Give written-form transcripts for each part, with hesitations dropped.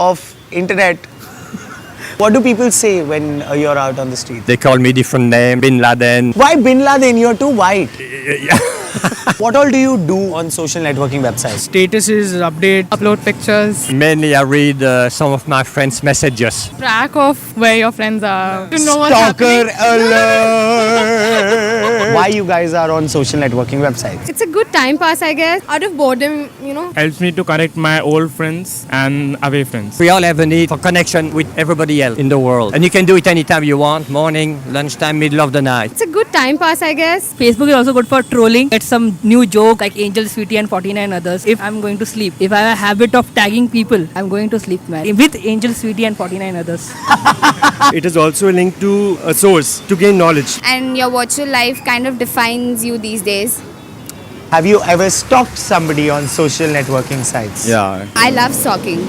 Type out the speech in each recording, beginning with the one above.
of internet, what do people say when you're out on the street? They call me different name, Bin Laden. Why Bin Laden? You're too white. What all do you do on social networking websites? Statuses, update, upload pictures, Mainly I read some of my friends' messages. track of where your friends are, to know what's Stalker happening. alert! Why you guys are on social networking websites? It's a good time pass, I guess. Out of boredom, Helps me to connect my old friends and away friends. We all have a need for connection with everybody else in the world. And you can do it anytime you want, morning, lunchtime, middle of the night. It's a good time pass, I guess. Facebook is also good for trolling. Get some new joke like Angel, Sweetie and 49 others. If I'm going to sleep, if I have a habit of tagging people, I'm going to sleep with Angel, Sweetie and 49 others. It is also a link to a source to gain knowledge. And your virtual life kind of defines you these days. Have you ever stalked somebody on social networking sites? Yeah. I love stalking.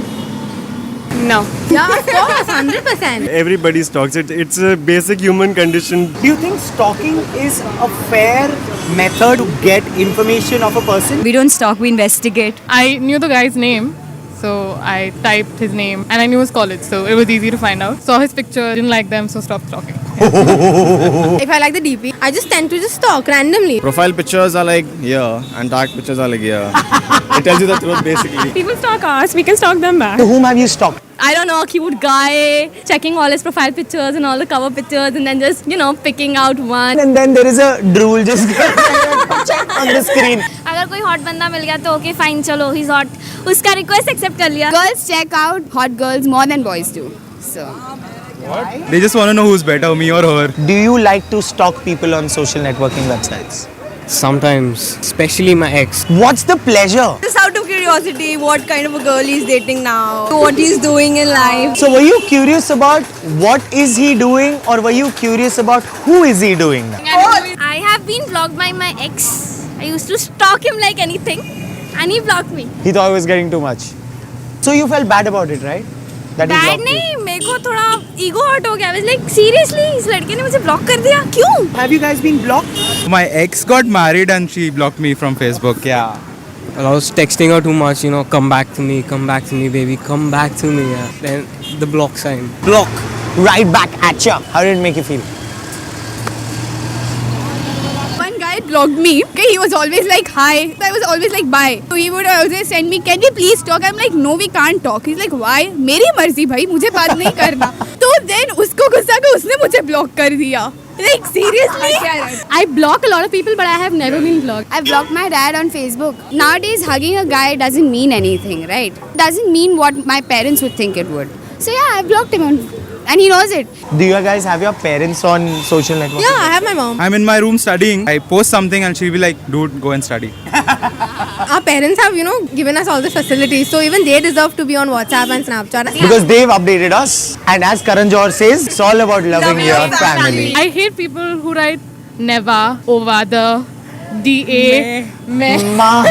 No. Yeah, of course, 100%. Everybody stalks it. It's a basic human condition. Do you think stalking is a fair method to get information of a person? We don't stalk, we investigate. I knew the guy's name, so I typed his name, and I knew his college, so it was easy to find out. Saw his picture, didn't like them, so stopped stalking. If I like the DP, I just tend to just stalk randomly. Profile pictures are like here and dark pictures are like here. It tells you the truth basically. People stalk us, we can stalk them back. To whom have you stalked? I don't know, cute guy, checking all his profile pictures and all the cover pictures and then just, picking out one. And then there is a drool just on the screen. अगर कोई hot बंदा मिल गया तो okay fine चलो he's hot उसका request accept कर लिया. Girls check out hot girls more than boys do. So, They just want to know who's better, me or her. Do you like to stalk people on social networking websites? Sometimes, especially my ex. What's the pleasure? Just out of curiosity, what kind of a girl he's dating now, what he's doing in life. So were you curious about what is he doing, or were you curious about who is he doing now? I have been blocked by my ex. I used to stalk him like anything and he blocked me. He thought I was getting too much. So you felt bad about it, right? That he Bad blocked you. नहीं, मेरे को थोड़ा ego hurt हो गया. I was like, seriously, इस लड़के ने मुझे block कर दिया, क्यों? Have you guys been blocked? My ex got married and she blocked me from Facebook. Yeah. I was texting her too much, come back to me, baby, come back to me. Yeah. Then the block sign. Block. Right back at ya. How did it make you feel? one guy blocked me. Okay, he was always like, hi. I was always like, bye. So he would always send me, can we please talk? I'm like, no, we can't talk. He's like, why? मेरी मर्जी भाई, मुझे बात नहीं करना. तो then उसको गुस्सा का उसने मुझे block कर दिया. Like, seriously? I block a lot of people, but I have never been blocked. I blocked my dad on Facebook. Nowadays, hugging a guy doesn't mean anything, right? Doesn't mean what my parents would think it would. So yeah, I blocked him and he knows it. Do you guys have your parents on social networking? Yeah, I have my mom. I'm in my room studying. I post something and she'll be like, dude, go and study. Our parents have, given us all the facilities. So even they deserve to be on WhatsApp and Snapchat. Because they've updated us. And as Karan Johar says, it's all about loving your family. I hate people who write never over the DA, Ma.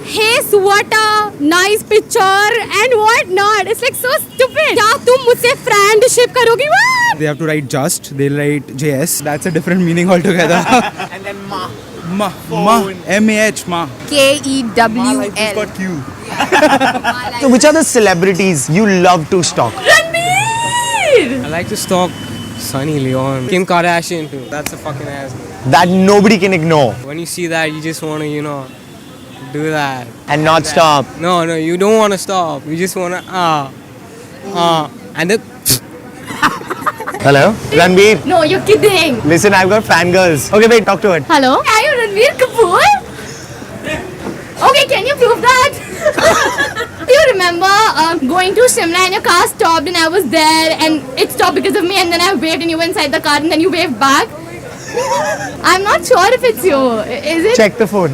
Hey, Suwata, nice picture and what not. It's like so stupid. क्या तुम मुझसे friendship करोगी? What? They have to write just, they'll write JS. That's a different meaning altogether. And then ma. Ma. M-A-H, ma. KEWL. Got Q. So which are the celebrities you love to stalk? I like to stalk Sunny Leon, Kim Kardashian too. That's a fucking ass. That nobody can ignore. When you see that, you just want to, do that. And not stop. No, you don't want to stop. You just want to, and then. Hello? Ranbir? No, you're kidding. Listen, I've got fangirls. Okay, wait, talk to her. Hello? Are you Ranveer Kapoor? Okay, can you prove that? Do you remember going to Shimla and your car stopped and I was there and it stopped because of me and then I waved and you were inside the car and then you waved back? I'm not sure if it's you. Is it? Check the phone.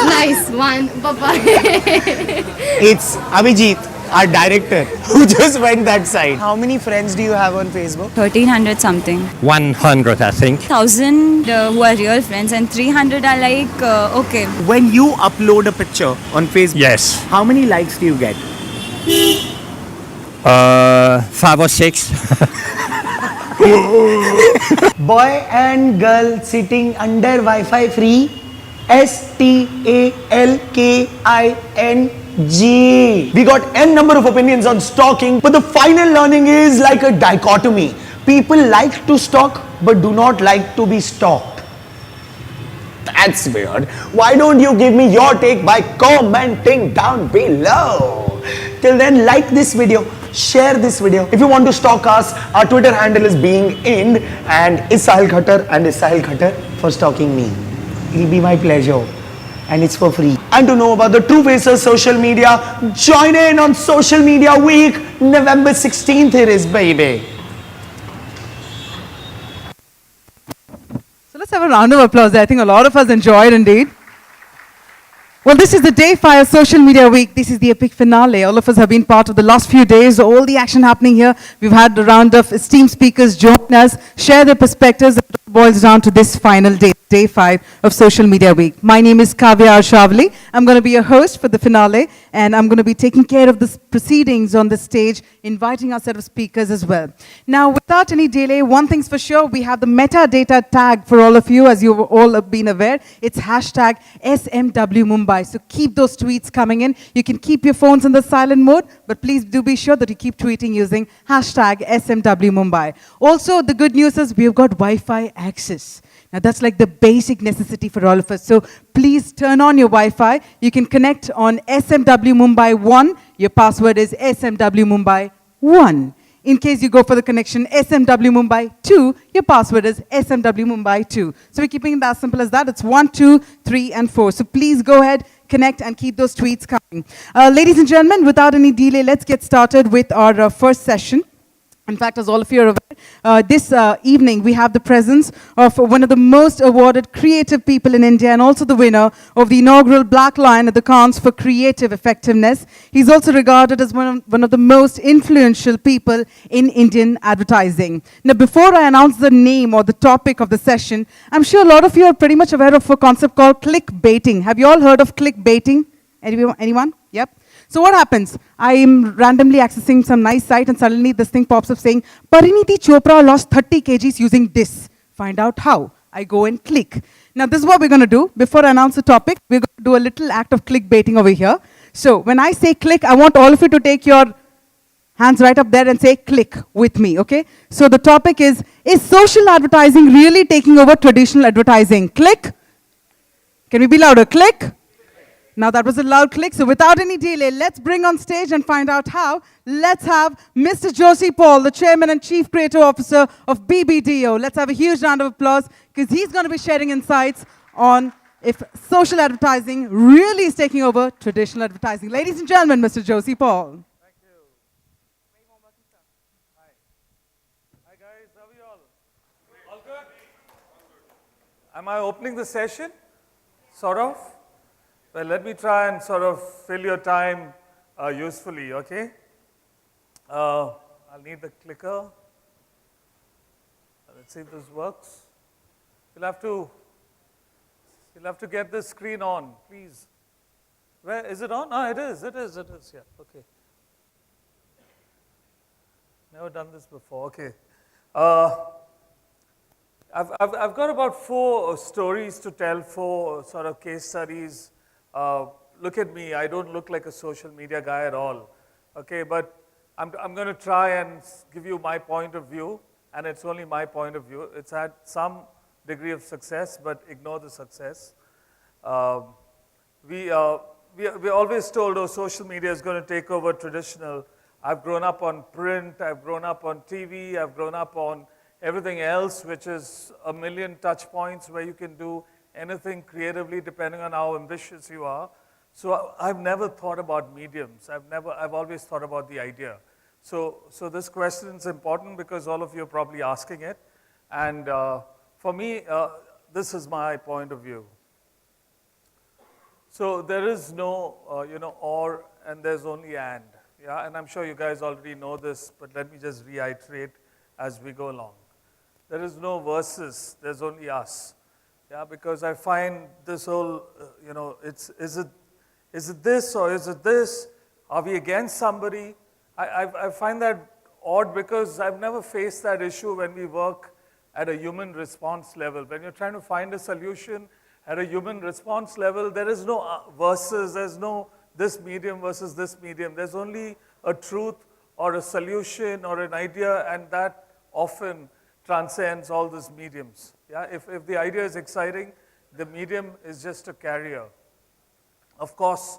Nice one. Bye-bye. It's Abhijit, our director, who just went that side. How many friends do you have on Facebook? 1300 something. 100, I think. 1000 who are real friends and 300 are like, okay. When you upload a picture on Facebook, Yes. how many likes do you get? 5 or 6. Boy and girl sitting under Wi-Fi free. STALKIN Gee, we got n number of opinions on stalking, but the final learning is like a dichotomy. People like to stalk, but do not like to be stalked. That's weird. Why don't you give me your take by commenting down below? Till then, like this video, share this video. If you want to stalk us, our Twitter handle is being in and Isahil Khattar for stalking me. It'll be my pleasure. And it's for free. And to know about the True Faces social media, join in on Social Media Week. November 16th it is, baby. So let's have a round of applause. I think a lot of us enjoyed indeed. Well, this is the day 5 of Social Media Week. This is the epic finale. All of us have been part of the last few days, all the action happening here. We've had a round of esteemed speakers join us, share their perspectives. It boils down to this final day, day 5 of Social Media Week. My name is Kavya Arshavali. I'm going to be your host for the finale, and I'm going to be taking care of the proceedings on the stage, inviting our set of speakers as well. Now, without any delay, one thing's for sure, we have the metadata tag for all of you, as you've all been aware. It's hashtag SMW Mumbai. So keep those tweets coming in. You can keep your phones in the silent mode, but please do be sure that you keep tweeting using hashtag SMW Mumbai. Also, the good news is we've got Wi-Fi access. Now, that's like the basic necessity for all of us. So please turn on your Wi-Fi. You can connect on SMW Mumbai 1. Your password is SMW Mumbai 1. In case you go for the connection SMW Mumbai 2, your password is SMW Mumbai 2. So we're keeping it as simple as that. It's 1, 2, 3, and 4. So please go ahead, connect, and keep those tweets coming. Ladies and gentlemen, without any delay, let's get started with our first session. In fact, as all of you are aware, this evening we have the presence of one of the most awarded creative people in India and also the winner of the inaugural Black Lion at the Cannes for Creative Effectiveness. He's also regarded as one of the most influential people in Indian advertising. Now, before I announce the name or the topic of the session, I'm sure a lot of you are pretty much aware of a concept called clickbaiting. Have you all heard of clickbaiting? Anyone? Yep. So what happens? I'm randomly accessing some nice site and suddenly this thing pops up saying, Pariniti Chopra lost 30 kgs using this. Find out how. I go and click. Now this is what we're going to do. Before I announce the topic, we're going to do a little act of clickbaiting over here. So when I say click, I want all of you to take your hands right up there and say click with me, okay? So the topic is social advertising really taking over traditional advertising? Click. Can we be louder? Click. Now that was a loud click, so without any delay, let's bring on stage and find out how. Let's have Mr. Josie Paul, the Chairman and Chief Creative Officer of BBDO. Let's have a huge round of applause, because he's going to be sharing insights on if social advertising really is taking over traditional advertising. Ladies and gentlemen, Mr. Josie Paul. Thank you. Hi. Hi guys, how are you all? All good? Am I opening the session? Sort of? Well, let me try and sort of fill your time usefully, okay? I'll need the clicker. Let's see if this works. You'll have to get the screen on, please. Where is it on? Ah, it is, yeah, okay. Never done this before, okay. I've got about 4 stories to tell, 4 sort of case studies. Look at me, I don't look like a social media guy at all, okay, but I'm going to try and give you my point of view, and it's only my point of view. It's had some degree of success, but ignore the success. We're always told, oh, social media is going to take over traditional. I've grown up on print, I've grown up on TV, I've grown up on everything else, which is a million touch points where you can do anything creatively depending on how ambitious you are. So I've never thought about mediums. I've always thought about the idea. So this question is important because all of you are probably asking it. And for me, this is my point of view. So there is no, or, and there's only and. Yeah, and I'm sure you guys already know this, but let me just reiterate as we go along. There is no versus, there's only us. Yeah, because I find this whole, is it this or is it this? Are we against somebody? I find that odd because I've never faced that issue when we work at a human response level. When you're trying to find a solution at a human response level, there is no versus, there's no this medium versus this medium. There's only a truth or a solution or an idea, and that often transcends all these mediums. Yeah? If the idea is exciting, the medium is just a carrier. Of course,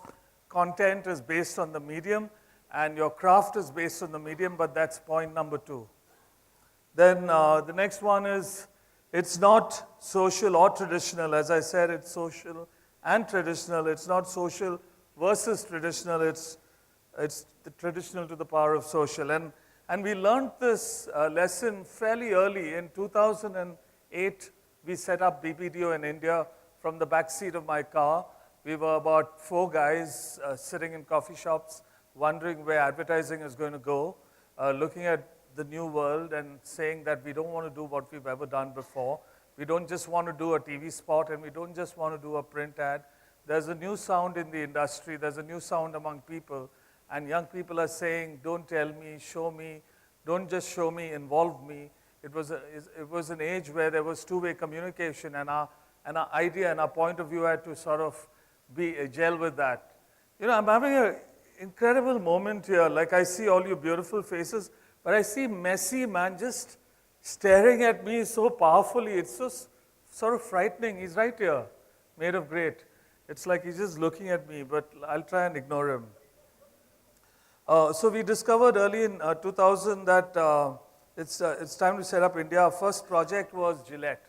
content is based on the medium, and your craft is based on the medium, but that's point number 2. Then the next one is, it's not social or traditional. As I said, it's social and traditional. It's not social versus traditional. It's the traditional to the power of social. And we learned this lesson fairly early. In 2008, we set up BPDO in India from the back seat of my car. We were about 4 guys sitting in coffee shops, wondering where advertising is going to go, looking at the new world and saying that we don't want to do what we've ever done before. We don't just want to do a TV spot, and we don't just want to do a print ad. There's a new sound in the industry. There's a new sound among people. And young people are saying, don't tell me, show me. Don't just show me, involve me. It was an age where there was two-way communication, and our idea and our point of view had to sort of gel with that. You know, I'm having an incredible moment here. Like, I see all your beautiful faces, but I see Messi, man, just staring at me so powerfully. It's just sort of frightening. He's right here, made of great. It's like he's just looking at me, but I'll try and ignore him. So we discovered early in 2000 that it's time to set up India. Our first project was Gillette.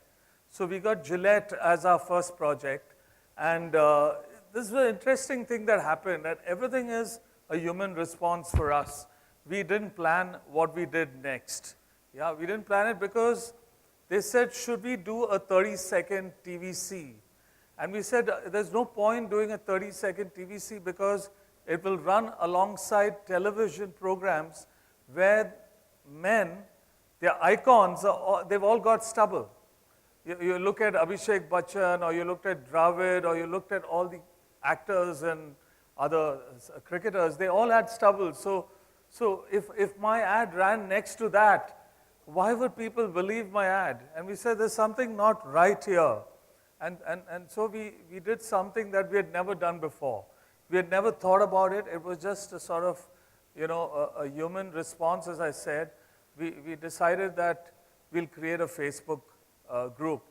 So we got Gillette as our first project. And this is an interesting thing that happened, that everything is a human response for us. We didn't plan what we did next. Yeah, we didn't plan it because they said, should we do a 30-second TVC? And we said, there's no point doing a 30-second TVC because it will run alongside television programs where men, their icons, they've all got stubble. You look at Abhishek Bachchan, or you looked at Dravid, or you looked at all the actors and other cricketers, they all had stubble. So if my ad ran next to that, why would people believe my ad? And we said, there's something not right here. And so we did something that we had never done before. We had never thought about it. It was just a sort of, a human response, as I said. We decided that we'll create a Facebook group.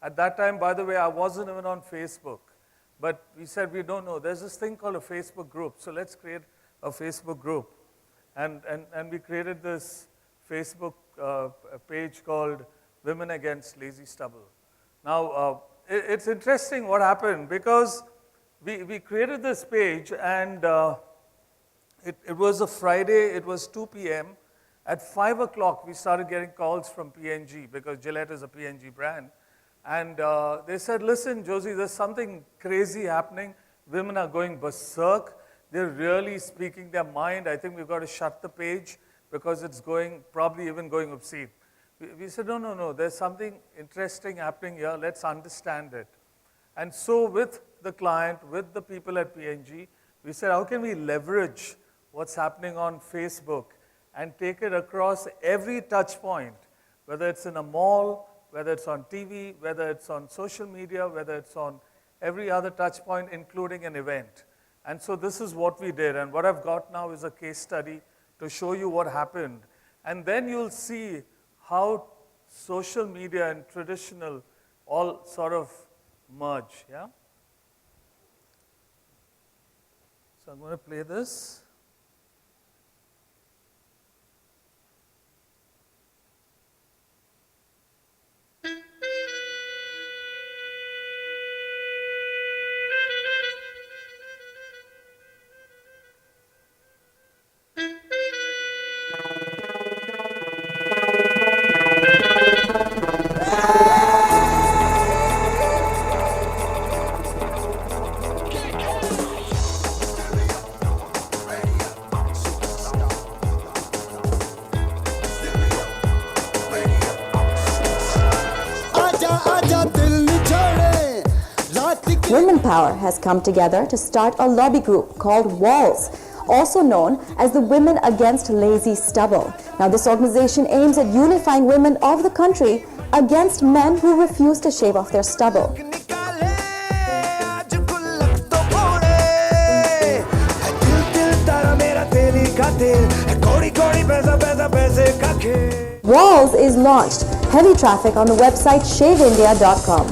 At that time, by the way, I wasn't even on Facebook. But we said, we don't know. There's this thing called a Facebook group. So let's create a Facebook group. And we created this Facebook page called Women Against Lazy Stubble. Now, it's interesting what happened because we created this page, and it was a Friday. It was 2 p.m. At 5 o'clock, we started getting calls from P&G because Gillette is a P&G brand. And they said, listen, Josie, there's something crazy happening. Women are going berserk. They're really speaking their mind. I think we've got to shut the page because it's probably even going obscene. We said, no, there's something interesting happening here. Let's understand it. And so with the client, with the people at P&G, we said, how can we leverage what's happening on Facebook and take it across every touch point, whether it's in a mall, whether it's on TV, whether it's on social media, whether it's on every other touch point, including an event. And so this is what we did. And what I've got now is a case study to show you what happened. And then you'll see how social media and traditional all sort of merge, yeah? So I'm going to play this. Women Power has come together to start a lobby group called WALLS, also known as the Women Against Lazy Stubble. Now, this organization aims at unifying women of the country against men who refuse to shave off their stubble. Walls is launched. Heavy traffic on the website shaveindia.com.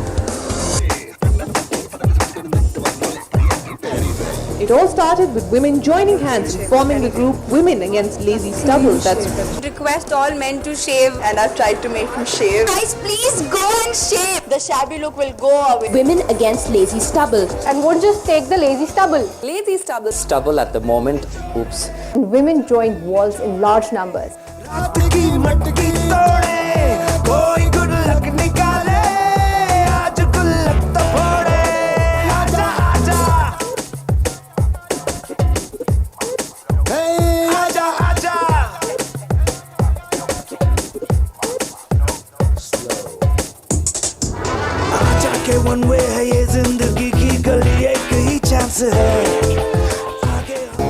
It all started with women joining hands and forming the group Women Against Lazy Stubble. That's request all men to shave, and I've tried to make him shave. Guys, please go and shave. The shabby look will go away. Women Against Lazy Stubble. And won't just take the lazy stubble. lazy stubble. Stubble at the moment. Oops. And women joined Walls in large numbers.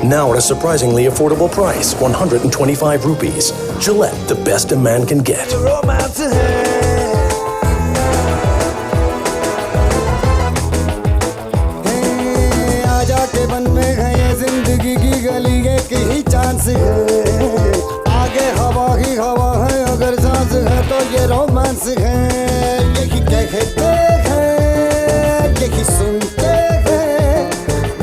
Now at a surprisingly affordable price, 125 rupees. Gillette, the best a man can get. आगे हवा ही हवा है, अगर सांस है तो ये romance है। यही कहते हैं, यही सुनते हैं,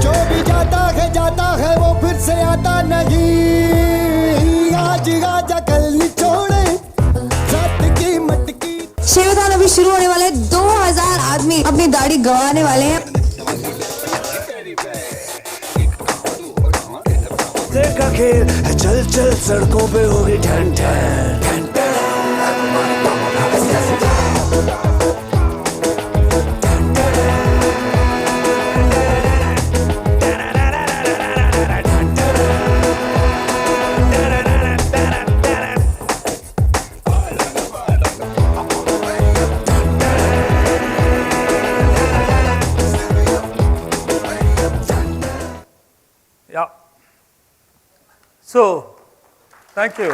जो भी जाता है वो फिर से आता नहीं। आज आजा कल निचोड़े साथ की मटकी। शेवदान अभी शुरू होने वाले 2000 आदमी अपनी दाढ़ी गंवाने वाले हैं। देखा खेल चल चल सड़कों पे होगी ठन ठन ठन Yeah. So, thank you.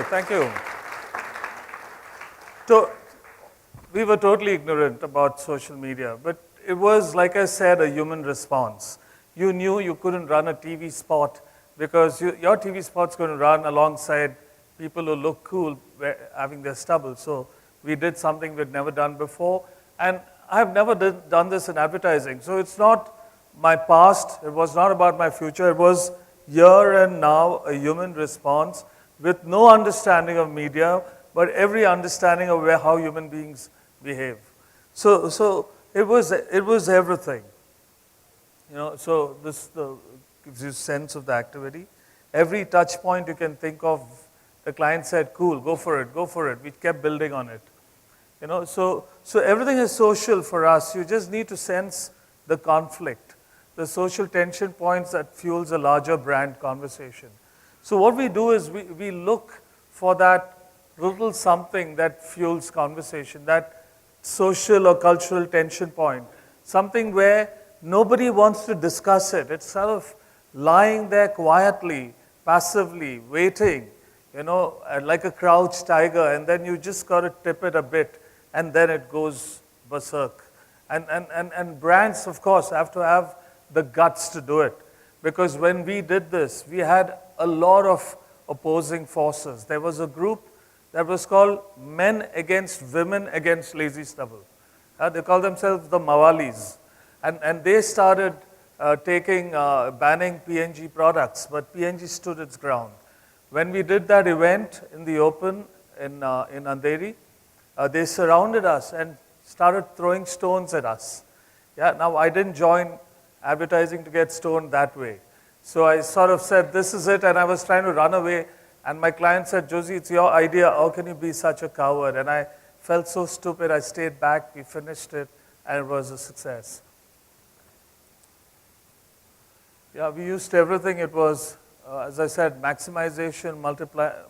We were totally ignorant about social media, but it was, like I said, a human response. You knew you couldn't run a TV spot because your TV spot's going to run alongside people who look cool having their stubble. So we did something we'd never done before, and I've never done this in advertising. So it's not my past, it was not about my future, it was here and now a human response with no understanding of media, but every understanding of how human beings behave. So it was everything. So this gives you a sense of the activity. Every touch point you can think of, the client said, cool, go for it. We kept building on it. So everything is social for us. You just need to sense the conflict, the social tension points that fuels a larger brand conversation. So what we do is we look for that little something that fuels conversation, that social or cultural tension point, something where nobody wants to discuss it. It's sort of lying there quietly, passively, waiting, like a crouched tiger, and then you just got to tip it a bit, and then it goes berserk. And brands, of course, have to have the guts to do it. Because when we did this, we had a lot of opposing forces. There was a group that was called Men Against Women Against Lazy Stubble. They call themselves the Mawalis. And they started banning PNG products, but PNG stood its ground. When we did that event in the open in Andheri, they surrounded us and started throwing stones at us. Now I didn't join advertising to get stoned that way. So I sort of said, this is it, and I was trying to run away, and my client said, Josie, it's your idea, how can you be such a coward? And I felt so stupid, I stayed back, we finished it, and it was a success. We used everything. It was, as I said, maximization,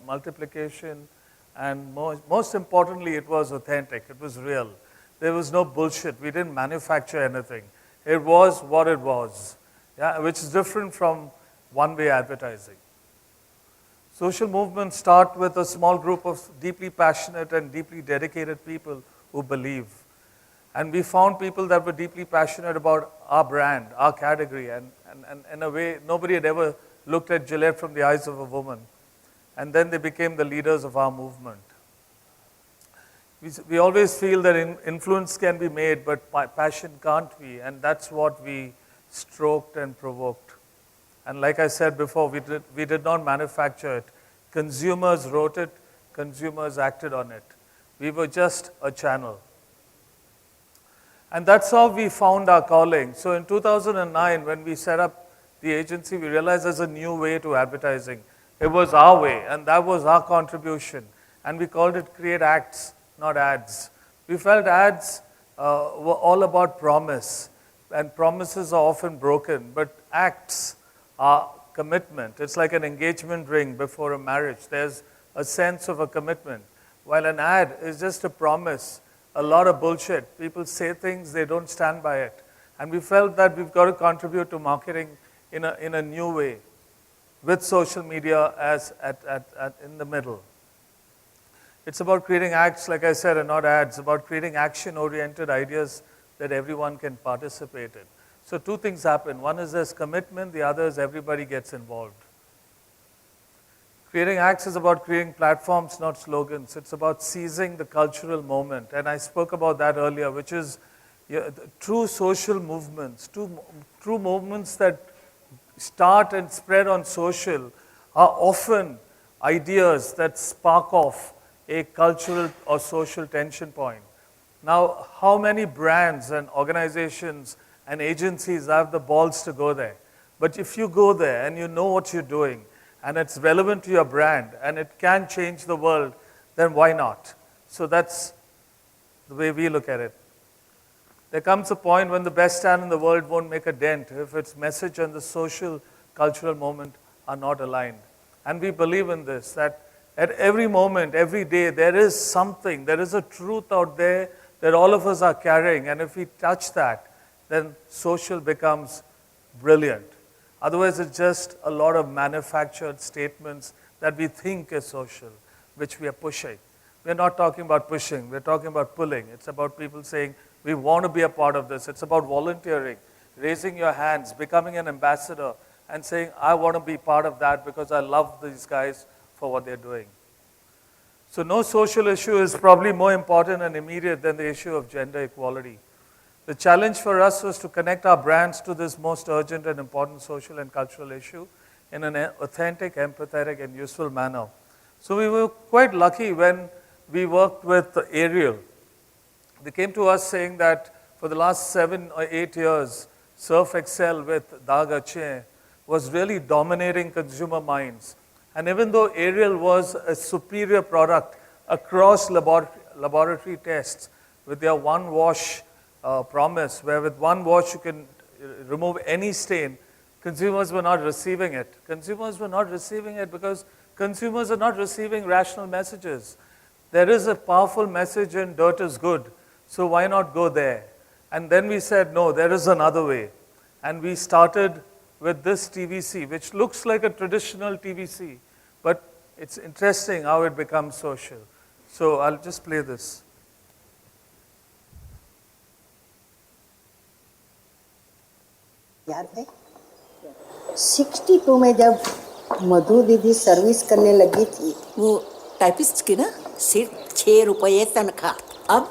multiplication, and most importantly, it was authentic, it was real. There was no bullshit, we didn't manufacture anything. It was what it was, which is different from one-way advertising. Social movements start with a small group of deeply passionate and deeply dedicated people who believe. And we found people that were deeply passionate about our brand, our category, and in a way, nobody had ever looked at Gillette from the eyes of a woman. and then they became the leaders of our movement. We always feel that influence can be made, but passion can't be, and that's what we stroked and provoked. And like I said before, we did not manufacture it. Consumers wrote it, consumers acted on it. We were just a channel. And that's how we found our calling. So in 2009, when we set up the agency, we realized there's a new way to advertising. It was our way, and that was our contribution. And we called it Create Acts, not Ads. We felt ads were all about promise, and promises are often broken, but acts are commitment. It's like an engagement ring before a marriage. There's a sense of a commitment. While an ad is just a promise, a lot of bullshit. People say things, they don't stand by it. And we felt that we've got to contribute to marketing in a new way, with social media as in the middle. It's about creating acts, like I said, and not ads, about creating action-oriented ideas that everyone can participate in. So two things happen. One is there's commitment, the other is everybody gets involved. Creating acts is about creating platforms, not slogans. It's about seizing the cultural moment. And I spoke about that earlier, which is true social movements, true movements that start and spread on social are often ideas that spark off a cultural or social tension point. Now, how many brands and organizations and agencies have the balls to go there? But if you go there and you know what you're doing, and it's relevant to your brand, and it can change the world, then why not? So that's the way we look at it. There comes a point when the best stand in the world won't make a dent if its message and the social, cultural moment are not aligned. And we believe in this, that at every moment, every day, there is something, there is a truth out there that all of us are carrying, and if we touch that, then social becomes brilliant. Otherwise, it's just a lot of manufactured statements that we think is social, which we are pushing. We're not talking about pushing, we're talking about pulling. It's about people saying, we want to be a part of this. It's about volunteering, raising your hands, becoming an ambassador, and saying, I want to be part of that because I love these guys for what they're doing. So no social issue is probably more important and immediate than the issue of gender equality. The challenge for us was to connect our brands to this most urgent and important social and cultural issue in an authentic, empathetic, and useful manner. So we were quite lucky when we worked with Ariel. They came to us saying that for the last 7 or 8 years, Surf Excel with Daag Achhe was really dominating consumer minds. And even though Ariel was a superior product across laboratory tests with their one wash promise, where with one wash you can remove any stain, consumers were not receiving it. Consumers were not receiving it because consumers are not receiving rational messages. There is a powerful message in dirt is good, so why not go there? And then we said, no, there is another way. And we started with this TVC, which looks like a traditional TVC, but it's interesting how it becomes social. So I'll just play this. याद है 62 में जब मधु दीदी service करने लगी थी, वो typist की ना सिर्फ 6 रुपये तनख्वाह। अब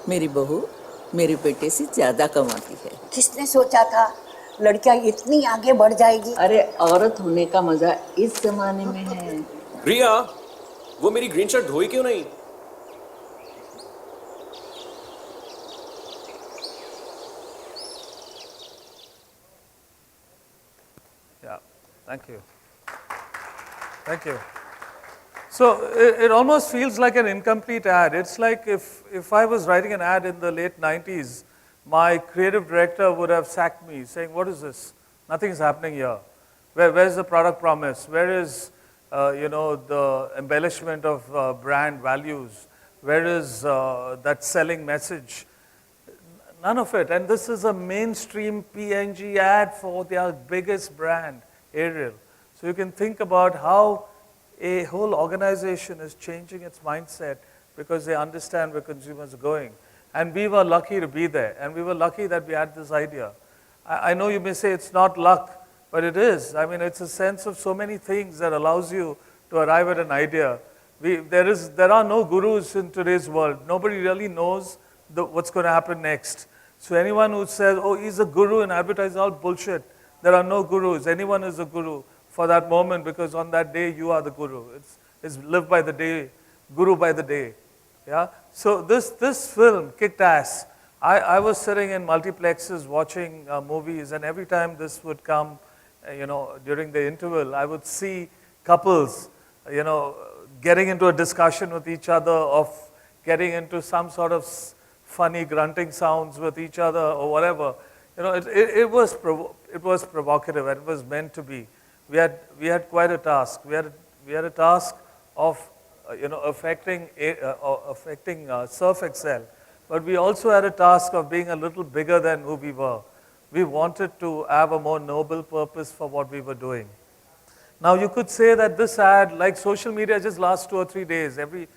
मेरी बहू मेरे बेटे से ज्यादा कमाती है। किसने सोचा था लड़कियां इतनी आगे बढ़ जाएगी? अरे औरत होने का मजा इस जमाने में है। रिया, वो मेरी ग्रीन शर्ट धोई क्यों नहीं? Thank you. Thank you. So it almost feels like an incomplete ad. It's like if I was writing an ad in the late 90s, my creative director would have sacked me saying, what is this? Nothing's happening here. Where's the product promise? Where is the embellishment of brand values? Where is that selling message? None of it. And this is a mainstream PNG ad for their biggest brand, Ariel. So you can think about how a whole organization is changing its mindset because they understand where consumers are going. And we were lucky to be there. And we were lucky that we had this idea. I know you may say it's not luck, but it is. I mean, it's a sense of so many things that allows you to arrive at an idea. There are no gurus in today's world. Nobody really knows what's going to happen next. So anyone who says, oh, he's a guru in advertising, all bullshit. There are no gurus. Anyone is a guru for that moment, because on that day you are the guru. It's live by the day, guru by the day. Yeah. So this film kicked ass. I was sitting in multiplexes watching movies, and every time this would come, during the interval, I would see couples, getting into a discussion with each other, of getting into some sort of funny grunting sounds with each other or whatever. It was provocative, and it was meant to be. We had quite a task. We had a task of affecting Surf Excel, but we also had a task of being a little bigger than who we were. We wanted to have a more noble purpose for what we were doing. Now you could say that this ad, like social media, just lasts 2 or 3 days. Every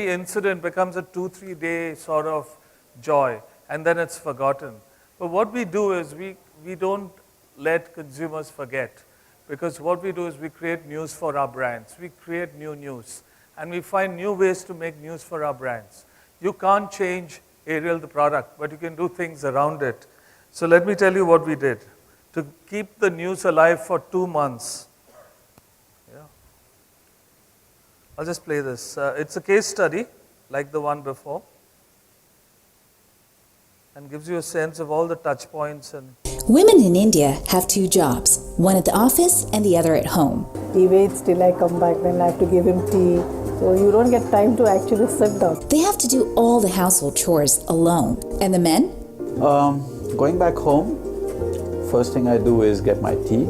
incident becomes a 2-3 day sort of joy, and then it's forgotten. But what we do is we don't let consumers forget, because what we do is we create news for our brands. We create new news, and we find new ways to make news for our brands. You can't change Ariel the product, but you can do things around it. So let me tell you what we did to keep the news alive for 2 months. Yeah. I'll just play this. It's a case study like the one before, and gives you a sense of all the touch points. And women in India have 2 jobs, one at the office and the other at home. He waits till I come back, then I have to give him tea. So you don't get time to actually sit down. They have to do all the household chores alone. And the men? Going back home, first thing I do is get my tea,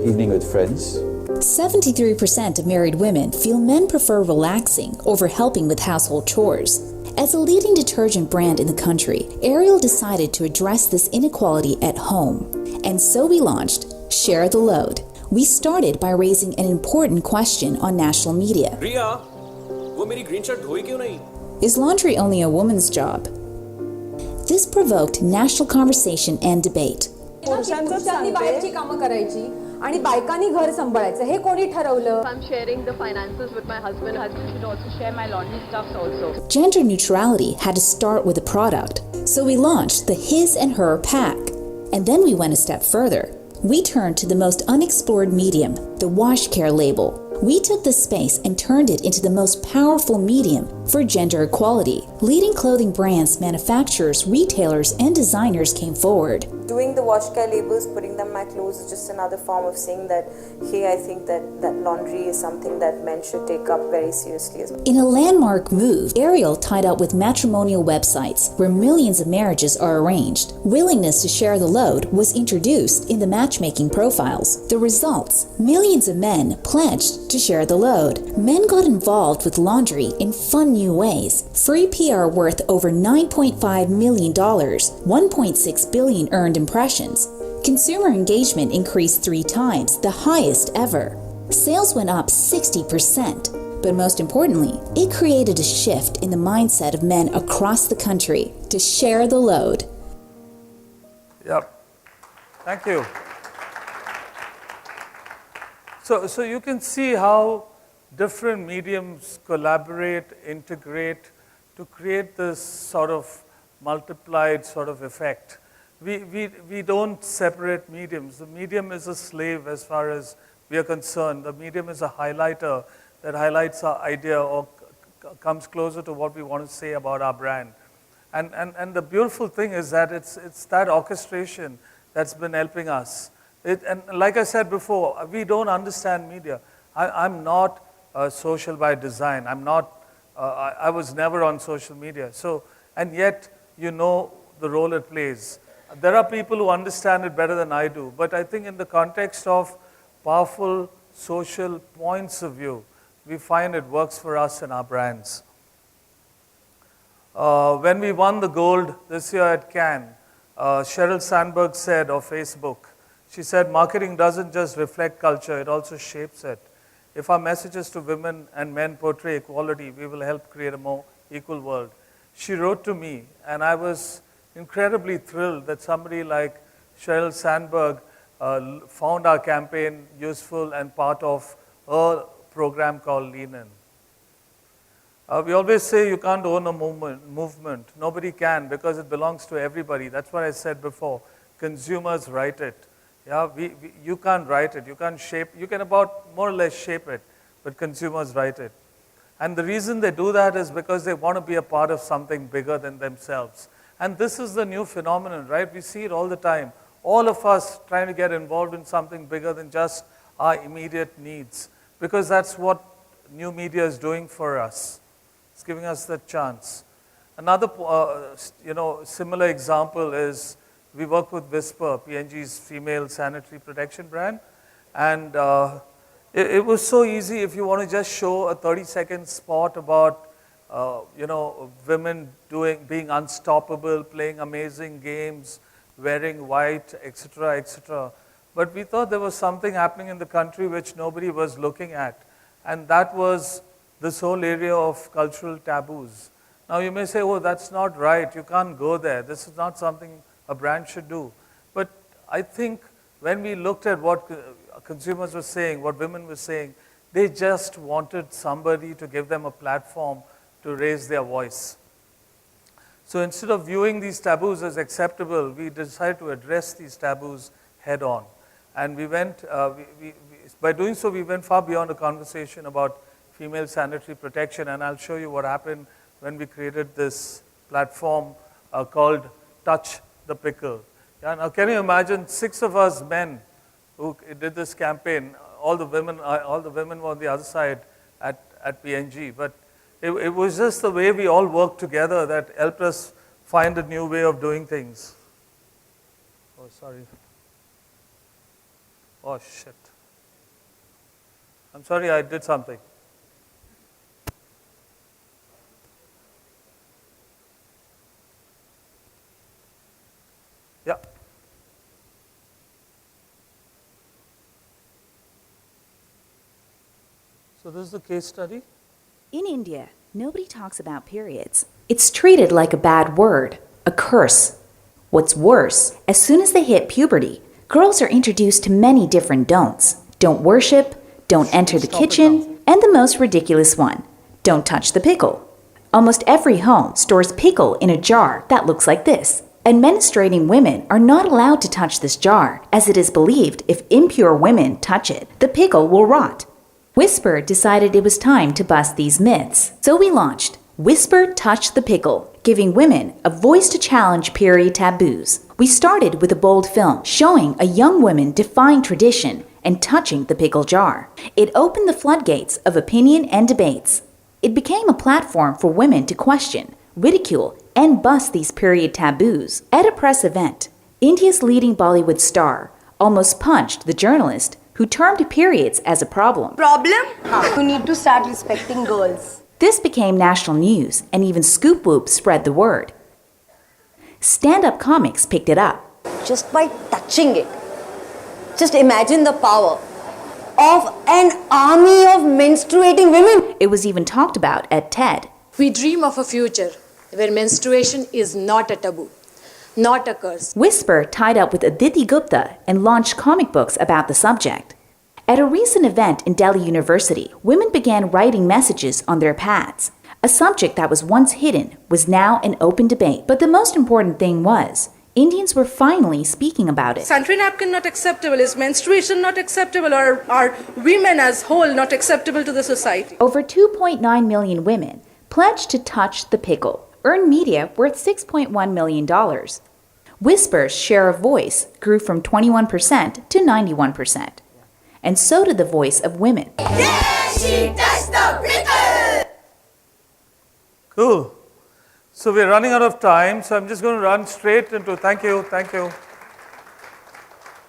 evening with friends. 73% of married women feel men prefer relaxing over helping with household chores. As a leading detergent brand in the country, Ariel decided to address this inequality at home. And so we launched Share the Load. We started by raising an important question on national media. Riya, वो मेरी green shirt धोई क्यों नहीं? Is laundry only a woman's job? This provoked national conversation and debate. पुरुषांनी बाहेरची कामं करायची आणि बायकांनी घर सांभाळायचं हे कोणी ठरवलं? I'm sharing the finances with my husband. Husband should also share my laundry stuff also. Gender neutrality had to start with a product, so we launched the His and Her pack. And then we went a step further. We turned to the most unexplored medium, the wash care label. We took this space and turned it into the most powerful medium for gender equality. Leading clothing brands, manufacturers, retailers, and designers came forward. Doing the wash care labels, putting them in my clothes is just another form of saying that, hey, I think that laundry is something that men should take up very seriously as well. In a landmark move, Ariel tied up with matrimonial websites where millions of marriages are arranged. Willingness to share the load was introduced in the matchmaking profiles. The results: millions of men pledged to share the load. Men got involved with laundry in fun new ways. Free PR worth over $9.5 million, 1.6 billion earned impressions. Consumer engagement increased 3 times, the highest ever. Sales went up 60%. But most importantly, it created a shift in the mindset of men across the country to share the load. Yep. Thank you. So you can see how different mediums collaborate, integrate to create this sort of multiplied sort of effect. We don't separate mediums. The medium is a slave as far as we are concerned. The medium is a highlighter that highlights our idea or comes closer to what we want to say about our brand. And the beautiful thing is that it's that orchestration that's been helping us. And like I said before, we don't understand media. I'm not social by design. I was never on social media. So, and yet, you know the role it plays. There are people who understand it better than I do, but I think in the context of powerful social points of view, we find it works for us and our brands. When we won the gold this year at Cannes, Sheryl Sandberg said of Facebook, she said, marketing doesn't just reflect culture, it also shapes it. If our messages to women and men portray equality, we will help create a more equal world. She wrote to me, and I was incredibly thrilled that somebody like Sheryl Sandberg found our campaign useful and part of her program called Lean In. We always say you can't own a movement. Nobody can because it belongs to everybody. That's what I said before. Consumers write it. Yeah, you can't write it. You can't shape. You can about more or less shape it, but consumers write it. And the reason they do that is because they want to be a part of something bigger than themselves. And this is the new phenomenon, right? We see it all the time. All of us trying to get involved in something bigger than just our immediate needs, because that's what new media is doing for us. It's giving us that chance. Another, similar example is we work with Whisper, P&G's female sanitary protection brand, and it was so easy if you want to just show a 30-second spot about, women being unstoppable, playing amazing games, wearing white, etc., etc. But we thought there was something happening in the country which nobody was looking at, and that was this whole area of cultural taboos. Now you may say, oh, that's not right, you can't go there, this is not something a brand should do. But I think when we looked at what consumers were saying, what women were saying, they just wanted somebody to give them a platform to raise their voice. So instead of viewing these taboos as acceptable, we decided to address these taboos head on. And we went, by doing so, we went far beyond a conversation about female sanitary protection, and I'll show you what happened when we created this platform called Touch the Pickle. Yeah, now can you imagine 6 of us men who did this campaign, all the women were on the other side at P&G, but it was just the way we all worked together that helped us find a new way of doing things. Oh, sorry. Oh, shit. I'm sorry, I did something. Yeah. So this is the case study. In India, nobody talks about periods. It's treated like a bad word, a curse. What's worse, as soon as they hit puberty, girls are introduced to many different don'ts. Don't worship, don't enter the kitchen, and the most ridiculous one, don't touch the pickle. Almost every home stores pickle in a jar that looks like this. And menstruating women are not allowed to touch this jar, as it is believed if impure women touch it, the pickle will rot. Whisper decided it was time to bust these myths. So we launched Whisper Touch the Pickle, giving women a voice to challenge period taboos. We started with a bold film showing a young woman defying tradition and touching the pickle jar. It opened the floodgates of opinion and debates. It became a platform for women to question, ridicule, and bust these period taboos. At a press event, India's leading Bollywood star almost punched the journalist who termed periods as a problem. Problem? You need to start respecting girls. This became national news, and even Scoop Whoop spread the word. Stand-up comics picked it up. Just by touching it. Just imagine the power of an army of menstruating women. It was even talked about at TED. We dream of a future where menstruation is not a taboo, not a curse. Whisper tied up with Aditi Gupta and launched comic books about the subject. At a recent event in Delhi University, women began writing messages on their pads. A subject that was once hidden was now an open debate. But the most important thing was, Indians were finally speaking about it. Sanitary napkin not acceptable, is menstruation not acceptable, or are women as whole not acceptable to the society? Over 2.9 million women pledged to touch the pickle, earn media worth $6.1 million. Whisper's share of voice grew from 21% to 91%. And so did the voice of women. Yeah, she touched the pickle! Cool. So we're running out of time, so I'm just going to run straight into, thank you.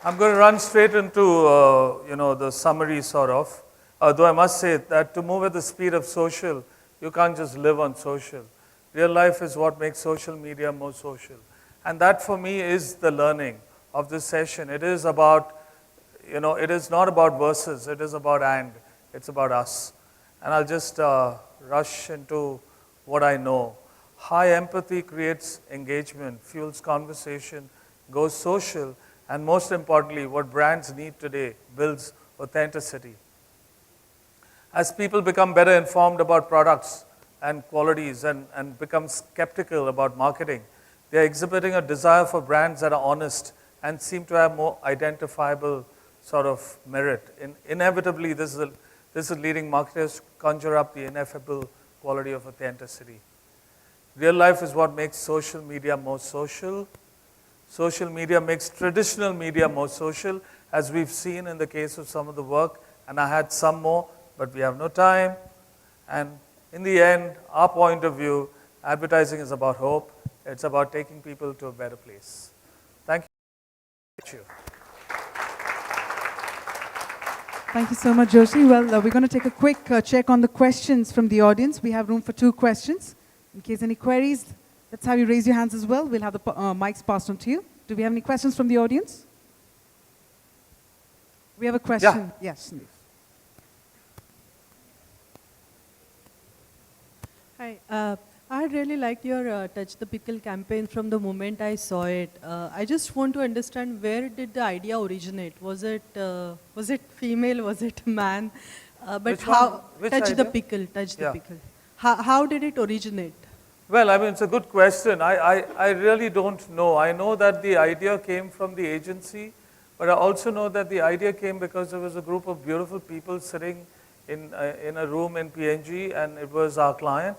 I'm going to run straight into, the summary sort of. Though I must say that to move at the speed of social, you can't just live on social. Real life is what makes social media more social. And that for me is the learning of this session. It is about, it is not about verses, it is about and, it's about us. And I'll just rush into what I know. High empathy creates engagement, fuels conversation, goes social, and most importantly, what brands need today, builds authenticity. As people become better informed about products and qualities and become skeptical about marketing, they're exhibiting a desire for brands that are honest and seem to have more identifiable sort of merit. Inevitably, this is leading marketers to conjure up the ineffable quality of authenticity. Real life is what makes social media more social. Social media makes traditional media more social, as we've seen in the case of some of the work, and I had some more, but we have no time. And in the end, our point of view, advertising is about hope. It's about taking people to a better place. Thank you. Thank you so much, Joshi. Well, we're going to take a quick check on the questions from the audience. We have room for 2 questions. In case any queries, let's have you raise your hands as well. We'll have the mics passed on to you. Do we have any questions from the audience? We have a question. Yeah. Yes. Hi. I really liked your Touch the Pickle campaign from the moment I saw it. I just want to understand, where did the idea originate? Was it female? Was it man? But Which how? one? Which Touch the idea? Pickle. Touch the Yeah. Pickle. How did it originate? Well, I mean, it's a good question. I really don't know. I know that the idea came from the agency, but I also know that the idea came because there was a group of beautiful people sitting in a room in PNG, and it was our client.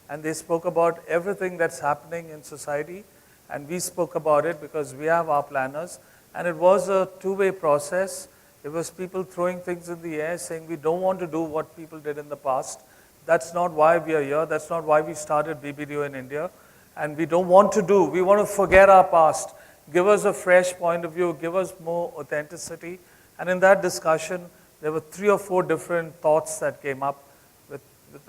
And they spoke about everything that's happening in society. And we spoke about it because we have our planners. And it was a two-way process. It was people throwing things in the air, saying we don't want to do what people did in the past. That's not why we are here. That's not why we started BBDO in India. And we don't want to do. We want to forget our past. Give us a fresh point of view. Give us more authenticity. And in that discussion, there were 3 or 4 different thoughts that came up.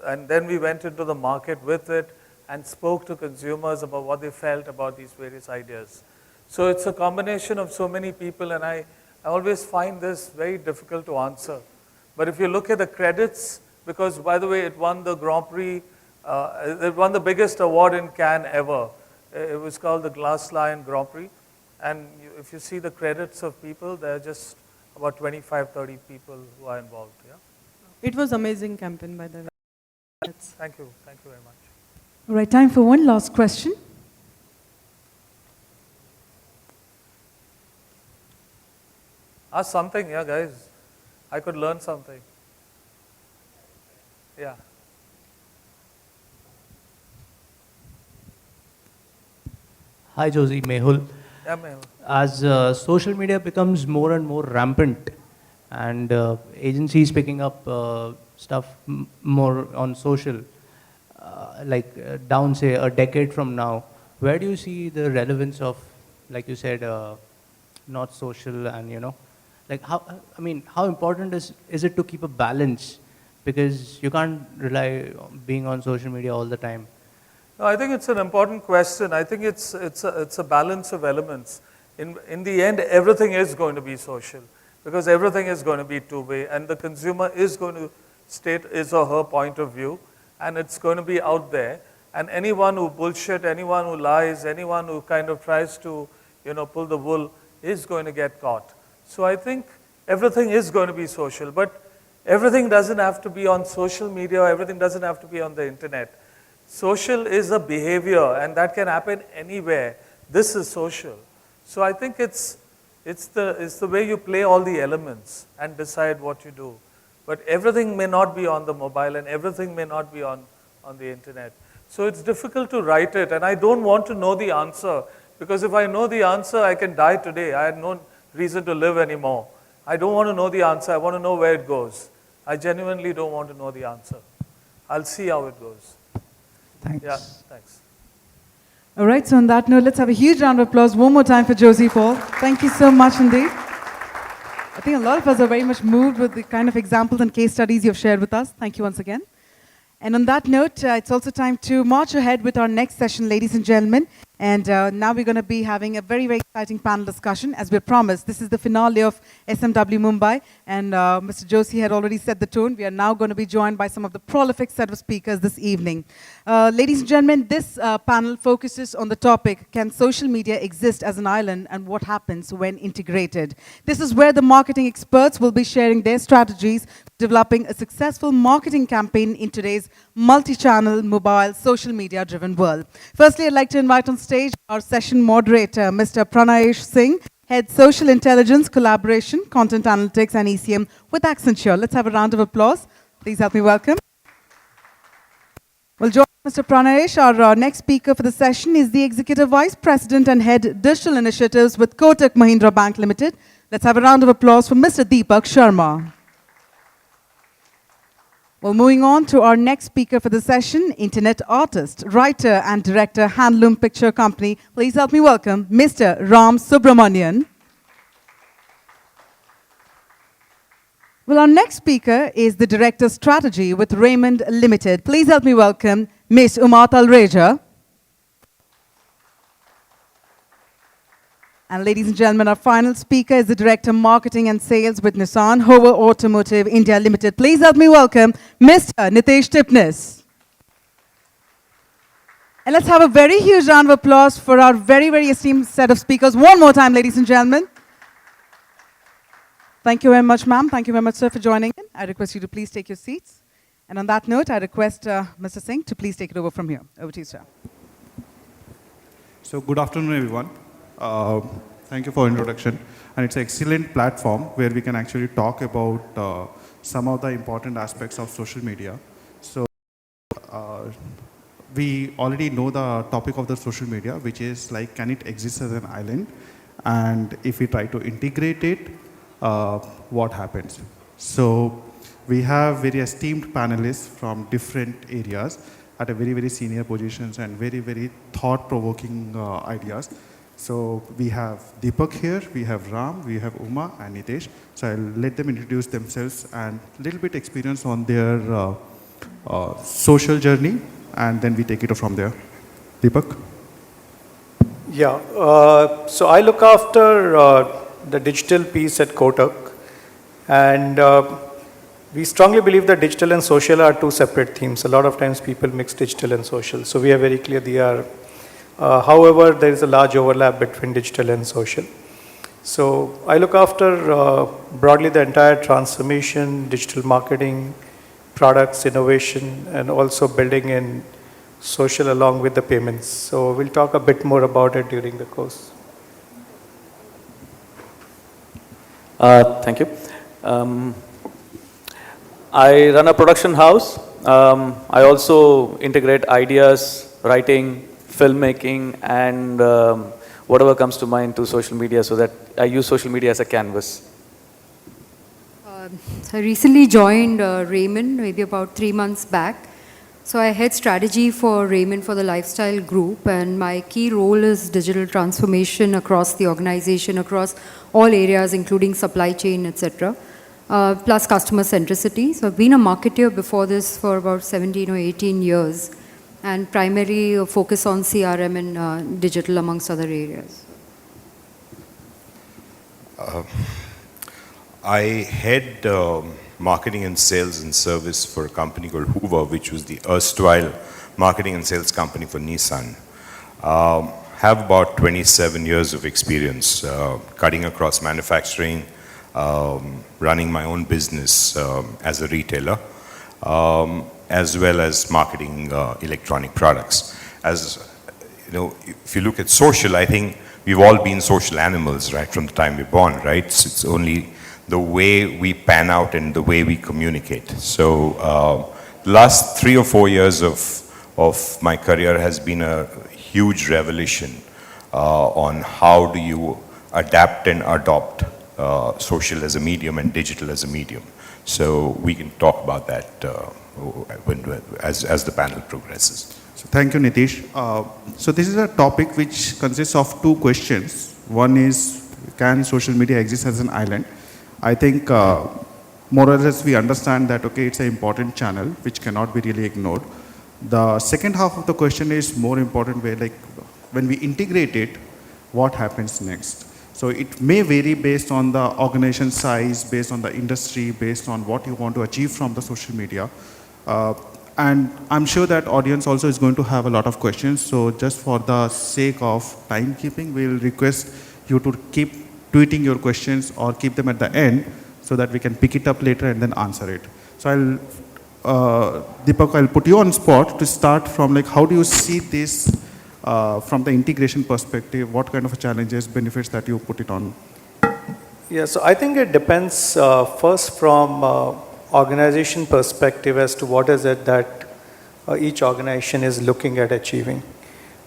And then we went into the market with it and spoke to consumers about what they felt about these various ideas. So it's a combination of so many people, and I always find this very difficult to answer. But if you look at the credits, because by the way, it won the Grand Prix, it won the biggest award in Cannes ever. It was called the Glass Lion Grand Prix. And if you see the credits of people, there are just about 25, 30 people who are involved. Yeah? It was amazing campaign, by the way. Thank you very much. All right, time for one last question. Ask something, yeah, guys. I could learn something. Yeah. Hi, Josie, Mehul. Yeah, Mehul. As social media becomes more and more rampant, and agencies picking up stuff more on social, down, say, a decade from now, where do you see the relevance of, like you said, not social, and how important is it to keep a balance, because you can't rely on being on social media all the time? No, I think it's an important question. I think it's a balance of elements. In the end, everything is going to be social, because everything is going to be two-way, and the consumer is going to state his or her point of view, and it's going to be out there. And anyone who bullshit, anyone who lies, anyone who kind of tries to, pull the wool is going to get caught. So I think everything is going to be social, but everything doesn't have to be on social media, or everything doesn't have to be on the internet. Social is a behavior, and that can happen anywhere. This is social. So I think it's the way you play all the elements and decide what you do. But everything may not be on the mobile, and everything may not be on the internet. So it's difficult to write it, and I don't want to know the answer, because if I know the answer, I can die today. I have no reason to live anymore. I don't want to know the answer. I want to know where it goes. I genuinely don't want to know the answer. I'll see how it goes. Thanks. Yeah, thanks. All right, so on that note, let's have a huge round of applause one more time for Josie Paul. Thank you so much indeed. I think a lot of us are very much moved with the kind of examples and case studies you've shared with us. Thank you once again. And on that note, it's also time to march ahead with our next session, ladies and gentlemen. And now we're going to be having a very, very exciting panel discussion. As we promised, this is the finale of SMW Mumbai. And Mr. Joshi had already set the tone. We are now going to be joined by some of the prolific set of speakers this evening. Ladies and gentlemen, this panel focuses on the topic, can social media exist as an island and what happens when integrated? This is where the marketing experts will be sharing their strategies for developing a successful marketing campaign in today's multi-channel, mobile, social media-driven world. Firstly, I'd like to invite on stage our session moderator, Mr. Pranayesh Singh, Head Social Intelligence, Collaboration, Content Analytics and ECM with Accenture. Let's have a round of applause. Please help me welcome. Well, join Mr. Pranayesh. Our next speaker for the session is the Executive Vice President and Head Digital Initiatives with Kotak Mahindra Bank Limited. Let's have a round of applause for Mr. Deepak Sharma. Well, moving on to our next speaker for the session, Internet artist, writer and director, Handloom Picture Company. Please help me welcome Mr. Ram Subramanian. Well, our next speaker is the Director Strategy with Raymond Limited. Please help me welcome Ms. Uma Talreja. And ladies and gentlemen, our final speaker is the Director Marketing and Sales with Nissan Hover Automotive India Limited. Please help me welcome Mr. Nitesh Tipnis. And let's have a very huge round of applause for our very, very esteemed set of speakers. One more time, ladies and gentlemen. Thank you very much, ma'am. Thank you very much, sir, for joining in. I request you to please take your seats. And on that note, I request Mr. Singh to please take it over from here. Over to you, sir. So good afternoon, everyone. Thank you for introduction. And it's an excellent platform where we can actually talk about some of the important aspects of social media. So we already know the topic of the social media, which is like, can it exist as an island? And if we try to integrate it, what happens? So we have very esteemed panelists from different areas at a very, very senior positions and very, very thought-provoking ideas. So we have Deepak here, we have Ram, we have Uma and Nitesh. So I'll let them introduce themselves and a little bit experience on their social journey, and then we take it from there. Deepak? Yeah, so I look after the digital piece at Kotak, and we strongly believe that digital and social are two separate themes. A lot of times people mix digital and social, so we are very clear they are. However, there is a large overlap between digital and social. So I look after broadly the entire transformation, digital marketing, products, innovation, and also building in social along with the payments. So we'll talk a bit more about it during the course. Thank you. I run a production house. I also integrate ideas, writing, filmmaking, and whatever comes to mind to social media, so that I use social media as a canvas. I recently joined Raymond maybe about 3 months back. So I head strategy for Raymond for the lifestyle group, and my key role is digital transformation across the organization, across all areas, including supply chain, etc., plus customer centricity. So I've been a marketer before this for about 17 or 18 years, and primarily focus on CRM and digital amongst other areas. I head marketing and sales and service for a company called Hoover, which was the erstwhile marketing and sales company for Nissan. Have about 27 years of experience cutting across manufacturing, running my own business as a retailer, as well as marketing electronic products. As you know, if you look at social, I think we've all been social animals, right, from the time we're born, right? It's only the way we pan out and the way we communicate. So the last 3 or 4 years of my career has been a huge revelation on how do you adapt and adopt social as a medium and digital as a medium. So we can talk about that as the panel progresses. So thank you, Nitish. So this is a topic which consists of 2 questions. One is, can social media exist as an island? I think more or less we understand that, okay, it's an important channel which cannot be really ignored. The second half of the question is more important, where like when we integrate it, what happens next? So it may vary based on the organization size, based on the industry, based on what you want to achieve from the social media. And I'm sure that audience also is going to have a lot of questions. So just for the sake of timekeeping, we'll request you to keep tweeting your questions or keep them at the end so that we can pick it up later and then answer it. So Deepak, I'll put you on spot to start from like, how do you see this from the integration perspective? What kind of challenges, benefits that you put it on? Yeah, so I think it depends first from organization perspective as to what is it that each organization is looking at achieving.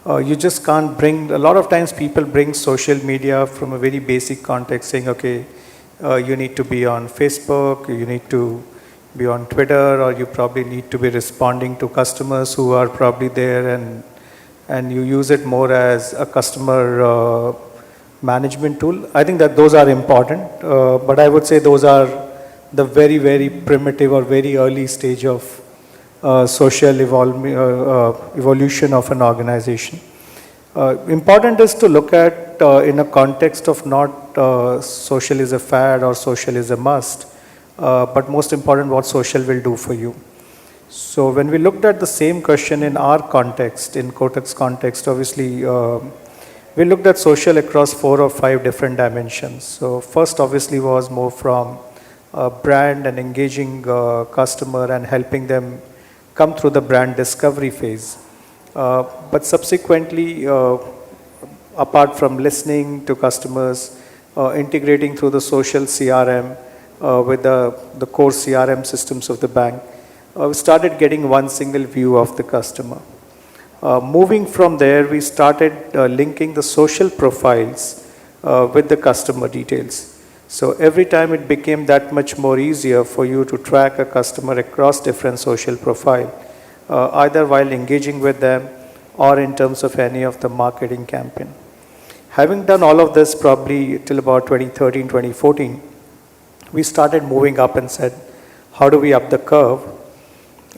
You just can't bring, a lot of times people bring social media from a very basic context saying, okay, you need to be on Facebook, you need to be on Twitter, or you probably need to be responding to customers who are probably there, and you use it more as a customer management tool. I think that those are important, but I would say those are the very, very primitive or very early stage of social evolution of an organization. Important is to look at in a context of not social is a fad or social is a must, but most important what social will do for you. So when we looked at the same question in our context, in Kotak's context, obviously we looked at social across 4 or 5 different dimensions. So first obviously was more from brand and engaging customer and helping them come through the brand discovery phase. But subsequently, apart from listening to customers, integrating through the social CRM with the core CRM systems of the bank, we started getting one single view of the customer. Moving from there, we started linking the social profiles with the customer details. So every time it became that much more easier for you to track a customer across different social profile, either while engaging with them or in terms of any of the marketing campaign. Having done all of this probably till about 2013, 2014, we started moving up and said, how do we up the curve?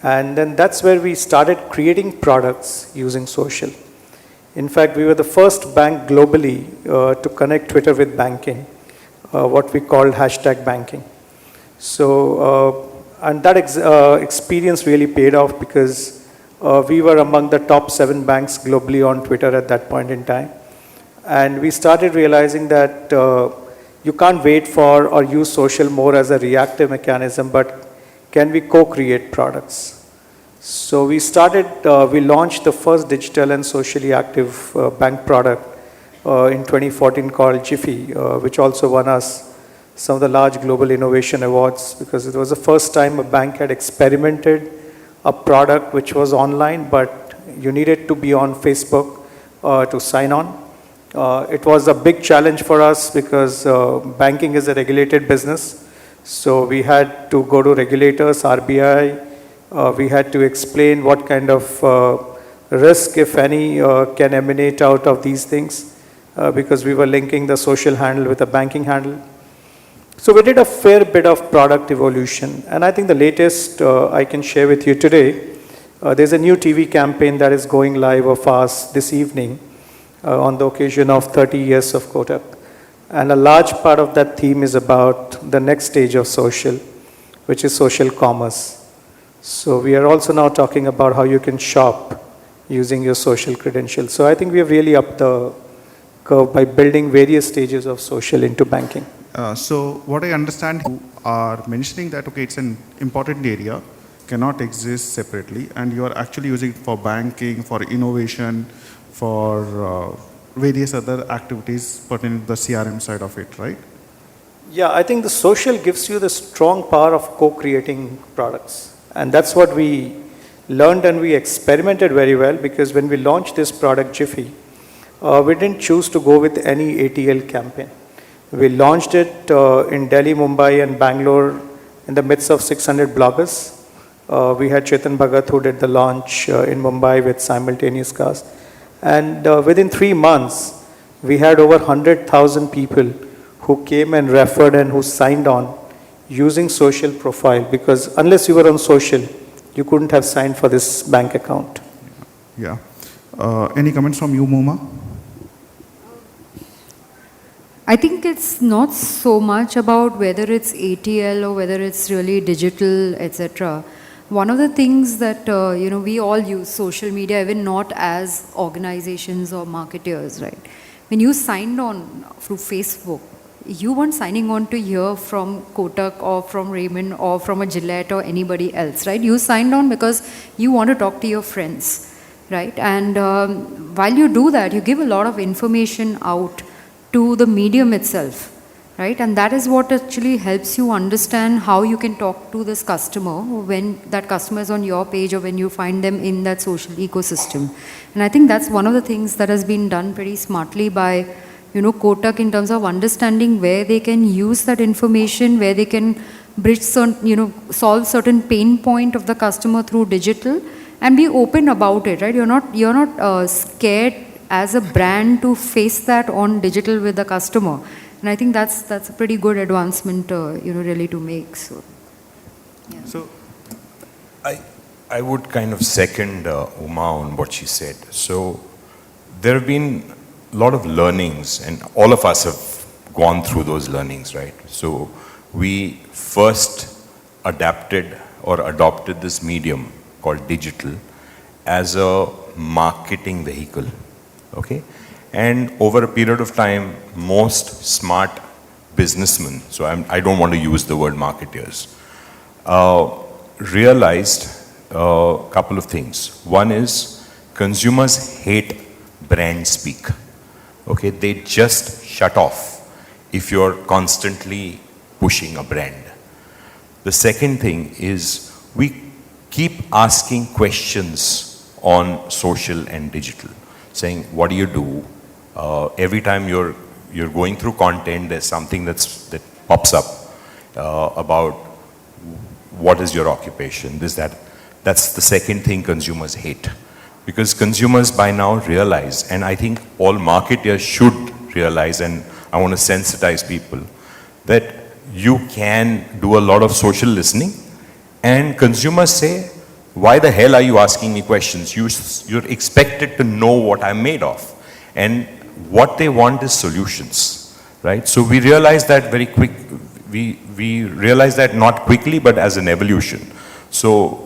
And then that's where we started creating products using social. In fact, we were the first bank globally to connect Twitter with banking, what we called #banking. So, and that experience really paid off because we were among the top 7 banks globally on Twitter at that point in time. And we started realizing that you can't wait for or use social more as a reactive mechanism, but can we co-create products? So we started, we launched the first digital and socially active bank product in 2014 called Jiffy, which also won us some of the large global innovation awards because it was the first time a bank had experimented a product which was online, but you needed to be on Facebook to sign on. It was a big challenge for us because banking is a regulated business. So we had to go to regulators, RBI. We had to explain what kind of risk, if any, can emanate out of these things because we were linking the social handle with a banking handle. So we did a fair bit of product evolution. And I think the latest I can share with you today, there's a new TV campaign that is going live of us this evening on the occasion of 30 years of Kotak. And a large part of that theme is about the next stage of social, which is social commerce. So we are also now talking about how you can shop using your social credentials. So I think we have really upped the curve by building various stages of social into banking. So what I understand, you are mentioning that, okay, it's an important area, cannot exist separately, and you are actually using it for banking, for innovation, for various other activities pertaining to the CRM side of it, right? Yeah, I think the social gives you the strong power of co-creating products. And that's what we learned and we experimented very well because when we launched this product, Jiffy, we didn't choose to go with any ATL campaign. We launched it in Delhi, Mumbai and Bangalore in the midst of 600 bloggers. We had Chetan Bhagat who did the launch in Mumbai with simultaneous cast. And within 3 months, we had over 100,000 people who came and referred and who signed on using social profile because unless you were on social, you couldn't have signed for this bank account. Yeah. Any comments from you, Muma? I think it's not so much about whether it's ATL or whether it's really digital, etc. one of the things that, we all use social media, even not as organizations or marketers, right? When you signed on through Facebook, you weren't signing on to hear from Kotak or from Raymond or from a Gillette or anybody else, right? You signed on because you want to talk to your friends, right? And while you do that, you give a lot of information out to the medium itself, right? And that is what actually helps you understand how you can talk to this customer when that customer is on your page or when you find them in that social ecosystem. And I think that's one of the things that has been done pretty smartly by Kotak in terms of understanding where they can use that information, where they can bridge certain, solve certain pain point of the customer through digital and be open about it, right? You're not scared as a brand to face that on digital with the customer. And I think that's a pretty good advancement, really to make. So, yeah. So I would kind of second Uma on what she said. So there have been a lot of learnings, and all of us have gone through those learnings, right? So we first adapted or adopted this medium called digital as a marketing vehicle, okay? And over a period of time, most smart businessmen, so I don't want to use the word marketers, realized a couple of things. One is consumers hate brand speak. Okay, they just shut off if you're constantly pushing a brand. The second thing is we keep asking questions on social and digital, saying, what do you do? Every time you're going through content, there's something that pops up about what is your occupation, this, that. That's the second thing consumers hate. Because consumers by now realize, and I think all marketers should realize, and I want to sensitize people, that you can do a lot of social listening, and consumers say, why the hell are you asking me questions? You're expected to know what I'm made of. And what they want is solutions, right? So we realized that very quick, we realized that not quickly, but as an evolution. So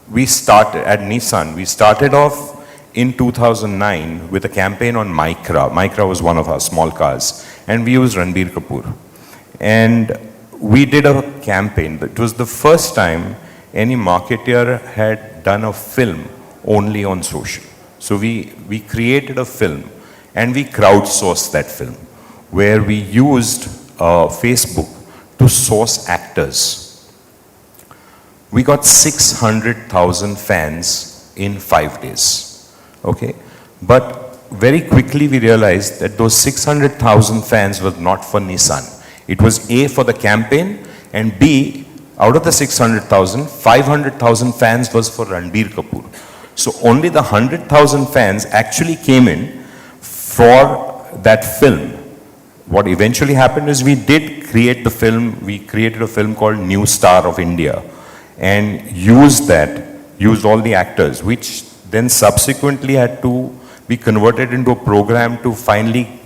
we started, at Nissan, we started off in 2009 with a campaign on Micra. Micra was one of our small cars, and we used Ranbir Kapoor. And we did a campaign. It was the first time any marketer had done a film only on social. So we created a film, and we crowdsourced that film, where we used Facebook to source actors. We got 600,000 fans in 5 days, okay? But very quickly we realized that those 600,000 fans were not for Nissan. It was A, for the campaign, and B, out of the 600,000, 500,000 fans was for Ranbir Kapoor. So only the 100,000 fans actually came in for that film. What eventually happened is we did create the film, we created a film called New Star of India, and used all the actors, which then subsequently had to be converted into a program to finally,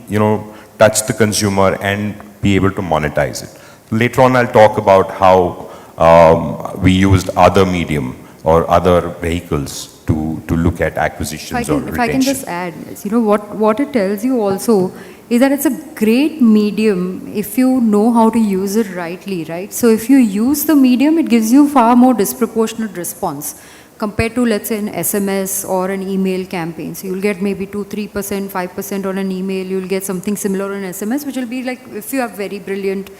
touch the consumer and be able to monetize it. Later on, I'll talk about how we used other medium or other vehicles to look at acquisitions or retention. If I can just add, what it tells you also is that it's a great medium if you know how to use it rightly, right? So if you use the medium, it gives you far more disproportionate response compared to, let's say, an SMS or an email campaign. So you'll get maybe 2, 3%, 5% on an email, you'll get something similar on SMS, which will be like if you have very brilliant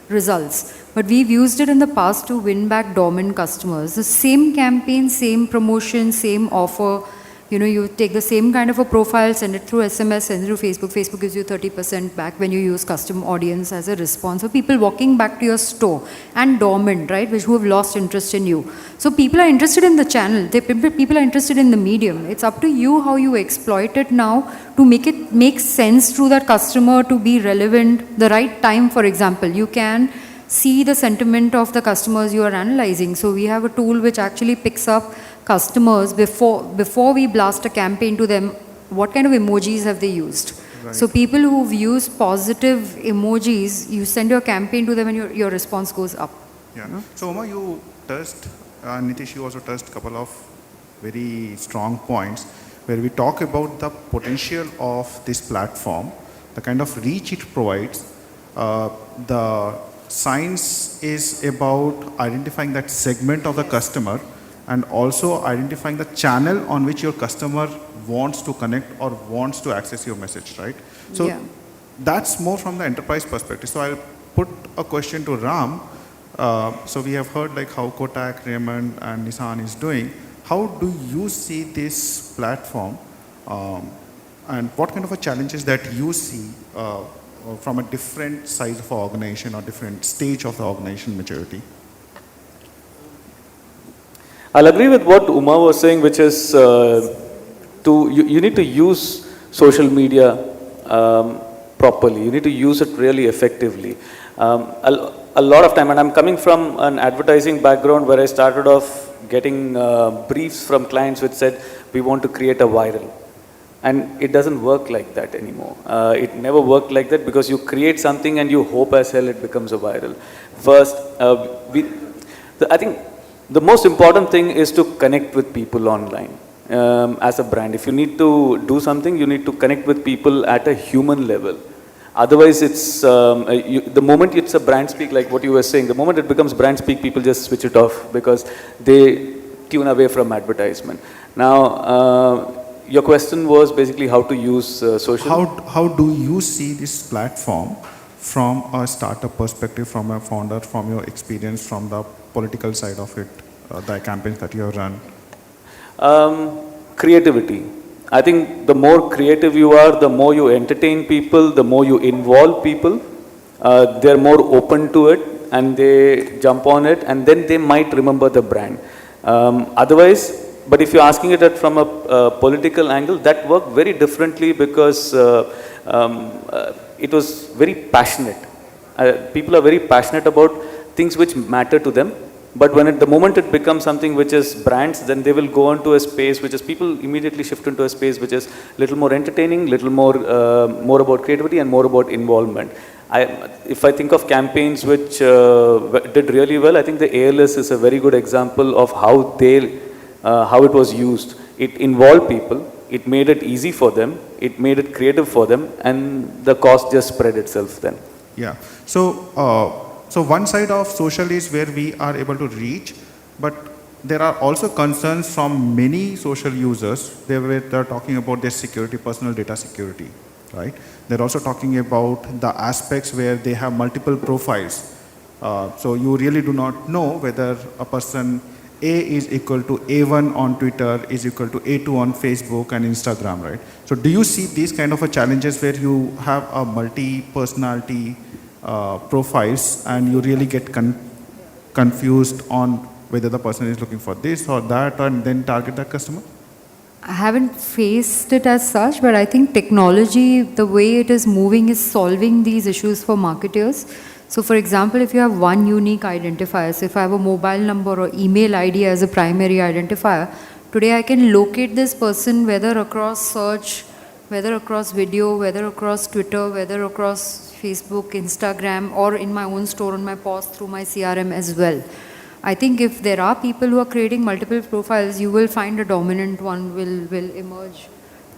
results. But we've used it in the past to win back dormant customers. The same campaign, same promotion, same offer. You take the same kind of a profile, send it through SMS, send it through Facebook. Facebook gives you 30% back when you use custom audience as a response. So people walking back to your store and dormant, right, who have lost interest in you. So people are interested in the channel. People are interested in the medium. It's up to you how you exploit it now to make it make sense to that customer, to be relevant, the right time, for example. You can see the sentiment of the customers you are analyzing. So we have a tool which actually picks up customers before we blast a campaign to them, what kind of emojis have they used. Right. So people who've used positive emojis, you send your campaign to them and your response goes up. Yeah. So Uma, you touched Nitish, you also touched a couple of very strong points where we talk about the potential of this platform, the kind of reach it provides. The science is about identifying that segment of the customer and also identifying the channel on which your customer wants to connect or wants to access your message, right? So Yeah. that's more from the enterprise perspective. So I'll put a question to Ram. So we have heard like how Kotak, Raymond and Nissan is doing. How do you see this platform and what kind of a challenges that you see from a different size of organization or different stage of the organization maturity? I'll agree with what Uma was saying, which is you need to use social media properly. You need to use it really effectively. A lot of time, and I'm coming from an advertising background where I started off getting briefs from clients which said, we want to create a viral. And it doesn't work like that anymore. It never worked like that because you create something and you hope as hell it becomes a viral. First, I think the most important thing is to connect with people online as a brand. If you need to do something, you need to connect with people at a human level. Otherwise, it's the moment it's a brand speak, like what you were saying, the moment it becomes brand speak, people just switch it off because they tune away from advertisement. Now, your question was basically how to use social. How do you see this platform from a startup perspective, from a founder, from your experience, from the political side of it, the campaigns that you have run? Creativity. I think the more creative you are, the more you entertain people, the more you involve people. They're more open to it and they jump on it and then they might remember the brand. Otherwise, but if you're asking it from a political angle, that worked very differently because it was very passionate. People are very passionate about things which matter to them. But when the moment it becomes something which is brands, then they will go into a space which is people immediately shift into a space which is little more entertaining, little more more about creativity and more about involvement. If I think of campaigns which did really well, I think the ALS is a very good example of how it was used. It involved people, it made it easy for them, it made it creative for them, and the cost just spread itself then. Yeah. So one side of social is where we are able to reach, but there are also concerns from many social users. They're talking about their security, personal data security, right? They're also talking about the aspects where they have multiple profiles. So you really do not know whether a person A is equal to A1 on Twitter, is equal to A2 on Facebook and Instagram, right? So do you see these kind of challenges where you have a multi-personality profiles and you really get confused on whether the person is looking for this or that and then target that customer? I haven't faced it as such, but I think technology, the way it is moving, is solving these issues for marketers. So for example, if you have one unique identifier, so if I have a mobile number or email ID as a primary identifier, today I can locate this person whether across search, whether across video, whether across Twitter, whether across Facebook, Instagram, or in my own store on my POS through my CRM as well. I think if there are people who are creating multiple profiles, you will find a dominant one will emerge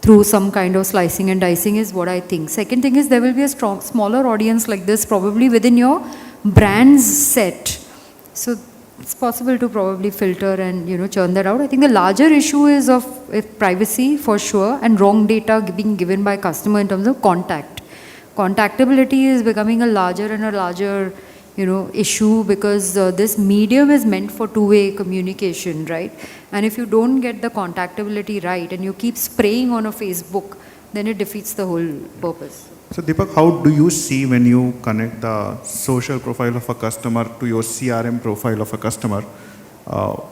through some kind of slicing and dicing is what I think. Second thing is there will be a smaller audience like this probably within your brand's set. So it's possible to probably filter and churn that out. I think the larger issue is of privacy for sure and wrong data being given by customer in terms of contact. Contactability is becoming a larger and a larger issue because this medium is meant for two-way communication, right? And if you don't get the contactability right and you keep spraying on a Facebook, then it defeats the whole purpose. So Deepak, how do you see when you connect the social profile of a customer to your CRM profile of a customer?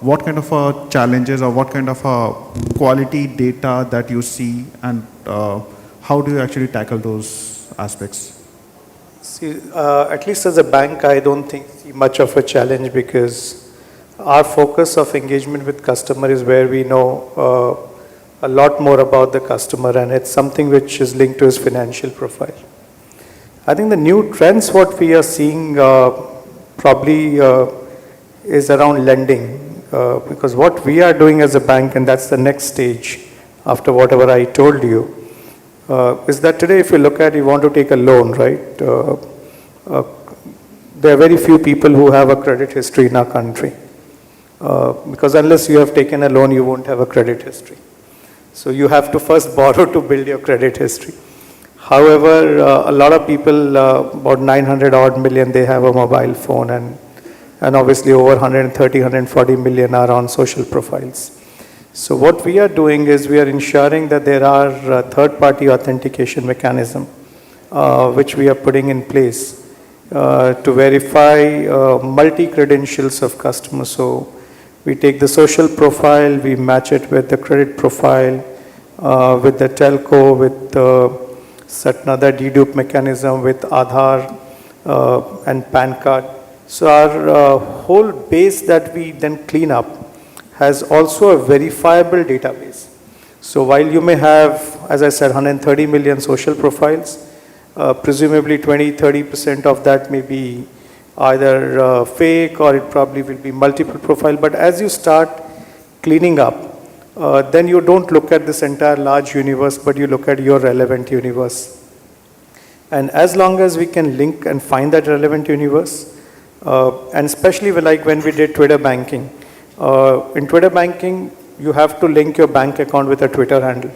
What kind of challenges or what kind of quality data that you see and how do you actually tackle those aspects? See, at least as a bank, I don't see much of a challenge because our focus of engagement with customer is where we know a lot more about the customer and it's something which is linked to his financial profile. I think the new trends what we are seeing probably is around lending Because what we are doing as a bank, and that's the next stage after whatever I told you, is that today if you look at, you want to take a loan, right? There are very few people who have a credit history in our country. Because unless you have taken a loan, you won't have a credit history. So you have to first borrow to build your credit history. However, a lot of people, about 900 odd million, they have a mobile phone, and obviously over 130, 140 million are on social profiles. So what we are doing is we are ensuring that there are third-party authentication mechanism, which we are putting in place to verify multi-credentials of customers. So we take the social profile, we match it with the credit profile, with the telco, with certain other dedupe mechanism, with Aadhaar and PAN card. So our whole base that we then clean up has also a verifiable database. So while you may have, as I said, 130 million social profiles, presumably 20-30% of that may be either fake, or it probably will be multiple profile. But as you start cleaning up, then you don't look at this entire large universe, but you look at your relevant universe. And as long as we can link and find that relevant universe, and especially like when we did Twitter banking, in Twitter banking, you have to link your bank account with a Twitter handle.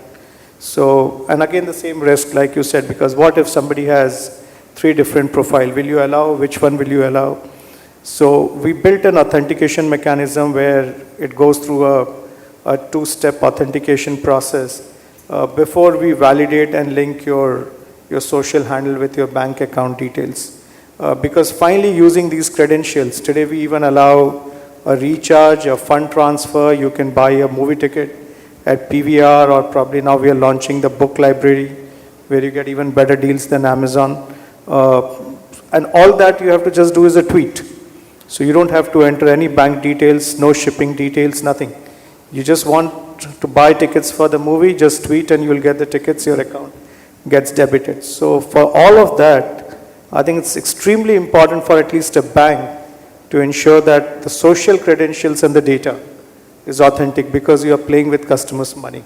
So, and again the same risk like you said, because what if somebody has 3 different profiles? Will you allow? Which one will you allow? So we built an authentication mechanism where it goes through a 2-step authentication process before we validate and link your social handle with your bank account details. Because finally using these credentials, today we even allow a recharge, a fund transfer, you can buy a movie ticket at PVR, or probably now we are launching the book library where you get even better deals than Amazon. And all that you have to just do is a tweet. So you don't have to enter any bank details, no shipping details, nothing. You just want to buy tickets for the movie, just tweet and you will get the tickets, your account gets debited. So for all of that, I think it's extremely important for at least a bank to ensure that the social credentials and the data is authentic, because you are playing with customers' money.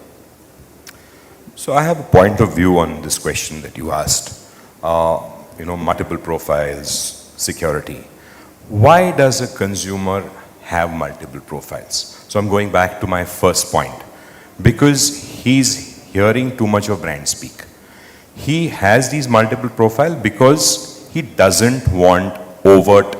So I have a point of view on this question that you asked. Multiple profiles, security. Why does a consumer have multiple profiles? So I'm going back to my first point. Because he's hearing too much of brand speak. He has these multiple profiles because he doesn't want overt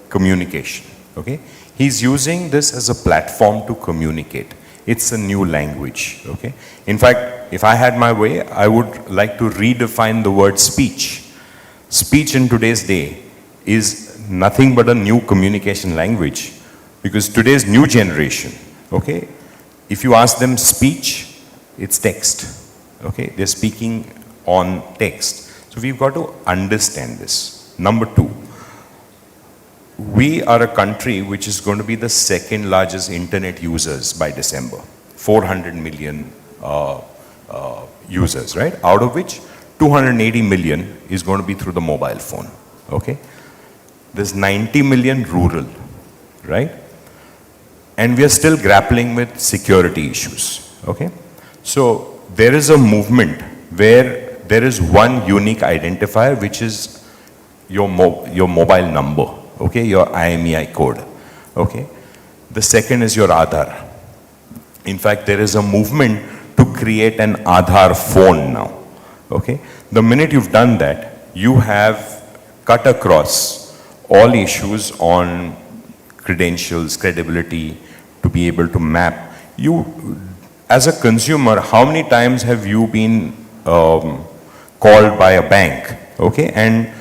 communication. Okay? He's using this as a platform to communicate. It's a new language. Okay? In fact, if I had my way, I would like to redefine the word speech. Speech in today's day is nothing but a new communication language, because today's new generation, okay, if you ask them speech, it's text. Okay? They're speaking on text. So we've got to understand this. Number 2, we are a country which is going to be the 2nd largest internet users by December. 400 million users, right? Out of which 280 million is going to be through the mobile phone. Okay? There's 90 million rural, right? And we are still grappling with security issues. Okay? So there is a movement where there is one unique identifier, which is your mobile number. Okay, your IMEI code. Okay, the second is your Aadhaar. In fact, there is a movement to create an Aadhaar phone now. Okay, the minute you've done that, you have cut across all issues on credentials, credibility, to be able to map. You, as a consumer, how many times have you been called by a bank? Okay, and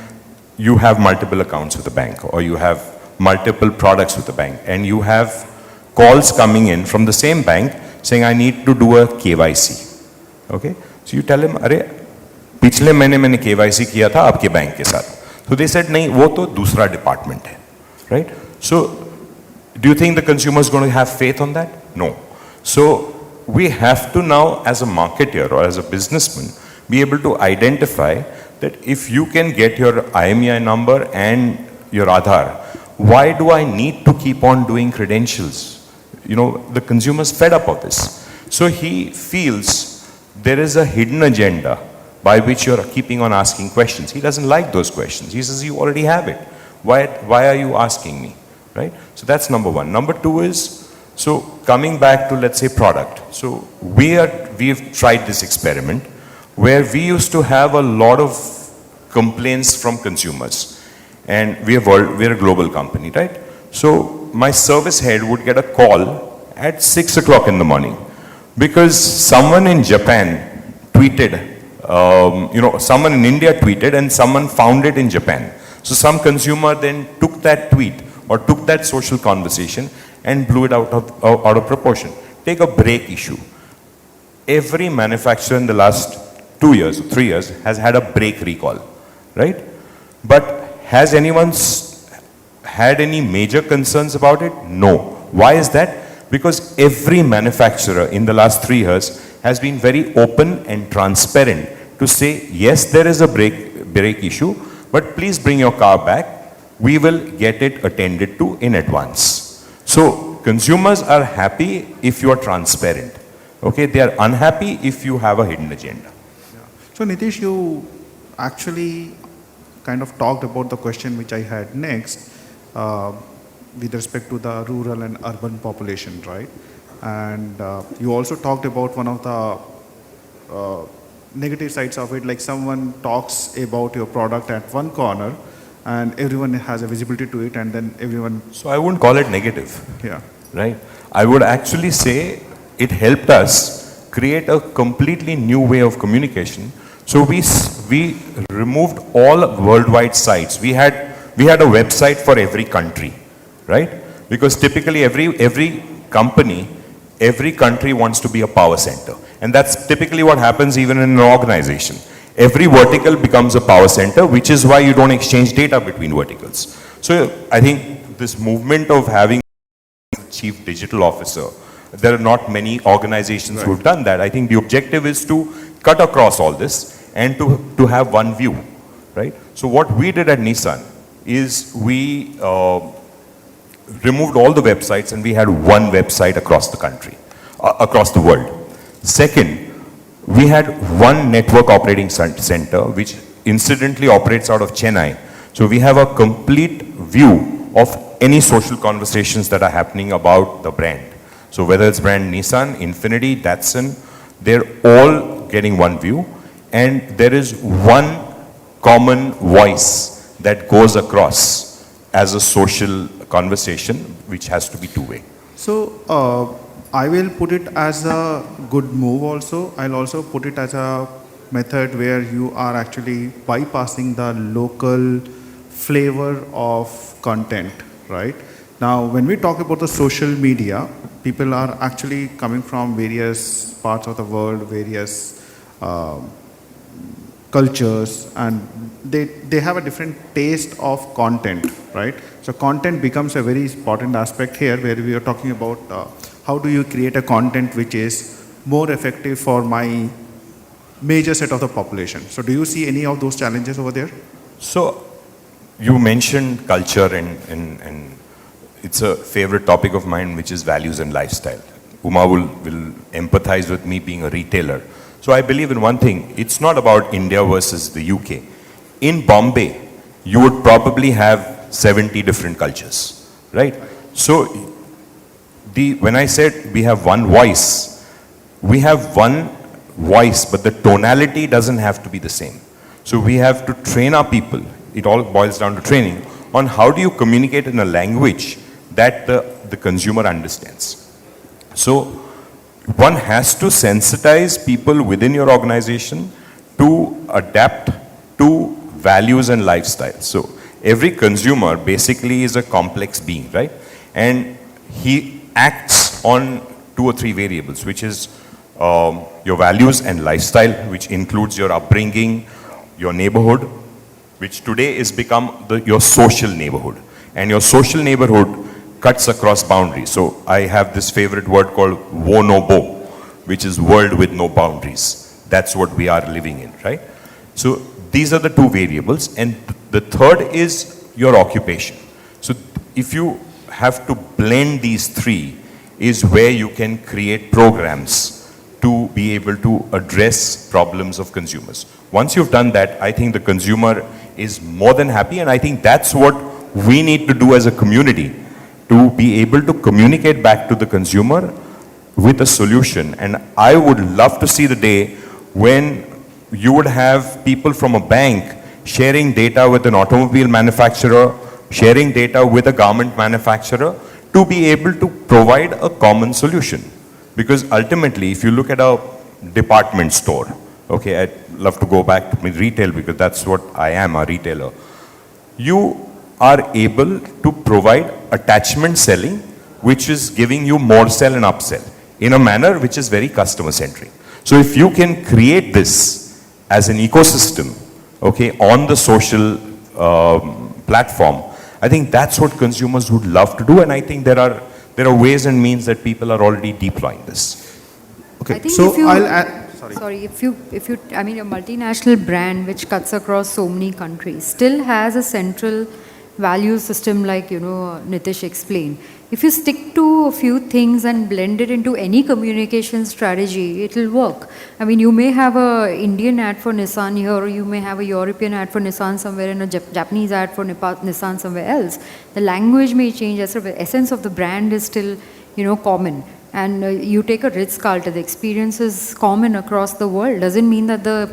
you have multiple accounts with the bank, or you have multiple products with the bank, and you have calls coming in from the same bank saying, I need to do a KYC. Okay? So you tell him, अरे पिछले महीने मैंने KYC किया था आपके bank के साथ. So they said, नहीं, वो तो दूसरा department है. Right? So do you think the consumer is going to have faith on that? No. So we have to now, as a marketer or as a businessman, be able to identify that if you can get your IMEI number and your Aadhaar, why do I need to keep on doing credentials? the consumer's fed up of this. So he feels there is a hidden agenda by which you're keeping on asking questions. He doesn't like those questions. He says, you already have it. Why are you asking me, right? So that's number one. Number two is, so coming back to, let's say, product. So we've tried this experiment where we used to have a lot of complaints from consumers. And we're a global company, right? So my service head would get a call at 6 o'clock in the morning because someone in Japan tweeted, someone in India tweeted and someone found it in Japan. So some consumer then took that tweet or took that social conversation and blew it out of proportion. Take a brake issue. Every manufacturer in the last 2 years, 3 years has had a brake recall, right? But has anyone had any major concerns about it? No. Why is that? Because every manufacturer in the last 3 years has been very open and transparent to say, yes, there is a brake issue, but please bring your car back. We will get it attended to in advance. So consumers are happy if you are transparent. Okay, they are unhappy if you have a hidden agenda. Yeah. So Nitish, you actually kind of talked about the question which I had next with respect to the rural and urban population, right? And you also talked about one of the negative sides of it, like someone talks about your product at one corner and everyone has a visibility to it and then everyone... So I wouldn't call it negative. Yeah. Right? I would actually say it helped us create a completely new way of communication. So we removed all worldwide sites. We had a website for every country, right? Because typically every company, every country wants to be a power center. And that's typically what happens even in an organization. Every vertical becomes a power center, which is why you don't exchange data between verticals. So I think this movement of having a chief digital officer, there are not many organizations who have done that. I think the objective is to cut across all this and to have one view, right? So what we did at Nissan is we removed all the websites and we had one website across the country, across the world. Second, we had one network operating center which incidentally operates out of Chennai. So we have a complete view of any social conversations that are happening about the brand. So whether it's brand Nissan, Infiniti, Datsun, they're all getting one view and there is one common voice that goes across as a social conversation which has to be two-way. So I will put it as a good move also. I'll also put it as a method where you are actually bypassing the local flavor of content, right? Now, when we talk about the social media, people are actually coming from various parts of the world, various cultures, and they have a different taste of content, right? So content becomes a very important aspect here where we are talking about how do you create a content which is more effective for my major set of the population. So do you see any of those challenges over there? So you mentioned culture and it's a favorite topic of mine, which is values and lifestyle. Uma will empathize with me being a retailer. So I believe in one thing, it's not about India versus the UK. In Bombay, you would probably have 70 different cultures, right? So when I said we have one voice, we have one voice, but the tonality doesn't have to be the same. So we have to train our people, it all boils down to training, on how do you communicate in a language that the consumer understands. So one has to sensitize people within your organization to adapt to values and lifestyle. So every consumer basically is a complex being, right? And he acts on 2 or 3 variables, which is your values and lifestyle, which includes your upbringing, your neighborhood, which today is become your social neighborhood. And your social neighborhood cuts across boundaries. So I have this favorite word called wo no bo, which is world with no boundaries. That's what we are living in, right? So these are the 2 variables. And the third is your occupation. So if you have to blend these 3 is where you can create programs to be able to address problems of consumers. Once you've done that, I think the consumer is more than happy, and I think that's what we need to do as a community, to be able to communicate back to the consumer with a solution. And I would love to see the day when you would have people from a bank sharing data with an automobile manufacturer, sharing data with a garment manufacturer, to be able to provide a common solution. Because ultimately, if you look at a department store, okay, I'd love to go back to retail because that's what I am, a retailer. You are able to provide attachment selling, which is giving you more sell and upsell in a manner which is very customer centric. So if you can create this as an ecosystem, okay, on the social platform, I think that's what consumers would love to do, and I think there are ways and means that people are already deploying this. Okay, I think so if you, I'll add. Sorry, if you, I mean, a multinational brand which cuts across so many countries still has a central value system like, Nitish explained. If you stick to a few things and blend it into any communication strategy, it will work. I mean, you may have a Indian ad for Nissan here, or you may have a European ad for Nissan somewhere and a Japanese ad for Nissan somewhere else. The language may change, the essence of the brand is still, common. And you take a Ritz-Carlton, the experience is common across the world. Doesn't mean that the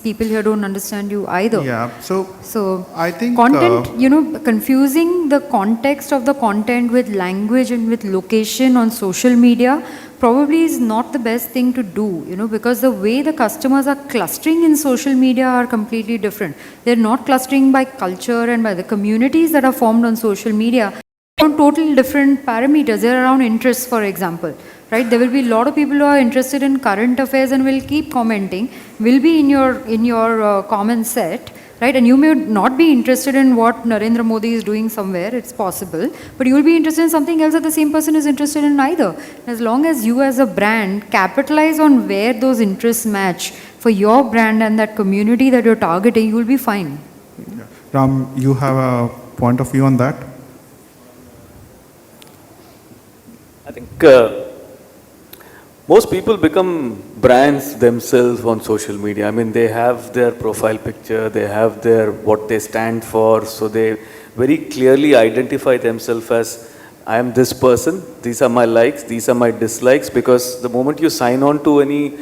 people here don't understand you either. Yeah, so I think content, confusing the context of the content with language and with location on social media probably is not the best thing to do, because the way the customers are clustering in social media are completely different. They're not clustering by culture and by the communities that are formed on social media. On total different parameters. They're around interests, for example, right? There will be a lot of people who are interested in current affairs and will keep commenting, will be in your comment set, right? And you may not be interested in what Narendra Modi is doing somewhere, it's possible, but you will be interested in something else that the same person is interested in either. As long as you as a brand capitalize on where those interests match for your brand and that community that you're targeting, you will be fine. Yeah. Ram, you have a point of view on that? I think most people become brands themselves on social media. I mean, they have their profile picture, they have their what they stand for, so they very clearly identify themselves as, I am this person, these are my likes, these are my dislikes, because the moment you sign on to any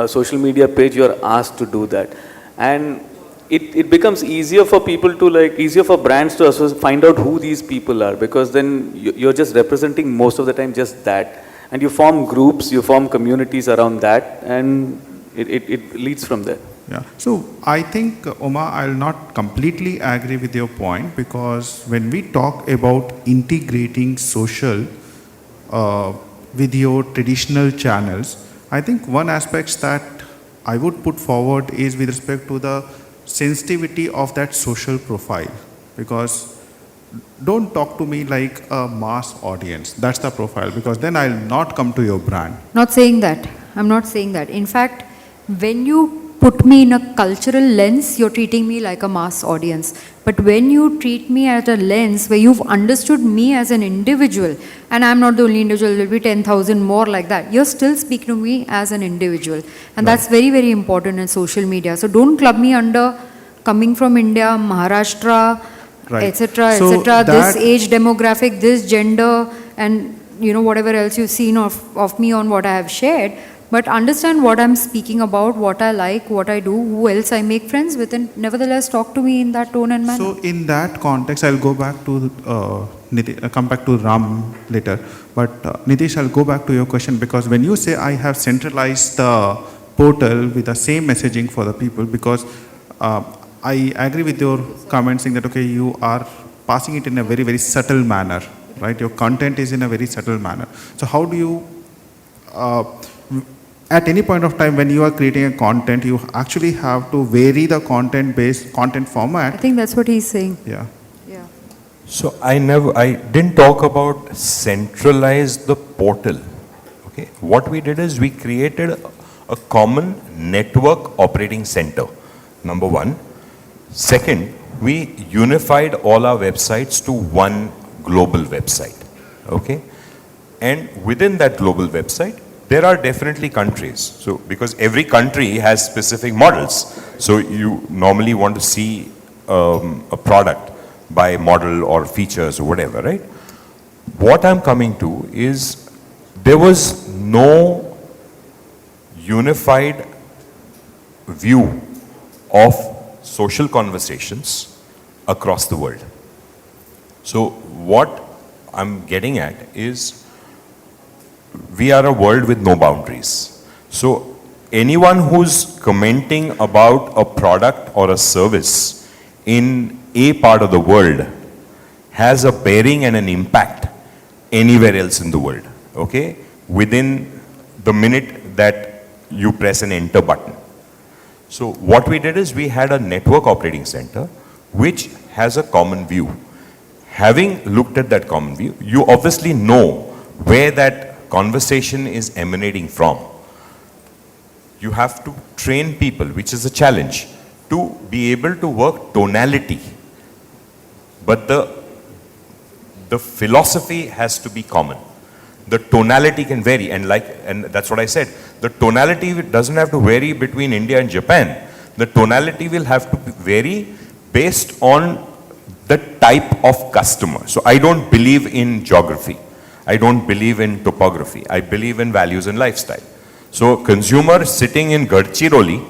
social media page, you are asked to do that. And it becomes easier for people to easier for brands to also find out who these people are, because then you're just representing most of the time just that. And you form groups, you form communities around that, and it leads from there. Yeah, so I think, Oma, I'll not completely agree with your point, because when we talk about integrating social with your traditional channels, I think one aspect that I would put forward is with respect to the sensitivity of that social profile, because don't talk to me like a mass audience. That's the profile, because then I'll not come to your brand. Not saying that. I'm not saying that. In fact, when you put me in a cultural lens, you're treating me like a mass audience. But when you treat me at a lens where you've understood me as an individual, and I'm not the only individual, there will be 10,000 more like that, you're still speaking to me as an individual. And that's very, very important in social media. So don't club me under coming from India, Maharashtra, etc., etc., this age demographic, this gender, and whatever else you've seen of me on what I have shared. But understand what I'm speaking about, what I like, what I do, who else I make friends with, and nevertheless talk to me in that tone and manner. So in that context, I'll go back to come back to Ram later. But Nitish, I'll go back to your question, because when you say I have centralized the portal with the same messaging for the people, because I agree with your comment saying that, okay, you are passing it in a very, very subtle manner, right? Your content is in a very subtle manner. So how do you, at any point of time when you are creating a content, you actually have to vary the content format. I think that's what he's saying. Yeah. Yeah. So I didn't talk about centralize the portal. Okay. What we did is we created a common network operating center, number one. Second, we unified all our websites to one global website. Okay. And within that global website, there are definitely countries. So, because every country has specific models. So, you normally want to see a product by model or features or whatever, right? What I'm coming to is there was no unified view of social conversations across the world. So, what I'm getting at is we are a world with no boundaries. So anyone who's commenting about a product or a service in a part of the world has a bearing and an impact anywhere else in the world, okay? Within the minute that you press an enter button. So what we did is we had a network operating center which has a common view. Having looked at that common view, you obviously know where that conversation is emanating from. You have to train people, which is a challenge, to be able to work tonality. But the philosophy has to be common. The tonality can vary, and that's what I said. The tonality doesn't have to vary between India and Japan. The tonality will have to vary based on the type of customer. So I don't believe in geography. I don't believe in topography. I believe in values and lifestyle. So consumer sitting in Gadchiroli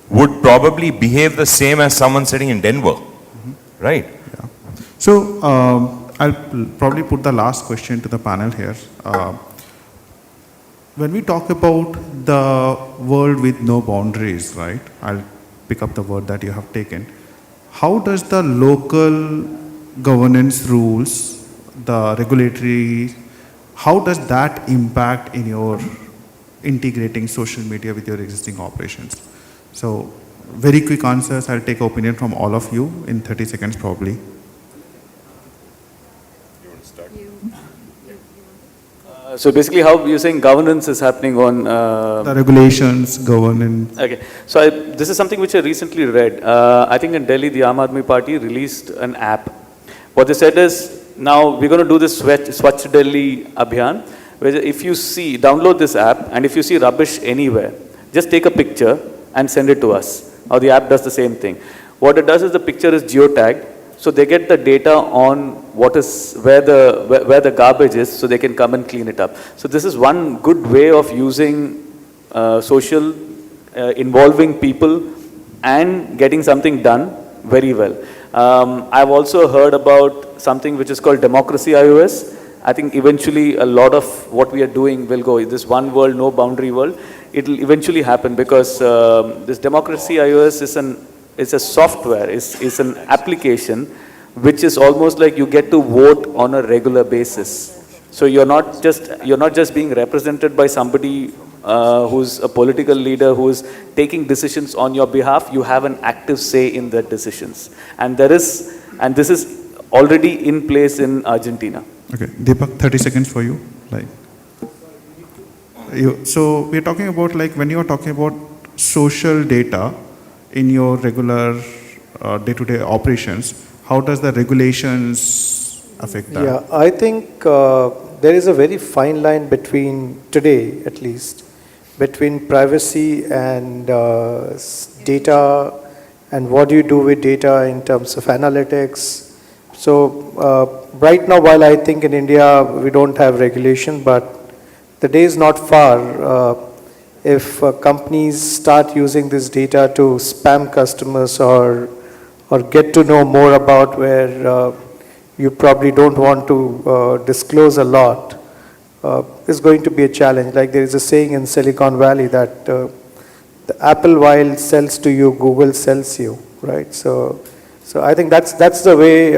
would probably behave the same as someone sitting in Denver, right? Yeah. So I'll probably put the last question to the panel here. When we talk about the world with no boundaries, right? I'll pick up the word that you have taken. How does the local governance rules, the regulatory, how does that impact in your integrating social media with your existing operations? So very quick answers. I'll take opinion from all of you in 30 seconds probably. So basically how you're saying governance is happening on... the regulations, governance. Okay, so this is something which I recently read. I think in Delhi, the Aam Aadmi Party released an app. What they said is, now we're going to do this Swachh Delhi Abhiyan, where if you see, download this app, and if you see rubbish anywhere, just take a picture and send it to us. Or the app does the same thing. What it does is the picture is geotagged, so they get the data on what is where the garbage is, so they can come and clean it up. So this is one good way of using social, involving people and getting something done very well. I've also heard about something which is called Democracy iOS. I think eventually a lot of what we are doing will go, this one world, no boundary world. It will eventually happen because this Democracy iOS is a software, is an application which is almost like you get to vote on a regular basis. So you're not just being represented by somebody who's a political leader who's taking decisions on your behalf. You have an active say in the decisions, and this is already in place in Argentina. Okay, Deepak, 30 seconds for you. So we're talking about when you're talking about social data in your regular day-to-day operations, how does the regulations affect that? Yeah, I think there is a very fine line between, today at least, between privacy and data and what do you do with data in terms of analytics. So right now, while I think in India we don't have regulation, but the day is not far if companies start using this data to spam customers or get to know more about where you probably don't want to disclose a lot, is going to be a challenge. Like there is a saying in Silicon Valley that the apple while sells to you, Google sells you, right? So I think that's the way,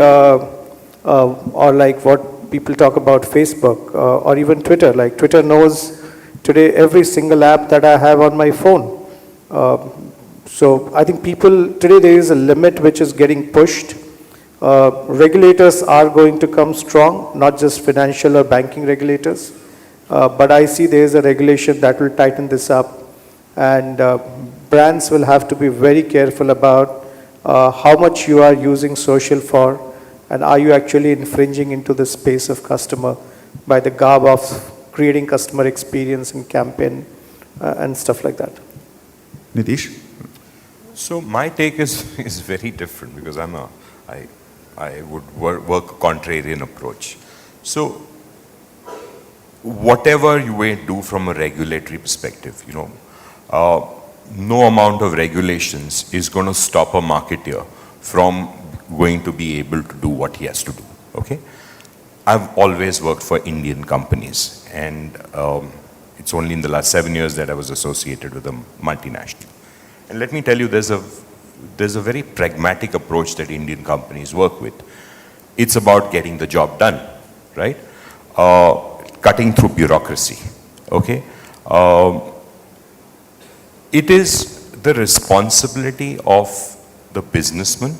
or like what people talk about Facebook or even Twitter. Like Twitter knows today every single app that I have on my phone. So I think people, today there is a limit which is getting pushed. Regulators are going to come strong, not just financial or banking regulators, but I see there is a regulation that will tighten this up, and brands will have to be very careful about how much you are using social for, and are you actually infringing into the space of customer. by the garb of creating customer experience and campaign and stuff like that. Nitish? So my take is very different because I would work a contrarian approach. So whatever you may do from a regulatory perspective, no amount of regulations is going to stop a marketer from going to be able to do what he has to do, okay? I've always worked for Indian companies, and it's only in the last 7 years that I was associated with a multinational. And let me tell you, there's a very pragmatic approach that Indian companies work with. It's about getting the job done, right? Cutting through bureaucracy, okay? It is the responsibility of the businessman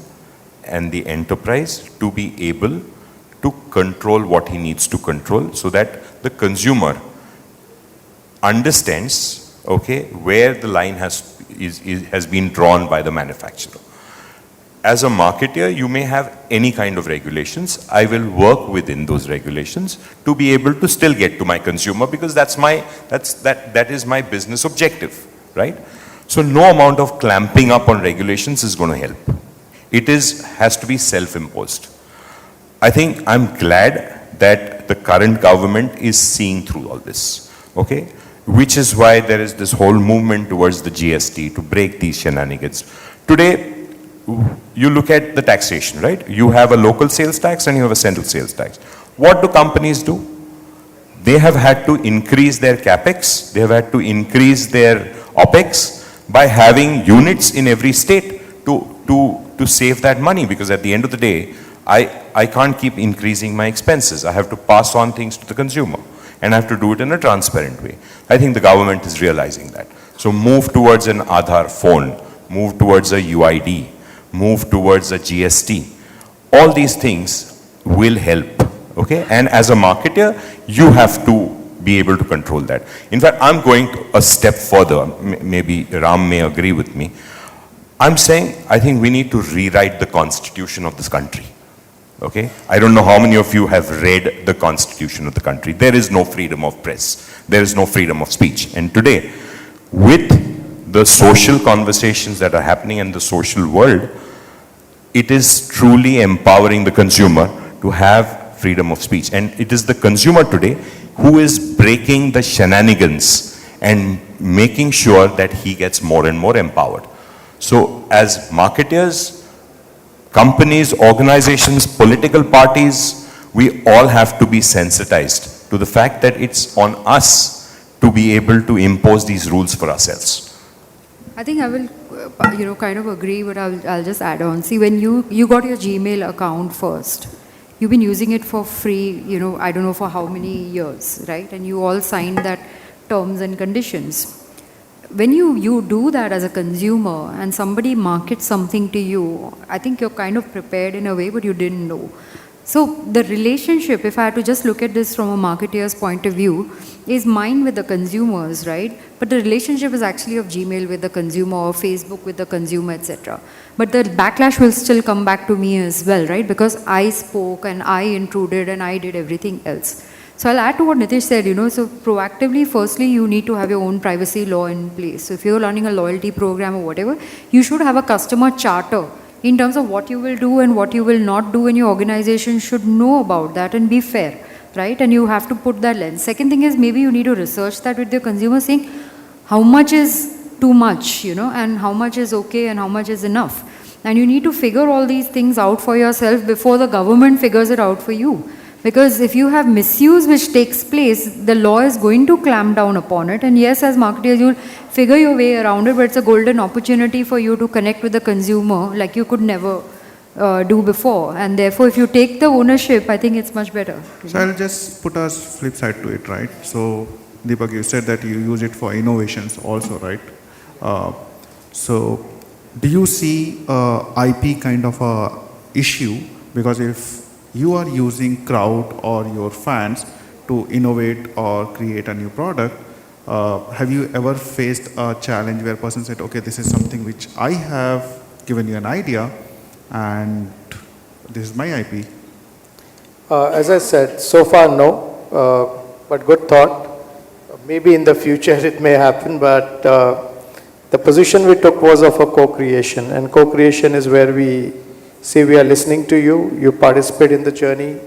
and the enterprise to be able to control what he needs to control so that the consumer understands, okay, where the line has been drawn by the manufacturer. As a marketer, you may have any kind of regulations. I will work within those regulations to be able to still get to my consumer because that is my business objective, right? So no amount of clamping up on regulations is going to help. It has to be self-imposed. I think I'm glad that the current government is seeing through all this, okay? Which is why there is this whole movement towards the GST to break these shenanigans. Today, you look at the taxation, right? You have a local sales tax and you have a central sales tax. What do companies do? They have had to increase their capex, they have had to increase their opex by having units in every state to save that money, because at the end of the day, I can't keep increasing my expenses. I have to pass on things to the consumer and I have to do it in a transparent way. I think the government is realizing that. So move towards an Aadhaar phone, move towards a UID, move towards a GST. All these things will help, okay? And as a marketer, you have to be able to control that. In fact, I'm going a step further. Maybe Ram may agree with me. I'm saying I think we need to rewrite the constitution of this country. Okay? I don't know how many of you have read the constitution of the country. There is no freedom of press. There is no freedom of speech. And today, with the social conversations that are happening in the social world, it is truly empowering the consumer to have freedom of speech. And it is the consumer today who is breaking the shenanigans and making sure that he gets more and more empowered. So as marketers, companies, organizations, political parties, we all have to be sensitized to the fact that it's on us to be able to impose these rules for ourselves. I think I will, kind of agree, but I'll just add on. See, when you got your Gmail account first, you've been using it for free, I don't know for how many years, right? And you all signed that terms and conditions. When you do that as a consumer and somebody markets something to you, I think you're kind of prepared in a way, but you didn't know. So the relationship, if I had to just look at this from a marketer's point of view, is mine with the consumers, right? But the relationship is actually of Gmail with the consumer or Facebook with the consumer, etc. But the backlash will still come back to me as well, right? Because I spoke and I intruded and I did everything else. So I'll add to what Nitish said, so proactively, firstly, you need to have your own privacy law in place. So if you're running a loyalty program or whatever, you should have a customer charter in terms of what you will do and what you will not do, and your organization should know about that and be fair, right? And you have to put that lens. Second thing is maybe you need to research that with your consumer, saying how much is too much, and how much is okay and how much is enough. And you need to figure all these things out for yourself before the government figures it out for you. Because if you have misuse which takes place, the law is going to clamp down upon it. And yes, as marketers, you'll figure your way around it, but it's a golden opportunity for you to connect with the consumer like you could never do before. And therefore, if you take the ownership, I think it's much better. So I'll just put a flip side to it, right? So Deepak, you said that you use it for innovations also, right? So do you see IP kind of a issue? Because if you are using crowd or your fans to innovate or create a new product, have you ever faced a challenge where a person said, okay, this is something which I have given you an idea and this is my IP? As I said, so far no. but good thought. Maybe in the future it may happen, but the position we took was of a co-creation, and co-creation is where we say we are listening to you, you participate in the journey.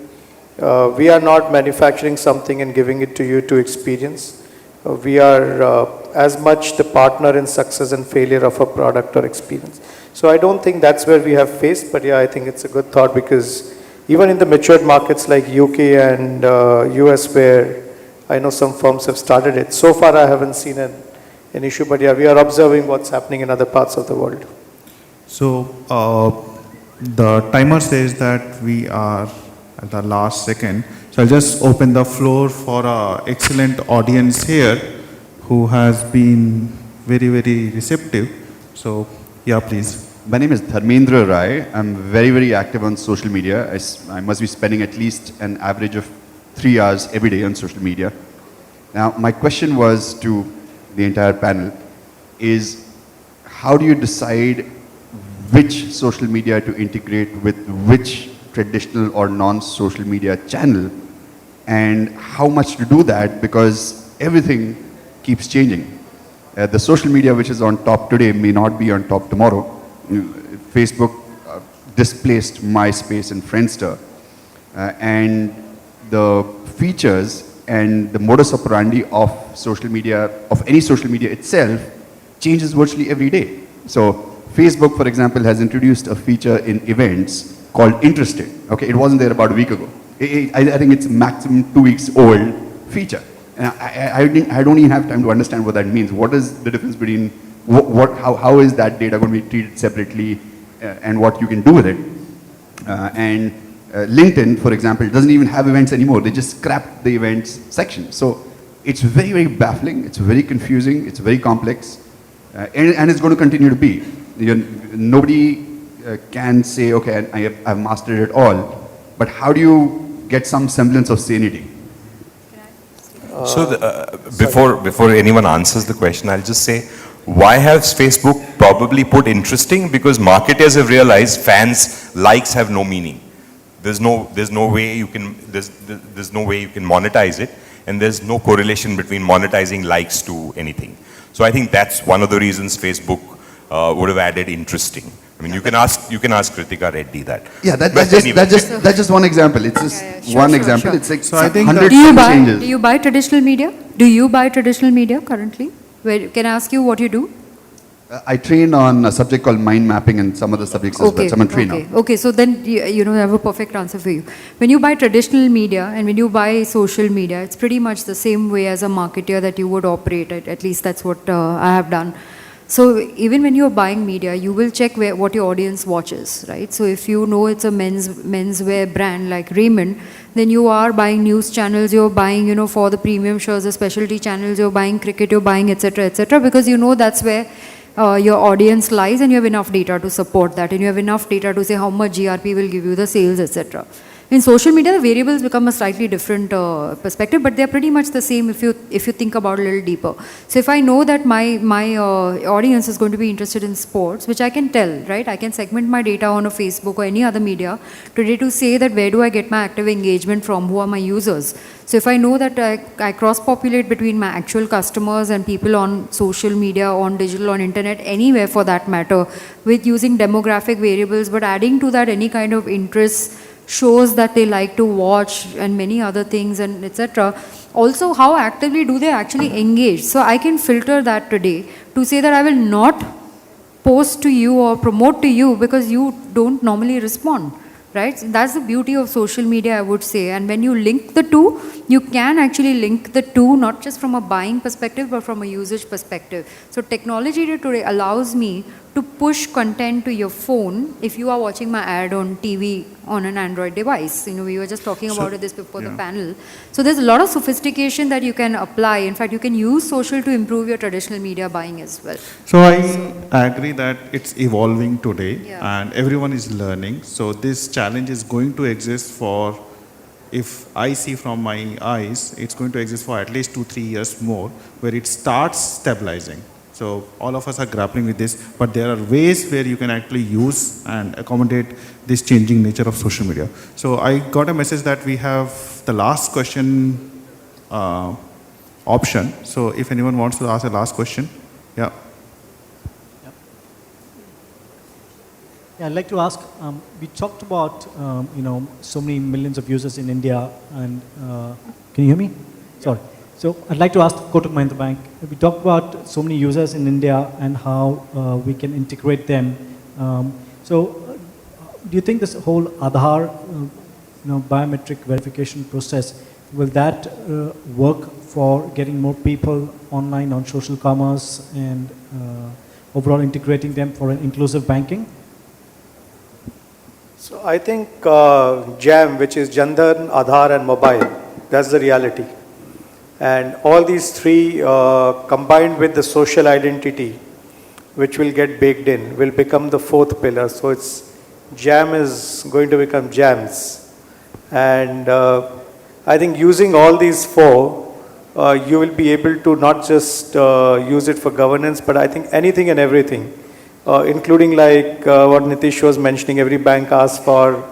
We are not manufacturing something and giving it to you to experience. We are as much the partner in success and failure of a product or experience. So I don't think that's where we have faced, but yeah, I think it's a good thought, because even in the matured markets like UK and US, where I know some firms have started it, so far I haven't seen an issue, but yeah, we are observing what's happening in other parts of the world. So the timer says that we are at the last second. So I'll just open the floor for an excellent audience here who has been very, very receptive. So yeah, please. My name is Dharmendra Rai. I'm very, very active on social media. I must be spending at least an average of 3 hours every day on social media. Now, my question was to the entire panel is, how do you decide which social media to integrate with which traditional or non-social media channel, and how much to do that, because everything keeps changing. The social media which is on top today may not be on top tomorrow. Facebook displaced MySpace and Friendster, and the features and the modus operandi of social media, of any social media itself, changes virtually every day. So Facebook, for example, has introduced a feature in events called Interested. Okay, it wasn't there about a week ago. I think it's maximum 2 weeks old feature. And I don't even have time to understand what that means. What is the difference between how is that data going to be treated separately and what you can do with it? And LinkedIn, for example, doesn't even have events anymore. They just scrapped the events section. So it's very, very baffling. It's very confusing. It's very complex. And it's going to continue to be. Nobody can say, okay, I've mastered it all. But how do you get some semblance of sanity? So before anyone answers the question, I'll just say, why has Facebook probably put interesting? Because marketers have realized fans' likes have no meaning. There's no way you can monetize it, and there's no correlation between monetizing likes to anything. So I think that's one of the reasons Facebook would have added interesting. I mean, you can ask Kritika Reddy that. Yeah, that's just one example. It's just one example. Sure. It's like so I think changes. Do you buy traditional media? Do you buy traditional media currently? Can I ask you what you do? I train on a subject called mind mapping and some other subjects as well. So I'm a trainer. Okay, so then you know I have a perfect answer for you. When you buy traditional media and when you buy social media, it's pretty much the same way as a marketer that you would operate. At least that's what I have done. So even when you're buying media, you will check what your audience watches, right? So if you know it's a menswear brand like Raymond, then you are buying news channels, you're buying, you know, for the premium shows, the specialty channels, you're buying cricket, you're buying etc., because you know that's where your audience lies, and you have enough data to support that, and you have enough data to say how much GRP will give you the sales, etc. In social media, the variables become a slightly different perspective, but they're pretty much the same if you think about it a little deeper. So if I know that my audience is going to be interested in sports, which I can tell, right? I can segment my data on a Facebook or any other media today to say that where do I get my active engagement from, who are my users. So if I know that I cross-populate between my actual customers and people on social media, on digital, on internet, anywhere for that matter, with using demographic variables, but adding to that any kind of interest, shows that they like to watch and many other things and etc. Also, how actively do they actually engage? So I can filter that today to say that I will not post to you or promote to you because you don't normally respond. Right? So that's the beauty of social media, I would say. And when you link the two, you can actually link the two, not just from a buying perspective, but from a usage perspective. So technology today allows me to push content to your phone if you are watching my ad on TV on an Android device. You know, we were just talking about this before the panel. So there's a lot of sophistication that you can apply. In fact, you can use social to improve your traditional media buying as well. So I agree that it's evolving today and everyone is learning. So this challenge is going to exist for, if I see from my eyes, it's going to exist for at least 2-3 years more, where it starts stabilizing. So all of us are grappling with this, but there are ways where you can actually use and accommodate this changing nature of social media. So I got a message that we have the last question option. So if anyone wants to ask a last question, yeah. Yeah, I'd like to ask, we talked about, so many millions of users in India and, can you hear me? Sorry. So I'd like to ask Kotak Mahindra Bank, we talked about so many users in India and how we can integrate them. Do you think this whole Aadhaar, biometric verification process, will that work for getting more people online on social commerce and overall integrating them for an inclusive banking? So I think JAM, which is Jan-Dhan, Aadhaar and Mobile, that's the reality. And all these three combined with the social identity, which will get baked in, will become the fourth pillar. So it's JAM is going to become JAMS. And I think using all these four, you will be able to not just use it for governance, but I think anything and everything. Including like what Nitish was mentioning, every bank asks for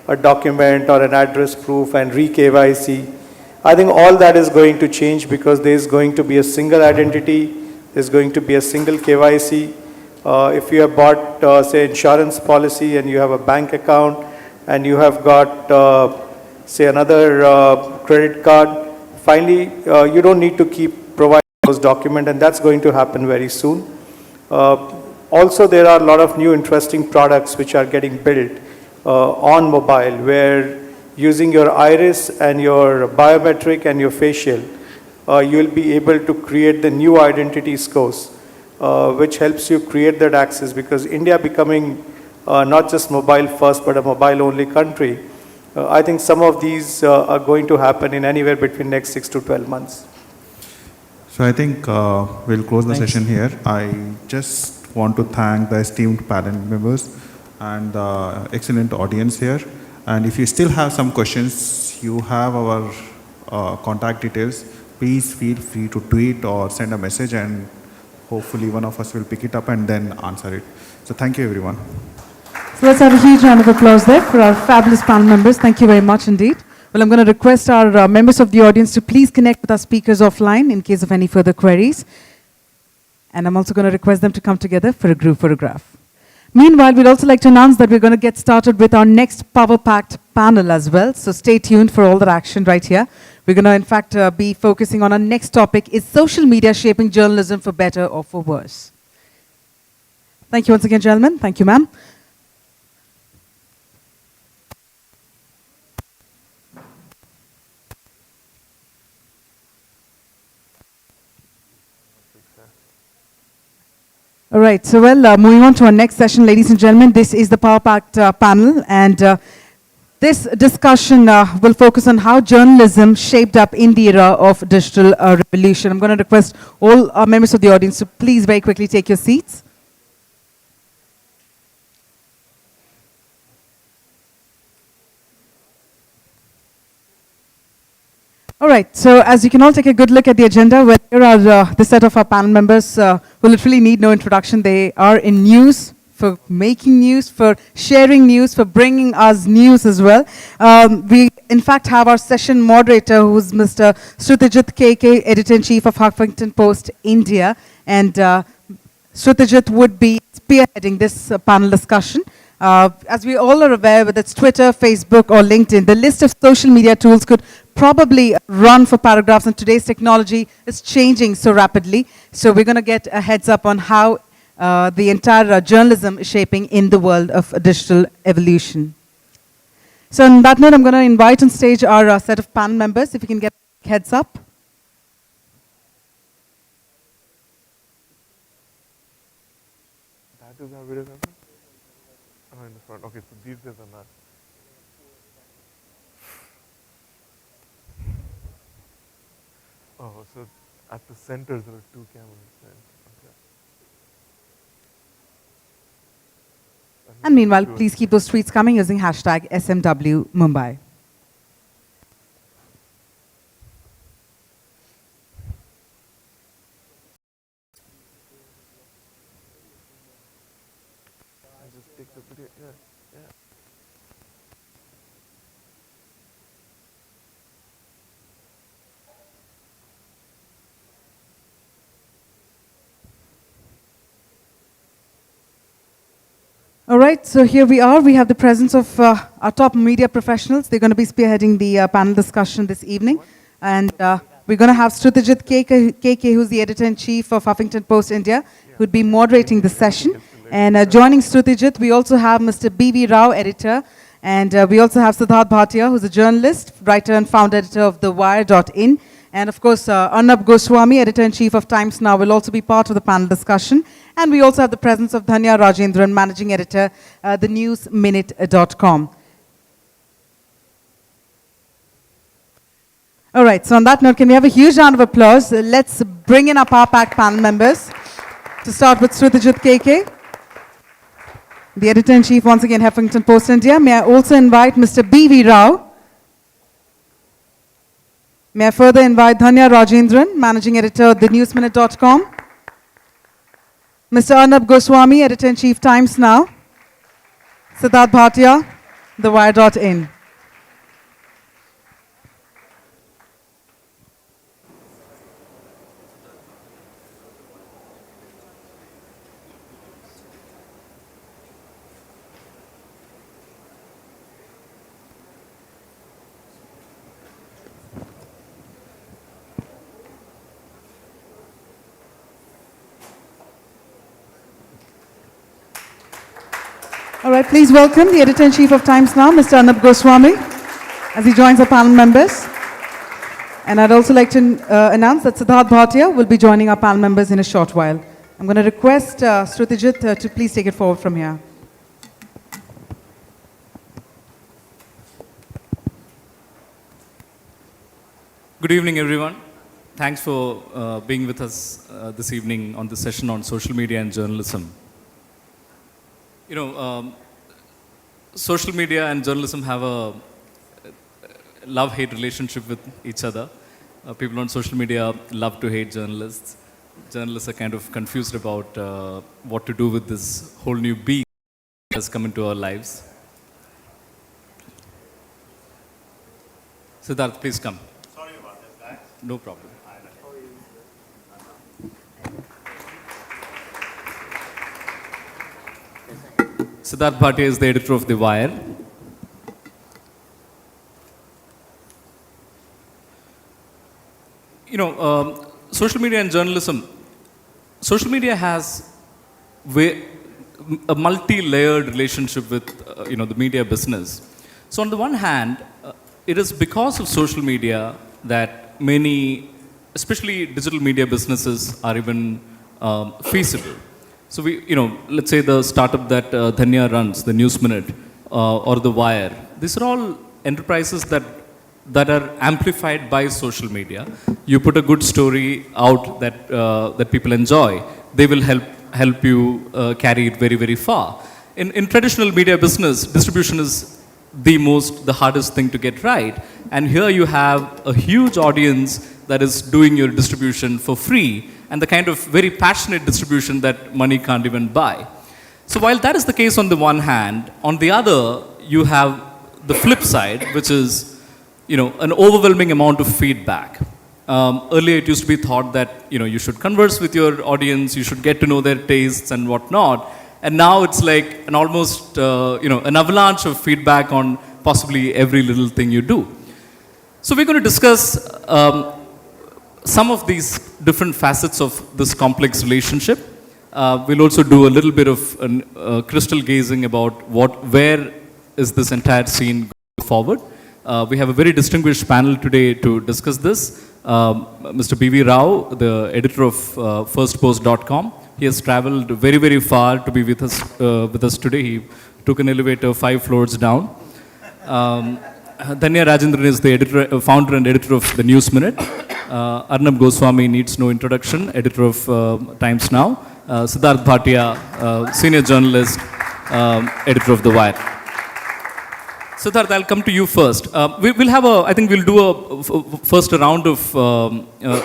a document or an address proof and re-KYC. I think all that is going to change because there is going to be a single identity, there is going to be a single KYC. If you have bought, say, insurance policy and you have a bank account and you have got, say, another credit card, finally, you don't need to keep providing those documents, and that's going to happen very soon. Also, there are a lot of new interesting products which are getting built on mobile, where using your iris and your biometric and your facial, you will be able to create the new identity scores, which helps you create that access, because India becoming not just mobile first, but a mobile only country, I think some of these are going to happen in anywhere between next 6 to 12 months. So I think we'll close the session here. I just want to thank the esteemed panel members and the excellent audience here. And if you still have some questions, you have our contact details. Please feel free to tweet or send a message, and hopefully one of us will pick it up and then answer it. So thank you, everyone. So let's have a huge round of applause there for our fabulous panel members. Thank you very much indeed. Well, I'm going to request our members of the audience to please connect with our speakers offline in case of any further queries. And I'm also going to request them to come together for a group photograph. Meanwhile, we'd also like to announce that we're going to get started with our next power-packed panel as well. So stay tuned for all that action right here. We're going to, in fact, be focusing on our next topic, is social media shaping journalism for better or for worse? Thank you once again, gentlemen. Thank you, ma'am. All right, so moving on to our next session, ladies and gentlemen, this is the Power Pact panel, and this discussion will focus on how journalism shaped up in the era of digital revolution. I'm going to request all our members of the audience to please very quickly take your seats. All right, so as you can all take a good look at the agenda, well, here are the set of our panel members who literally need no introduction. They are in news, for making news, for sharing news, for bringing us news as well. We, in fact, have our session moderator, who's Mr. Shrutijit KK, Editor-in-Chief of Huffington Post, India. And Shrutijit would be spearheading this panel discussion. As we all are aware, whether it's Twitter, Facebook, or LinkedIn, the list of social media tools could probably run for paragraphs, and today's technology is changing so rapidly. So we're going to get a heads up on how the entire journalism is shaping in the world of digital evolution. So on that note, I'm going to invite on stage our set of panel members, if you can get heads up. That is our video camera? Oh, in the front. Okay, so these guys are not. Oh, so at the center there are two cameras there. Okay. And meanwhile, please keep those tweets coming using hashtag SMW Mumbai. I just take the video. Yeah, yeah. All right, so here we are. We have the presence of our top media professionals. They're going to be spearheading the panel discussion this evening. And we're going to have Sruthijit KK, who's the editor-in-chief of Huffington Post India, who'd be moderating the session. And joining Sruthijit, we also have Mr. B.V. Rao, editor. And we also have Siddharth Bhatia, who's a journalist, writer and founder editor of TheWire.in. And of course, Arnab Goswami, editor-in-chief of Times Now, will also be part of the panel discussion. And we also have the presence of Dhanya Rajendran, managing editor, thenewsminute.com. All right, so on that note, can we have a huge round of applause? Let's bring in our power-packed panel members. To start with Sruthijit KK, the editor-in-chief, once again, Huffington Post India. May I also invite Mr. B.V. Rao. May I further invite Dhanya Rajendran, managing editor of thenewsminute.com. Mr. Arnab Goswami, editor-in-chief, Times Now. Siddharth Bhatia, TheWire.in. All right, please welcome the editor-in-chief of Times Now, Mr. Arnab Goswami, as he joins our panel members. And I'd also like to announce that Siddharth Bhatia will be joining our panel members in a short while. I'm going to request Sruthijit to please take it forward from here. Good evening, everyone. Thanks for being with us this evening on this session on social media and journalism. You know, social media and journalism have a love-hate relationship with each other. People on social media love to hate journalists. Journalists are kind of confused about what to do with this whole new beast that has come into our lives. Siddharth, please come. Sorry about this, guys. No problem. Siddharth Bhatia is the editor of The Wire. You know, social media and journalism. Social media has a multi-layered relationship with, the media business. So on the one hand, it is because of social media that many, especially digital media businesses, are even feasible. So let's say the startup that Dhanya runs, the News Minute or the Wire. These are all enterprises that are amplified by social media. You put a good story out that people enjoy, they will help you carry it very, very far. In traditional media business, distribution is the hardest thing to get right. And here you have a huge audience that is doing your distribution for free, and the kind of very passionate distribution that money can't even buy. So while that is the case on the one hand, on the other, you have the flip side, which is, an overwhelming amount of feedback. Earlier it used to be thought that, you should converse with your audience, you should get to know their tastes and whatnot. And now it's like an almost, an avalanche of feedback on possibly every little thing you do. So we're going to discuss some of these different facets of this complex relationship. We'll also do a little bit of crystal gazing about where is this entire scene going forward. We have a very distinguished panel today to discuss this. Mr. B.V. Rao, the editor of firstpost.com. He has traveled very, very far to be with us today. He took an elevator 5 floors down. Dhanya Rajendran is the founder and editor of the News Minute. Arnab Goswami needs no introduction, editor of Times Now. Siddharth Bhatia, senior journalist, editor of The Wire. Siddharth, I'll come to you first. I think we'll do first a round of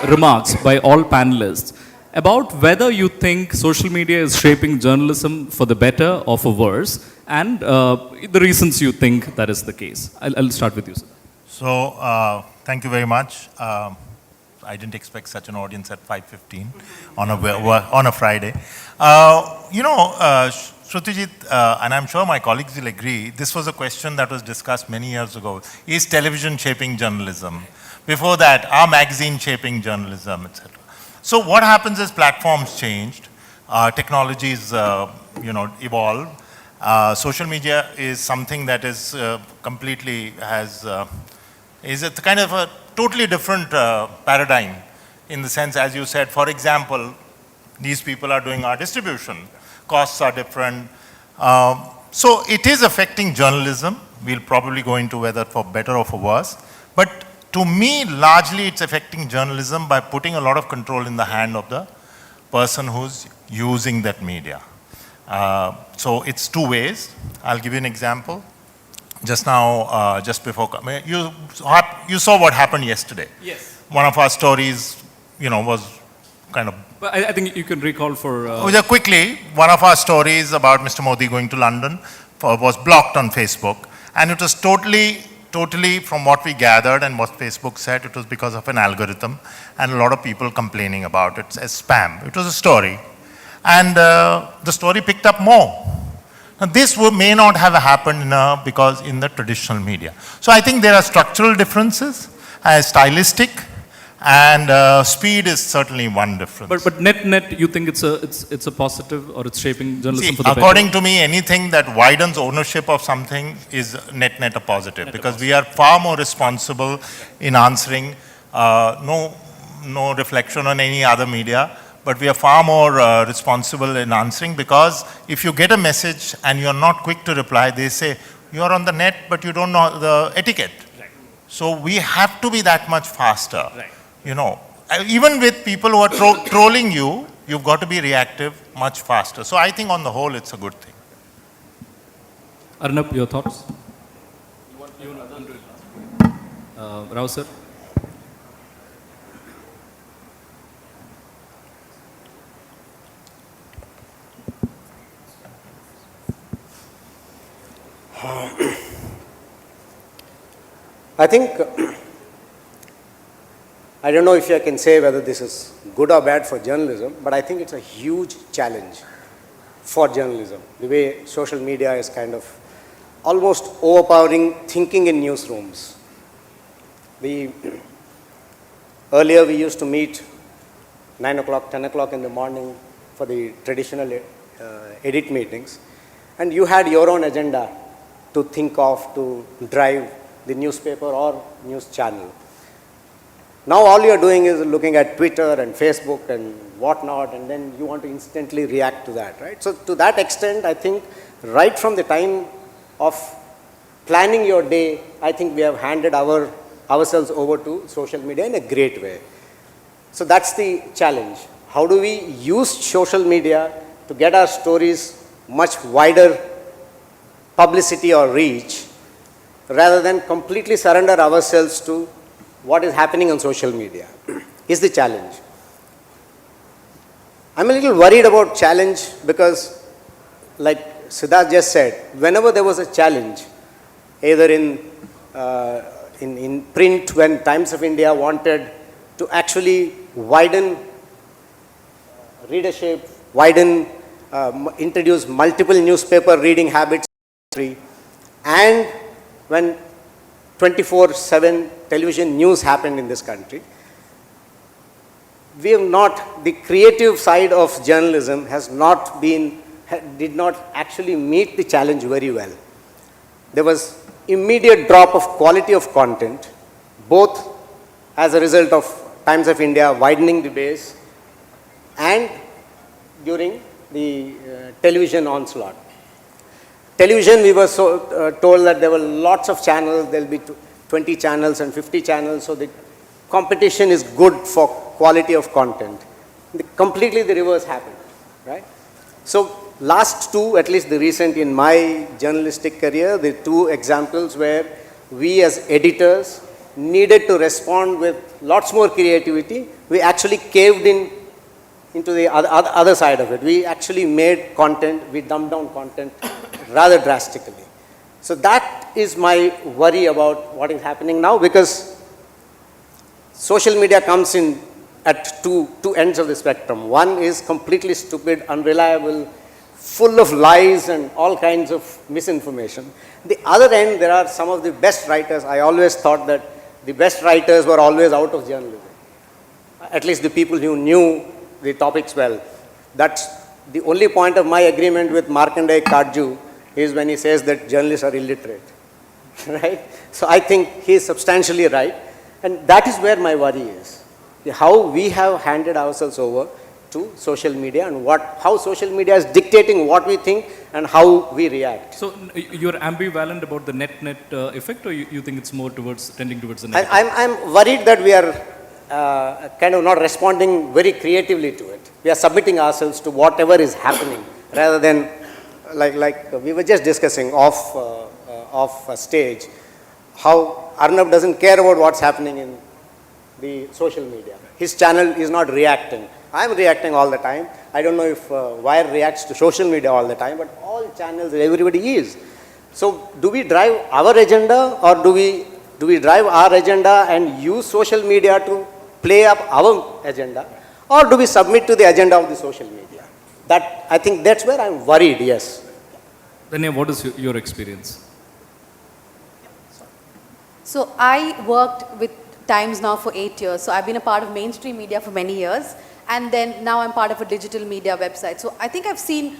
remarks by all panelists about whether you think social media is shaping journalism for the better or for worse, and the reasons you think that is the case. I'll start with you, sir. So, thank you very much. I didn't expect such an audience at 5:15 on a Friday. Shrutijit, and I'm sure my colleagues will agree, this was a question that was discussed many years ago. Is television shaping journalism? Before that, are magazines shaping journalism, etc.? So what happens is platforms changed, technologies evolve. Social media is something that is completely is a kind of a totally different paradigm in the sense, as you said, for example, these people are doing our distribution. Costs are different. So it is affecting journalism. We'll probably go into whether for better or for worse. But to me, largely it's affecting journalism by putting a lot of control in the hand of the person who's using that media. So it's two ways. I'll give you an example. Just now, just before, you saw what happened yesterday. Yes. One of our stories, was kind of... But I think you can recall for... Just quickly, one of our stories about Mr. Modi going to London was blocked on Facebook. And it was totally from what we gathered and what Facebook said, it was because of an algorithm and a lot of people complaining about it as spam. It was a story. And the story picked up more. Now, this may not have happened because in the traditional media. So I think there are structural differences, stylistic, and speed is certainly one difference. But net, you think it's a positive or it's shaping journalism for the according better? to me, anything that widens ownership of something is net a positive because we are far more responsible in answering, no reflection on any other media, but we are far more responsible in answering because if you get a message and you're not quick to reply, they say, you're on the net, but you don't know the etiquette. Right. So we have to be that much faster. Right. Even with people who are trolling you, you've got to be reactive much faster. So I think on the whole, it's a good thing. Arnab, your thoughts? Rao sir? I think, I don't know if I can say whether this is good or bad for journalism, but I think it's a huge challenge for journalism. The way social media is kind of almost overpowering thinking in newsrooms. Earlier we used to meet 9 o'clock, 10 o'clock in the morning for the traditional edit meetings, and you had your own agenda to think of, to drive the newspaper or news channel. Now all you're doing is looking at Twitter and Facebook and whatnot, and then you want to instantly react to that, right? So to that extent, I think right from the time of planning your day, I think we have handed ourselves over to social media in a great way. So that's the challenge. How do we use social media to get our stories much wider publicity or reach, rather than completely surrender ourselves to what is happening on social media, is the challenge. I'm a little worried about challenge because, like Siddharth just said, whenever there was a challenge, either in print when Times of India wanted to actually widen readership, introduce multiple newspaper reading habits, and when 24/7 television news happened in this country, the creative side of journalism did not actually meet the challenge very well. There was immediate drop of quality of content, both as a result of Times of India widening the base and during the television onslaught. Television, we were told that there were lots of channels, there'll be 20 channels and 50 channels, so the competition is good for quality of content. Completely the reverse happened, right? So last two, at least the recent in my journalistic career, the two examples where we as editors needed to respond with lots more creativity, we actually caved into the other side of it. We actually made content, we dumbed down content rather drastically. So that is my worry about what is happening now, because social media comes in at two ends of the spectrum. One is completely stupid, unreliable, full of lies and all kinds of misinformation. The other end, there are some of the best writers. I always thought that the best writers were always out of journalism. At least the people who knew the topics well. That's the only point of my agreement with Markandeya Kajju is when he says that journalists are illiterate. Right? So I think he is substantially right. And that is where my worry is. How we have handed ourselves over to social media and how social media is dictating what we think and how we react. So you're ambivalent about the net effect, or you think it's more tending towards the net? I'm worried that we are kind of not responding very creatively to it. We are submitting ourselves to whatever is happening rather than like we were just discussing off stage how Arnab doesn't care about what's happening in the social media. His channel is not reacting. I'm reacting all the time. I don't know if Wire reacts to social media all the time, but all channels, everybody is. So do we drive our agenda, or do we drive our agenda and use social media to play up our agenda, or do we submit to the agenda of the social media? I think that's where I'm worried, yes. Danya, what is your experience? So I worked with Times Now for 8 years. So I've been a part of mainstream media for many years. And then now I'm part of a digital media website. So I think I've seen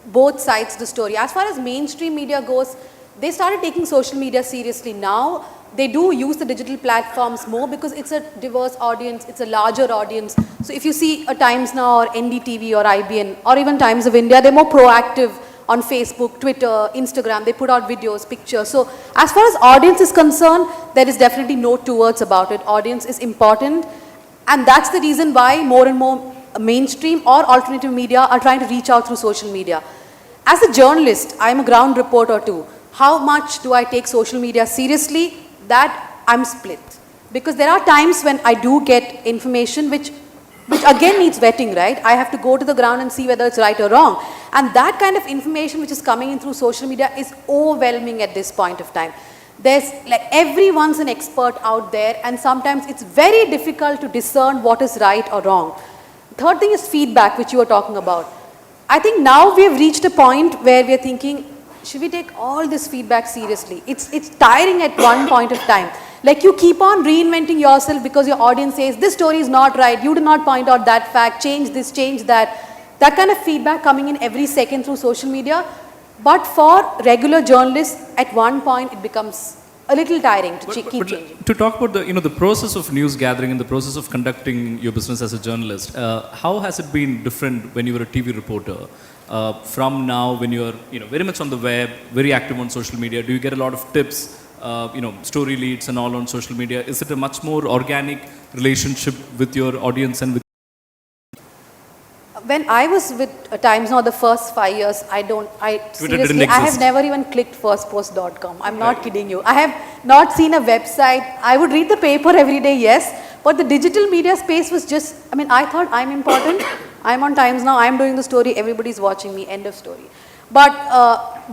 both sides of the story. As far as mainstream media goes, they started taking social media seriously. Now they do use the digital platforms more because it's a diverse audience, it's a larger audience. So if you see a Times Now or NDTV or IBN or even Times of India, they're more proactive on Facebook, Twitter, Instagram. They put out videos, pictures. So as far as audience is concerned, there is definitely no two words about it. Audience is important. And that's the reason why more and more mainstream or alternative media are trying to reach out through social media. As a journalist, I'm a ground reporter too. How much do I take social media seriously? That I'm split. Because there are times when I do get information which again needs vetting, right? I have to go to the ground and see whether it's right or wrong. And that kind of information which is coming in through social media is overwhelming at this point of time. There's like everyone's an expert out there, and sometimes it's very difficult to discern what is right or wrong. Third thing is feedback, which you were talking about. I think now we have reached a point where we are thinking, should we take all this feedback seriously? It's tiring at one point of time. Like you keep on reinventing yourself because your audience says, this story is not right, you did not point out that fact, change this, change that. That kind of feedback coming in every second through social media. But for regular journalists, at one point it becomes a little tiring to keep changing. To talk about the process of news gathering and the process of conducting your business as a journalist, how has it been different when you were a TV reporter from now when you're very much on the web, very active on social media? Do you get a lot of tips, story leads and all on social media? Is it a much more organic relationship with your audience and with? When I was with Times Now the first 5 years, I have never even clicked firstpost.com. I'm not kidding you. I have not seen a website. I would read the paper every day, yes, but the digital media space was just, I thought I'm important. I'm on Times Now, I'm doing the story, everybody's watching me, end of story. But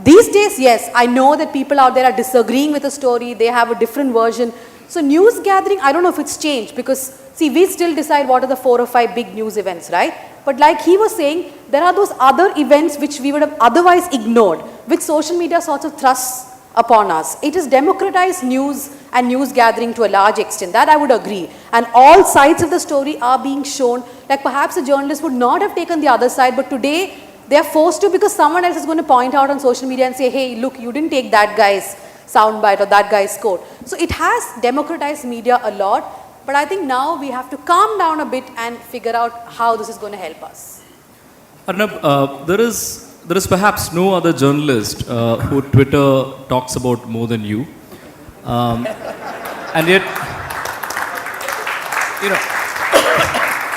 these days, yes, I know that people out there are disagreeing with the story, they have a different version. So news gathering, I don't know if it's changed because, see, we still decide what are the 4 or 5 big news events, right? But like he was saying, there are those other events which we would have otherwise ignored, which social media sort of thrusts upon us. It has democratized news and news gathering to a large extent, that I would agree. And all sides of the story are being shown, like perhaps a journalist would not have taken the other side, but today they are forced to because someone else is going to point out on social media and say, hey, look, you didn't take that guy's soundbite or that guy's quote. So it has democratized media a lot. But I think now we have to calm down a bit and figure out how this is going to help us. Arnab, there is perhaps no other journalist who Twitter talks about more than you. And yet,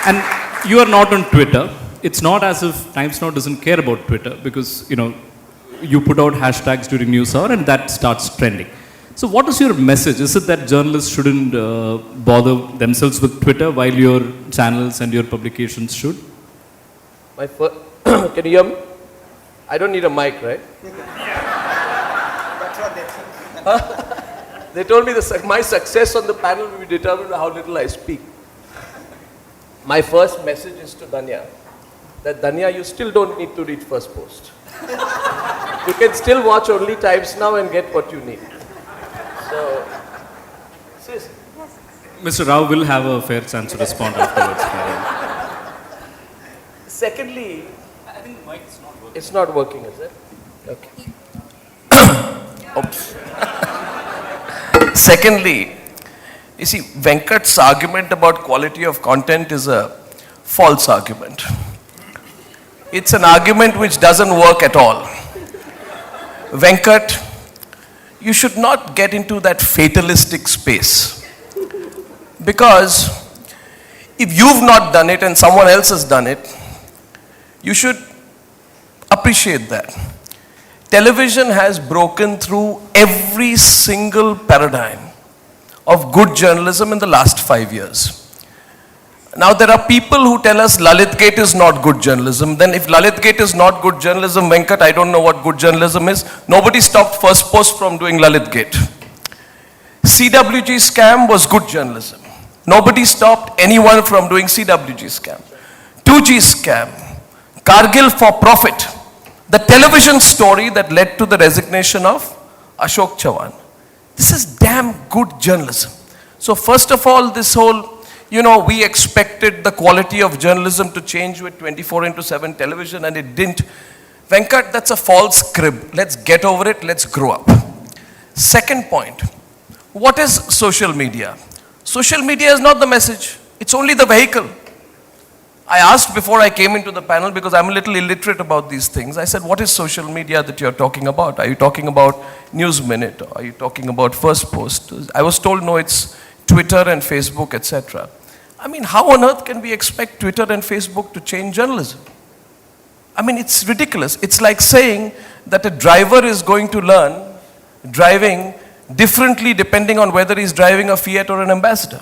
and you are not on Twitter. It's not as if Times Now doesn't care about Twitter because, you put out hashtags during news hour and that starts trending. So what is your message? Is it that journalists shouldn't bother themselves with Twitter while your channels and your publications should? Can you hear me? I don't need a mic, right? That's what they think. They told me my success on the panel will be determined by how little I speak. My first message is to Danya. that Danya, you still don't need to read First Post. You can still watch only Times Now and get what you need. So, sis. Mr. Rao will have a fair chance to respond afterwards. Secondly, I think the mic is not working. It's not working, is it? Okay. Oops. Secondly, you see, Venkat's argument about quality of content is a false argument. It's an argument which doesn't work at all. Venkat, you should not get into that fatalistic space. Because if you've not done it and someone else has done it, you should appreciate that. Television has broken through every single paradigm of good journalism in the last 5 years. Now there are people who tell us Lalit Gate is not good journalism. Then if Lalit Gate is not good journalism, Venkat, I don't know what good journalism is. Nobody stopped First Post from doing Lalit Gate. CWG scam was good journalism. Nobody stopped anyone from doing CWG scam. 2G scam, Kargil for profit, the television story that led to the resignation of Ashok Chavan. This is damn good journalism. So first of all, this whole, we expected the quality of journalism to change with 24/7 television and it didn't. Venkat, that's a false crib. Let's get over it, let's grow up. Second point, what is social media? Social media is not the message, it's only the vehicle. I asked before I came into the panel, because I'm a little illiterate about these things, I said, what is social media that you're talking about? Are you talking about News Minute? Or are you talking about First Post? I was told, no, it's Twitter and Facebook, etc. I mean, how on earth can we expect Twitter and Facebook to change journalism? I mean, it's ridiculous. It's like saying that a driver is going to learn driving differently depending on whether he's driving a Fiat or an Ambassador.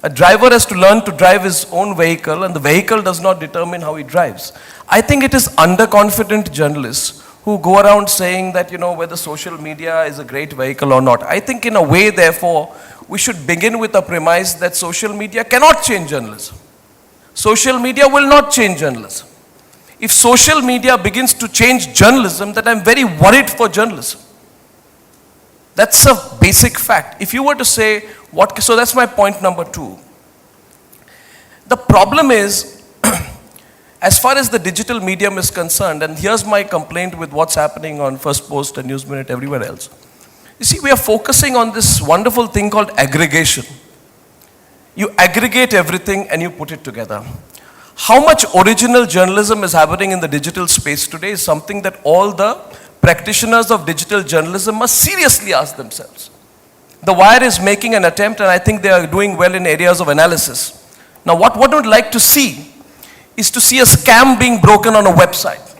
A driver has to learn to drive his own vehicle and the vehicle does not determine how he drives. I think it is underconfident journalists who go around saying that, whether social media is a great vehicle or not. I think in a way, therefore, we should begin with a premise that social media cannot change journalism. Social media will not change journalism. If social media begins to change journalism, then I'm very worried for journalism. That's a basic fact. If you were to say, so that's my point number 2. The problem is, as far as the digital medium is concerned, and here's my complaint with what's happening on First Post and News Minute, everywhere else. You see, we are focusing on this wonderful thing called aggregation. You aggregate everything and you put it together. How much original journalism is happening in the digital space today is something that all the practitioners of digital journalism must seriously ask themselves. The Wire is making an attempt, and I think they are doing well in areas of analysis. Now, what one would like to see is to see a scam being broken on a website,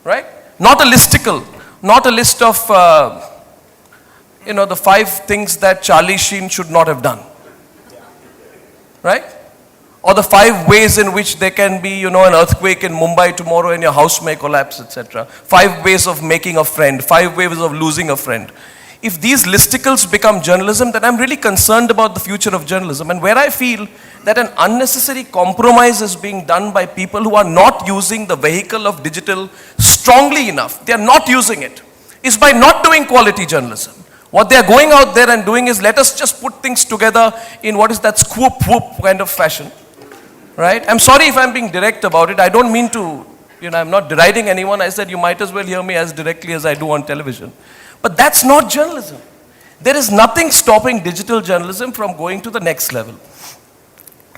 right? Not a listicle, not a list of, the 5 things that Charlie Sheen should not have done, right? Or the 5 ways in which there can be, an earthquake in Mumbai tomorrow and your house may collapse, etc. 5 ways of making a friend, 5 ways of losing a friend. If these listicles become journalism, then I'm really concerned about the future of journalism. And where I feel that an unnecessary compromise is being done by people who are not using the vehicle of digital strongly enough, they are not using it, is by not doing quality journalism. What they are going out there and doing is, let us just put things together in what is that scoop whoop kind of fashion. Right? I'm sorry if I'm being direct about it. I don't mean to, I'm not deriding anyone. I said you might as well hear me as directly as I do on television. But that's not journalism. There is nothing stopping digital journalism from going to the next level.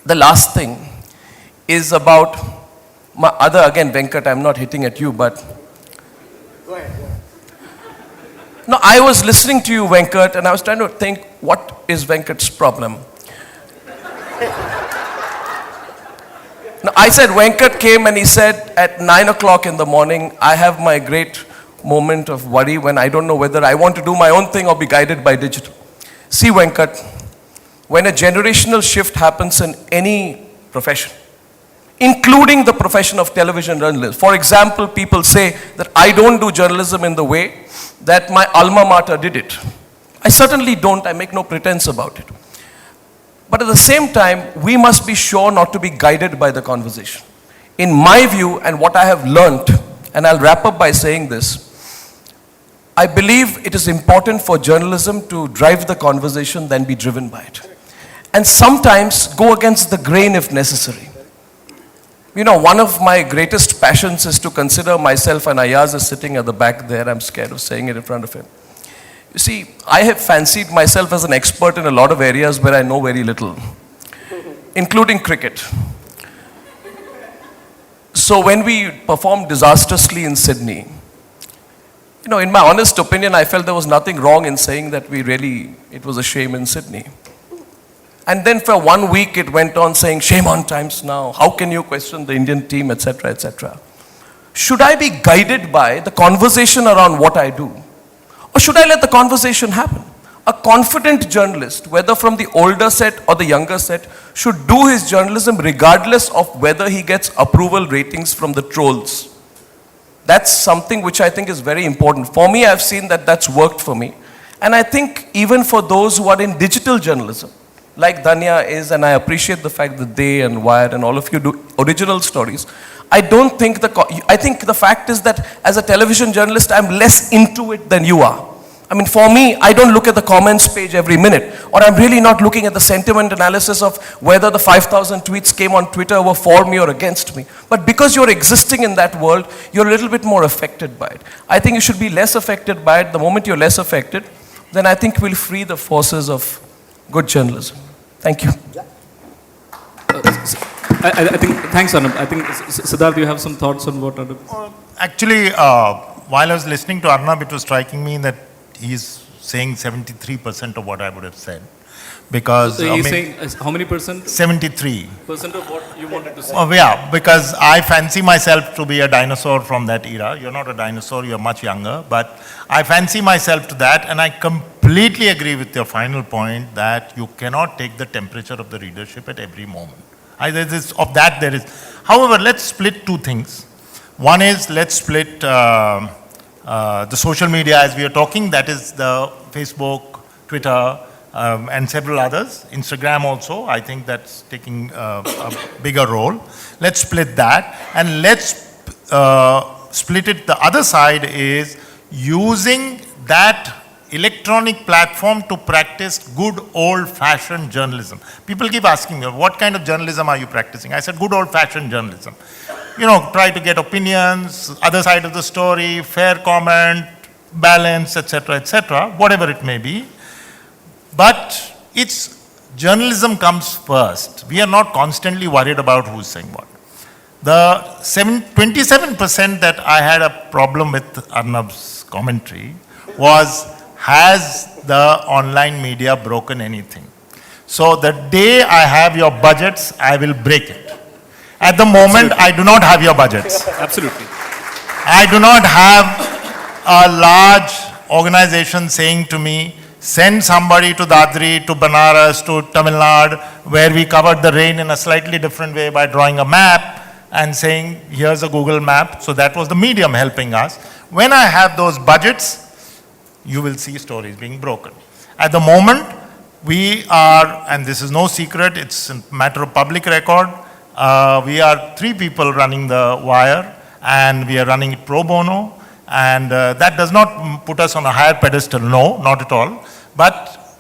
The last thing is about my other, again, Venkat, I'm not hitting at you, but. Go ahead. No, I was listening to you, Venkat, and I was trying to think, what is Venkat's problem? Now, I said, Venkat came and he said at 9 o'clock in the morning, I have my great moment of worry when I don't know whether I want to do my own thing or be guided by digital. See, Venkat, when a generational shift happens in any profession, including the profession of television journalism. For example, people say that I don't do journalism in the way that my alma mater did it. I certainly don't. I make no pretense about it. But at the same time, we must be sure not to be guided by the conversation. in my view and what I have learnt, and I'll wrap up by saying this, I believe it is important for journalism to drive the conversation than be driven by it. And sometimes go against the grain if necessary. You know, one of my greatest passions is to consider myself, and Ayaz is sitting at the back there, I'm scared of saying it in front of him. You see, I have fancied myself as an expert in a lot of areas where I know very little, including cricket. So when we performed disastrously in Sydney, you know, in my honest opinion, I felt there was nothing wrong in saying that it was a shame in Sydney. And then for 1 week it went on saying, shame on Times Now, how can you question the Indian team, etc., etc. Should I be guided by the conversation around what I do? Or should I let the conversation happen? A confident journalist, whether from the older set or the younger set, should do his journalism regardless of whether he gets approval ratings from the trolls. That's something which I think is very important. For me, I've seen that that's worked for me. And I think even for those who are in digital journalism, like Dhanya is, and I appreciate the fact that they and Wired and all of you do original stories, I think the fact is that as a television journalist, I'm less into it than you are. I mean, for me, I don't look at the comments page every minute, or I'm really not looking at the sentiment analysis of whether the 5,000 tweets came on Twitter were for me or against me. But because you're existing in that world, you're a little bit more affected by it. I think you should be less affected by it. The moment you're less affected, then I think we'll free the forces of good journalism. Thank you. I think, thanks Arnab. I think, Siddharth, you have some thoughts on what Arnab? Actually, while I was listening to Arnab, it was striking me that he's saying 73% of what I would have said. Because So he's saying how many percent? 73% of what you wanted to say. Oh yeah, because I fancy myself to be a dinosaur from that era. You're not a dinosaur, you're much younger, but I fancy myself to that, and I completely agree with your final point that you cannot take the temperature of the readership at every moment. There is. However, let's split two things. One is, let's split the social media as we are talking, that is the Facebook, Twitter, and several others. Instagram also, I think that's taking a bigger role. Let's split that, and let's split it. The other side is using that electronic platform to practice good old-fashioned journalism. People keep asking me, what kind of journalism are you practicing? I said, good old-fashioned journalism. You know, try to get opinions, other side of the story, fair comment, balance, etc., whatever it may be. But journalism comes first. We are not constantly worried about who's saying what. The 27% that I had a problem with Arnab's commentary was, has the online media broken anything? So the day I have your budgets, I will break it. At the moment, I do not have your budgets. Absolutely. I do not have a large organization saying to me, send somebody to Dadri, to Banaras, to Tamil Nadu, where we covered the rain in a slightly different way by drawing a map and saying, here's a Google map. So that was the medium helping us. When I have those budgets, you will see stories being broken. At the moment, we are, and this is no secret, it's a matter of public record, we are 3 people running the Wire, and we are running it pro bono, and that does not put us on a higher pedestal, no, not at all, but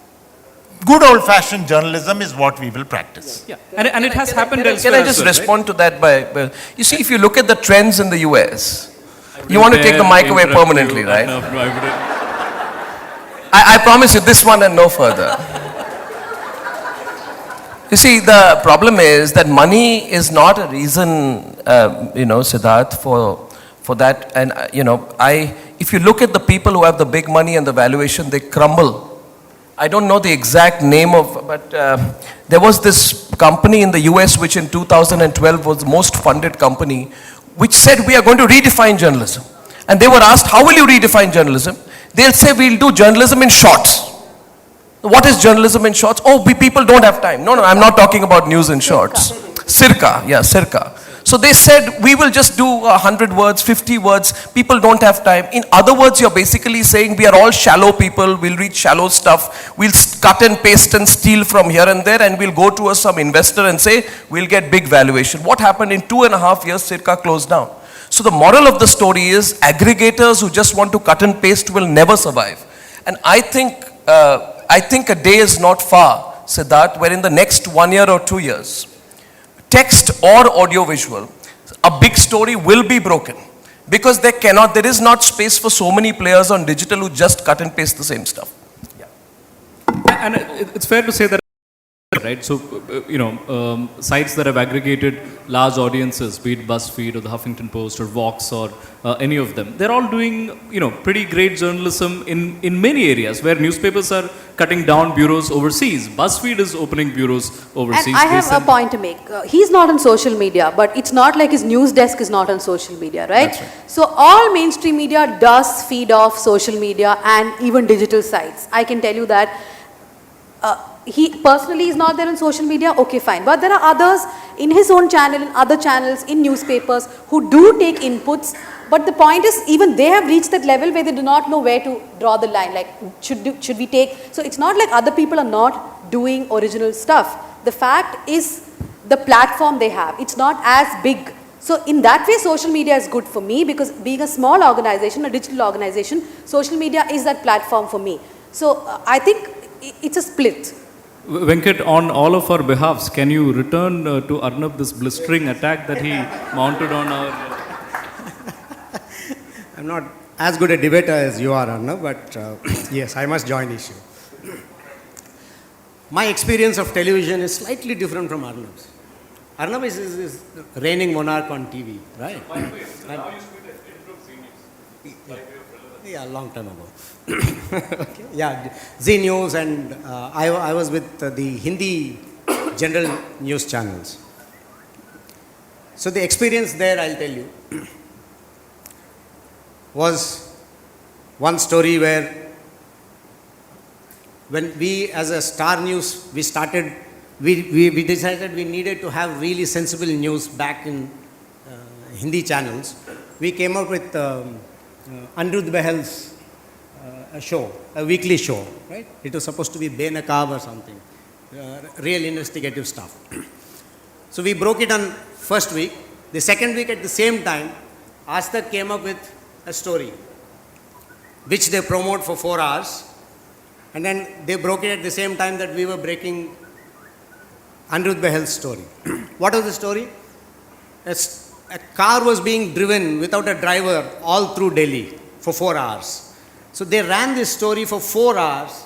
good old-fashioned journalism is what we will practice. Yeah, and it has happened elsewhere. Can I just respond to that by, you see, if you look at the trends in the US, you want to take the mic away permanently, right? No, I wouldn't. I promise you this one and no further. You see, the problem is that money is not a reason, Siddharth, for that. And, if you look at the people who have the big money and the valuation, they crumble. I don't know the exact name of, but there was this company in the US which in 2012 was the most funded company, which said we are going to redefine journalism. And they were asked, how will you redefine journalism? They'll say we'll do journalism in shorts. What is journalism in shorts? Oh, people don't have time. No, I'm not talking about news in shorts. Circa, yeah, circa. So they said, we will just do 100 words, 50 words, people don't have time. In other words, you're basically saying we are all shallow people, we'll read shallow stuff, we'll cut and paste and steal from here and there, and we'll go to some investor and say, we'll get big valuation. What happened in 2.5 years, Circa closed down. So the moral of the story is, aggregators who just want to cut and paste will never survive. And I think a day is not far, Siddharth, where in the next 1 year or 2 years, text or audio visual, a big story will be broken. Because there is not space for so many players on digital who just cut and paste the same stuff. And it's fair to say that, right? So, sites that have aggregated large audiences, be it BuzzFeed or the Huffington Post or Vox or any of them, they're all doing, pretty great journalism in many areas where newspapers are cutting down bureaus overseas. BuzzFeed is opening bureaus overseas. And I have a point to make. He's not on social media, but it's not like his news desk is not on social media, right? That's right. So all mainstream media does feed off social media and even digital sites. I can tell you that. He personally is not there on social media, okay, fine. But there are others in his own channel, in other channels, in newspapers who do take inputs. But the point is, even they have reached that level where they do not know where to draw the line. Like, should we take? So it's not like other people are not doing original stuff. The fact is the platform they have. It's not as big. So in that way, social media is good for me because being a small organization, a digital organization, social media is that platform for me. So I think it's a split. Venkat, on all of our behalfs, can you return to Arnab this blistering attack that he mounted on our... I'm not as good a debater as you are, Arnab, but yes, I must join issue. My experience of television is slightly different from Arnab's. Arnab is reigning monarch on TV, right? By the way, now you speak at yeah, a long time ago. Okay. Yeah, Z News, and I was with the Hindi general news channels. So the experience there, I'll tell you, was one story where when we as a Star News, we decided we needed to have really sensible news back in Hindi channels. We came up with Anirudh Behl's a show, a weekly show, right? It was supposed to be Benakab or something, real investigative stuff. So we broke it on first week. The second week at the same time, Aastak came up with a story, which they promote for 4 hours. And then they broke it at the same time that we were breaking Anirudh Behl's story. What was the story? A car was being driven without a driver all through Delhi for 4 hours. So they ran this story for 4 hours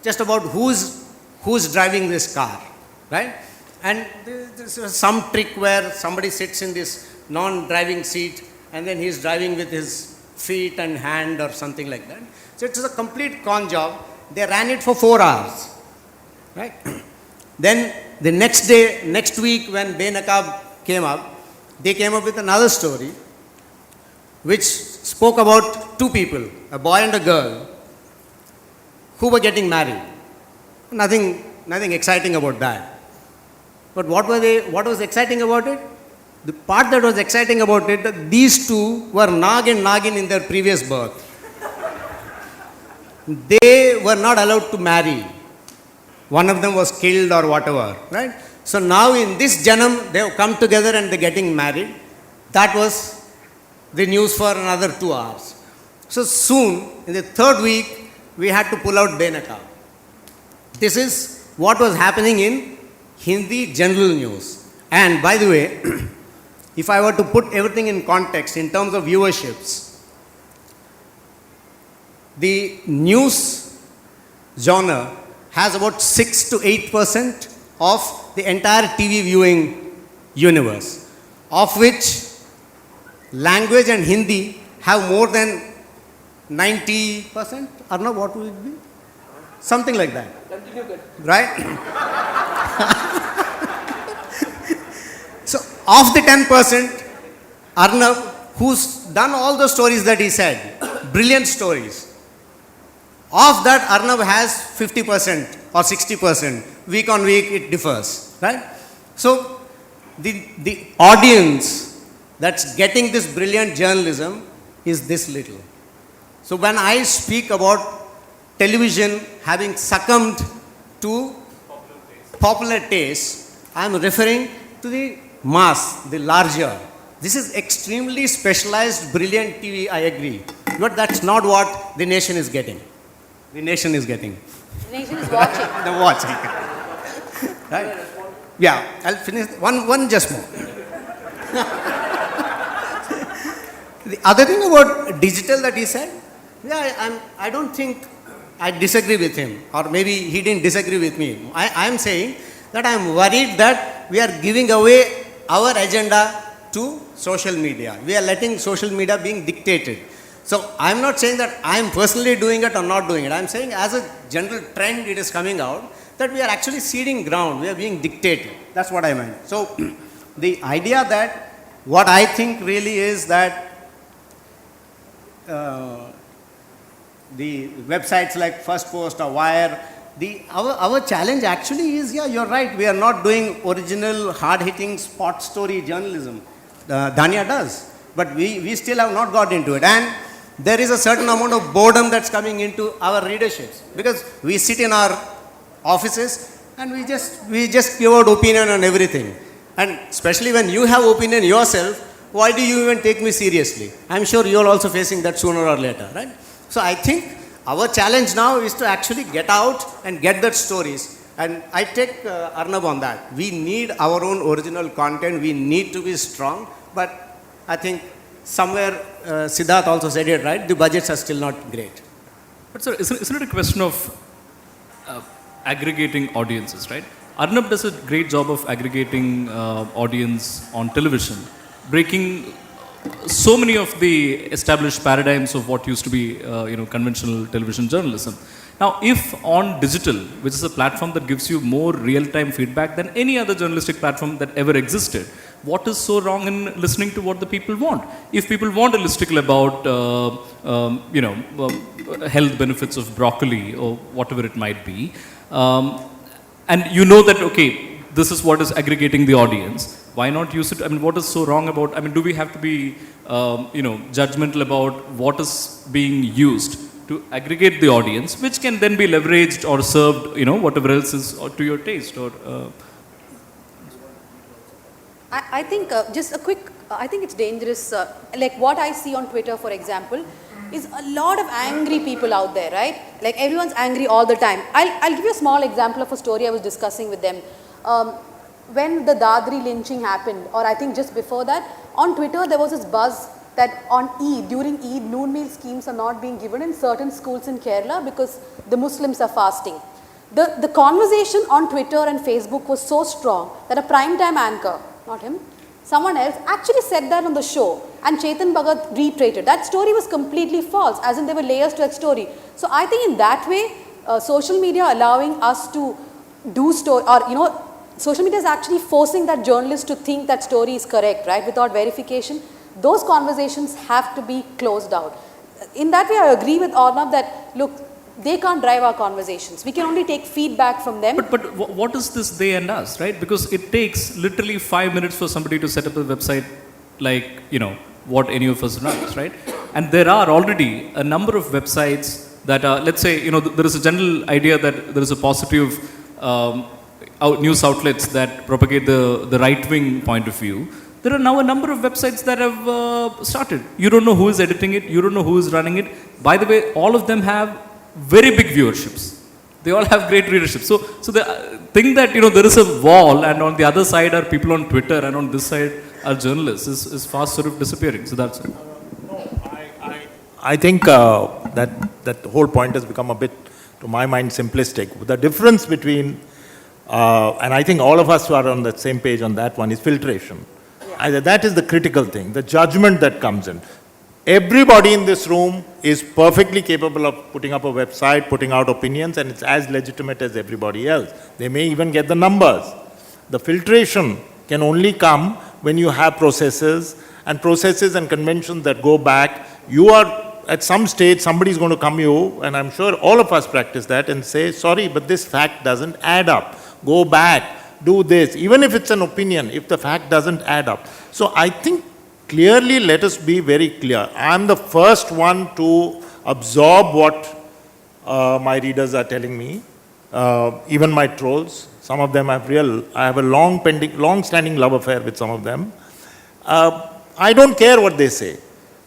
just about who's driving this car, right? And there's some trick where somebody sits in this non-driving seat and then he's driving with his feet and hand or something like that. So it was a complete con job. They ran it for 4 hours, right? Then the next week when Benakab came up, they came up with another story which spoke about 2 people, a boy and a girl, who were getting married. Nothing exciting about that. But what was exciting about it? The part that was exciting about it, that these 2 were Nag and Nagin in their previous birth. They were not allowed to marry. One of them was killed or whatever, right? So now in this Janam, they have come together and they're getting married. That was the news for another 2 hours. So soon, in the third week, we had to pull out Benakab. This is what was happening in Hindi general news. And by the way, if I were to put everything in context in terms of viewerships, the news genre has about 6 to 8% of the entire TV viewing universe, of which language and Hindi have more than 90%. Arnab, what would it be? Something like that. Right? So, of the 10%, Arnab, who's done all the stories that he said, brilliant stories, of that Arnab has 50% or 60%. Week on week, it differs. Right? So, the audience that's getting this brilliant journalism is this little. So when I speak about television having succumbed to popular taste, I am referring to the mass, the larger. This is extremely specialized, brilliant TV, I agree. But that's not what the nation is getting. The nation is getting. The nation is watching. They're watching. Right? Yeah, I'll finish. One just more. The other thing about digital that he said, yeah, I don't think I disagree with him, or maybe he didn't disagree with me. I'm saying that I'm worried that we are giving away our agenda to social media. We are letting social media being dictated. So I'm not saying that I'm personally doing it or not doing it. I'm saying as a general trend it is coming out that we are actually ceding ground. We are being dictated. That's what I meant. So the idea that what I think really is that the websites like First Post or Wire, our challenge actually is, yeah, you're right, we are not doing original, hard-hitting spot story journalism. Dhania does, but we still have not got into it. And there is a certain amount of boredom that's coming into our readerships, because we sit in our offices and we just give out opinion on everything. And especially when you have opinion yourself, why do you even take me seriously? I'm sure you're also facing that sooner or later, right? So I think our challenge now is to actually get out and get that stories. And I take Arnab on that. We need our own original content. We need to be strong. But I think somewhere Siddharth also said it right. The budgets are still not great. But sir, isn't it a question of aggregating audiences, right? Arnab does a great job of aggregating audience on television, breaking so many of the established paradigms of what used to be conventional television journalism. Now, if on digital, which is a platform that gives you more real-time feedback than any other journalistic platform that ever existed, what is so wrong in listening to what the people want? If people want a listicle about, health benefits of broccoli or whatever it might be, and you know that, okay, this is what is aggregating the audience, why not use it? I mean, what is so wrong about, I mean, do we have to be, judgmental about what is being used to aggregate the audience, which can then be leveraged or served, whatever else is to your taste? Or I think just a quick, I think it's dangerous, like what I see on Twitter, for example, is a lot of angry people out there, right? Like everyone's angry all the time. I'll give you a small example of a story I was discussing with them. When the Dadri lynching happened, or I think just before that, on Twitter there was this buzz that on Eid, during Eid, noon meal schemes are not being given in certain schools in Kerala because the Muslims are fasting. The conversation on Twitter and Facebook was so strong that a primetime anchor, not him, someone else actually said that on the show, and Chetan Bhagat reiterated. That story was completely false, as in there were layers to that story. So I think in that way, social media allowing us to do story, or social media is actually forcing that journalist to think that story is correct, right, without verification. Those conversations have to be closed out. In that way, I agree with Arnab that, look, they can't drive our conversations. We can only take feedback from them. But what is this they and us, right? Because it takes literally 5 minutes for somebody to set up a website like, what any of us runs, right? And there are already a number of websites that are, let's say, there is a general idea that there is a positive news outlets that propagate the right-wing point of view. There are now a number of websites that have started. You don't know who is editing it. You don't know who is running it. By the way, all of them have very big viewerships. They all have great readership. So the thing that, there is a wall and on the other side are people on Twitter and on this side are journalists is fast sort of disappearing. So that's it. I think that the whole point has become a bit, to my mind, simplistic. The difference between, and I think all of us who are on the same page on that one, is filtration. That is the critical thing, the judgment that comes in. Everybody in this room is perfectly capable of putting up a website, putting out opinions, and it's as legitimate as everybody else. They may even get the numbers. The filtration can only come when you have processes and conventions that go back. You are, at some stage, somebody is going to come you, and I'm sure all of us practice that, and say, sorry, but this fact doesn't add up. Go back. do this, even if it's an opinion, if the fact doesn't add up. So I think clearly, let us be very clear. I'm the first one to absorb what my readers are telling me, even my trolls. Some of them I have a long-standing love affair with some of them. I don't care what they say.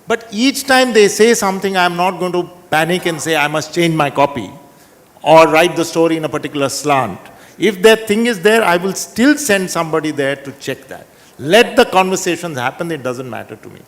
But each time they say something, I'm not going to panic and say I must change my copy or write the story in a particular slant. If that thing is there, I will still send somebody there to check that. Let the conversations happen, it doesn't matter to me.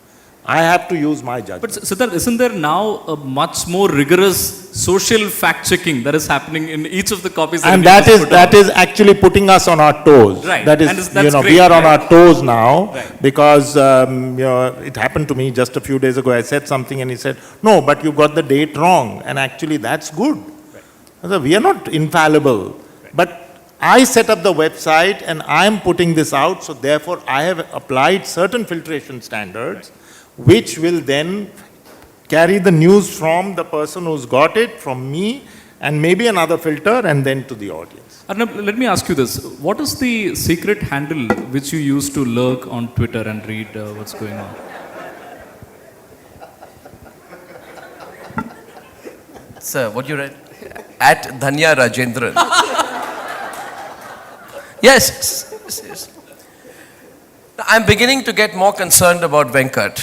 I have to use my judgment. But Siddharth, isn't there now a much more rigorous social fact-checking that is happening in each of the copies? And that is actually putting us on our toes. Right. That And is, that's great, we are on right? our toes now, Right. because it happened to me just a few days ago. I said something and he said, no, but you got the date wrong. And actually that's good. Right. So we are not infallible. Right. But I set up the website and I am putting this out, so therefore I have applied certain filtration standards, which will then carry the news from the person who's got it, from me, and maybe another filter, and then to the audience. Arnab, let me ask you this. What is the secret handle which you use to lurk on Twitter and read what's going on? Sir, what you read? At Dhanya Rajendran. Yes. I'm beginning to get more concerned about Venkat.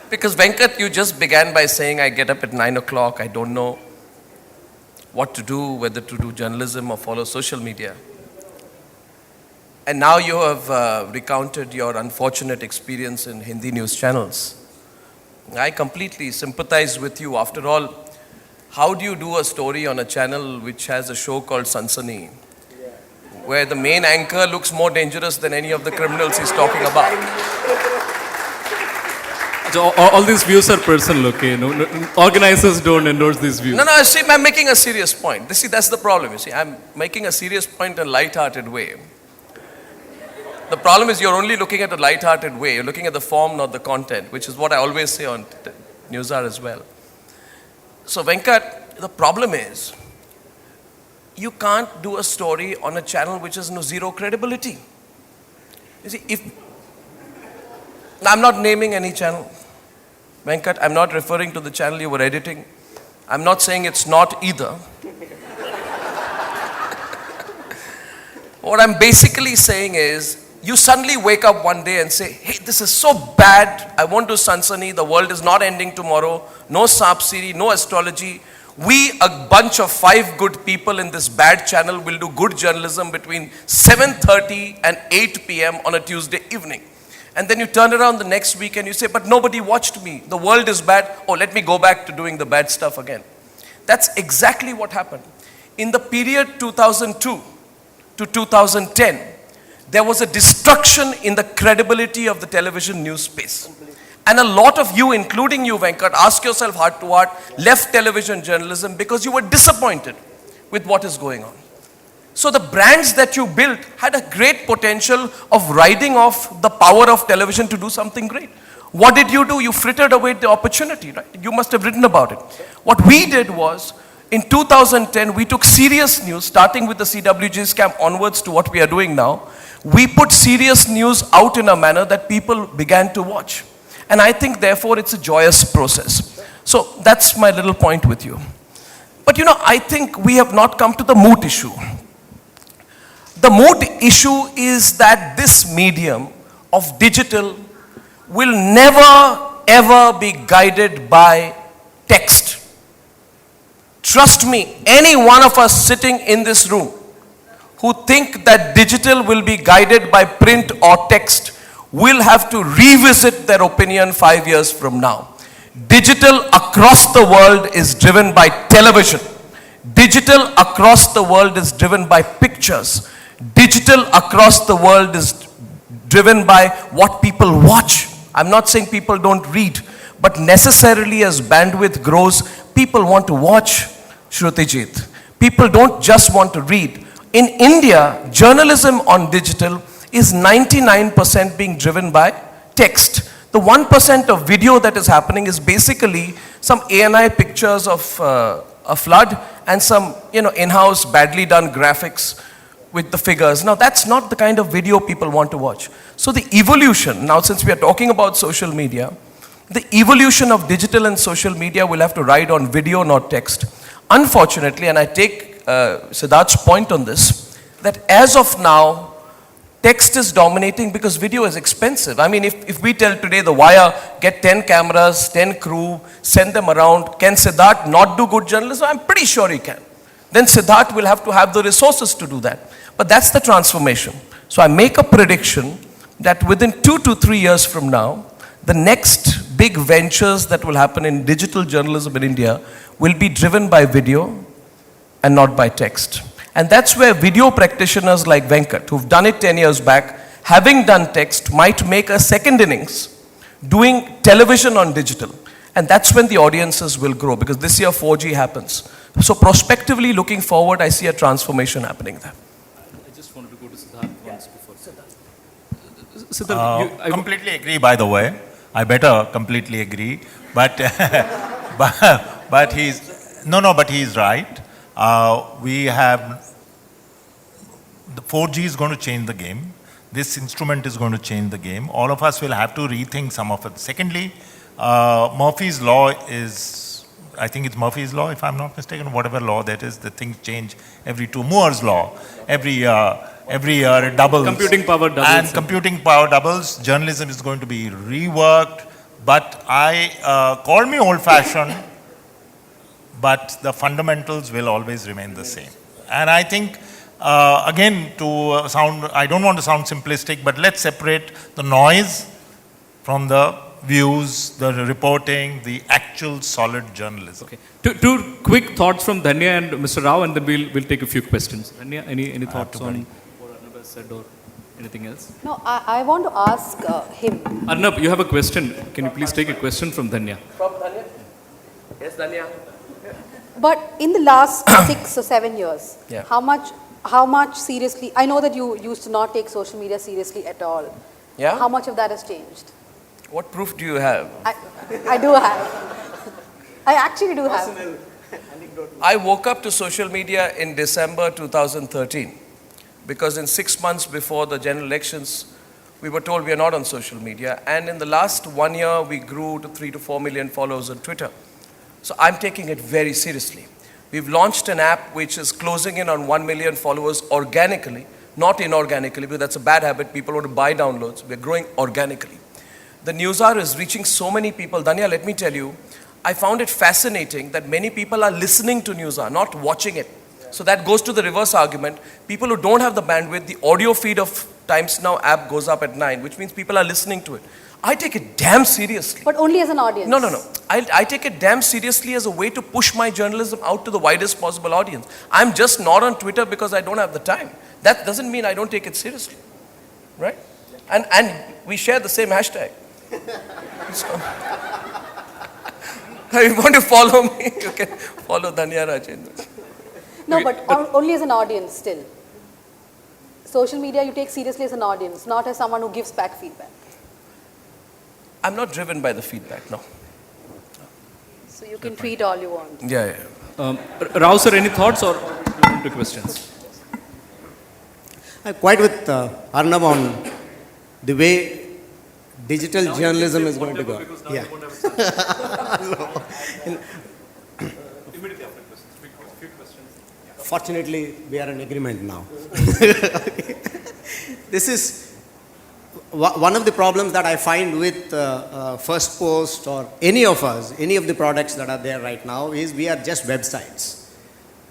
Because Venkat, you just began by saying, I get up at 9 o'clock, I don't know what to do, whether to do journalism or follow social media. And now you have recounted your unfortunate experience in Hindi news channels. I completely sympathize with you. After all, how do you do a story on a channel which has a show called Sansani, where the main anchor looks more dangerous than any of the criminals he's talking about? So all these views are personal, okay? No, organizers don't endorse these views. No, see, I'm making a serious point. See, that's the problem. You see, I'm making a serious point in a light-hearted way. The problem is you're only looking at a light-hearted way. You're looking at the form, not the content, which is what I always say on Newsar as well. So, Venkat, the problem is you can't do a story on a channel which has zero credibility. You see, I'm not naming any channel. Venkat, I'm not referring to the channel you were editing. I'm not saying it's not either. What I'm basically saying is, you suddenly wake up one day and say, hey, this is so bad. I want to Sansani. The world is not ending tomorrow. No Saap Siri, no astrology. We, a bunch of 5 good people in this bad channel, will do good journalism between 7:30 and 8 p.m. on a Tuesday evening. And then you turn around the next week and you say, but nobody watched me. The world is bad. Oh, let me go back to doing the bad stuff again. That's exactly what happened. In the period 2002 to 2010, there was a destruction in the credibility of the television news space. And a lot of you, including you, Venkat, ask yourself heart to heart, left television journalism because you were disappointed with what is going on. So the brands that you built had a great potential of riding off the power of television to do something great. What did you do? You frittered away the opportunity, right? You must have written about it. What we did was, in 2010, we took serious news, starting with the CWG scam onwards to what we are doing now. We put serious news out in a manner that people began to watch. And I think, therefore, it's a joyous process. So that's my little point with you. But I think we have not come to the moot issue. The moot issue is that this medium of digital will never, ever be guided by text. Trust me, any one of us sitting in this room who think that digital will be guided by print or text will have to revisit their opinion 5 years from now. Digital across the world is driven by television. Digital across the world is driven by pictures. Digital across the world is driven by what people watch. I'm not saying people don't read, but necessarily as bandwidth grows, people want to watch, Shrutijit. People don't just want to read. In India, journalism on digital is 99% being driven by text. The 1% of video that is happening is basically some ANI pictures of a flood and some, in-house badly done graphics with the figures. Now, that's not the kind of video people want to watch. So the evolution, now since we are talking about social media, the evolution of digital and social media will have to ride on video, not text. Unfortunately, and I take Siddharth's point on this, that as of now, text is dominating because video is expensive. I mean, if we tell today the Wire, get 10 cameras, 10 crew, send them around, can Siddharth not do good journalism? I'm pretty sure he can. Then Siddharth will have to have the resources to do that. But that's the transformation. So I make a prediction that within 2 to 3 years from now, the next big ventures that will happen in digital journalism in India will be driven by video and not by text. And that's where video practitioners like Venkat, who've done it 10 years back, having done text, might make a second innings doing television on digital. And that's when the audiences will grow, because this year 4G happens. So prospectively looking forward, I see a transformation happening there. I just wanted to go to Siddharth once before. Siddharth, I completely agree, by the way. I better completely agree. But, but he's right. We have, the 4G is going to change the game. This instrument is going to change the game. All of us will have to rethink some of it. Secondly, Murphy's Law is, I think it's Murphy's Law, if I'm not mistaken, whatever law that is, the things change every two. Moore's Law, every year it doubles. Computing power doubles. And computing power doubles. Journalism is going to be reworked. But call me old-fashioned, but the fundamentals will always remain the same. And I think, again, I don't want to sound simplistic, but let's separate the noise from the views, the reporting, the actual solid journalism. Okay. Two quick thoughts from Dhanya and Mr. Rao, and then we'll take a few questions. Dhanya, any thoughts on what Arnab has said or anything else? No, I want to ask him. Arnab, you have a question. Can you please take a question from Dhanya? From Dhanya? Yes, Dhanya. But in the last 6 or 7 years, Yeah. how much seriously, I know that you used to not take social media seriously at all. Yeah? How much of that has changed? What proof do you have? I do have. I actually do have. I woke up to social media in December 2013 because in 6 months before the general elections, we were told we are not on social media. And in the last 1 year, we grew to 3 to 4 million followers on Twitter. So I'm taking it very seriously. We've launched an app which is closing in on 1 million followers organically, not inorganically, because that's a bad habit. People want to buy downloads. We're growing organically. The Newshour is reaching so many people. Dhanya, let me tell you, I found it fascinating that many people are listening to Newshour, not watching it. So that goes to the reverse argument. People who don't have the bandwidth, the audio feed of Times Now app goes up at 9, which means people are listening to it. I take it damn seriously. But only as an audience. No. I take it damn seriously as a way to push my journalism out to the widest possible audience. I'm just not on Twitter because I don't have the time. That doesn't mean I don't take it seriously. Right? And we share the same hashtag. So, if you want to follow me, you can follow Dhanya Rajendra. No, but only as an audience still. Social media you take seriously as an audience, not as someone who gives back feedback. I'm not driven by the feedback, no. So you can tweet all you want. Yeah. Rao sir, any thoughts or to questions? I'm quite with Arnab on the way digital journalism is going to go. Yeah. Fortunately, we are in agreement now. This is one of the problems that I find with First Post or any of us, any of the products that are there right now, is we are just websites.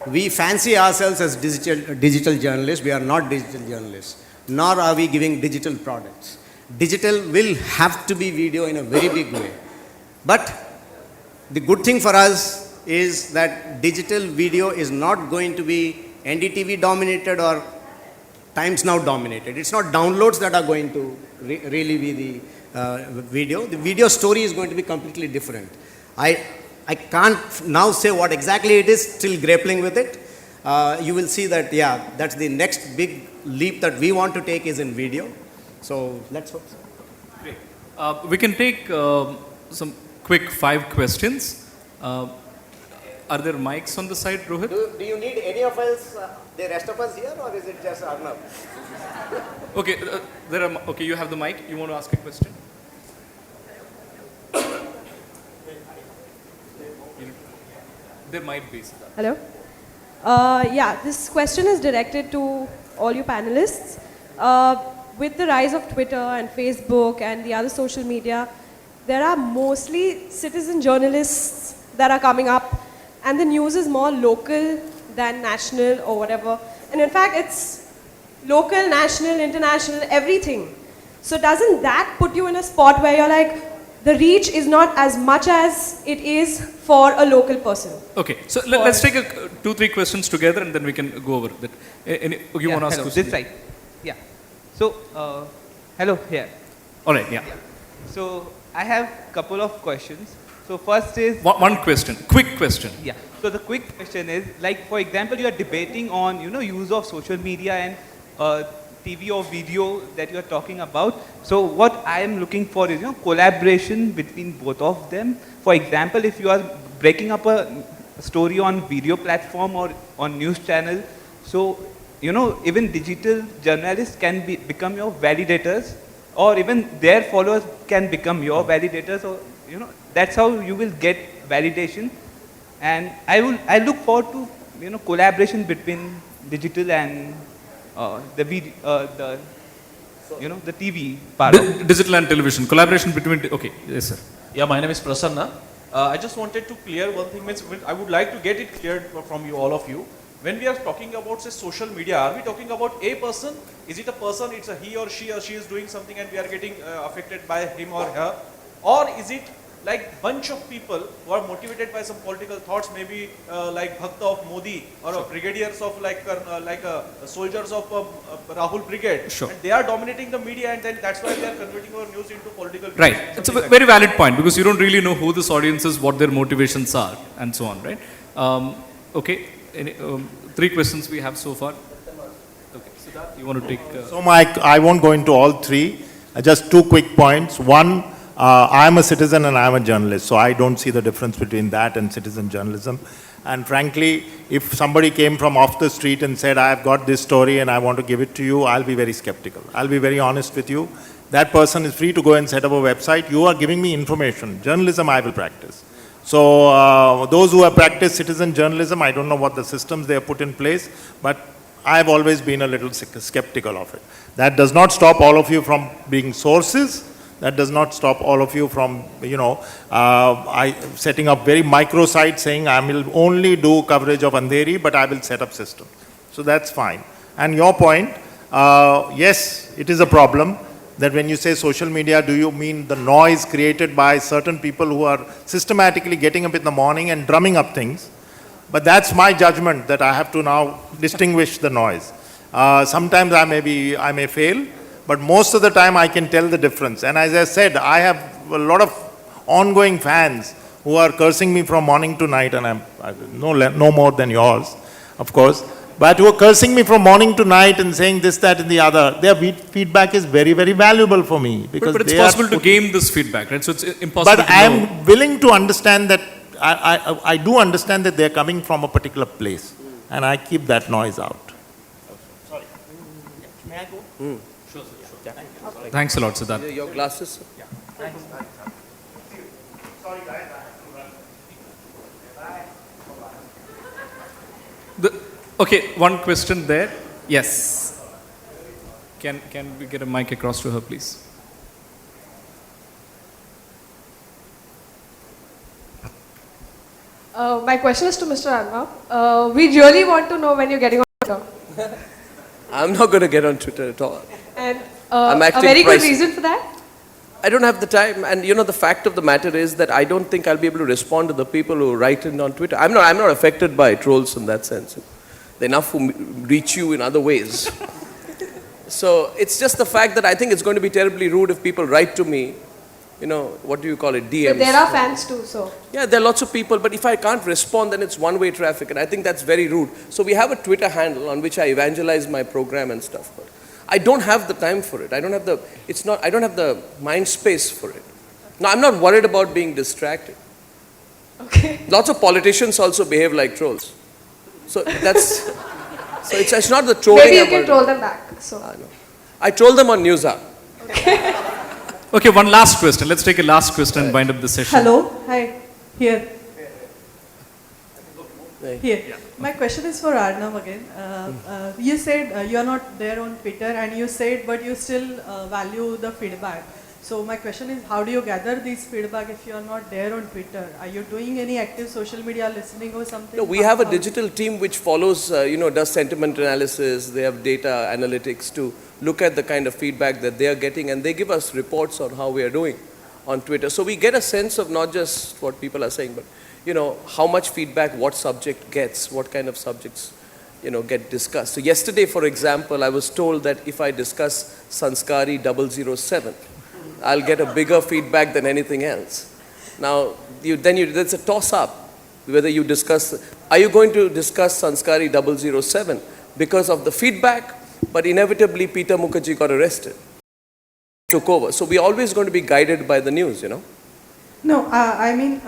We fancy ourselves as digital journalists. We are not digital journalists, nor are we giving digital products. Digital will have to be video in a very big way. But the good thing for us is that digital video is not going to be NDTV dominated or Times Now dominated. It's not downloads that are going to really be the video. The video story is going to be completely different. I can't now say what exactly it is, still grappling with it. You will see that, yeah, that's the next big leap that we want to take is in video. So let's hope so. Great. We can take some quick 5 questions. Are there mics on the side, Rohit? Do you need any of us, the rest of us here, or is it just Arnab? Okay, okay, you have the mic. You want to ask a question? There might be. Hello? Yeah, this question is directed to all you panelists. With the rise of Twitter and Facebook and the other social media, there are mostly citizen journalists that are coming up, and the news is more local than national or whatever. And in fact, it's local, national, international, everything. So doesn't that put you in a spot where you're like, the reach is not as much as it is for a local person? Okay, so let's take 2-3 questions together and then we can go over that. You want to ask hello, questions? this side. Yeah. So, hello, here. All right, yeah. So, I have a couple of questions. So, first is... One question, quick question. Yeah. So, the quick question is, like, for example, you are debating on, use of social media and TV or video that you are talking about. So, what I am looking for is, collaboration between both of them. For example, if you are breaking up a story on video platform or on news channel, so, even digital journalists can become your validators, or even their followers can become your validators, or, that's how you will get validation. And I look forward to, collaboration between digital and the video, the TV part. Digital and television, collaboration between, okay, yes sir. Yeah, my name is Prasanna. I just wanted to clear one thing, I would like to get it cleared from you, all of you. When we are talking about, say, social media, are we talking about a person? Is it a person, it's a he or she is doing something and we are getting affected by him or her? Or is it like bunch of people who are motivated by some political thoughts, maybe like Bhakta of Modi, or brigadiers of soldiers of Rahul Brigade, Sure. and they are dominating the media, and then that's why they are converting our news into political views. Right, it's a very valid point, because you don't really know who this audience is, what their motivations are, and so on, right? Okay, 3 questions we have so far. Okay, Siddharth, you want to take... So Mike, I won't go into all 3. Just 2 quick points. One, I am a citizen and I am a journalist, so I don't see the difference between that and citizen journalism. And frankly, if somebody came from off the street and said, I've got this story and I want to give it to you, I'll be very skeptical. I'll be very honest with you. That person is free to go and set up a website. You are giving me information. Journalism I will practice. So those who have practiced citizen journalism, I don't know what the systems they have put in place, but I've always been a little skeptical of it. That does not stop all of you from being sources. That does not stop all of you from, setting up very micro sites saying I will only do coverage of Andheri, but I will set up systems. So that's fine. And your point, yes, it is a problem that when you say social media, do you mean the noise created by certain people who are systematically getting up in the morning and drumming up things? But that's my judgment that I have to now distinguish the noise. Sometimes I may fail, but most of the time I can tell the difference. And as I said, I have a lot of ongoing fans who are cursing me from morning to night, and I'm no more than yours, of course, but who are cursing me from morning to night and saying this, that, and the other. Their feedback is very, very valuable for me. Because but it's possible to game this feedback, right? So it's impossible but to I know. am willing to understand that, I do understand that they're coming from a particular place, and I keep that noise out. Sorry. May I go? Sure, sure. Okay. Thanks a lot, Siddharth. Your glasses? Yeah. Thanks. Sorry, guys. Okay, one question there. Yes. Can we get a mic across to her, please? My question is to Mr. Arnab. We really want to know when you're getting on Twitter. I'm not going to get on Twitter at all. And I'm a acting very good pricey. reason for that? I don't have the time, and the fact of the matter is that I don't think I'll be able to respond to the people who write in on Twitter. I'm not affected by trolls in that sense. They're enough who reach you in other ways. So it's just the fact that I think it's going to be terribly rude if people write to me, what do you call it, DMs. But there are fans too, so. Yeah, there are lots of people, but if I can't respond, then it's one-way traffic, and I think that's very rude. So we have a Twitter handle on which I evangelize my program and stuff, but I don't have the time for it. I don't have the mind space for it. Now, I'm not worried about being distracted. Okay. Lots of politicians also behave like trolls. So that's, so it's not the trolling. Maybe you can troll them back. So. I troll them on News Hour. Okay, one last question. Let's take a last question and wind up the session. Hello. Hi. Here. Right. Here. Yeah. My question is for Arnav again. You said you are not there on Twitter, and you said, but you still value the feedback. So my question is, how do you gather these feedback if you are not there on Twitter? Are you doing any active social media listening or something? No, we have a digital team which follows, does sentiment analysis. They have data analytics to look at the kind of feedback that they are getting, and they give us reports on how we are doing on Twitter. So we get a sense of not just what people are saying, but how much feedback what subject gets, what kind of subjects get discussed. So yesterday, for example, I was told that if I discuss Sanskari 007, I'll get a bigger feedback than anything else. Now, there's a toss-up whether you discuss, are you going to discuss Sanskari 007 because of the feedback, but inevitably Peter Mukherjee got arrested, took over. So we're always going to be guided by the news, No, I mean,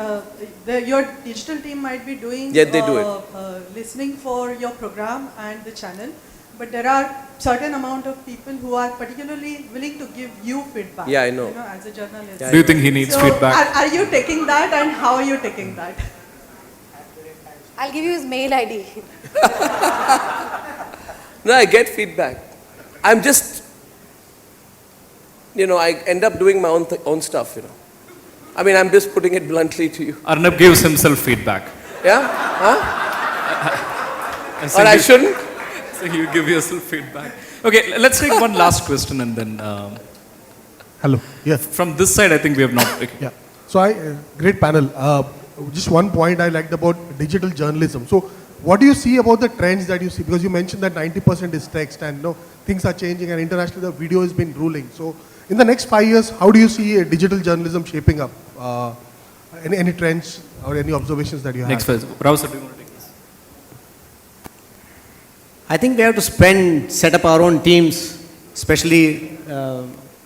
your digital team might be doing Yeah, they do it. Listening for your program and the channel, but there are certain amount of people who are particularly willing to give you feedback. Yeah, I know. As a journalist. Do you think he needs feedback? Are you taking that, and how are you taking that? I'll give you his mail ID. No, I get feedback. I'm just, I end up doing my own stuff, I mean, I'm just putting it bluntly to you. Arnab gives himself feedback. Yeah? So Or I shouldn't? So you give yourself feedback. Okay, let's take one last question and then... Hello. Yes. From this side, I think we have not... Okay. Yeah. So great panel. Just one point I liked about digital journalism. So what do you see about the trends that you see? Because you mentioned that 90% is text, and things are changing, and internationally the video has been ruling. So in the next 5 years, how do you see digital journalism shaping up? Any trends or any observations that you have? Next phase. Rao sir, do you want to take this? I think we have to set up our own teams, especially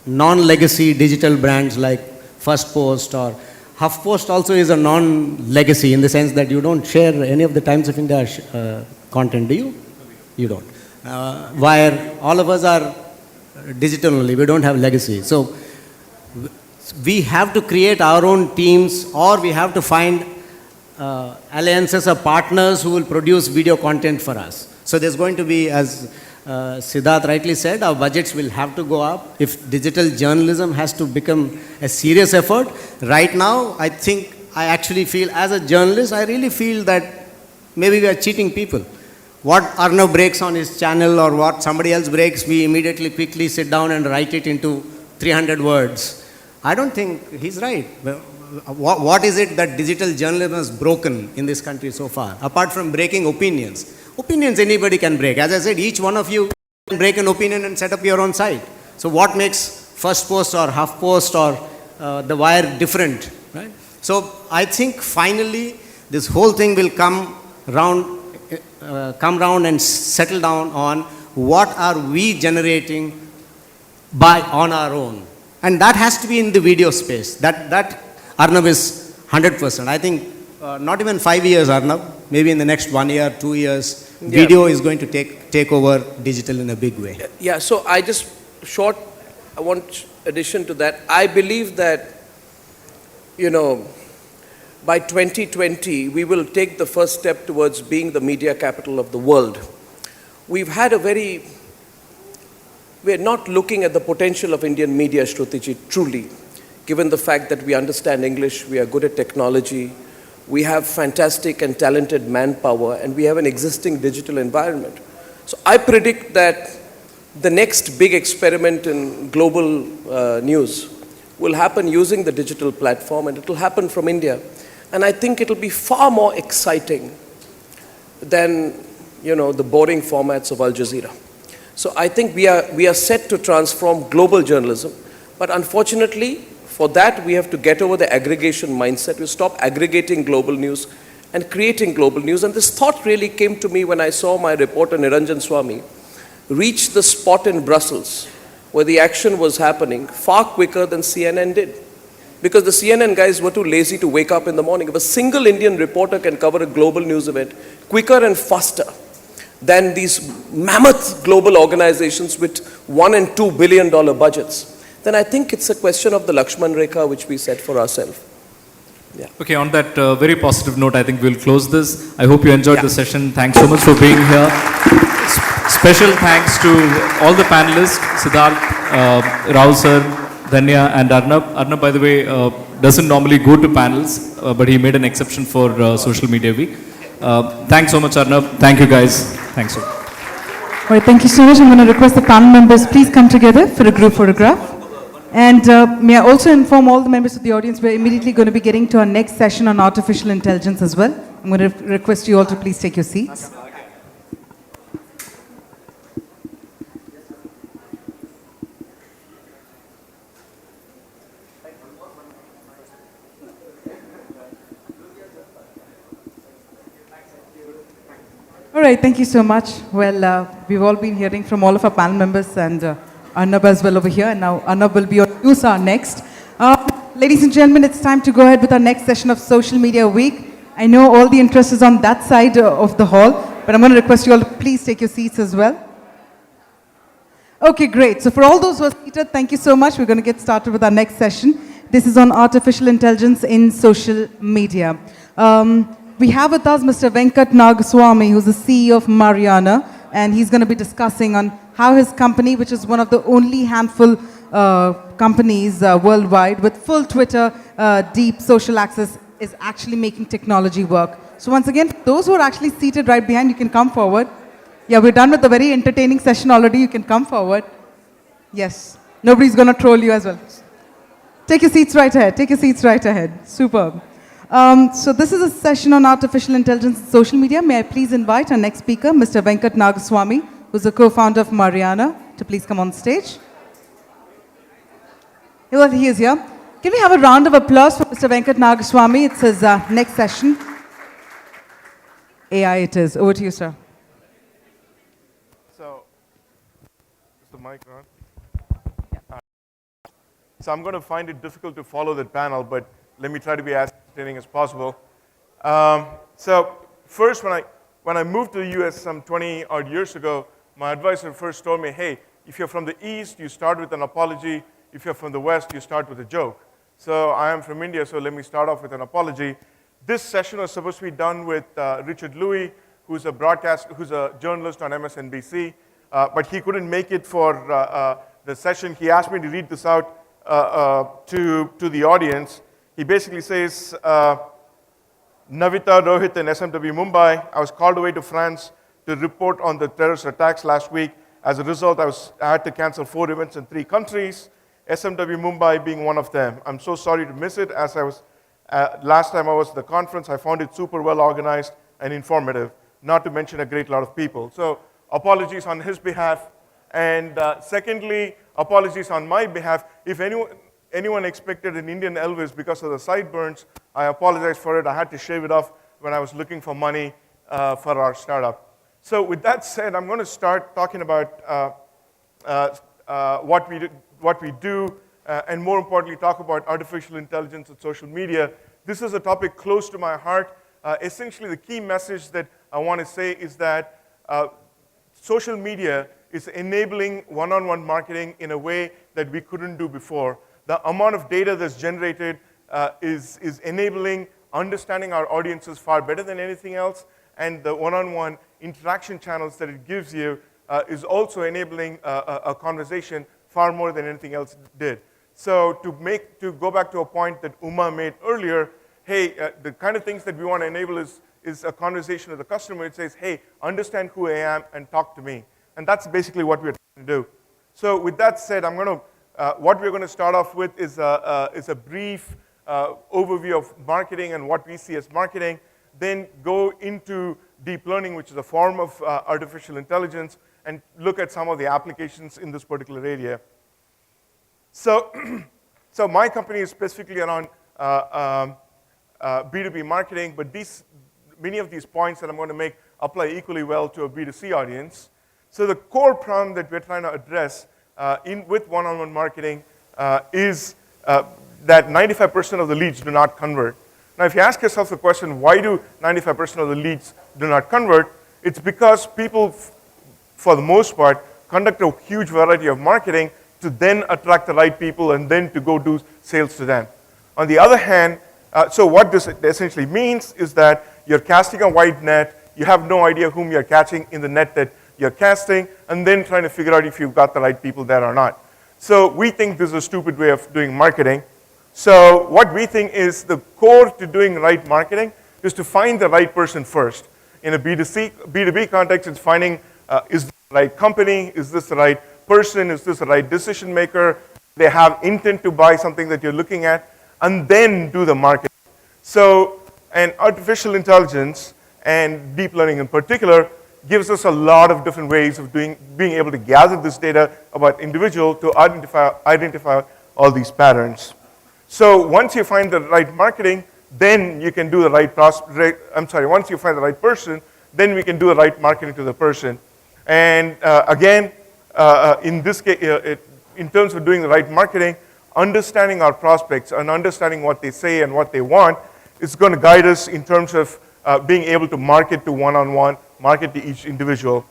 non-legacy digital brands like First Post or HuffPost also is a non-legacy in the sense that you don't share any of the Times of India content, do you? You don't. Wire, all of us are digital only, we don't have legacy. So we have to create our own teams, or we have to find alliances or partners who will produce video content for us. So there's going to be, as Siddharth rightly said, our budgets will have to go up if digital journalism has to become a serious effort. Right now, I actually feel, as a journalist, I really feel that maybe we are cheating people. What Arnav breaks on his channel or what somebody else breaks, we immediately quickly sit down and write it into 300 words. I don't think he's right. What is it that digital journalism has broken in this country so far, apart from breaking opinions? Opinions anybody can break. As I said, each one of you can break an opinion and set up your own site. So what makes First Post or HuffPost or The Wire different? Right? So I think finally this whole thing will come round and settle down on what are we generating on our own. And that has to be in the video space. That Arnav is 100%. I think not even 5 years, Arnav, maybe in the next 1 year, 2 years, video is going to take over digital in a big way. Yeah, so I want addition to that. I believe that, by 2020, we will take the first step towards being the media capital of the world. We've had we're not looking at the potential of Indian media, Shrutiji, truly, given the fact that we understand English, we are good at technology, we have fantastic and talented manpower, and we have an existing digital environment. So I predict that the next big experiment in global news will happen using the digital platform, and it will happen from India. And I think it will be far more exciting than, the boring formats of Al Jazeera. So I think we are set to transform global journalism, but unfortunately, for that, we have to get over the aggregation mindset. We stop aggregating global news and creating global news. And this thought really came to me when I saw my reporter Niranjan Swamy reach the spot in Brussels where the action was happening far quicker than CNN did. because the CNN guys were too lazy to wake up in the morning. If a single Indian reporter can cover a global news event quicker and faster than these mammoth global organizations with $1 and $2 billion budgets, then I think it's a question of the Lakshman Rekha which we set for ourselves. Yeah. Okay, on that very positive note, I think we'll close this. I hope you enjoyed the session. Thanks so much for being here. Special thanks to all the panelists, Siddharth, Rao sir, Dhanya and Arnab. Arnab, by the way, doesn't normally go to panels, but he made an exception for Social Media Week. Thanks so much, Arnab. Thank you, guys. Thanks so much. All right, thank you so much. I'm going to request the panel members please come together for a group photograph. And may I also inform all the members of the audience we're immediately going to be getting to our next session on artificial intelligence as well. I'm going to request you all to please take your seats. All right, thank you so much. Well, we've all been hearing from all of our panel members and Arnab as well over here, and now Arnab will be on USA next. Ladies and gentlemen, it's time to go ahead with our next session of Social Media Week. I know all the interest is on that side of the hall, but I'm going to request you all to please take your seats as well. Okay, great. So for all those who are seated, thank you so much. We're going to get started with our next session. This is on artificial intelligence in social media. We have with us Mr. Venkat Nagaswamy, who's the CEO of Mariana, and he's going to be discussing on how his company, which is one of the only handful companies worldwide with full Twitter, deep social access, is actually making technology work. So once again, those who are actually seated right behind, you can come forward. Yeah, we're done with the very entertaining session already. You can come forward. Yes, nobody's going to troll you as well. Take your seats right ahead. Take your seats right ahead. Superb. So this is a session on artificial intelligence in social media. May I please invite our next speaker, Mr. Venkat Nagaswamy, who's the co-founder of Mariana, to please come on stage. Well, he is here. Can we have a round of applause for Mr. Venkat Nagaswamy? It's his next session. AI it is. Over to you, sir. So, is the mic on? Yeah. So I'm going to find it difficult to follow that panel, but let me try to be as entertaining as possible. So first, when I moved to the US some 20 odd years ago, my advisor first told me, hey, if you're from the East, you start with an apology. If you're from the West, you start with a joke. So I am from India, so let me start off with an apology. This session was supposed to be done with Richard Louis, who's a journalist on MSNBC, but he couldn't make it for the session. He asked me to read this out to the audience. He basically says, Navita, Rohit, and SMW Mumbai, I was called away to France to report on the terrorist attacks last week. As a result, I had to cancel 4 events in 3 countries, SMW Mumbai being one of them. I'm so sorry to miss it, as last time I was at the conference, I found it super well organized and informative, not to mention a great lot of people. So apologies on his behalf. And secondly, apologies on my behalf. If anyone expected an Indian Elvis because of the sideburns, I apologize for it. I had to shave it off when I was looking for money for our startup. So with that said, I'm going to start talking about what we do, and more importantly, talk about artificial intelligence and social media. This is a topic close to my heart. Essentially, the key message that I want to say is that social media is enabling one-on-one marketing in a way that we couldn't do before. The amount of data that's generated is enabling understanding our audiences far better than anything else, and the one-on-one interaction channels that it gives you is also enabling a conversation far more than anything else did. So to go back to a point that Uma made earlier, hey, the kind of things that we want to enable is a conversation with the customer. It says, hey, understand who I am and talk to me. And that's basically what we're trying to do. So with that said, what we're going to start off with is a brief overview of marketing and what we see as marketing, then go into deep learning, which is a form of artificial intelligence, and look at some of the applications in this particular area. So, so my company is specifically around B2B marketing, but many of these points that I'm going to make apply equally well to a B2C audience. So the core problem that we're trying to address with one-on-one marketing is that 95% of the leads do not convert. Now, if you ask yourself the question, why do 95% of the leads do not convert? It's because people, for the most part, conduct a huge variety of marketing to then attract the right people and then to go do sales to them. On the other hand, so what this essentially means is that you're casting a wide net, you have no idea whom you're catching in the net that you're casting, and then trying to figure out if you've got the right people there or not. So we think this is a stupid way of doing marketing. So what we think is the core to doing right marketing is to find the right person first. In a B2B context, it's finding, is this the right company? Is this the right person? Is this the right decision maker? They have intent to buy something that you're looking at, and then do the marketing. So, and artificial intelligence and deep learning in particular gives us a lot of different ways of being able to gather this data about individual to identify all these patterns. So once you find the right marketing, then you can do the once you find the right person, then we can do the right marketing to the person. And again, in this case, in terms of doing the right marketing, understanding our prospects and understanding what they say and what they want is going to guide us in terms of being able to market to one-on-one, market to each individual.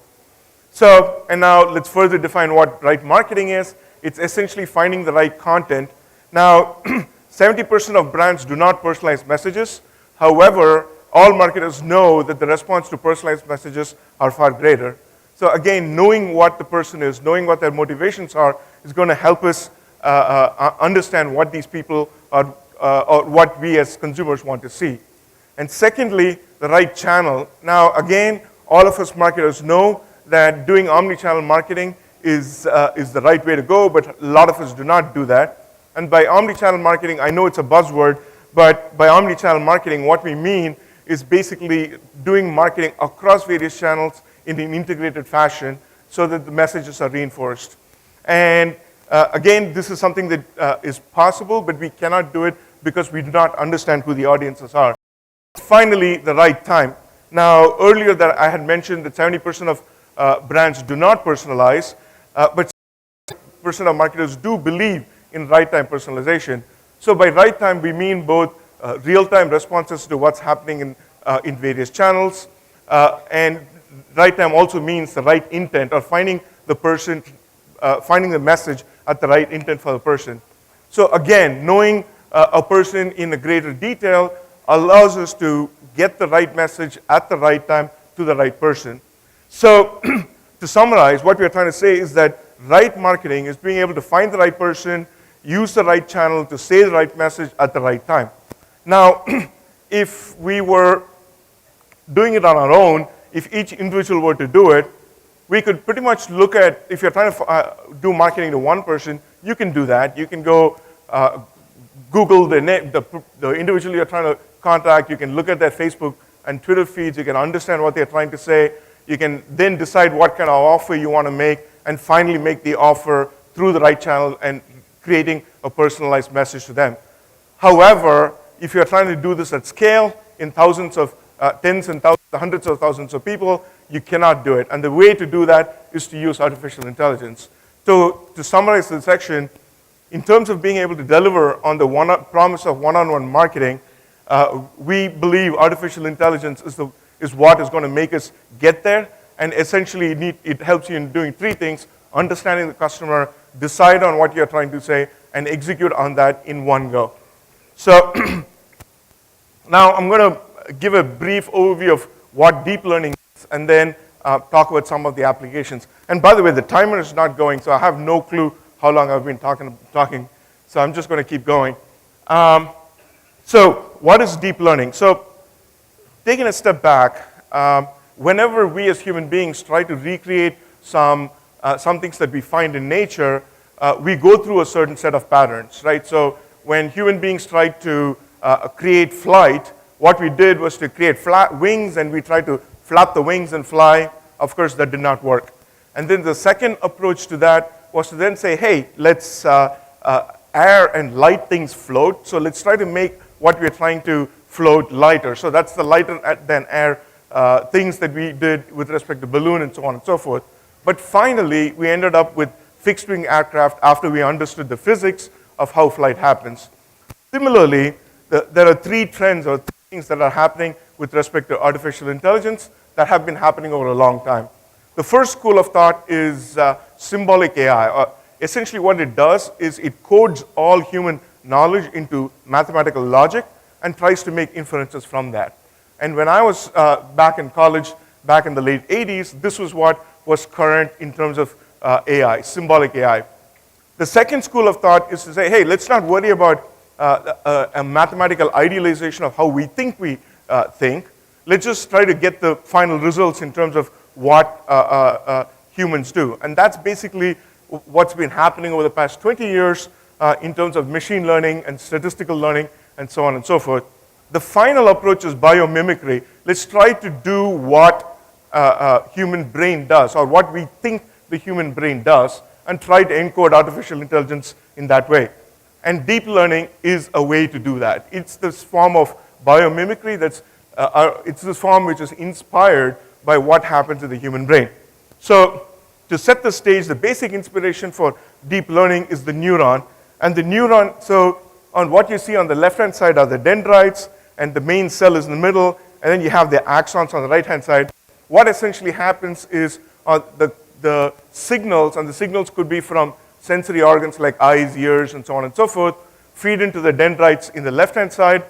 So, and now let's further define what right marketing is. It's essentially finding the right content. Now, 70% of brands do not personalize messages. However, all marketers know that the response to personalized messages are far greater. So again, knowing what the person is, knowing what their motivations are, is going to help us understand what these people are, or what we as consumers want to see. And secondly, the right channel. Now again, all of us marketers know that doing omni-channel marketing is the right way to go, but a lot of us do not do that. And by omni-channel marketing, I know it's a buzzword, but by omni-channel marketing, what we mean is basically doing marketing across various channels in an integrated fashion so that the messages are reinforced. And again, this is something that is possible, but we cannot do it because we do not understand who the audiences are. Finally, the right time. Now, earlier that I had mentioned that 70% of brands do not personalize, but 70% of marketers do believe in right time personalization. So by right time, we mean both real-time responses to what's happening in various channels, and right time also means the right intent, or finding the person, finding the message at the right intent for the person. So again, knowing a person in a greater detail allows us to get the right message at the right time to the right person. So to summarize, what we're trying to say is that right marketing is being able to find the right person, use the right channel to say the right message at the right time. Now, if we were doing it on our own, if each individual were to do it, we could pretty much look at, if you're trying to do marketing to one person, you can do that. You can go Google the individual you're trying to contact. You can look at their Facebook and Twitter feeds. You can understand what they're trying to say. You can then decide what kind of offer you want to make, and finally make the offer through the right channel and creating a personalized message to them. However, if you're trying to do this at scale in thousands of, tens and thousands, hundreds of thousands of people, you cannot do it. And the way to do that is to use artificial intelligence. So to summarize this section, in terms of being able to deliver on the promise of one-on-one marketing, we believe artificial intelligence is what is going to make us get there. And essentially, it helps you in doing three things: understanding the customer, decide on what you're trying to say, and execute on that in one go. So now I'm going to give a brief overview of what deep learning is, and then talk about some of the applications. And by the way, the timer is not going, so I have no clue how long I've been talking. So I'm just going to keep going. So what is deep learning? So taking a step back, whenever we as human beings try to recreate some things that we find in nature, we go through a certain set of patterns, right? So when human beings tried to create flight, what we did was to create flat wings, and we tried to flap the wings and fly. Of course, that did not work. And then the second approach to that was to then say, hey, let's air and light things float. So let's try to make what we're trying to float lighter. So that's the lighter than air things that we did with respect to balloon and so on and so forth. But finally, we ended up with fixed-wing aircraft after we understood the physics of how flight happens. Similarly, there are three trends or things that are happening with respect to artificial intelligence that have been happening over a long time. The first school of thought is symbolic AI. Essentially what it does is it codes all human knowledge into mathematical logic and tries to make inferences from that. And when I was back in college, back in the late 80s, this was what was current in terms of AI, symbolic AI. The second school of thought is to say, hey, let's not worry about a mathematical idealization of how we think think. Let's just try to get the final results in terms of what humans do. And that's basically what's been happening over the past 20 years in terms of machine learning and statistical learning and so on and so forth. The final approach is biomimicry. Let's try to do what human brain does, or what we think the human brain does, and try to encode artificial intelligence in that way. And deep learning is a way to do that. It's this form of biomimicry that's, it's this form which is inspired by what happens in the human brain. So to set the stage, the basic inspiration for deep learning is the neuron. And the neuron, so on what you see on the left-hand side are the dendrites, and the main cell is in the middle, and then you have the axons on the right-hand side. What essentially happens is the signals, and the signals could be from sensory organs like eyes, ears, and so on and so forth, feed into the dendrites in the left-hand side,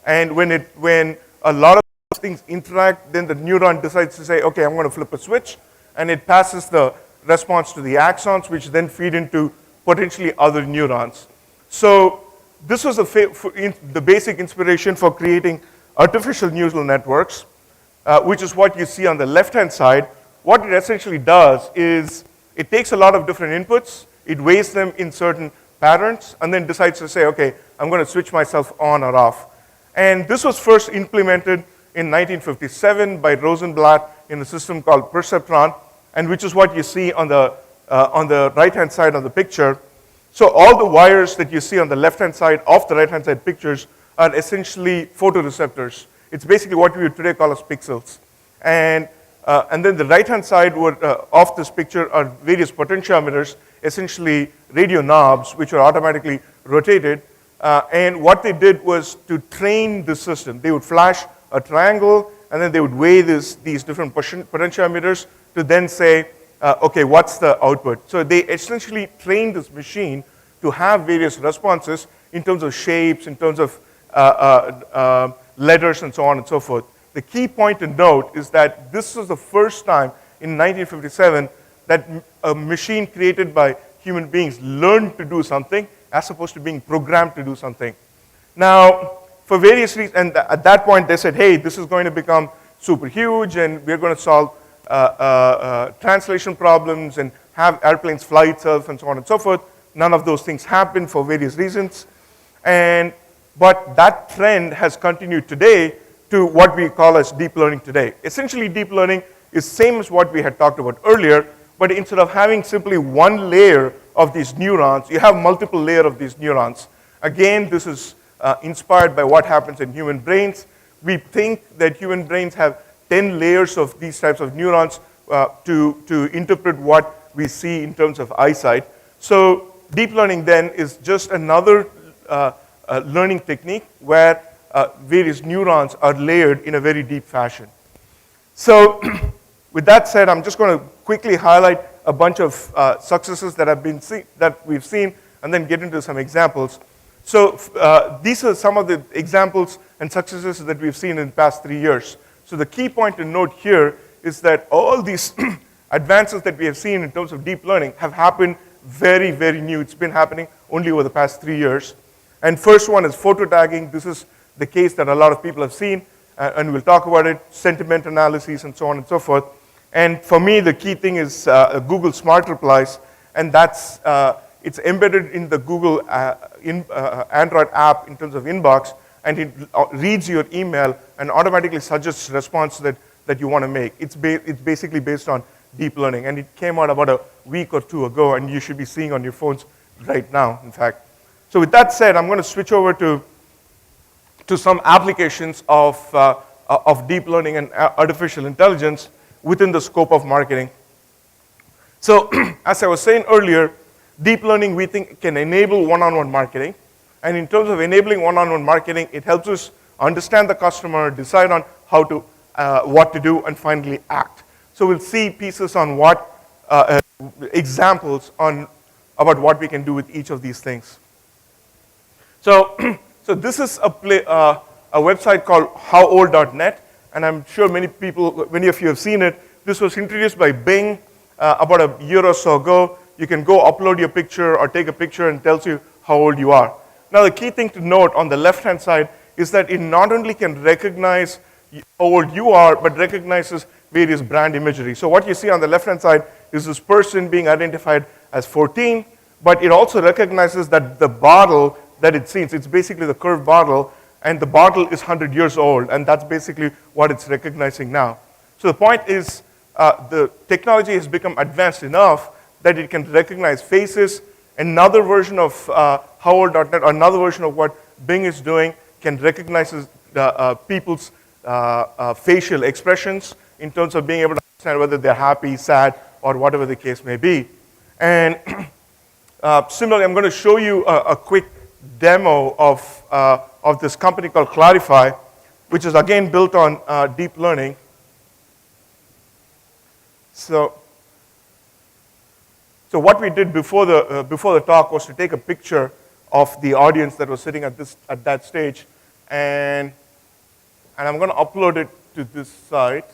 and when a lot of things interact, then the neuron decides to say, okay, I'm going to flip a switch, and it passes the response to the axons, which then feed into potentially other neurons. So this was the basic inspiration for creating artificial neural networks, which is what you see on the left-hand side. What it essentially does is it takes a lot of different inputs, it weighs them in certain patterns, and then decides to say, okay, I'm going to switch myself on or off. And this was first implemented in 1957 by Rosenblatt in a system called perceptron, and which is what you see on the right-hand side of the picture. So all the wires that you see on the left-hand side of the right-hand side pictures are essentially photoreceptors. It's basically what we would today call as pixels. And then the right-hand side of this picture are various potentiometers, essentially radio knobs, which are automatically rotated. And what they did was to train the system. They would flash a triangle, and then they would weigh these different potentiometers to then say, okay, what's the output? So they essentially trained this machine to have various responses in terms of shapes, in terms of letters, and so on and so forth. The key point to note is that this was the first time in 1957 that a machine created by human beings learned to do something as opposed to being programmed to do something. Now, for various reasons, and at that point they said, hey, this is going to become super huge, and we're going to solve translation problems and have airplanes fly itself and so on and so forth. None of those things happened for various reasons. But that trend has continued today to what we call as deep learning today. Essentially, deep learning is same as what we had talked about earlier, but instead of having simply one layer of these neurons, you have multiple layers of these neurons. Again, this is inspired by what happens in human brains. We think that human brains have 10 layers of these types of neurons to interpret what we see in terms of eyesight. So deep learning then is just another learning technique where various neurons are layered in a very deep fashion. So with that said, I'm just going to quickly highlight a bunch of successes that we've seen, and then get into some examples. So these are some of the examples and successes that we've seen in the past 3 years. So the key point to note here is that all these advances that we have seen in terms of deep learning have happened very, very new. It's been happening only over the past 3 years. And first one is photo tagging. This is the case that a lot of people have seen, and we'll talk about it, sentiment analysis, and so on and so forth. And for me, the key thing is Google Smart Replies, and that's it's embedded in the Google Android app in terms of inbox, and it reads your email and automatically suggests response that you want to make. It's basically based on deep learning, and it came out about a week or two ago, and you should be seeing on your phones right now, in fact. So with that said, I'm going to switch over to some applications of deep learning and artificial intelligence within the scope of marketing. So as I was saying earlier, deep learning we think can enable one-on-one marketing. And in terms of enabling one-on-one marketing, it helps us understand the customer, decide on how to, what to do, and finally act. So we'll see pieces on what, examples on about what we can do with each of these things. So, so this is a website called howold.net, and I'm sure many of you have seen it. This was introduced by Bing about a year or so ago. You can go upload your picture or take a picture and tells you how old you are. Now the key thing to note on the left-hand side is that it not only can recognize how old you are, but recognizes various brand imagery. So what you see on the left-hand side is this person being identified as 14, but it also recognizes that the bottle that it sees, it's basically the curved bottle, and the bottle is 100 years old, and that's basically what it's recognizing now. So the point is, the technology has become advanced enough that it can recognize faces. Another version of howold.net, or another version of what Bing is doing, can recognize people's facial expressions in terms of being able to understand whether they're happy, sad, or whatever the case may be. And similarly, I'm going to show you a quick demo of this company called Clarify, which is again built on deep learning. So what we did before the talk was to take a picture of the audience that was sitting at that stage, and I'm going to upload it to this site.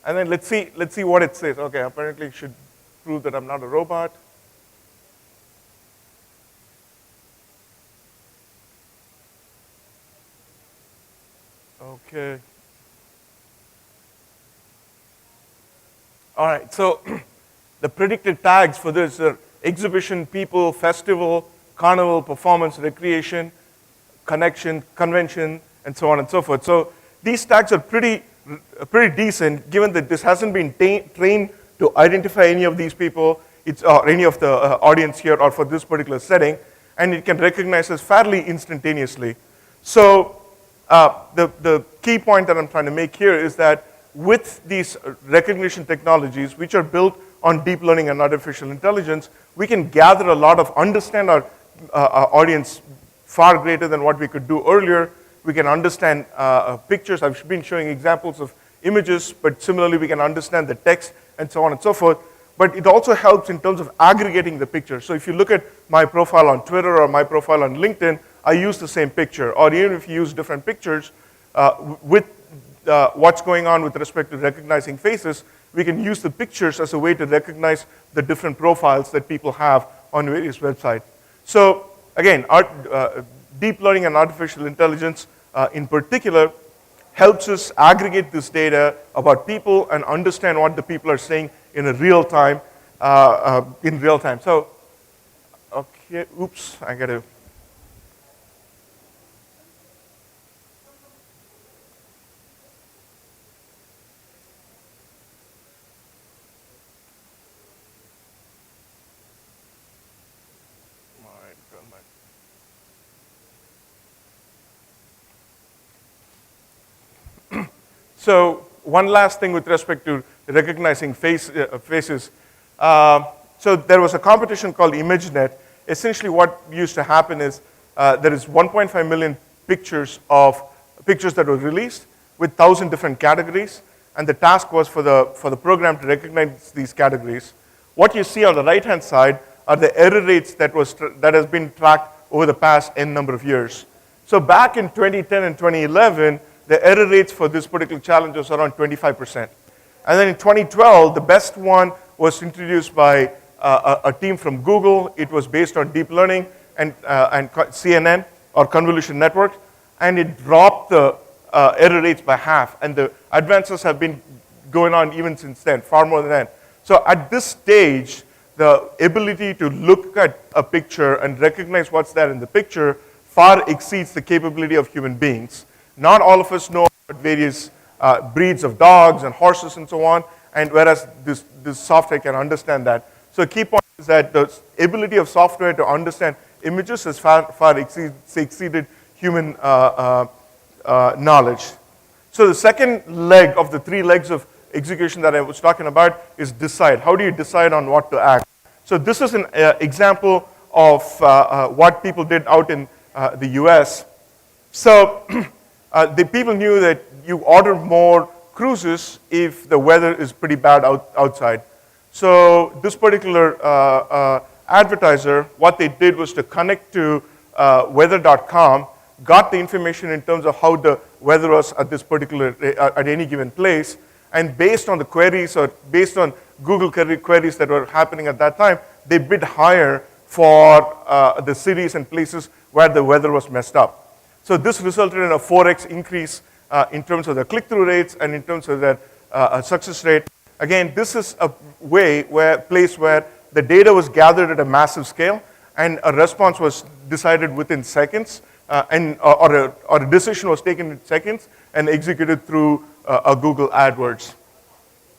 And then let's see what it says. Okay, apparently it should prove that I'm not a robot. Okay. All right, so the predicted tags for this are exhibition, people, festival, carnival, performance, recreation, connection, convention, and so on and so forth. So these tags are pretty decent, given that this hasn't been trained to identify any of these people, or any of the audience here, or for this particular setting, and it can recognize us fairly instantaneously. So the key point that I'm trying to make here is that with these recognition technologies, which are built on deep learning and artificial intelligence, we can gather a lot of, understand our audience far greater than what we could do earlier. We can understand pictures. I've been showing examples of images, but similarly we can understand the text and so on and so forth. But it also helps in terms of aggregating the picture. So if you look at my profile on Twitter or my profile on LinkedIn, I use the same picture. Or even if you use different pictures with what's going on with respect to recognizing faces, we can use the pictures as a way to recognize the different profiles that people have on various websites. So again, deep learning and artificial intelligence in particular helps us aggregate this data about people and understand what the people are saying in a real time, So, okay, oops, I gotta. So one last thing with respect to recognizing faces. So there was a competition called ImageNet. Essentially what used to happen is there is 1.5 million pictures that were released with 1,000 different categories, and the task was for the program to recognize these categories. What you see on the right-hand side are the error rates that has been tracked over the past N number of years. So back in 2010 and 2011, the error rates for this particular challenge was around 25%. And then in 2012, the best one was introduced by a team from Google. It was based on deep learning and CNN, or convolution networks, and it dropped the error rates by half. And the advances have been going on even since then, far more than that. So at this stage, the ability to look at a picture and recognize what's there in the picture far exceeds the capability of human beings. Not all of us know about various breeds of dogs and horses and so on, and whereas this software can understand that. So a key point is that the ability of software to understand images has far exceeded human knowledge. So the second leg of the 3 legs of execution that I was talking about is decide. How do you decide on what to act? So this is an example of what people did out in the US. So the people knew that you order more cruises if the weather is pretty bad outside. So this particular advertiser, what they did was to connect to weather.com, got the information in terms of how the weather was at this particular, at any given place, and based on the queries or based on Google queries that were happening at that time, they bid higher for the cities and places where the weather was messed up. So this resulted in a 4x increase in terms of the click-through rates and in terms of their success rate. Again, this is a place where the data was gathered at a massive scale and a response was decided within seconds, or a decision was taken in seconds and executed through a Google AdWords.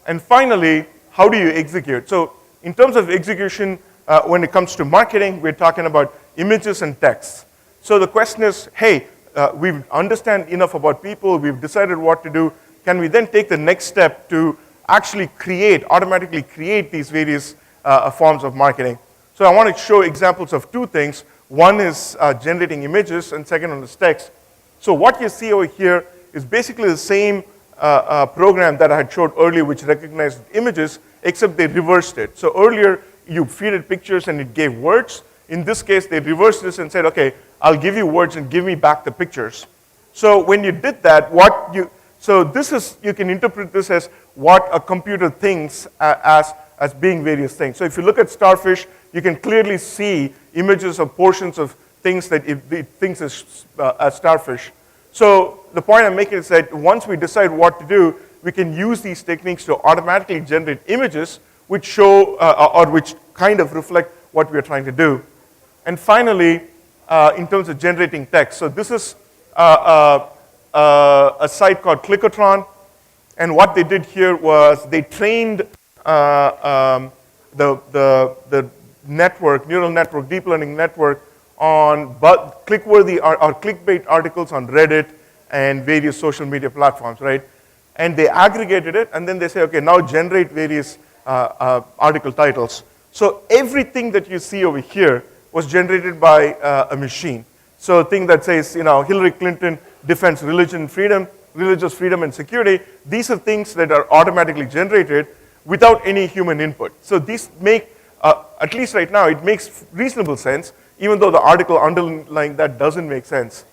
And finally, how do you execute? So in terms of execution, when it comes to marketing, we're talking about images and text. So the question is, hey, we understand enough about people, we've decided what to do, can we then take the next step to actually automatically create these various forms of marketing? So I want to show examples of two things. One is generating images, and second one is text. So what you see over here is basically the same program that I had showed earlier, which recognized images, except they reversed it. So earlier, you feed it pictures and it gave words. In this case, they reversed this and said, okay, I'll give you words and give me back the pictures. So when you did that, you can interpret this as what a computer thinks as being various things. So if you look at starfish, you can clearly see images of portions of things that it thinks as starfish. So the point I'm making is that once we decide what to do, we can use these techniques to automatically generate images which show or which kind of reflect what we're trying to do. And finally, in terms of generating text, so this is a site called Clickotron, and what they did here was they trained the network, neural network, deep learning network on click-worthy or clickbait articles on Reddit and various social media platforms, right? And they aggregated it, and then they say, okay, now generate various article titles. So everything that you see over here was generated by a machine. So a thing that says, Hillary Clinton defends religious freedom and security, these are things that are automatically generated without any human input. So these make, at least right now, it makes reasonable sense, even though the article underlying that doesn't make sense.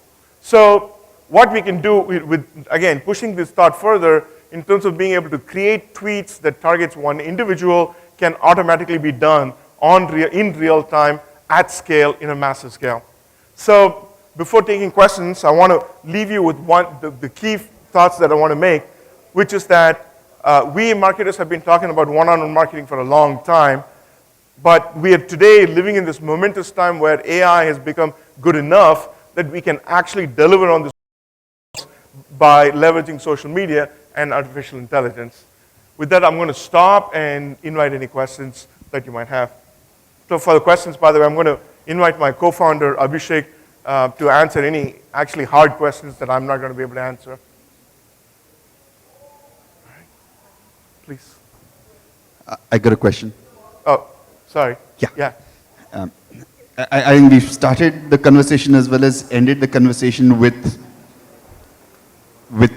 So what we can do with, again, pushing this thought further in terms of being able to create tweets that targets one individual can automatically be done in real time, at scale, in a massive scale. So before taking questions, I want to leave you with the key thoughts that I want to make, which is that we marketers have been talking about one-on-one marketing for a long time, but we are today living in this momentous time where AI has become good enough that we can actually deliver on this by leveraging social media and artificial intelligence. With that, I'm going to stop and invite any questions that you might have. So for the questions, by the way, I'm going to invite my co-founder, Abhishek, to answer any actually hard questions that I'm not going to be able to answer. All right. Please. I got a question. Oh, sorry. Yeah. I think we've started the conversation as well as ended the conversation with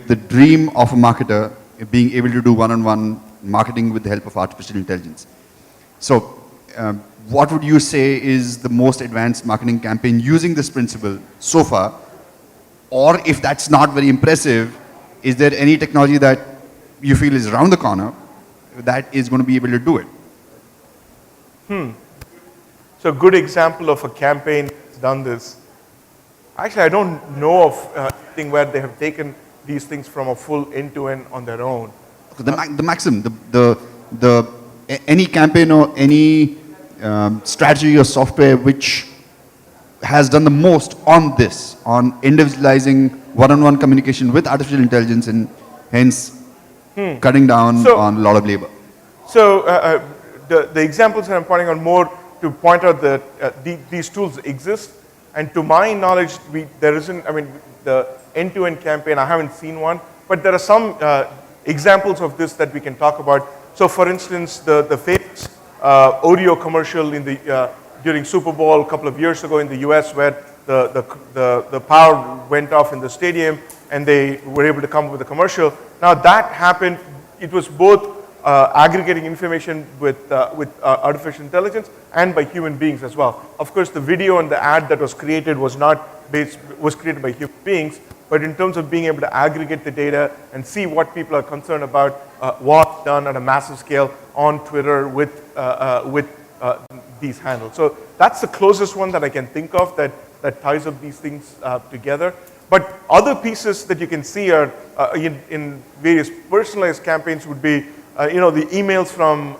the dream of a marketer being able to do one-on-one marketing with the help of artificial intelligence. So what would you say is the most advanced marketing campaign using this principle so far? Or if that's not very impressive, is there any technology that you feel is around the corner that is going to be able to do it? So a good example of a campaign that's done this. Actually, I don't know of anything where they have taken these things from a full end-to-end on their own. The maximum, any campaign or any strategy or software which has done the most on this, on individualizing one-on-one communication with artificial intelligence and hence cutting down on a lot of labor. So the examples that I'm pointing out more to point out that these tools exist, and to my knowledge, there isn't, the end-to-end campaign, I haven't seen one, but there are some examples of this that we can talk about. So for instance, the famous Oreo commercial in the during Super Bowl a couple of years ago in the US, where the power went off in the stadium and they were able to come up with a commercial. Now that happened, it was both aggregating information with artificial intelligence and by human beings as well. Of course, the video and the ad that was created was created by human beings, but in terms of being able to aggregate the data and see what people are concerned about, what's done at a massive scale on Twitter with these handles. So that's the closest one that I can think of that ties up these things together. But other pieces that you can see are in various personalized campaigns would be the emails from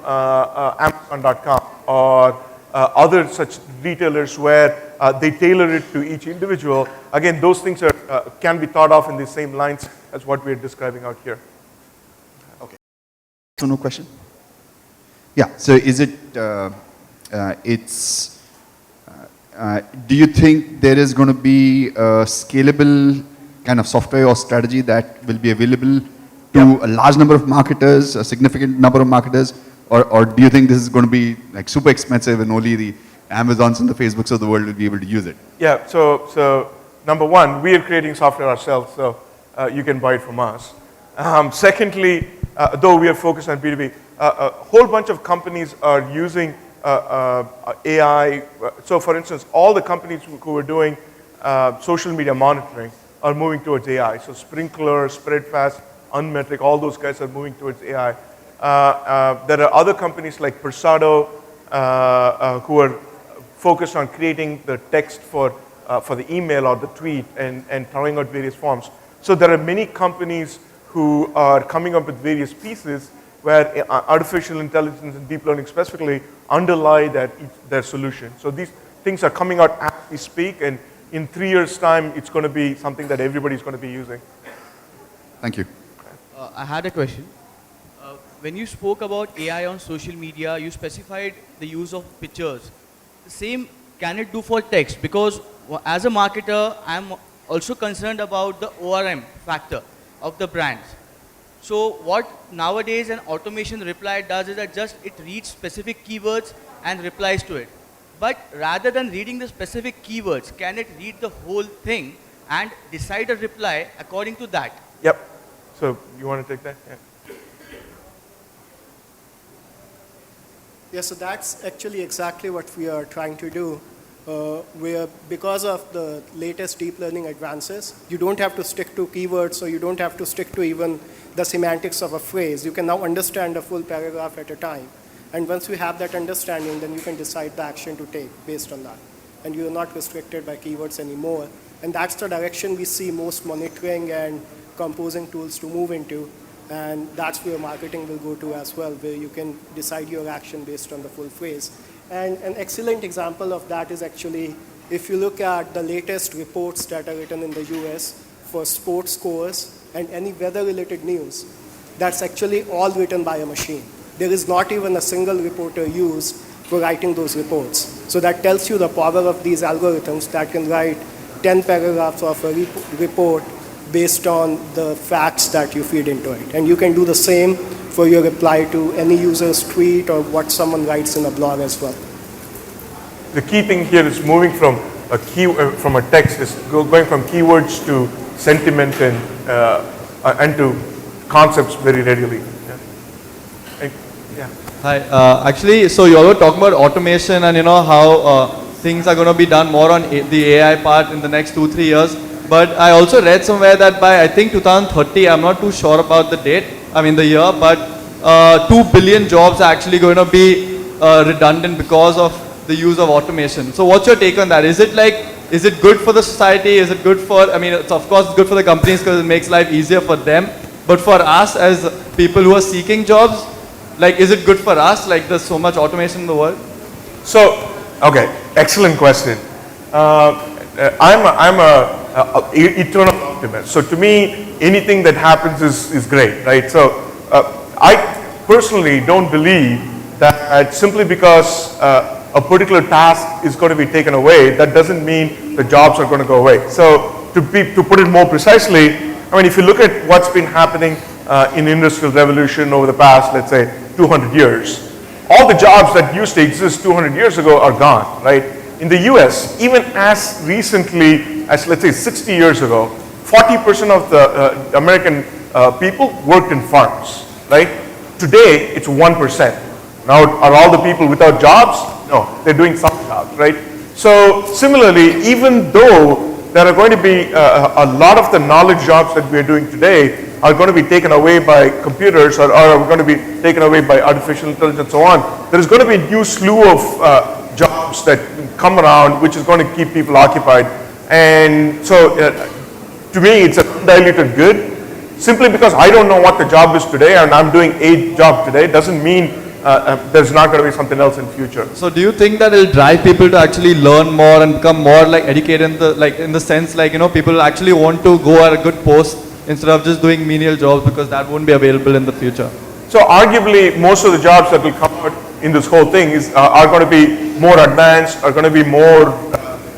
Amazon.com or other such retailers where they tailor it to each individual. Again, those things can be thought of in the same lines as what we're describing out here. Okay. So no question? Yeah, so is it, do you think there is going to be a scalable kind of software or strategy that will be available to a large number of marketers, a significant number of marketers, or do you think this is going to be like super expensive and only the Amazons and the Facebooks of the world will be able to use it? Yeah, so number one, we are creating software ourselves, so you can buy it from us. Secondly, though we are focused on B2B, a whole bunch of companies are using AI. So for instance, all the companies who are doing social media monitoring are moving towards AI. So Sprinkler, Spreadfast, Unmetric, all those guys are moving towards AI. There are other companies like Persado who are focused on creating the text for the email or the tweet and throwing out various forms. So there are many companies who are coming up with various pieces where artificial intelligence and deep learning specifically underlie their solution. So these things are coming out as we speak, and in 3 years' time, it's going to be something that everybody's going to be using. Thank you. I had a question. When you spoke about AI on social media, you specified the use of pictures. The same can it do for text? Because as a marketer, I'm also concerned about the ORM factor of the brands. So what nowadays an automation reply does is that just it reads specific keywords and replies to it. But rather than reading the specific keywords, can it read the whole thing and decide a reply according to that? Yep. So you want to take that? Yeah. Yeah, so that's actually exactly what we are trying to do. Where because of the latest deep learning advances, you don't have to stick to keywords, or you don't have to stick to even the semantics of a phrase. You can now understand a full paragraph at a time. And once you have that understanding, then you can decide the action to take based on that. And you are not restricted by keywords anymore. And that's the direction we see most monitoring and composing tools to move into. And that's where marketing will go to as well, where you can decide your action based on the full phrase. And an excellent example of that is actually, if you look at the latest reports that are written in the US for sports scores and any weather-related news, that's actually all written by a machine. There is not even a single reporter used for writing those reports. So that tells you the power of these algorithms that can write 10 paragraphs of a report based on the facts that you feed into it. And you can do the same for your reply to any user's tweet or what someone writes in a blog as well. The key thing here is moving from a text, is going from keywords to sentiment and to concepts very readily. Yeah. Hi. Actually, so you all were talking about automation and how things are going to be done more on the AI part in the next 2-3 years. But I also read somewhere that by I think 2030, I'm not too sure about the date, the year, but 2 billion jobs are actually going to be redundant because of the use of automation. So what's your take on that? Is it good for the society? Is it good for, it's of course good for the companies because it makes life easier for them. But for us as people who are seeking jobs, is it good for us? There's so much automation in the world. So, okay, excellent question. I'm a eternal optimist. So to me, anything that happens is great, right? So I personally don't believe that simply because a particular task is going to be taken away, that doesn't mean the jobs are going to go away. So to put it more precisely, if you look at what's been happening in industrial revolution over the past, let's say, 200 years, all the jobs that used to exist 200 years ago are gone, right? In the US, even as recently as, let's say, 60 years ago, 40% of the American people worked in farms, right? Today, it's 1%. Now, are all the people without jobs? No, they're doing some jobs, right? So similarly, even though there are going to be a lot of the knowledge jobs that we're doing today are going to be taken away by computers or are going to be taken away by artificial intelligence and so on, there is going to be a new slew of jobs that come around which is going to keep people occupied. And so to me, it's a diluted good. Simply because I don't know what the job is today and I'm doing a job today doesn't mean there's not going to be something else in future. So do you think that it'll drive people to actually learn more and become more like educated in the sense like, people actually want to go at a good post instead of just doing menial jobs because that won't be available in the future? So arguably most of the jobs that will come out in this whole thing are going to be more advanced, are going to be more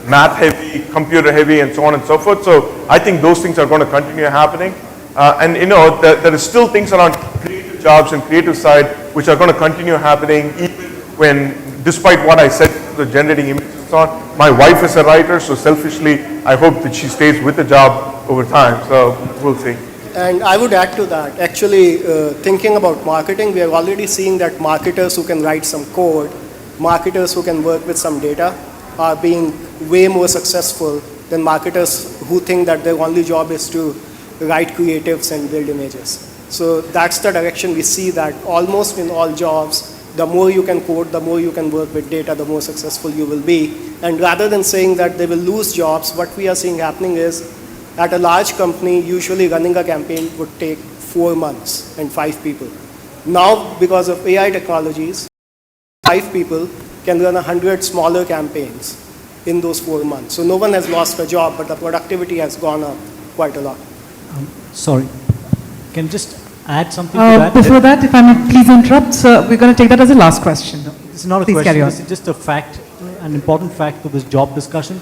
math heavy, computer heavy and so on and so forth. So I think those things are going to continue happening. And there is still things around creative jobs and creative side which are going to continue happening even when, despite what I said, the generating images and so on. My wife is a writer, so selfishly I hope that she stays with the job over time. So we'll see. And I would add to that, actually thinking about marketing, we are already seeing that marketers who can write some code, marketers who can work with some data are being way more successful than marketers who think that their only job is to write creatives and build images. So that's the direction we see, that almost in all jobs, the more you can code, the more you can work with data, the more successful you will be. And rather than saying that they will lose jobs, what we are seeing happening is at a large company, usually running a campaign would take 4 months and 5 people. Now, because of AI technologies, 5 people can run 100 smaller campaigns in those 4 months. So no one has lost a job, but the productivity has gone up quite a lot. Sorry, can just add something to that? Before that, if I may please interrupt, sir, we're going to take that as a last question. No, it's not a please question, carry on. this is just a fact, an important fact to this job discussion.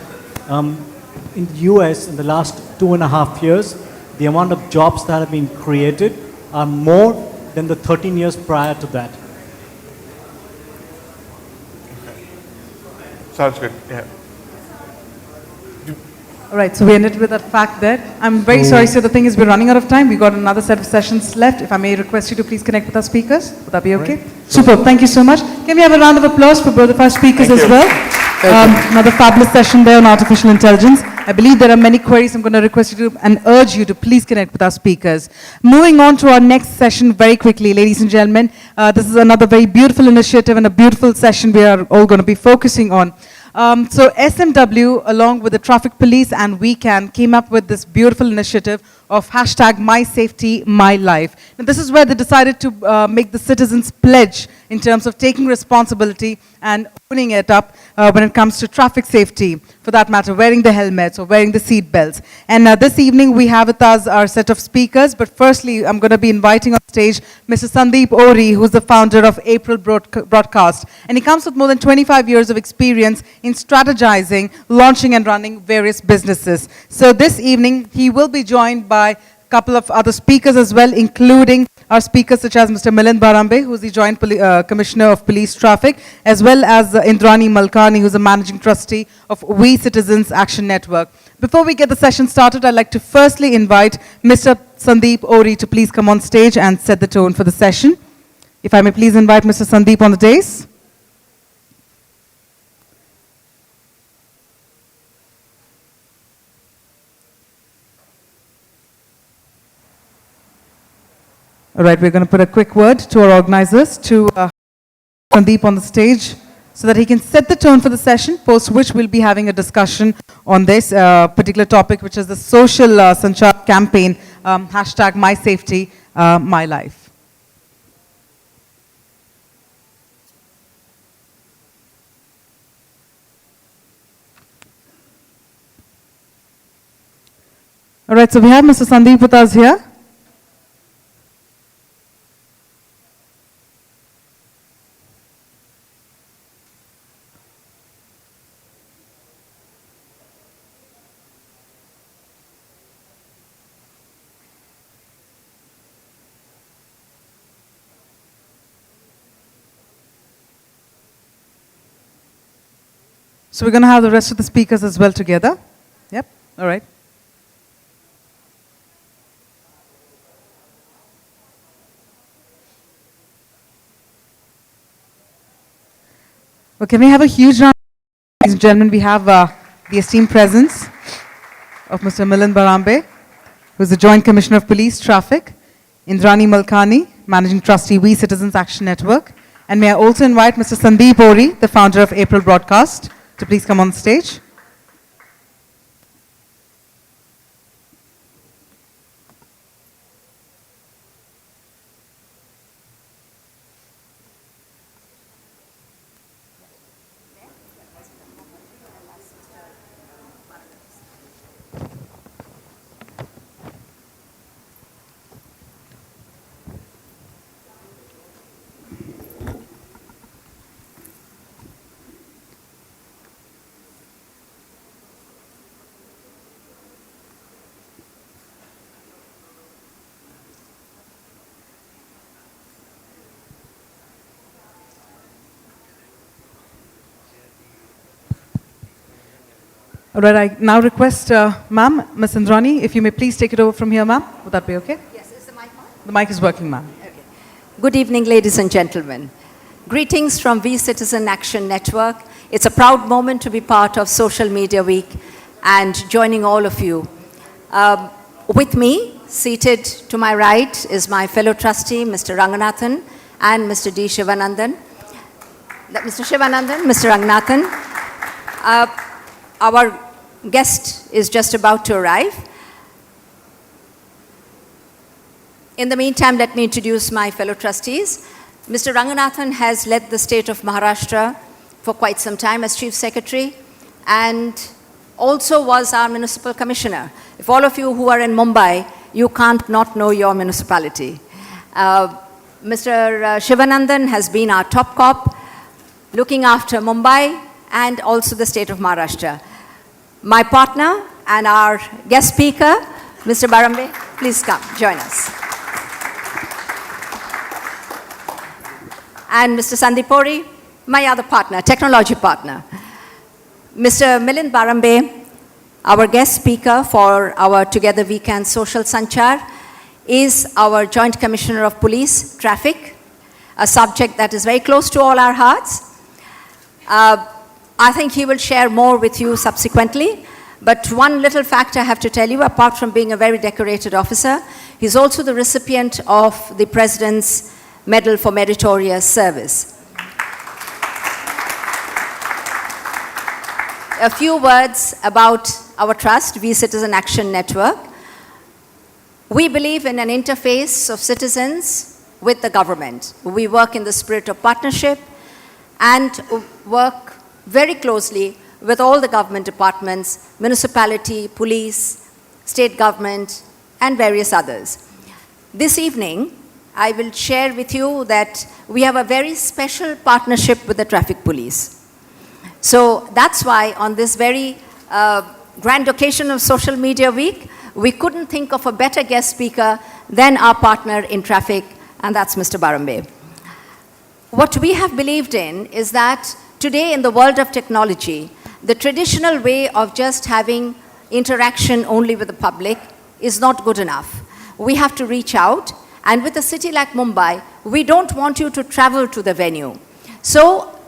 In the US, in the last 2.5 years, the amount of jobs that have been created are more than the 13 years prior to that. Sounds good, yeah. All right, so we ended with that fact there. I'm very sorry, sir. The thing is, we're running out of time. We've got another set of sessions left. If I may request you to please connect with our speakers. Would that be okay? Right. Super. Thank you so much. Can we have a round of applause for both of our speakers Thank as you. well? Another fabulous session there on artificial intelligence. I believe there are many queries. I'm going to request you to and urge you to please connect with our speakers. Moving on to our next session very quickly, ladies and gentlemen. This is another very beautiful initiative and a beautiful session we are all going to be focusing on. So SMW, along with the traffic police and We Can, came up with this beautiful initiative of hashtag My Safety, My Life. Now, this is where they decided to make the citizens pledge in terms of taking responsibility and owning it up when it comes to traffic safety, for that matter, wearing the helmets or wearing the seat belts. And this evening we have with us our set of speakers, but firstly I'm going to be inviting on stage Mr. Sandeep Ori, who's the founder of April Broadcast. And he comes with more than 25 years of experience in strategizing, launching and running various businesses. So this evening he will be joined by a couple of other speakers as well, including our speakers such as Mr. Milind Barambe, who is the Joint Commissioner of Police Traffic, as well as Indrani Malkani, who is a Managing Trustee of We Citizens Action Network. Before we get the session started, I'd like to firstly invite Mr. Sandeep Ori to please come on stage and set the tone for the session. If I may please invite Mr. Sandeep on the dais. All right, we're going to put a quick word to our organizers to Sandeep on the stage so that he can set the tone for the session, post which we'll be having a discussion on this particular topic, which is the social Sanchar campaign, hashtag My Safety, My Life. All right, so we have Mr. Sandeep with us here. So we're going to have the rest of the speakers as well together. Yep, all right. Well, can we have a huge round? Ladies and gentlemen, we have the esteemed presence of Mr. Milind Barambe, who is the Joint Commissioner of Police Traffic, Indrani Malkani, Managing Trustee, We Citizens Action Network, and may I also invite Mr. Sandeep Ori, the founder of April Broadcast, to please come on stage. All right, I now request, ma'am, Ms. Indrani, if you may please take it over from here, ma'am. Would that be okay? Yes, is the mic on? The mic is working, ma'am. Okay. Good evening, ladies and gentlemen. Greetings from We Citizen Action Network. It's a proud moment to be part of Social Media Week and joining all of you. With me, seated to my right, is my fellow trustee, Mr. Ranganathan, and Mr. D. Shivanandan. Mr. Shivanandan, Mr. Ranganathan. Our guest is just about to arrive. In the meantime, let me introduce my fellow trustees. Mr. Ranganathan has led the state of Maharashtra for quite some time as Chief Secretary and also was our Municipal Commissioner. If all of you who are in Mumbai, you can't not know your municipality. Mr. Shivanandan has been our top cop, looking after Mumbai and also the state of Maharashtra. My partner and our guest speaker, Mr. Barambe, please come, join us. And Mr. Sandeep Ori, my other partner, technology partner. Mr. Milind Barambe, our guest speaker for our Together We Can Social Sanchar, is our Joint Commissioner of Police Traffic, a subject that is very close to all our hearts. I think he will share more with you subsequently. But one little fact I have to tell you, apart from being a very decorated officer, he's also the recipient of the President's Medal for Meritorious Service. A few words about our trust, We Citizen Action Network. We believe in an interface of citizens with the government. We work in the spirit of partnership and work very closely with all the government departments, municipality, police, state government, and various others. This evening, I will share with you that we have a very special partnership with the traffic police. So that's why on this very grand occasion of Social Media Week, we couldn't think of a better guest speaker than our partner in traffic, and that's Mr. Barambe. What we have believed in is that today in the world of technology, the traditional way of just having interaction only with the public is not good enough. We have to reach out, and with a city like Mumbai, we don't want you to travel to the venue. So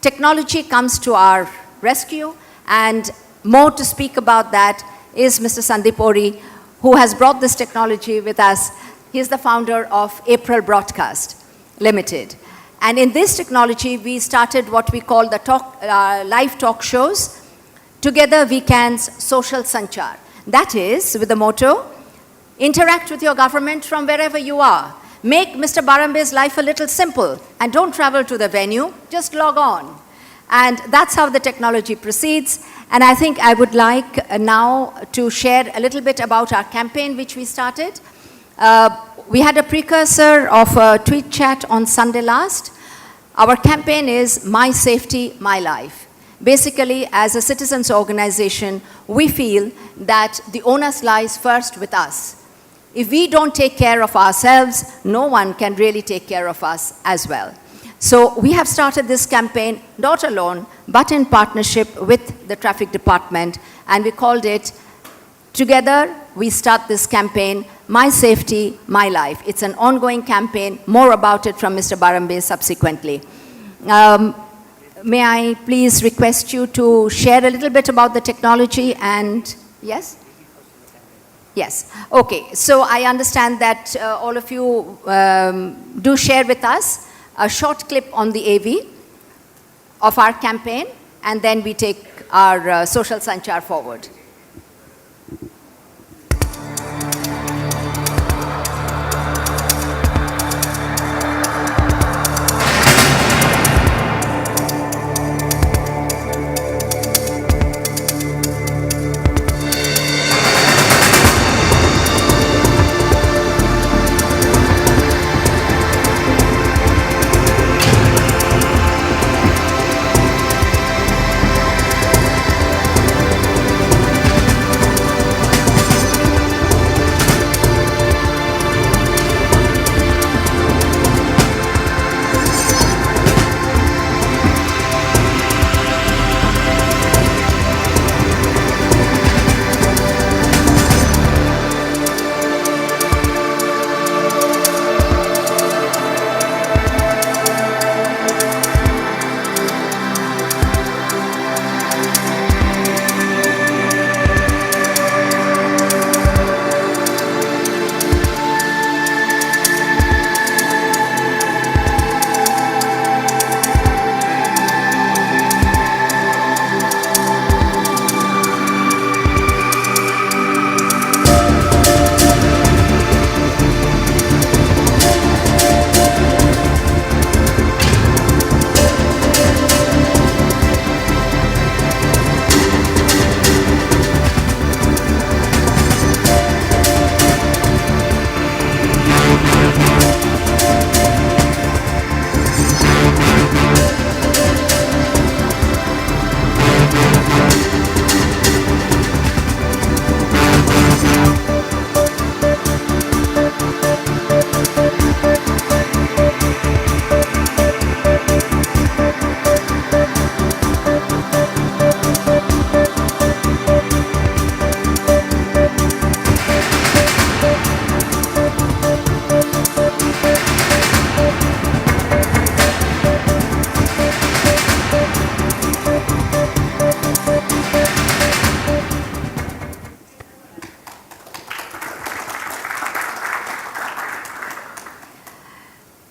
technology comes to our rescue, and more to speak about that is Mr. Sandeep Ori, who has brought this technology with us. He is the founder of April Broadcast Limited. And in this technology, we started what we call the live talk shows, Together We Can's Social Sanchar. That is, with the motto, interact with your government from wherever you are. Make Mr. Barambe's life a little simple and don't travel to the venue, just log on. And that's how the technology proceeds. And I think I would like now to share a little bit about our campaign which we started. We had a precursor of a tweet chat on Sunday last. Our campaign is My Safety, My Life. Basically, as a citizens organization, we feel that the onus lies first with us. If we don't take care of ourselves, no one can really take care of us as well. So we have started this campaign not alone, but in partnership with the traffic department, and we called it Together We Start This Campaign, My Safety, My Life. It's an ongoing campaign. More about it from Mr. Barambe subsequently. May I please request you to share a little bit about the technology and, yes? Yes. Okay. So I understand that all of you do share with us a short clip on the AV of our campaign, and then we take our social sanchar forward.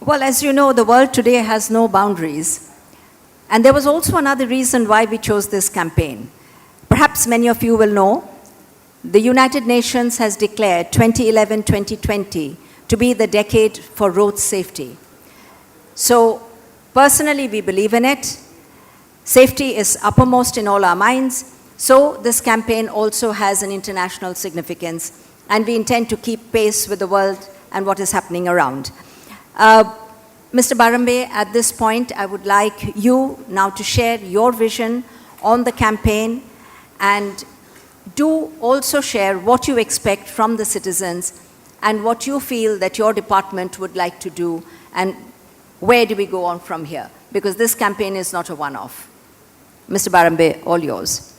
Well, as you know, the world today has no boundaries. And there was also another reason why we chose this campaign. Perhaps many of you will know, the United Nations has declared 2011-2020 to be the decade for road safety. So, personally, we believe in it. Safety is uppermost in all our minds. So, this campaign also has an international significance, and we intend to keep pace with the world and what is happening around. Mr. Barambe, at this point, I would like you now to share your vision on the campaign, and do also share what you expect from the citizens and what you feel that your department would like to do, and where do we go on from here? Because this campaign is not a one-off. Mr. Barambe, all yours.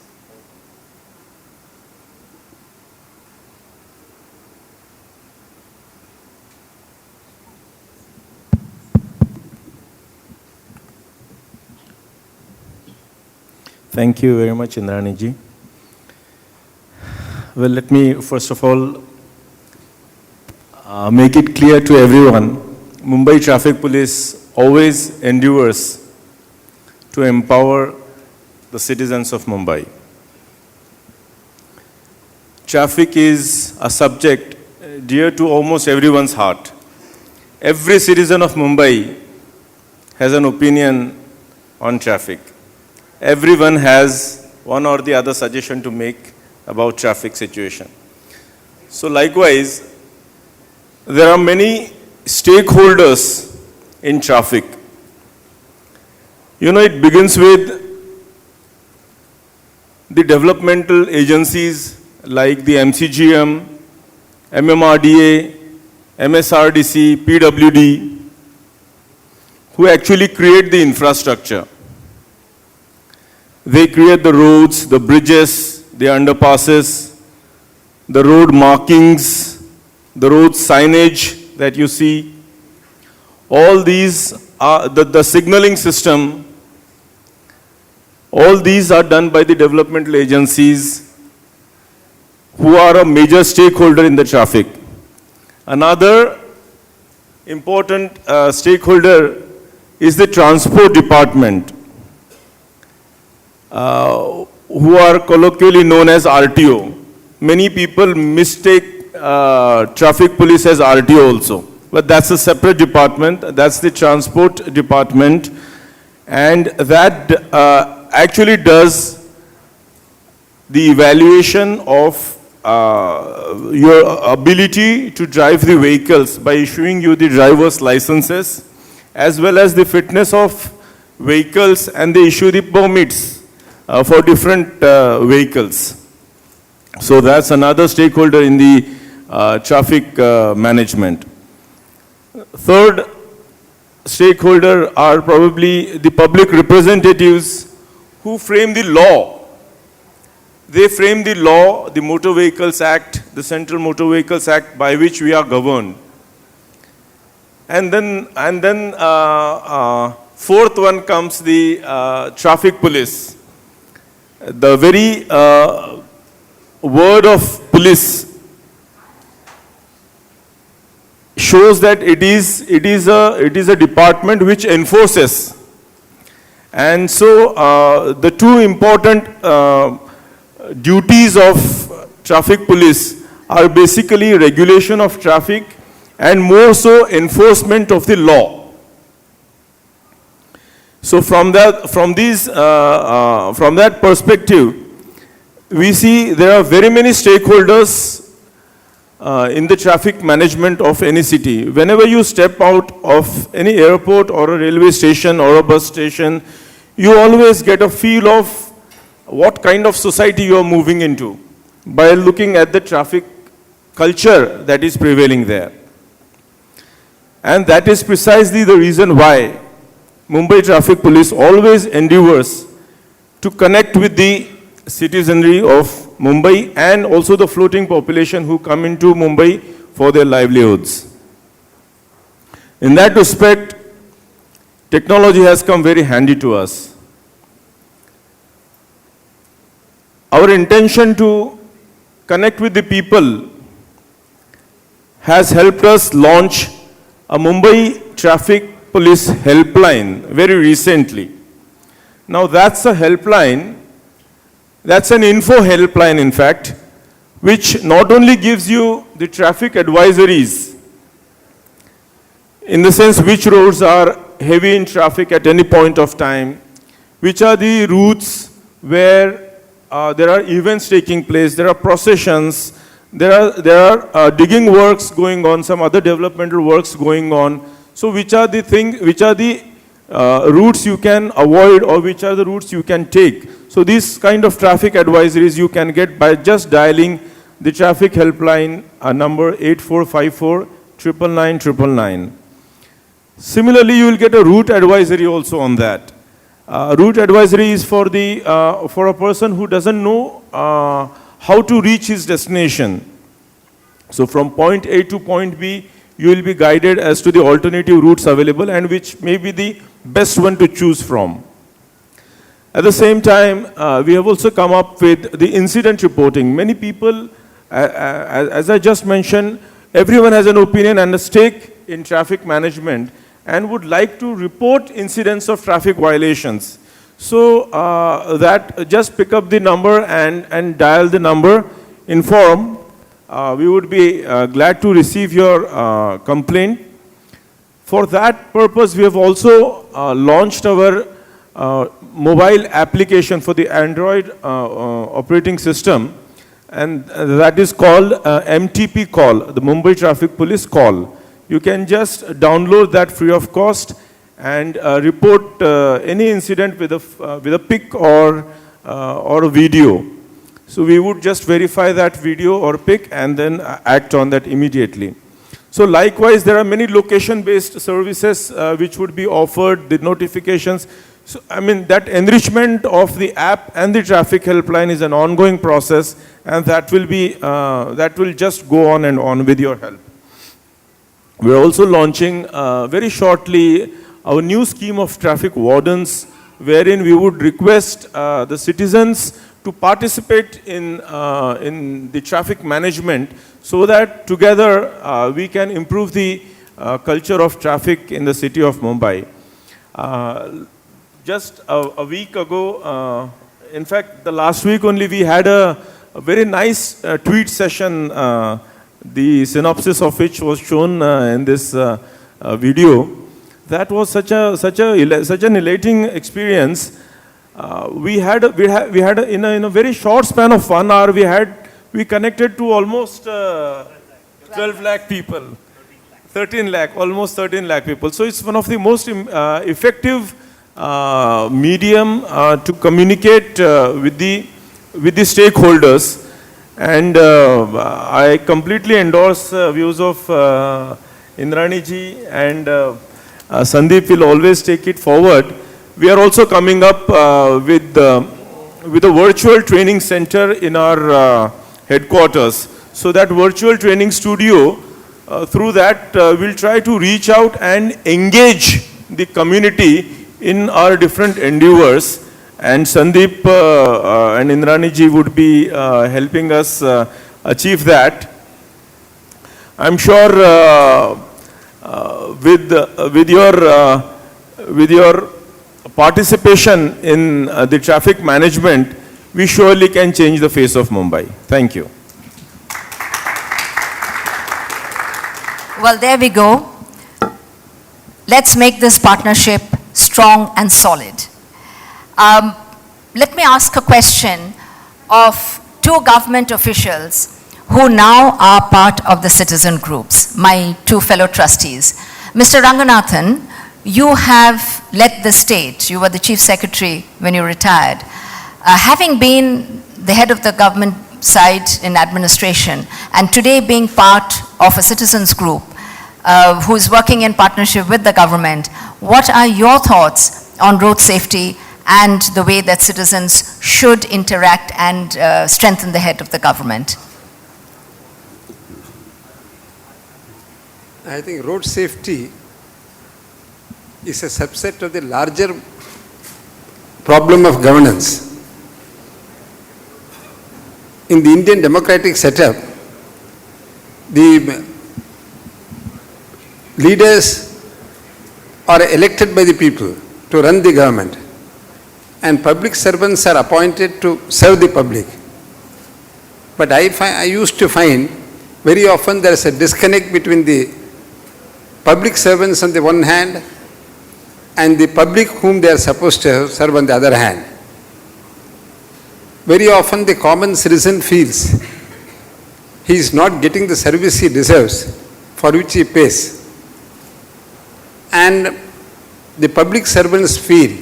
Thank you very much, Indrani ji. Well, let me first of all make it clear to everyone, Mumbai Traffic Police always endeavors to empower the citizens of Mumbai. Traffic is a subject dear to almost everyone's heart. Every citizen of Mumbai has an opinion on traffic. Everyone has one or the other suggestion to make about traffic situation. So likewise, there are many stakeholders in traffic. You know, it begins with the developmental agencies like the MCGM, MMRDA, MSRDC, PWD, who actually create the infrastructure. They create the roads, the bridges, the underpasses, the road markings, the road signage that you see. All these are the signaling system. All these are done by the developmental agencies who are a major stakeholder in the traffic. Another important stakeholder is the transport department, who are colloquially known as RTO. Many people mistake traffic police as RTO also, but that's a separate department. That's the transport department, and that actually does the evaluation of your ability to drive the vehicles by issuing you the driver's licenses, as well as the fitness of vehicles, and they issue the permits for different vehicles. So that's another stakeholder in the traffic management. Third stakeholder are probably the public representatives who frame the law. They frame the law, the Motor Vehicles Act, the Central Motor Vehicles Act, by which we are governed. And then fourth one comes the traffic police. The very word of police shows that it is a department which enforces. And so the two important duties of traffic police are basically regulation of traffic and more so enforcement of the law. So from that perspective, we see there are very many stakeholders in the traffic management of any city. Whenever you step out of any airport or a railway station or a bus station, you always get a feel of what kind of society you are moving into by looking at the traffic culture that is prevailing there. And that is precisely the reason why Mumbai Traffic Police always endeavors to connect with the citizenry of Mumbai and also the floating population who come into Mumbai for their livelihoods. In that respect, technology has come very handy to us. Our intention to connect with the people has helped us launch a Mumbai Traffic Police helpline very recently. Now that's a helpline, that's an info helpline in fact, which not only gives you the traffic advisories, in the sense which roads are heavy in traffic at any point of time, which are the routes where there are events taking place, there are processions, there are digging works going on, some other developmental works going on. So which are the routes you can avoid or which are the routes you can take. So these kind of traffic advisories you can get by just dialing the traffic helpline number 8454 999 999. Similarly, you will get a route advisory also on that. Route advisory is for a person who doesn't know how to reach his destination. So from point A to point B, you will be guided as to the alternative routes available and which may be the best one to choose from. At the same time, we have also come up with the incident reporting. Many people, as I just mentioned, everyone has an opinion and a stake in traffic management and would like to report incidents of traffic violations. So that just pick up the number and dial the number, inform. We would be glad to receive your complaint. For that purpose, we have also launched our mobile application for the Android operating system, and that is called MTP Call, the Mumbai Traffic Police Call. You can just download that free of cost and report any incident with a pic or a video. So we would just verify that video or pic and then act on that immediately. So likewise, there are many location-based services which would be offered, the notifications. So, I mean, that enrichment of the app and the traffic helpline is an ongoing process, and that will just go on and on with your help. We're also launching very shortly our new scheme of traffic wardens, wherein we would request the citizens to participate in the traffic management so that together we can improve the culture of traffic in the city of Mumbai. Just a week ago, in fact, the last week only, we had a very nice tweet session, the synopsis of which was shown in this video. That was such an elating experience. We had in a very short span of 1 hour, we connected to almost 12 lakh people, 13 lakh, almost 13 lakh people. So it's one of the most effective medium to communicate with the stakeholders. And I completely endorse views of Indrani ji, and Sandeep will always take it forward. We are also coming up with a virtual training center in our headquarters. So that virtual training studio, through that we'll try to reach out and engage the community in our different endeavors. And Sandeep and Indrani ji would be helping us achieve that. I'm sure with your participation in the traffic management, we surely can change the face of Mumbai. Thank you. Well, there we go. Let's make this partnership strong and solid. Let me ask a question of two government officials who now are part of the citizen groups, my two fellow trustees. Mr. Ranganathan, you have led the state. You were the chief secretary when you retired. Having been the head of the government side in administration, and today being part of a citizens group who is working in partnership with the government, what are your thoughts on road safety and the way that citizens should interact and strengthen the head of the government? I think road safety is a subset of the larger problem of governance. In the Indian democratic setup, the leaders are elected by the people to run the government, and public servants are appointed to serve the public. But I used to find very often there is a disconnect between the public servants on the one hand and the public whom they are supposed to serve on the other hand. Very often the common citizen feels he is not getting the service he deserves, for which he pays. And the public servants feel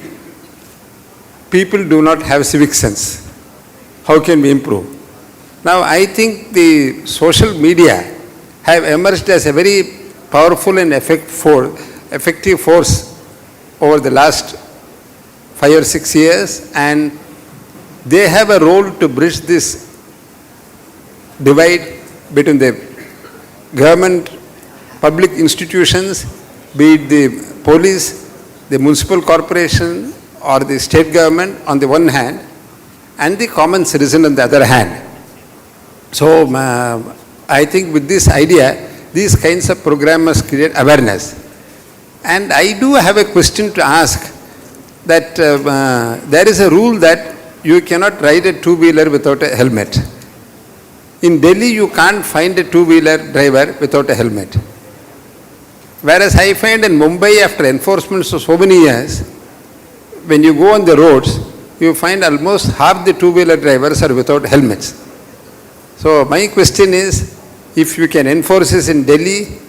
people do not have civic sense. How can we improve? Now I think the social media have emerged as a very powerful and effective force over the last 5 or 6 years, and they have a role to bridge this divide between the government, public institutions, be it the police, the municipal corporation or the state government on the one hand, and the common citizen on the other hand. So I think with this idea, these kinds of programs must create awareness. And I do have a question to ask, that there is a rule that you cannot ride a two-wheeler without a helmet. In Delhi, you can't find a two-wheeler driver without a helmet. Whereas I find in Mumbai, after enforcement for so many years, when you go on the roads, you find almost half the two-wheeler drivers are without helmets. So my question is, if you can enforce this in Delhi,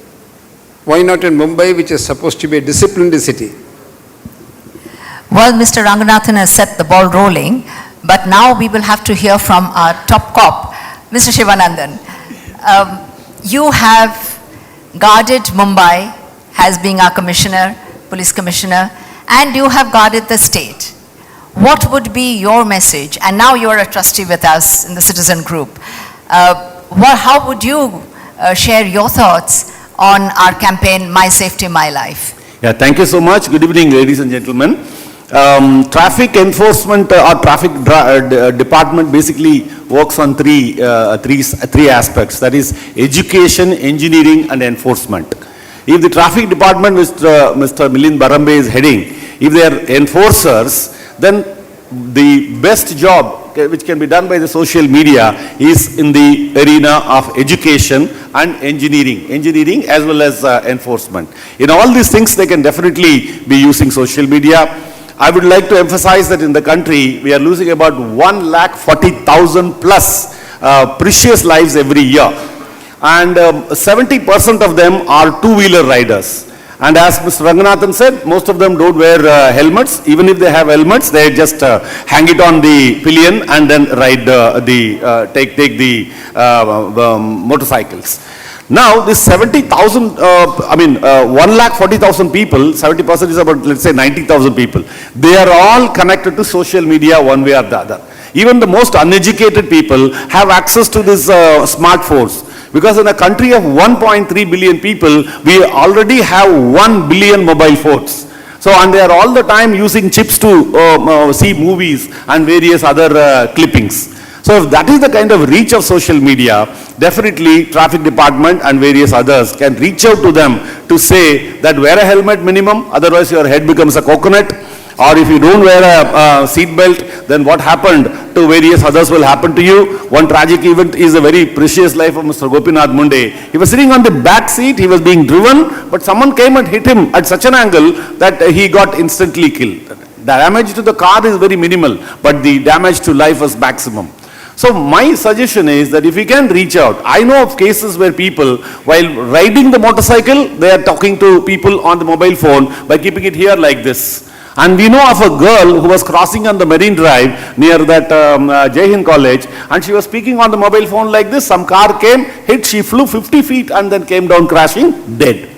why not in Mumbai, which is supposed to be a disciplined city? Well, Mr. Ranganathan has set the ball rolling, but now we will have to hear from our top cop, Mr. Shivanandan. You have guarded Mumbai as being our commissioner, police commissioner, and you have guarded the state. What would be your message? And now you are a trustee with us in the citizen group. How would you share your thoughts on our campaign, My Safety, My Life? Yeah, thank you so much. Good evening, ladies and gentlemen. Traffic enforcement or traffic department basically works on three aspects. That is education, engineering, and enforcement. If the traffic department, Mr. Milind Barambe is heading, if they are enforcers, then the best job which can be done by the social media is in the arena of education and engineering as well as enforcement. In all these things, they can definitely be using social media. I would like to emphasize that in the country, we are losing about 1,40,000 plus precious lives every year. And 70% of them are two-wheeler riders. And as Mr. Ranganathan said, most of them don't wear helmets. Even if they have helmets, they just hang it on the pillion and then ride take the motorcycles. Now, this 70,000, 1,40,000 people, 70% is about, let's say, 90,000 people. They are all connected to social media one way or the other. Even the most uneducated people have access to these smartphones. Because in a country of 1.3 billion people, we already have 1 billion mobile phones. So, and they are all the time using chips to see movies and various other clippings. So, if that is the kind of reach of social media, definitely traffic department and various others can reach out to them to say that wear a helmet minimum, otherwise your head becomes a coconut. Or if you don't wear a seat belt, then what happened to various others will happen to you. One tragic event is a very precious life of Mr. Gopinath Munde. He was sitting on the back seat, he was being driven, but someone came and hit him at such an angle that he got instantly killed. The damage to the car is very minimal, but the damage to life was maximum. So my suggestion is that if we can reach out, I know of cases where people, while riding the motorcycle, they are talking to people on the mobile phone by keeping it here like this. And we know of a girl who was crossing on the Marine Drive near that Jai Hind College, and she was speaking on the mobile phone like this. Some car came, hit, she flew 50 feet and then came down crashing, dead.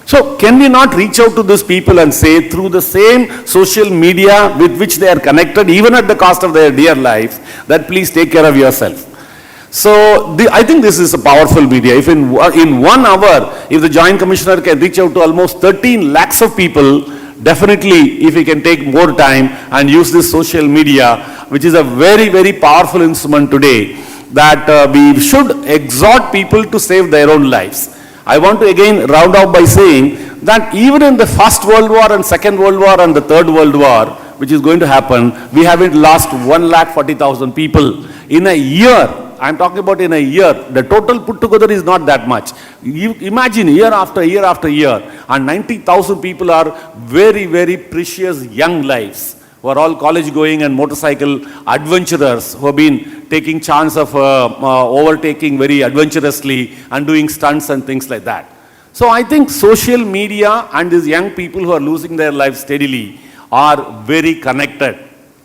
So can we not reach out to these people and say through the same social media with which they are connected, even at the cost of their dear lives, that please take care of yourself. So I think this is a powerful media. If in 1 hour, if the Joint Commissioner can reach out to almost 13 lakhs of people, definitely, if we can take more time and use this social media, which is a very, very powerful instrument today, that we should exhort people to save their own lives. I want to again round off by saying that even in the First World War and Second World War and the Third World War, which is going to happen, we haven't lost 1,40,000 people. In a year, I'm talking about in a year, the total put together is not that much. You imagine year after year after year, and 90,000 people are very, very precious young lives, who are all college going and motorcycle adventurers who have been taking chance of overtaking very adventurously and doing stunts and things like that. So I think social media and these young people who are losing their lives steadily are very connected.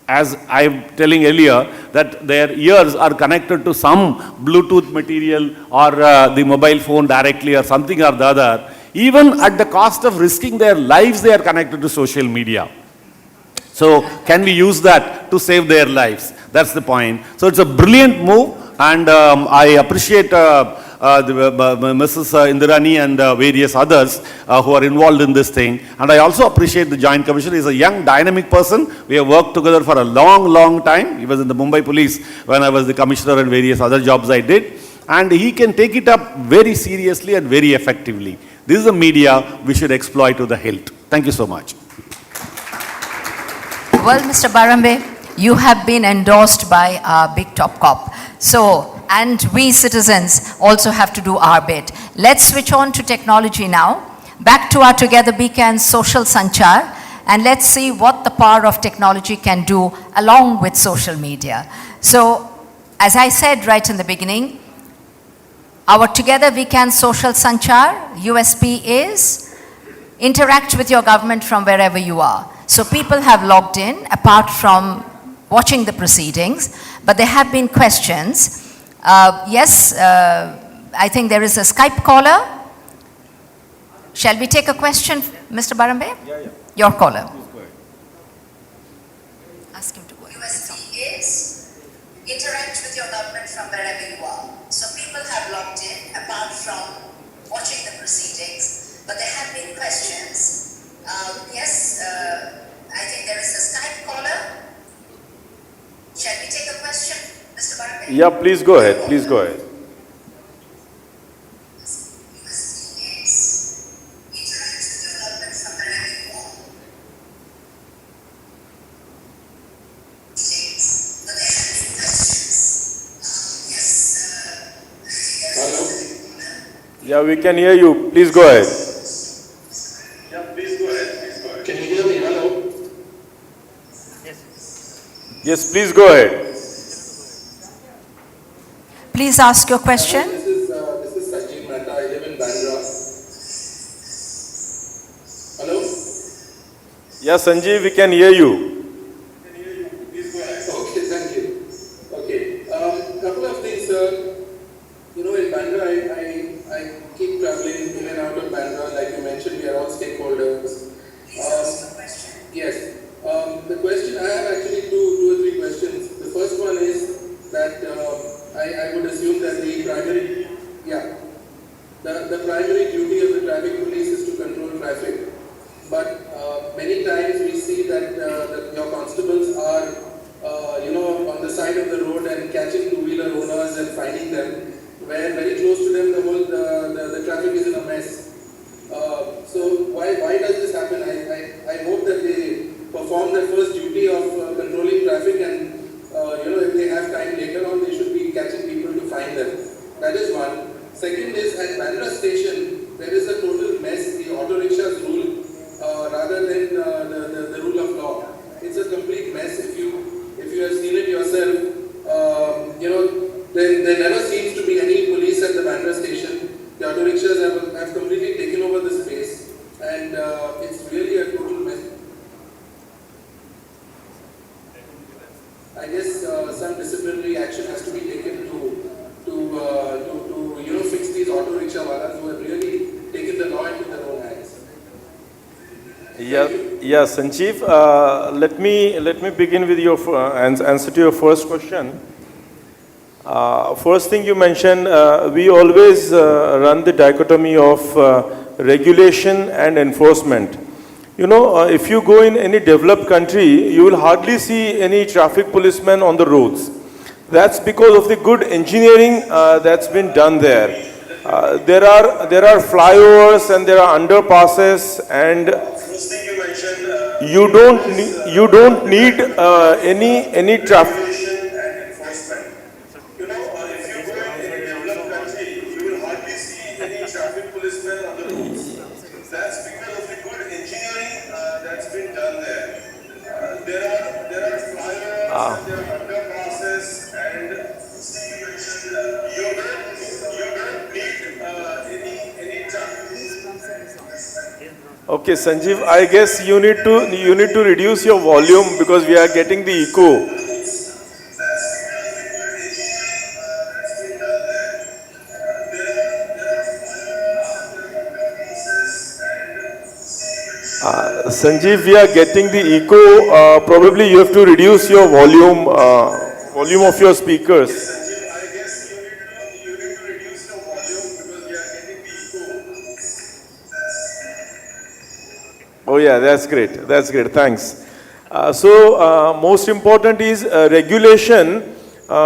As I'm telling earlier, that their ears are connected to some Bluetooth material or the mobile phone directly or something or the other. Even at the cost of risking their lives, they are connected to social media. So can we use that to save their lives? That's the point. So it's a brilliant move, and I appreciate Mrs. Indirani and various others who are involved in this thing. And I also appreciate the Joint Commissioner. He's a young, dynamic person. We have worked together for a long, long time. He was in the Mumbai Police when I was the Commissioner and various other jobs I did. And he can take it up very seriously and very effectively. This is a media we should exploit to the hilt. Thank you so much. Well, Mr. Barambe, you have been endorsed by our big top cop. So, and we citizens also have to do our bit. Let's switch on to technology now. Back to our Together Beacon social sanchar, and let's see what the power of technology can do along with social media. So, as I said right in the beginning, our Together Beacon social sanchar, USP is interact with your government from wherever you are. So people have logged in apart from watching the proceedings, but there have been questions. I think there is a Skype caller. Shall we take a question, Mr. Barambe? Yeah. Your caller. Ask him to go. is interact with your government from wherever you are. So people have logged in apart from watching the proceedings, but there have been questions. I think there is a Skype caller. Shall we take a question, Mr. Barambe? Yeah, please go ahead. Please go ahead. Yeah, we can hear you. Please go ahead. Yeah, please go ahead. Can you hear me? Hello? Yes, please go ahead. Please ask your question. This is Sajid Mehta. I live in Bandra. Hello? Yeah, Sanjeev, we can hear you. Okay, thank you. Okay, couple of things, sir. You know, in Bandra, I keep traveling in and out of Bandra. Like you mentioned, we are all stakeholders. Yes. The question, I have actually two or three questions. The first one is that I would assume that the primary duty of the traffic police is to control traffic. But many times we see that your constables are, on the side of the road and catching two-wheeler owners and finding them, where very close to them the traffic is in a mess. So why does this happen? I hope that they perform their first duty of controlling traffic, and if they have time later on, they should be catching people to find them. That is one. Second is, at Bandra station, there is a total mess. The auto rickshaws rule rather than the rule of law. It's a complete mess. If you have seen it yourself, there never seems to be any police at the Bandra station. The auto rickshaws have completely taken over the space, and it's really a total mess. I guess some disciplinary action has to be taken to fix these auto rickshaw walas who have really taken the law into their own hands. Yeah, Sanjeev, let me begin with your answer to your first question. First thing you mentioned, we always run the dichotomy of regulation and enforcement. If you go in any developed country, you will hardly see any traffic policemen on the roads. That's because of the good engineering that's been done there. There are flyovers and there are underpasses, and you don't need any traffic. Okay, Sanjeev, I guess you need to reduce your volume because we are getting the echo. Sanjeev, we are getting the echo. Probably you have to reduce your volume of your speakers. Oh yeah, that's great. Thanks. Most important is regulation,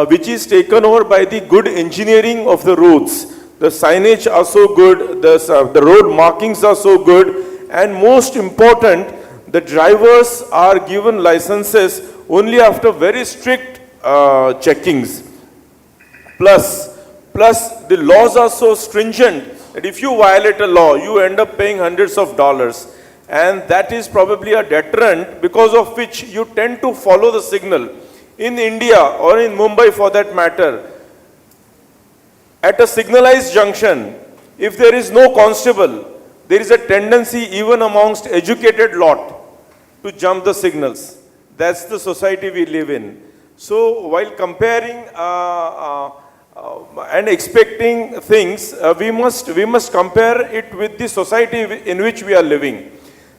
which is taken over by the good engineering of the roads. The signage are so good, the road markings are so good, and most important, the drivers are given licenses only after very strict checkings. Plus, the laws are so stringent that if you violate a law, you end up paying hundreds of dollars. And that is probably a deterrent because of which you tend to follow the signal. In India or in Mumbai for that matter, at a signalized junction, if there is no constable, there is a tendency even amongst educated lot to jump the signals. That's the society we live in. So while comparing and expecting things, we must compare it with the society in which we are living.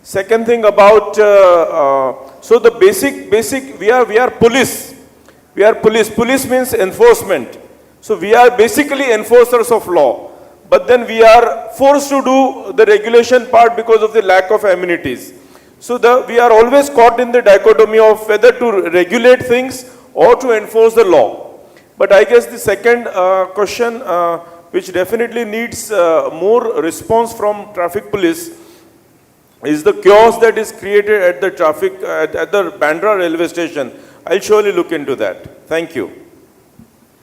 Second thing about, so the basic, we are police. We are police. Police means enforcement. So we are basically enforcers of law. But then we are forced to do the regulation part because of the lack of amenities. So we are always caught in the dichotomy of whether to regulate things or to enforce the law. But I guess the second question, which definitely needs more response from traffic police, is the chaos that is created at the at the Bandra railway station. I'll surely look into that. Thank you.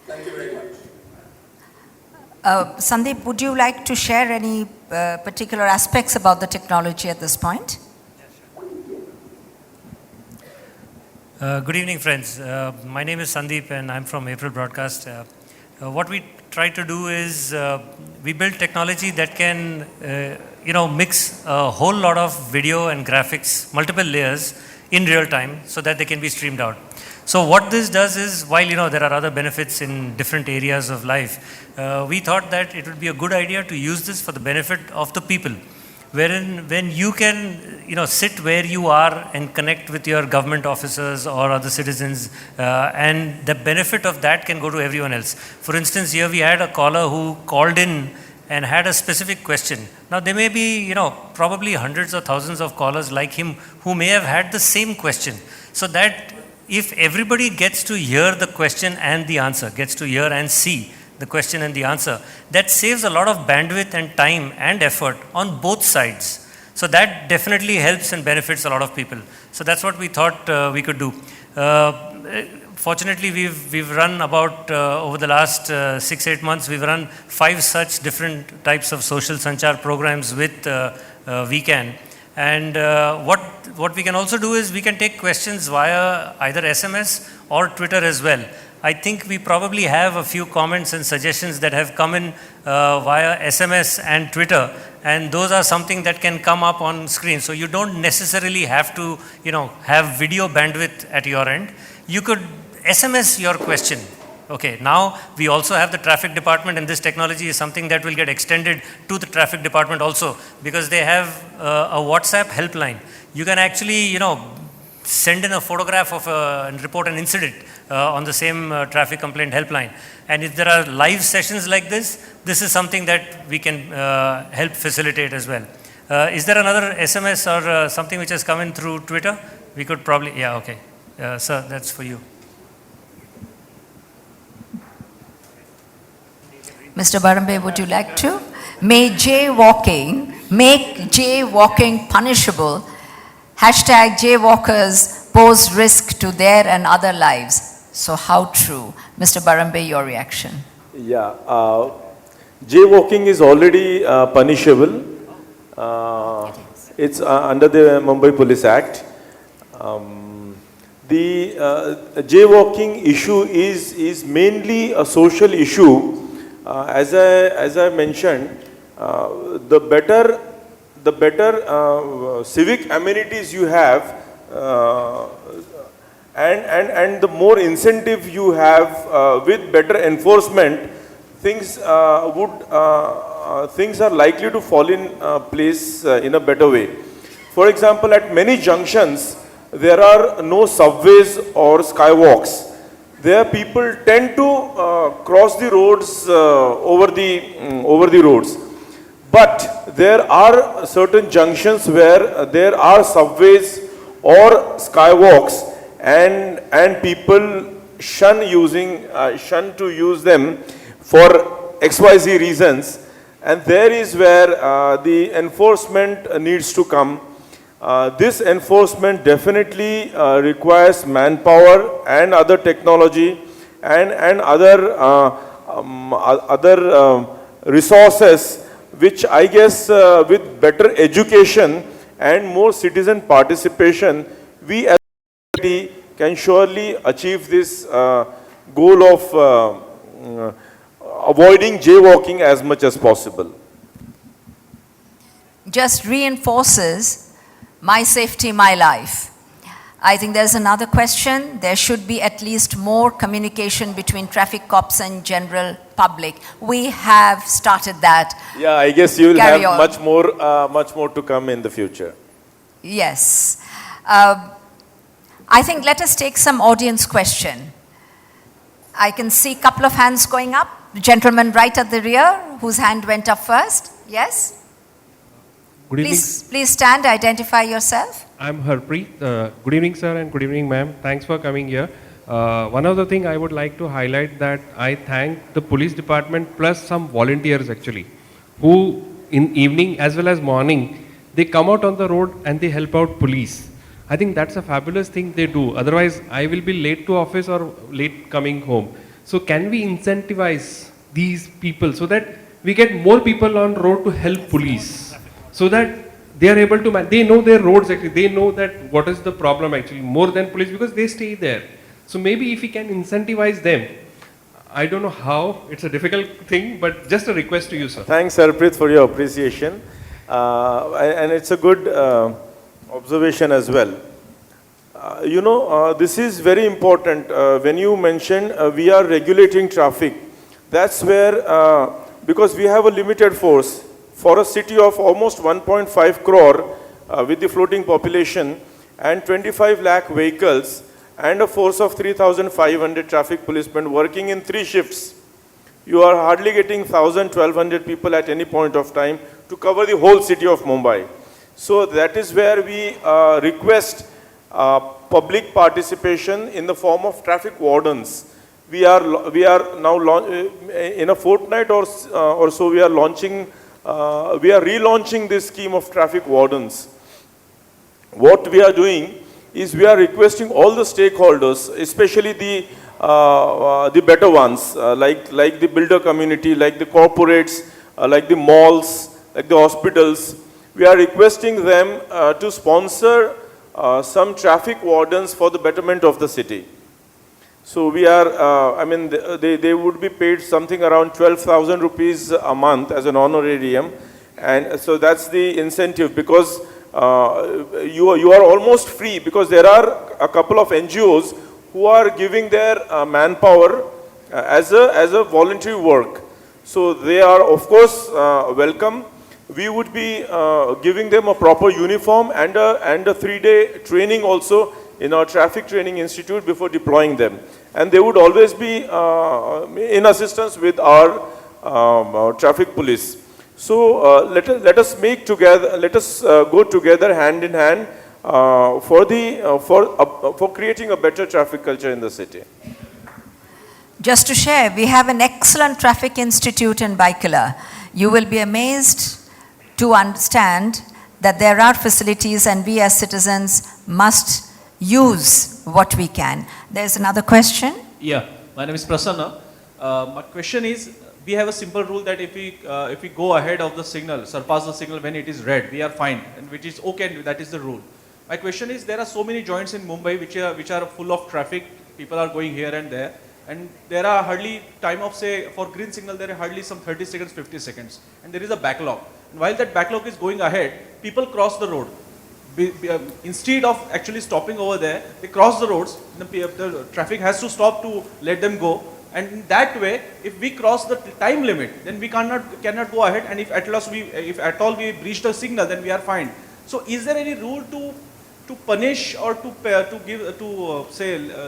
Thank you very much. Sandeep, would you like to share any particular aspects about the technology at this point? Good evening, friends. My name is Sandeep and I'm from April Broadcast. What we try to do is we build technology that can mix a whole lot of video and graphics, multiple layers in real time so that they can be streamed out. So what this does is, while there are other benefits in different areas of life, we thought that it would be a good idea to use this for the benefit of the people, wherein when you can sit where you are and connect with your government officers or other citizens, and the benefit of that can go to everyone else. For instance, here we had a caller who called in and had a specific question. Now there may be probably hundreds or thousands of callers like him who may have had the same question. So that if everybody gets to hear the question and the answer, gets to hear and see the question and the answer, that saves a lot of bandwidth and time and effort on both sides. So that definitely helps and benefits a lot of people. So that's what we thought we could do. Fortunately, we've run about, over the last 6-8 months, we've run 5 such different types of social sanchar programs with VCAN. And what we can also do is we can take questions via either SMS or Twitter as well. I think we probably have a few comments and suggestions that have come in via SMS and Twitter, and those are something that can come up on screen. So you don't necessarily have to, have video bandwidth at your end. You could SMS your question. Okay, now we also have the traffic department, and this technology is something that will get extended to the traffic department also, because they have a WhatsApp helpline. You can actually, send in a photograph of and report an incident on the same traffic complaint helpline. And if there are live sessions like this, this is something that we can help facilitate as well. Is there another SMS or something which has come in through Twitter? We could probably, yeah, okay. Sir, that's for you. Mr. Barambe, would you like to? Make jaywalking punishable. Hashtag jaywalkers pose risk to their and other lives. So how true? Mr. Barambe, your reaction. Yeah, jaywalking is already punishable. It's under the Mumbai Police Act. The jaywalking issue is mainly a social issue. As I mentioned, the better civic amenities you have, and the more incentive you have with better enforcement, things things are likely to fall in place in a better way. For example, at many junctions, there are no subways or skywalks. There people tend to cross the roads over the roads. But there are certain junctions where there are subways or skywalks, and people shun to use them for XYZ reasons. And there is where the enforcement needs to come. This enforcement definitely requires manpower and other technology and other resources, which I guess with better education and more citizen participation, we as a society can surely achieve this goal of avoiding jaywalking as much as possible. Just reinforces my safety, my life. I think there's another question. There should be at least more communication between traffic cops and general public. We have started that. Yeah, I guess you will Carry have on. much more to come in the future. Yes. I think let us take some audience question. I can see a couple of hands going up. The gentleman right at the rear, whose hand went up first. Yes? Good evening. Please stand, identify yourself. I'm Harpreet. Good evening, sir, and good evening, ma'am. Thanks for coming here. One other thing I would like to highlight that I thank the police department plus some volunteers actually, who in evening as well as morning, they come out on the road and they help out police. I think that's a fabulous thing they do. Otherwise, I will be late to office or late coming home. So can we incentivize these people so that we get more people on road to help police? So that they are able to, they know their roads actually, they know that what is the problem actually, more than police because they stay there. So maybe if we can incentivize them, I don't know how, it's a difficult thing, but just a request to you, sir. Thanks, Harpreet, for your appreciation. And it's a good observation as well. This is very important. When you mentioned we are regulating traffic, that's where, because we have a limited force, for a city of almost 1.5 crore with the floating population and 25 lakh vehicles and a force of 3,500 traffic policemen working in 3 shifts, you are hardly getting 1,000, 1,200 people at any point of time to cover the whole city of Mumbai. So that is where we request public participation in the form of traffic wardens. We are now in a fortnight or so we are launching. We are relaunching this scheme of traffic wardens. What we are doing is we are requesting all the stakeholders, especially the better ones, like the builder community, like the corporates, like the malls, like the hospitals. We are requesting them to sponsor some traffic wardens for the betterment of the city. So we are, they would be paid something around 12,000 rupees a month as an honorarium. And so that's the incentive because you are almost free because there are a couple of NGOs who are giving their manpower as a voluntary work. So they are of course welcome. We would be giving them a proper uniform and a 3-day training also in our traffic training institute before deploying them. And they would always be in assistance with our traffic police. So let us make together, let us go together hand in hand for creating a better traffic culture in the city. Just to share, we have an excellent traffic institute in Baikala. You will be amazed to understand that there are facilities and we as citizens must use what we can. There's another question. Yeah, my name is Prasanna. My question is, we have a simple rule that if we go ahead of the signal, surpass the signal when it is red, we are fined, and which is okay, that is the rule. My question is, there are so many joints in Mumbai which are full of traffic, people are going here and there, and there are hardly time of say, for green signal there are hardly some 30 seconds, 50 seconds, and there is a backlog. And while that backlog is going ahead, people cross the road. Instead of actually stopping over there, they cross the roads, the traffic has to stop to let them go. And in that way, if we cross the time limit, then we cannot go ahead. And if at all we breach the signal, then we are fined. So, is there any rule to punish or to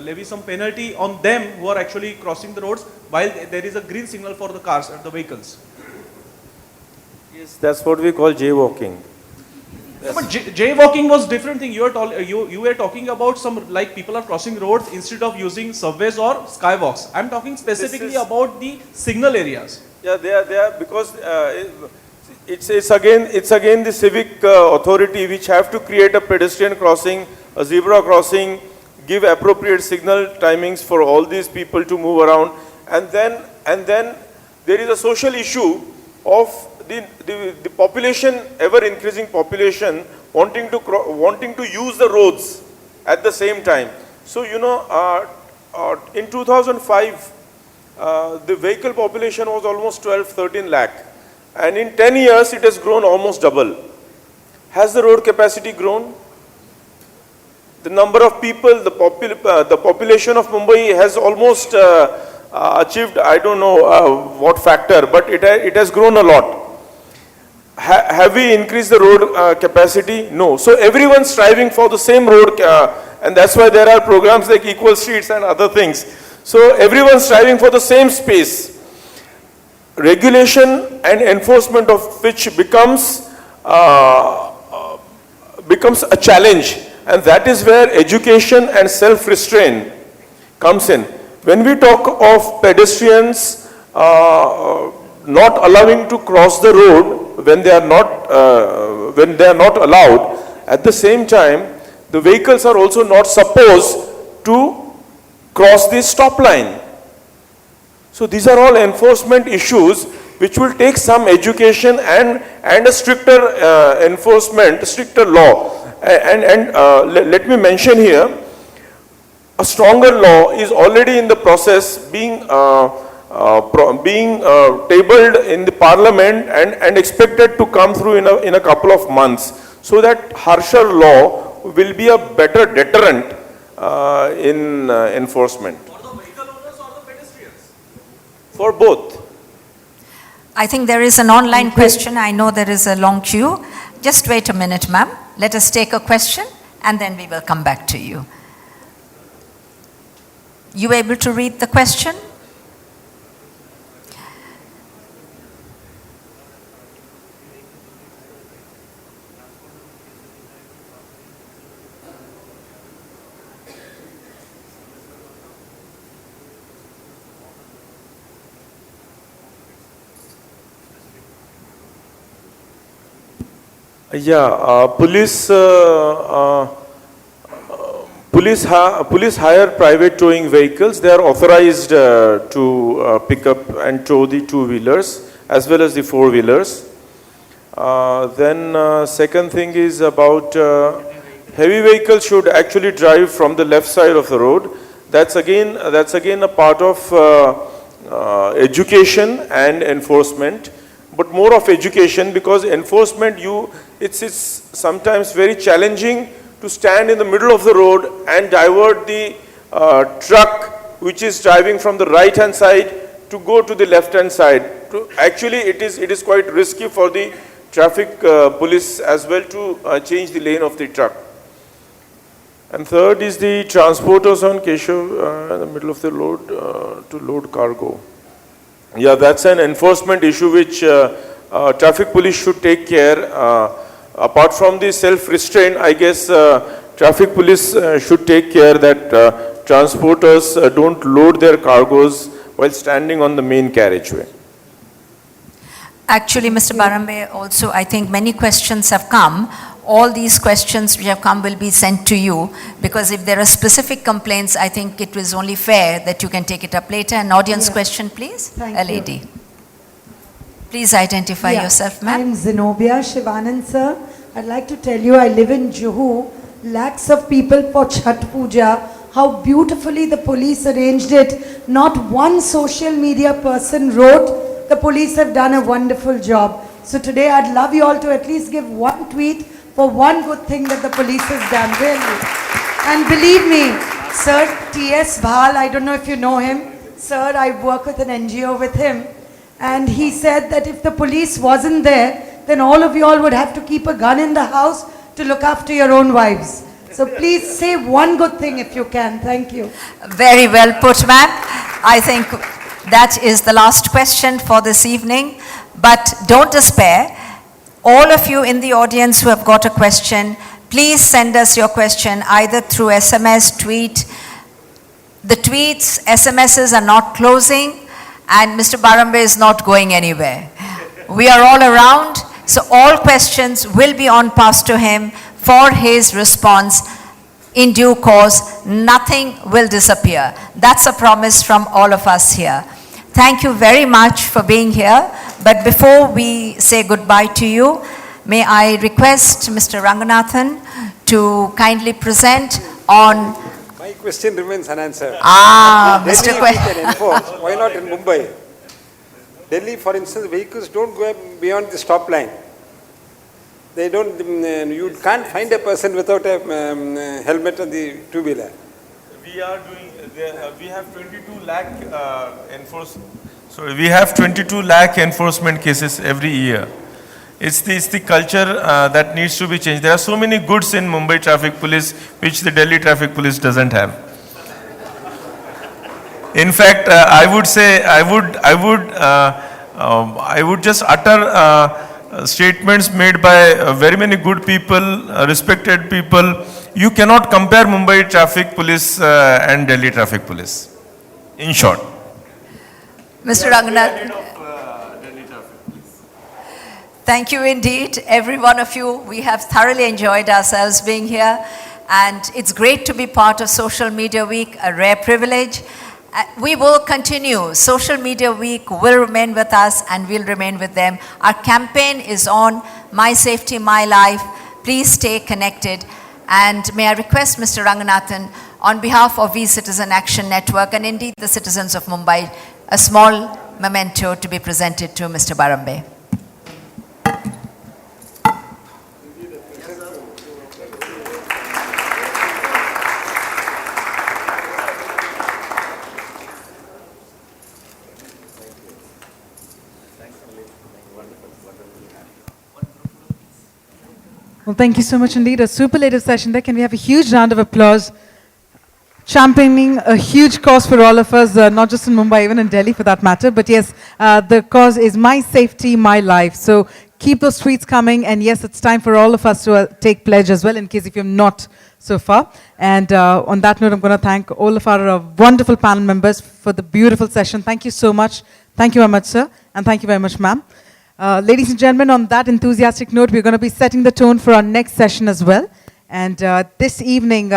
levy some penalty on them who are actually crossing the roads while there is a green signal for the cars and the vehicles? Yes, that's what we call jaywalking. Yeah, but jaywalking was different thing. You were talking about some like people are crossing roads instead of using subways or skywalks. I'm talking specifically about the signal areas. Yeah, they are because it's again the civic authority which have to create a pedestrian crossing, a zebra crossing, give appropriate signal timings for all these people to move around, and then there is a social issue of the population, ever increasing population, wanting to use the roads at the same time. So in 2005, the vehicle population was almost 12-13 lakh, and in 10 years it has grown almost double. Has the road capacity grown? the number of people, the population of Mumbai has almost achieved, I don't know what factor, but it has grown a lot. Have we increased the road capacity? No. So everyone's striving for the same road, and that's why there are programs like Equal Streets and other things. So everyone's striving for the same space. Regulation and enforcement of which becomes a challenge, and that is where education and self-restraint comes in. When we talk of pedestrians not allowing to cross the road when they are not allowed, at the same time the vehicles are also not supposed to cross the stop line. So these are all enforcement issues which will take some education and a stricter enforcement, stricter law. And let me mention here, a stronger law is already in the process being tabled in the parliament and expected to come through in a couple of months, so that harsher law will be a better deterrent in enforcement. For both. I think there is an online question. I know there is a long queue. Just wait a minute, ma'am. Let us take a question and then we will come back to you. You able to read the question? Yeah, police hire private towing vehicles. They are authorized to pick up and tow the two-wheelers as well as the four-wheelers. Then second thing is about heavy vehicles should actually drive from the left side of the road. That's again a part of education and enforcement, but more of education, because enforcement it's sometimes very challenging to stand in the middle of the road and divert the truck which is driving from the right hand side to go to the left hand side. Actually it is quite risky for the traffic police as well to change the lane of the truck. And third is the transporters on Keshav in the middle of the road to load cargo. Yeah, that's an enforcement issue which traffic police should take care. Apart from the self-restraint, I guess traffic police should take care that transporters don't load their cargoes while standing on the main carriageway. Actually, Mr. Barambe, also I think many questions have come. All these questions which have come will be sent to you, because if there are specific complaints, I think it was only fair that you can take it up later. An audience question, please. Thank a lady. Please identify yourself, ma'am. I'm Zenobia Shivanand, sir. I'd like to tell you I live in Juhu. Lakhs of people for Chhat Puja. How beautifully the police arranged it. Not one social media person wrote. The police have done a wonderful job. So today I'd love you all to at least give one tweet for one good thing that the police has done, really. And believe me, Sir T.S. Bhal, I don't know if you know him. Sir, I work with an NGO with him. And he said that if the police wasn't there, then all of you all would have to keep a gun in the house to look after your own wives. So please say one good thing if you can. Thank you. Very well put, ma'am. I think that is the last question for this evening. But don't despair. All of you in the audience who have got a question, please send us your question either through SMS, tweet. The tweets, SMSs are not closing, and Mr. Barambe is not going anywhere. We are all around, so all questions will be on pass to him for his response in due course. Nothing will disappear. That's a promise from all of us here. Thank you very much for being here. But before we say goodbye to you, may I request Mr. Ranganathan to kindly present on... My question remains unanswered. Mr. Delhi, if we can enforce, why not in Mumbai? Delhi, for instance, vehicles don't go beyond the stop line. They don't, you can't find a person without a helmet on the two-wheeler. We are doing, we have 22 lakh enforcement cases every year. It's the culture that needs to be changed. There are so many goods in Mumbai traffic police which the Delhi traffic police doesn't have. In fact, I would just utter statements made by very many good people, respected people. You cannot compare Mumbai traffic police and Delhi traffic police. In short. Mr. Ranganath. Thank you indeed, every one of you. We have thoroughly enjoyed ourselves being here, and it's great to be part of Social Media Week, a rare privilege. We will continue. Social Media Week will remain with us, and we'll remain with them. Our campaign is on My Safety, My Life. Please stay connected. And may I request Mr. Ranganathan, on behalf of We Citizen Action Network, and indeed the citizens of Mumbai, a small memento to be presented to Mr. Barambe. Well, thank you so much indeed. A superlative session there. Can we have a huge round of applause? Championing a huge cause for all of us, not just in Mumbai, even in Delhi for that matter. But yes, the cause is My Safety, My Life. So keep those tweets coming. And yes, it's time for all of us to take pledge as well, in case if you're not so far. And on that note, I'm going to thank all of our wonderful panel members for the beautiful session. Thank you so much. Thank you very much, sir. And thank you very much, ma'am. Ladies and gentlemen, on that enthusiastic note, we're going to be setting the tone for our next session as well. And this evening,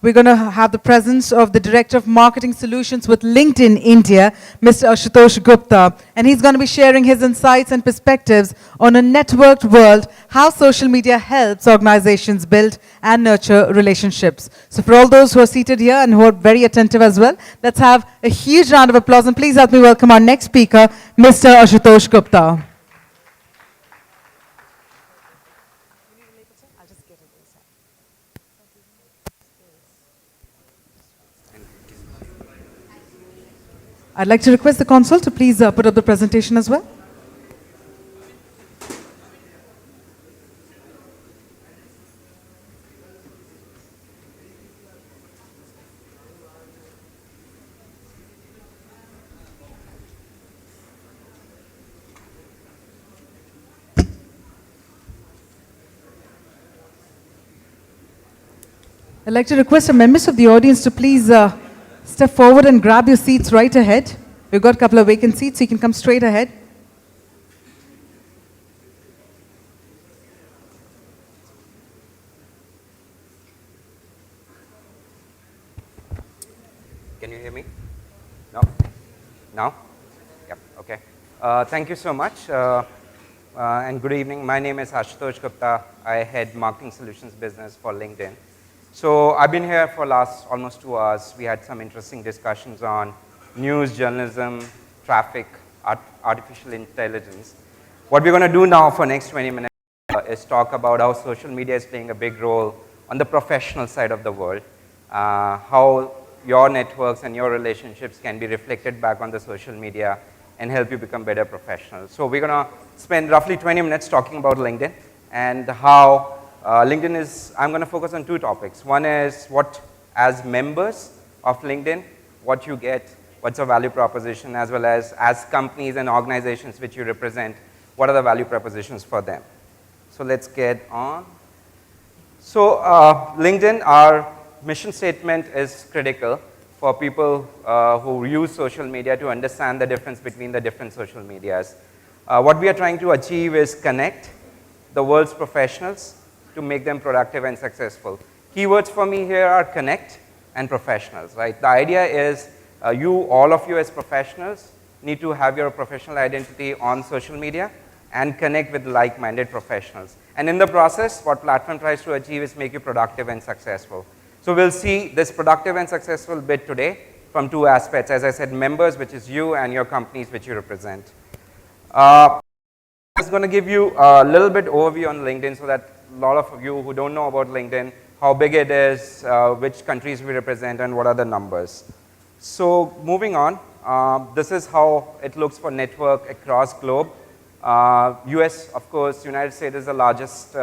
we're going to have the presence of the Director of Marketing Solutions with LinkedIn India, Mr. Ashutosh Gupta. And he's going to be sharing his insights and perspectives on a networked world, how social media helps organizations build and nurture relationships. So for all those who are seated here and who are very attentive as well, let's have a huge round of applause. And please help me welcome our next speaker, Mr. Ashutosh Gupta. I'd like to request the console to please put up the presentation as well. I'd like to request the members of the audience to please step forward and grab your seats right ahead. We've got a couple of vacant seats, so you can come straight ahead. Can you hear me? No? Now? Yep, okay. Thank you so much, and good evening. My name is Ashutosh Gupta. I head Marketing Solutions Business for LinkedIn. So I've been here for last almost 2 hours. We had some interesting discussions on news, journalism, traffic, artificial intelligence. What we're going to do now for next 20 minutes is talk about how social media is playing a big role on the professional side of the world, how your networks and your relationships can be reflected back on the social media and help you become better professionals. So we're going to spend roughly 20 minutes talking about LinkedIn and how LinkedIn is, I'm going to focus on 2 topics. One is what, as members of LinkedIn, what you get, what's your value proposition, as well as companies and organizations which you represent, what are the value propositions for them. So let's get on. So LinkedIn, our mission statement is critical for people who use social media to understand the difference between the different social medias. What we are trying to achieve is connect the world's professionals to make them productive and successful. Keywords for me here are connect and professionals, right? The idea is all of you as professionals need to have your professional identity on social media and connect with like-minded professionals. And in the process, what platform tries to achieve is make you productive and successful. So we'll see this productive and successful bit today from 2 aspects. As I said, members, which is you, and your companies, which you represent. just going to give you a little bit overview on LinkedIn so that a lot of you who don't know about LinkedIn, how big it is, which countries we represent, and what are the numbers. So moving on, this is how it looks for network across globe. US, of course, United States is the largest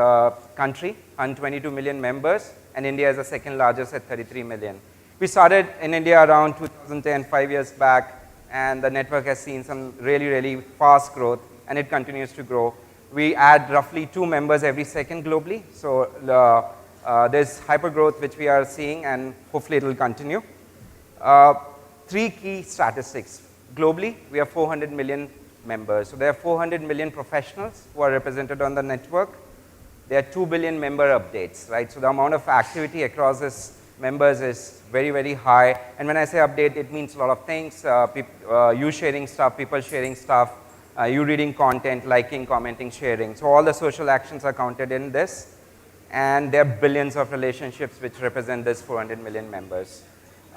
country, 122 million members, and India is the second largest at 33 million. We started in India around 2010, 5 years back, and the network has seen some really, really fast growth, and it continues to grow. We add roughly 2 members every second globally, so there's hyper growth which we are seeing, and hopefully it will continue. 3 key statistics. Globally, we have 400 million members. So there are 400 million professionals who are represented on the network. There are 2 billion member updates, right? So the amount of activity across this members is very, very high. And when I say update, it means a lot of things. You sharing stuff, people sharing stuff, you reading content, liking, commenting, sharing. So all the social actions are counted in this. And there are billions of relationships which represent this 400 million members.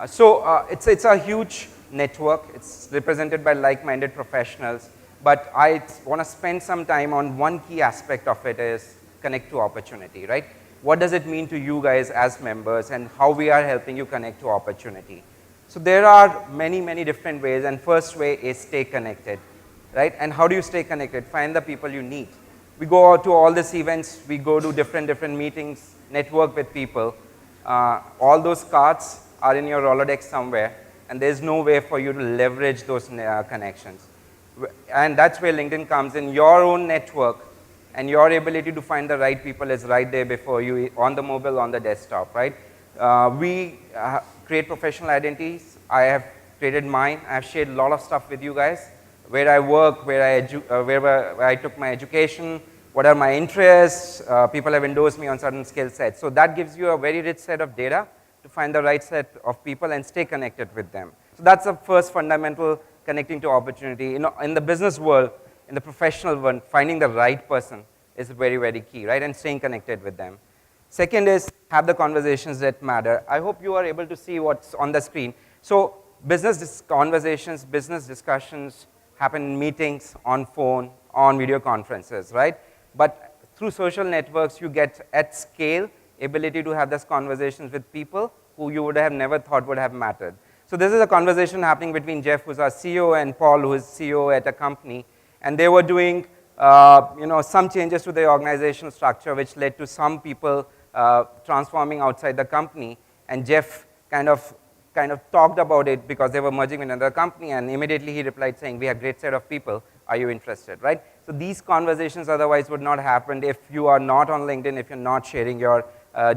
It's a huge network. It's represented by like-minded professionals. But I want to spend some time on one key aspect of it is connect to opportunity, right? What does it mean to you guys as members and how we are helping you connect to opportunity? So there are many, many different ways, and first way is stay connected, right? And how do you stay connected? Find the people you need. We go out to all these events, we go to different meetings, network with people. All those cards are in your Rolodex somewhere, and there's no way for you to leverage those connections. And that's where LinkedIn comes in. Your own network and your ability to find the right people is right there before you, on the mobile, on the desktop, right? We create professional identities. I have created mine. I have shared a lot of stuff with you guys, where I work, where I took my education, what are my interests. People have endorsed me on certain skill sets. So that gives you a very rich set of data to find the right set of people and stay connected with them. So that's the first fundamental, connecting to opportunity. You know, in the business world, in the professional one, finding the right person is very, very key, right? And staying connected with them. Second is have the conversations that matter. I hope you are able to see what's on the screen. So business conversations, business discussions happen in meetings, on phone, on video conferences, right? But through social networks, you get at scale ability to have those conversations with people who you would have never thought would have mattered. So this is a conversation happening between Jeff, who's our CEO, and Paul, who is CEO at a company. And they were doing some changes to the organizational structure, which led to some people transforming outside the company. And Jeff kind of talked about it because they were merging with another company, and immediately he replied saying, we have a great set of people, are you interested, right? So these conversations otherwise would not have happened if you are not on LinkedIn, if you're not sharing your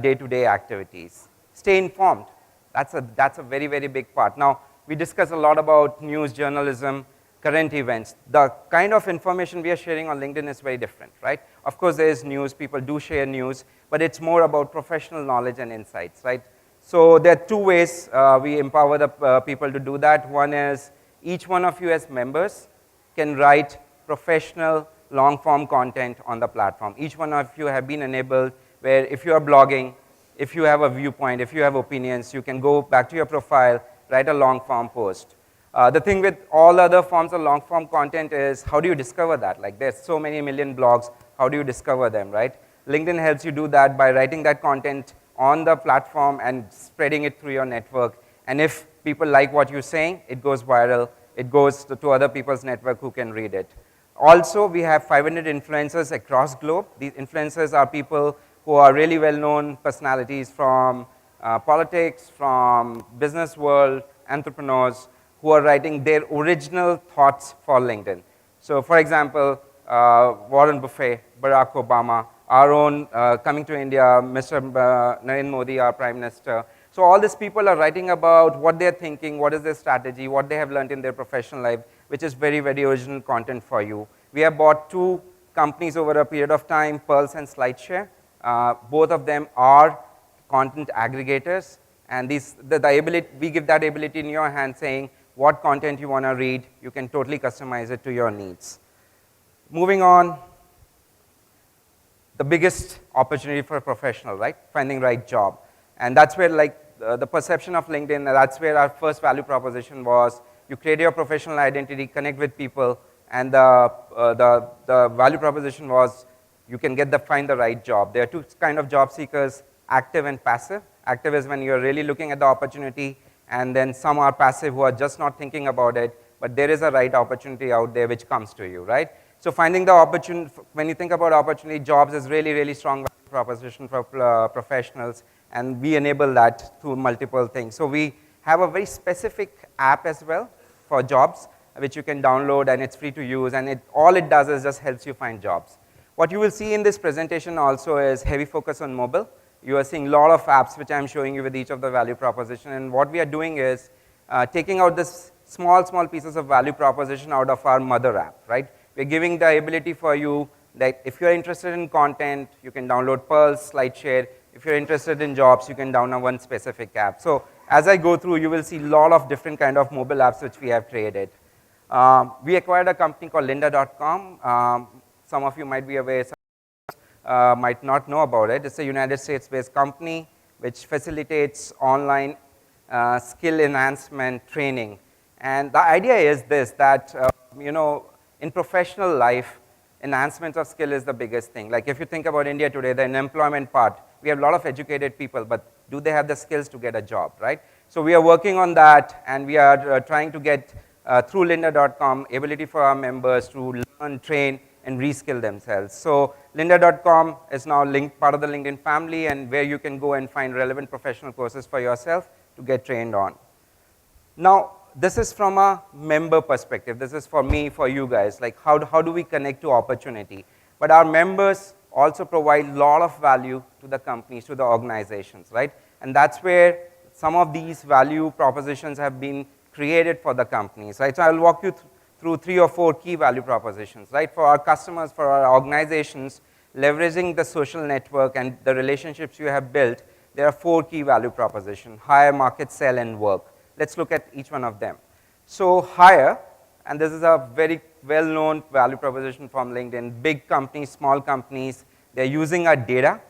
day-to-day activities. Stay informed. That's a very, very big part. Now, we discuss a lot about news, journalism, current events. The kind of information we are sharing on LinkedIn is very different, right? Of course, there is news. People do share news, but it's more about professional knowledge and insights, right? So there are 2 ways we empower the people to do that. One is each one of you as members can write professional long-form content on the platform. Each one of you have been enabled where if you are blogging, if you have a viewpoint, if you have opinions, you can go back to your profile, write a long-form post. The thing with all other forms of long-form content is how do you discover that? Like there's so many million blogs, how do you discover them, right? LinkedIn helps you do that by writing that content on the platform and spreading it through your network. And if people like what you're saying, it goes viral. It goes to other people's network who can read it. Also, we have 500 influencers across globe. These influencers are people who are really well-known personalities from politics, from business world, entrepreneurs, who are writing their original thoughts for LinkedIn. So for example, Warren Buffett, Barack Obama, our own coming to India, Mr. Narendra Modi, our Prime Minister. So all these people are writing about what they're thinking, what is their strategy, what they have learned in their professional life, which is very, very original content for you. We have bought 2 companies over a period of time, Pulse and SlideShare. Both of them are content aggregators, and we give that ability in your hand saying what content you want to read. You can totally customize it to your needs. Moving on, the biggest opportunity for a professional, right? Finding right job. And that's where the perception of LinkedIn, that's where our first value proposition was. You create your professional identity, connect with people, And the value proposition was you can find the right job. There are two kind of job seekers, active and passive. Active is when you're really looking at the opportunity, and then some are passive who are just not thinking about it, but there is a right opportunity out there which comes to you, right? So finding the opportunity, when you think about opportunity, jobs is really, really strong value proposition for professionals, and we enable that through multiple things. So we have a very specific app as well for jobs, which you can download, and it's free to use, and all it does is just helps you find jobs. What you will see in this presentation also is heavy focus on mobile. You are seeing a lot of apps which I'm showing you with each of the value proposition, and what we are doing is taking out this small pieces of value proposition out of our mother app, right? We're giving the ability for you that if you're interested in content, you can download Pulse, SlideShare. If you're interested in jobs, you can download one specific app. So as I go through, you will see a lot of different kind of mobile apps which we have created. We acquired a company called lynda.com. Some of you might be aware, some might not know about it. It's a United States-based company which facilitates online skill enhancement training. And the idea is this, that in professional life, enhancement of skill is the biggest thing. Like if you think about India today, the unemployment part, we have a lot of educated people, but do they have the skills to get a job, right? So we are working on that, and we are trying to get, through lynda.com, ability for our members to learn, train, and reskill themselves. So lynda.com is now part of the LinkedIn family, and where you can go and find relevant professional courses for yourself to get trained on. Now, this is from a member perspective. This is for me, for you guys, like how do we connect to opportunity? But our members also provide a lot of value to the companies, to the organizations, right? And that's where some of these value propositions have been created for the companies, right? So I'll walk you through 3 or 4 key value propositions, right? For our customers, for our organizations, leveraging the social network and the relationships you have built, there are 4 key value propositions: hire, market, sell, and work. Let's look at each one of them. So hire, and this is a very well-known value proposition from LinkedIn. Big companies, small companies, they're using our data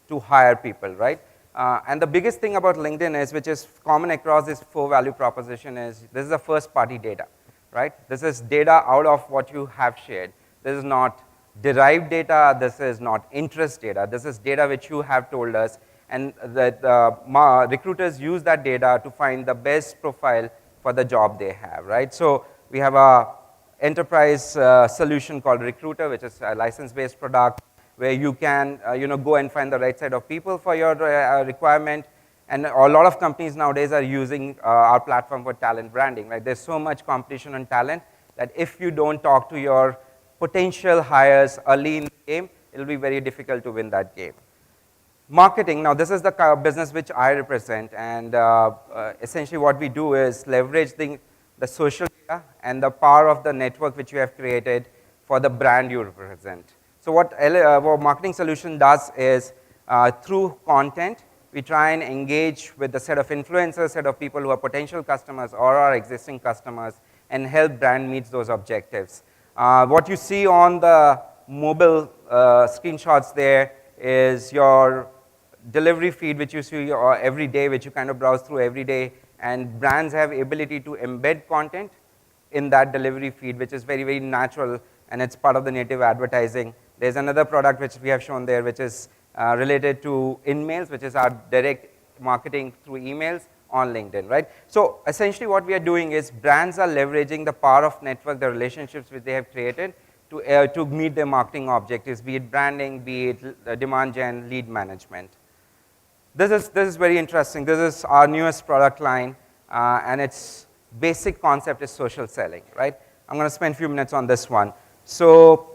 to hire people, right? And the biggest thing about LinkedIn is, which is common across these 4 value proposition, is this is a first-party data, right? This is data out of what you have shared. This is not derived data. This is not interest data. This is data which you have told us, and the recruiters use that data to find the best profile for the job they have, right? So we have a enterprise solution called Recruiter, which is a license-based product where you can go and find the right set of people for your requirement. And a lot of companies nowadays are using our platform for talent branding, right? There's so much competition on talent that if you don't talk to your potential hires early in the game, it'll be very difficult to win that game. Marketing, now this is the business which I represent, and essentially what we do is leverage the social data and the power of the network which you have created for the brand you represent. So what our marketing solution does is, through content, we try and engage with the set of influencers, set of people who are potential customers or our existing customers, and help brand meet those objectives. What you see on the mobile screenshots there is your delivery feed, which you see every day, which you kind of browse through every day, and brands have ability to embed content in that delivery feed, which is very, very natural, and it's part of the native advertising. There's another product which we have shown there, which is related to InMails, which is our direct marketing through emails on LinkedIn, right? So essentially what we are doing is brands are leveraging the power of network, the relationships which they have created to meet their marketing objectives, be it branding, be it demand gen, lead management. This is very interesting. This is our newest product line, and its basic concept is social selling, right? I'm going to spend a few minutes on this one. So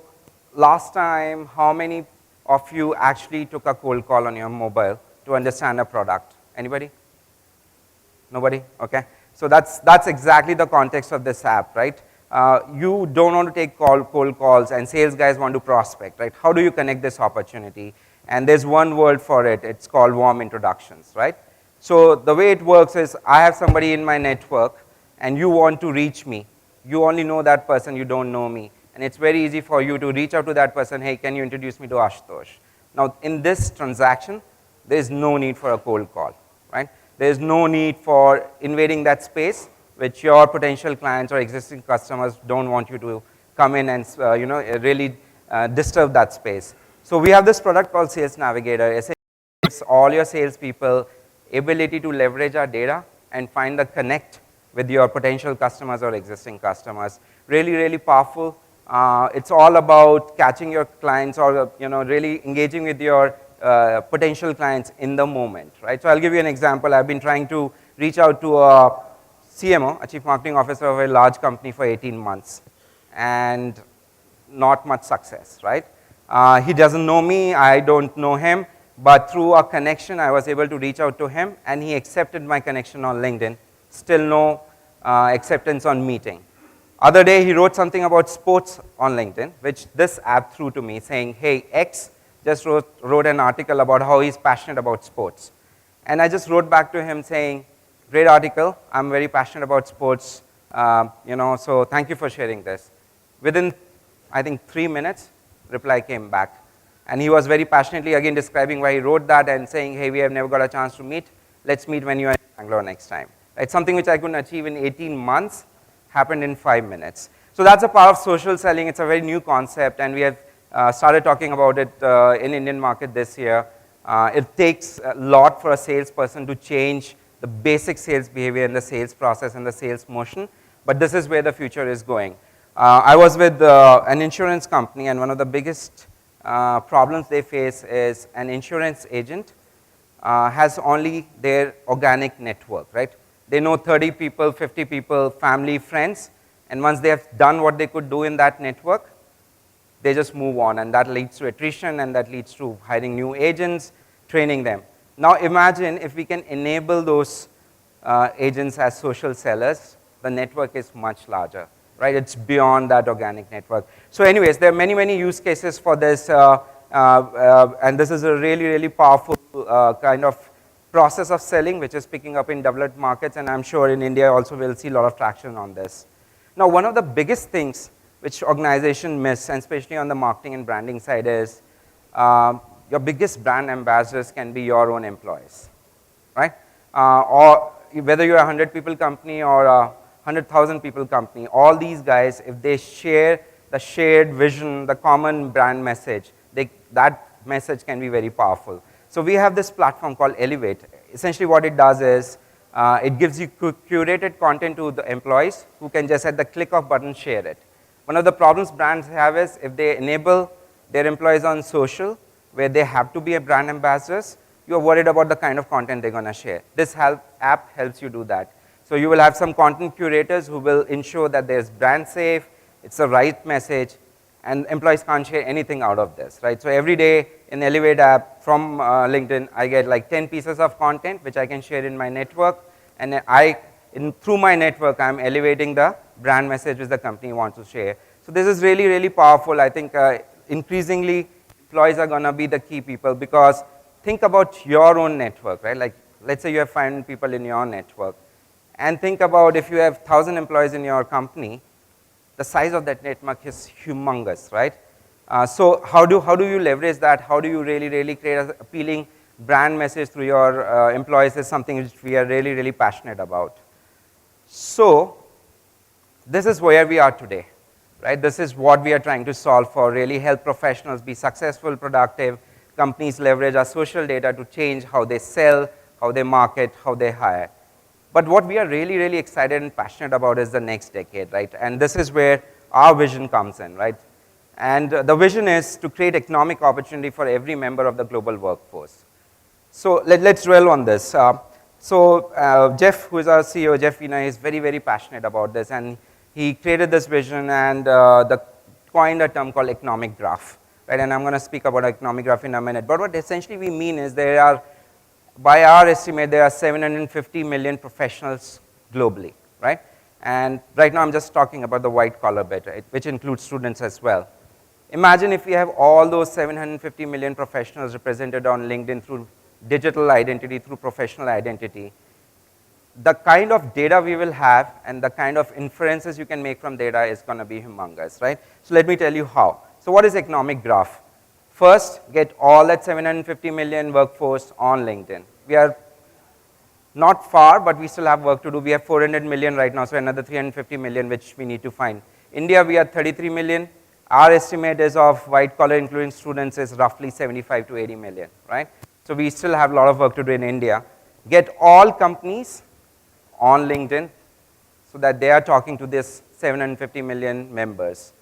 last time, how many of you actually took a cold call on your mobile to understand a product? Anybody? Nobody? Okay. So that's exactly the context of this app, right? You don't want to take cold calls, and sales guys want to prospect, right? How do you connect this opportunity? And there's one word for it. It's called warm introductions, right? So the way it works is, I have somebody in my network, and you want to reach me. You only know that person, you don't know me. And it's very easy for you to reach out to that person, hey, can you introduce me to Ashutosh? Now, in this transaction, there's no need for a cold call, right? There's no need for invading that space which your potential clients or existing customers don't want you to come in and really disturb that space. So we have this product called Sales Navigator. Essentially, it's all your salespeople ability to leverage our data and find the connect with your potential customers or existing customers. Really, really powerful. It's all about catching your clients or really engaging with your potential clients in the moment, right? So I'll give you an example. I've been trying to reach out to a CMO, a Chief Marketing Officer of a large company for 18 months, and not much success, right? He doesn't know me, I don't know him, but through a connection, I was able to reach out to him, and he accepted my connection on LinkedIn. Still no acceptance on meeting. Other day, he wrote something about sports on LinkedIn, which this app threw to me, saying, hey, X just wrote an article about how he's passionate about sports. And I just wrote back to him saying, great article, I'm very passionate about sports, so thank you for sharing this. Within, I think, 3 minutes, reply came back. And he was very passionately, again, describing why he wrote that and saying, hey, we have never got a chance to meet. Let's meet when you are in Bangalore next time. Right? Something which I couldn't achieve in 18 months happened in 5 minutes. So that's a part of social selling. It's a very new concept, and we have started talking about it in Indian market this year. It takes a lot for a salesperson to change the basic sales behavior and the sales process and the sales motion, but this is where the future is going. I was with an insurance company, and one of the biggest problems they face is an insurance agent has only their organic network, right? They know 30 people, 50 people, family, friends, and once they have done what they could do in that network, they just move on, and that leads to attrition, and that leads to hiring new agents, training them. Now imagine if we can enable those agents as social sellers, the network is much larger, right? It's beyond that organic network. So anyways, there are many, many use cases for this, and this is a really, really powerful kind of process of selling, which is picking up in developed markets, and I'm sure in India also we'll see a lot of traction on this. Now, one of the biggest things which organizations miss, and especially on the marketing and branding side, is your biggest brand ambassadors can be your own employees, right? Or whether you're a 100 people company or a 100,000 people company, all these guys, if they share the shared vision, the common brand message, that message can be very powerful. So we have this platform called Elevate. Essentially what it does is, it gives you curated content to the employees who can just at the click of button share it. One of the problems brands have is if they enable their employees on social, where they have to be a brand ambassadors, you're worried about the kind of content they're going to share. This app helps you do that. So you will have some content curators who will ensure that there's brand safe, it's the right message, and employees can't share anything out of this, right? So every day in Elevate app from LinkedIn, I get like 10 pieces of content which I can share in my network, and through my network, I'm elevating the brand message which the company wants to share. So this is really, really powerful. I think increasingly employees are going to be the key people, because think about your own network, right? Like let's say you have 500 people in your network, and think about if you have 1,000 employees in your company, the size of that network is humongous, right? So how do you leverage that? How do you really, really create an appealing brand message through your employees is something which we are really, really passionate about. So this is where we are today, right? This is what we are trying to solve for, really help professionals be successful, productive. Companies leverage our social data to change how they sell, how they market, how they hire. But what we are really, really excited and passionate about is the next decade, right? And this is where our vision comes in, right? And the vision is to create economic opportunity for every member of the global workforce. So let's dwell on this. Jeff, who is our CEO, Jeff Vina, is very, very passionate about this, and he created this vision and coined a term called economic graph, right? And I'm going to speak about economic graph in a minute. But what essentially we mean is there are, by our estimate, there are 750 million professionals globally, right? And right now I'm just talking about the white collar bit, right? Which includes students as well. Imagine if we have all those 750 million professionals represented on LinkedIn through digital identity, through professional identity. The kind of data we will have and the kind of inferences you can make from data is going to be humongous, right? So let me tell you how. So what is economic graph? First, get all that 750 million workforce on LinkedIn. We are not far, but we still have work to do. We have 400 million right now, so another 350 million which we need to find. India, we are 33 million. Our estimate is of white collar including students is roughly 75 to 80 million, right? So we still have a lot of work to do in India. Get all companies on LinkedIn so that they are talking to this 750 million members.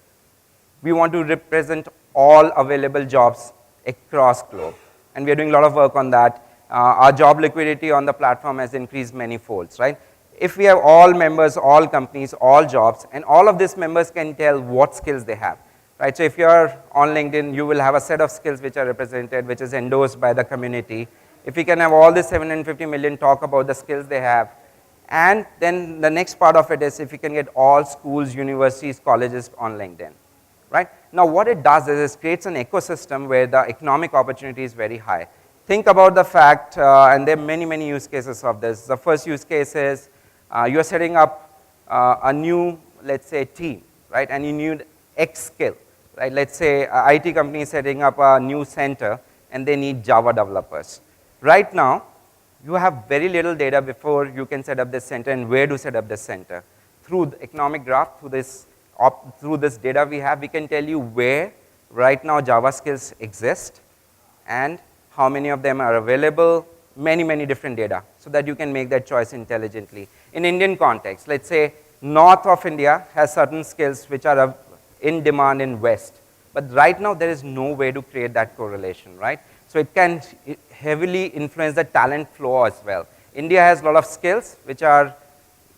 We want to represent all available jobs across globe. And we are doing a lot of work on that. Our job liquidity on the platform has increased many folds, right? If we have all members, all companies, all jobs, and all of these members can tell what skills they have, right? So if you're on LinkedIn, you will have a set of skills which are represented, which is endorsed by the community. If we can have all the 750 million talk about the skills they have, and then the next part of it is if we can get all schools, universities, colleges on LinkedIn, right? Now what it does is it creates an ecosystem where the economic opportunity is very high. Think about the fact, and there are many, many use cases of this. The first use case is you're setting up a new, let's say, team, right? And you need X skill, right? Let's say an IT company is setting up a new center and they need Java developers. Right now, you have very little data before you can set up this center and where to set up this center. Through the economic graph, through this data we have, we can tell you where right now Java skills exist and how many of them are available, many, many different data, so that you can make that choice intelligently. In Indian context, let's say north of India has certain skills which are in demand in west, but right now there is no way to create that correlation, right? So it can heavily influence the talent flow as well. India has a lot of skills which are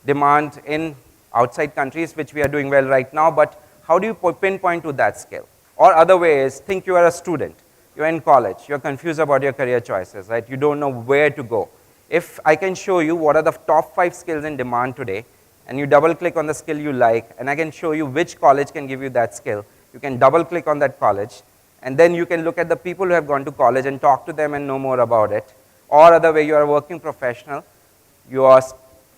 demand in outside countries, which we are doing well right now, but how do you pinpoint to that skill? Or other way is, think you are a student. You're in college, you're confused about your career choices, right? You don't know where to go. If I can show you what are the top 5 skills in demand today, and you double click on the skill you like, and I can show you which college can give you that skill, you can double click on that college, and then you can look at the people who have gone to college and talk to them and know more about it. Or other way, you are a working professional, you are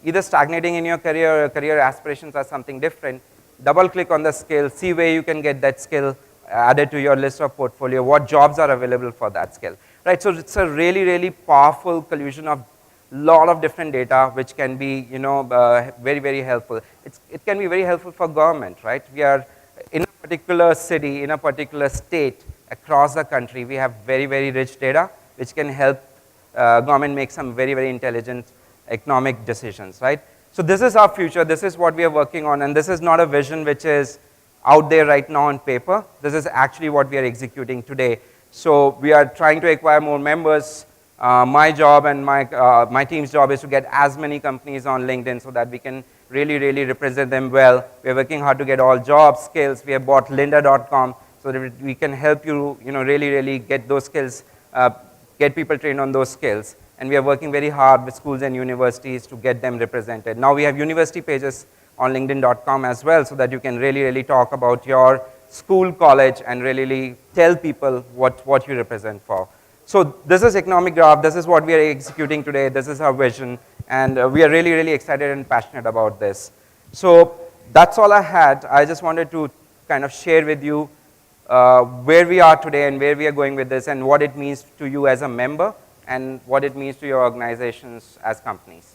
either stagnating in your career or your career aspirations are something different, double click on the skill, see where you can get that skill added to your list of portfolio, what jobs are available for that skill, right? So it's a really, really powerful collusion of lot of different data which can be, very, very helpful. It can be very helpful for government, right? We are in a particular city, in a particular state, across the country, we have very, very rich data which can help government make some very, very intelligent economic decisions, right? So this is our future, this is what we are working on, and this is not a vision which is out there right now on paper. This is actually what we are executing today. So we are trying to acquire more members. My job and my team's job is to get as many companies on LinkedIn so that we can really, really represent them well. We are working hard to get all jobs, skills. We have bought lynda.com so that we can help you, really, really get those skills, get people trained on those skills. And we are working very hard with schools and universities to get them represented. Now we have university pages on linkedin.com as well, so that you can really, really talk about your school, college, and really tell people what you represent for. So this is economic graph, this is what we are executing today, this is our vision, and we are really, really excited and passionate about this. So that's all I had. I just wanted to kind of share with you where we are today and where we are going with this and what it means to you as a member and what it means to your organizations as companies.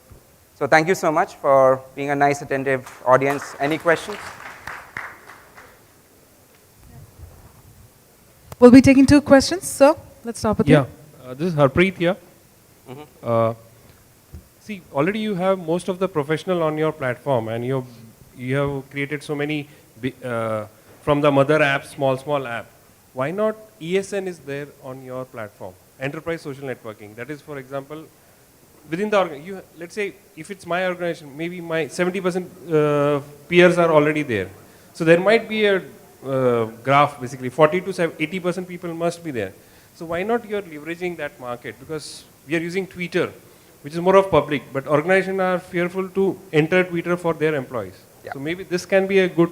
So thank you so much for being a nice, attentive audience. Any questions? We'll be taking 2 questions, so let's start with you. This is Harpreet here. See, already you have most of the professional on your platform, and you have created so many from the mother app, small app. Why not ESN is there on your platform? Enterprise Social Networking. That is, for example, within the let's say if it's my organization, maybe my 70% peers are already there. So there might be a graph, basically 40 to 80% people must be there. So why not you're leveraging that market? Because we are using Twitter, which is more of public, but organizations are fearful to enter Twitter for their employees. So maybe this can be a good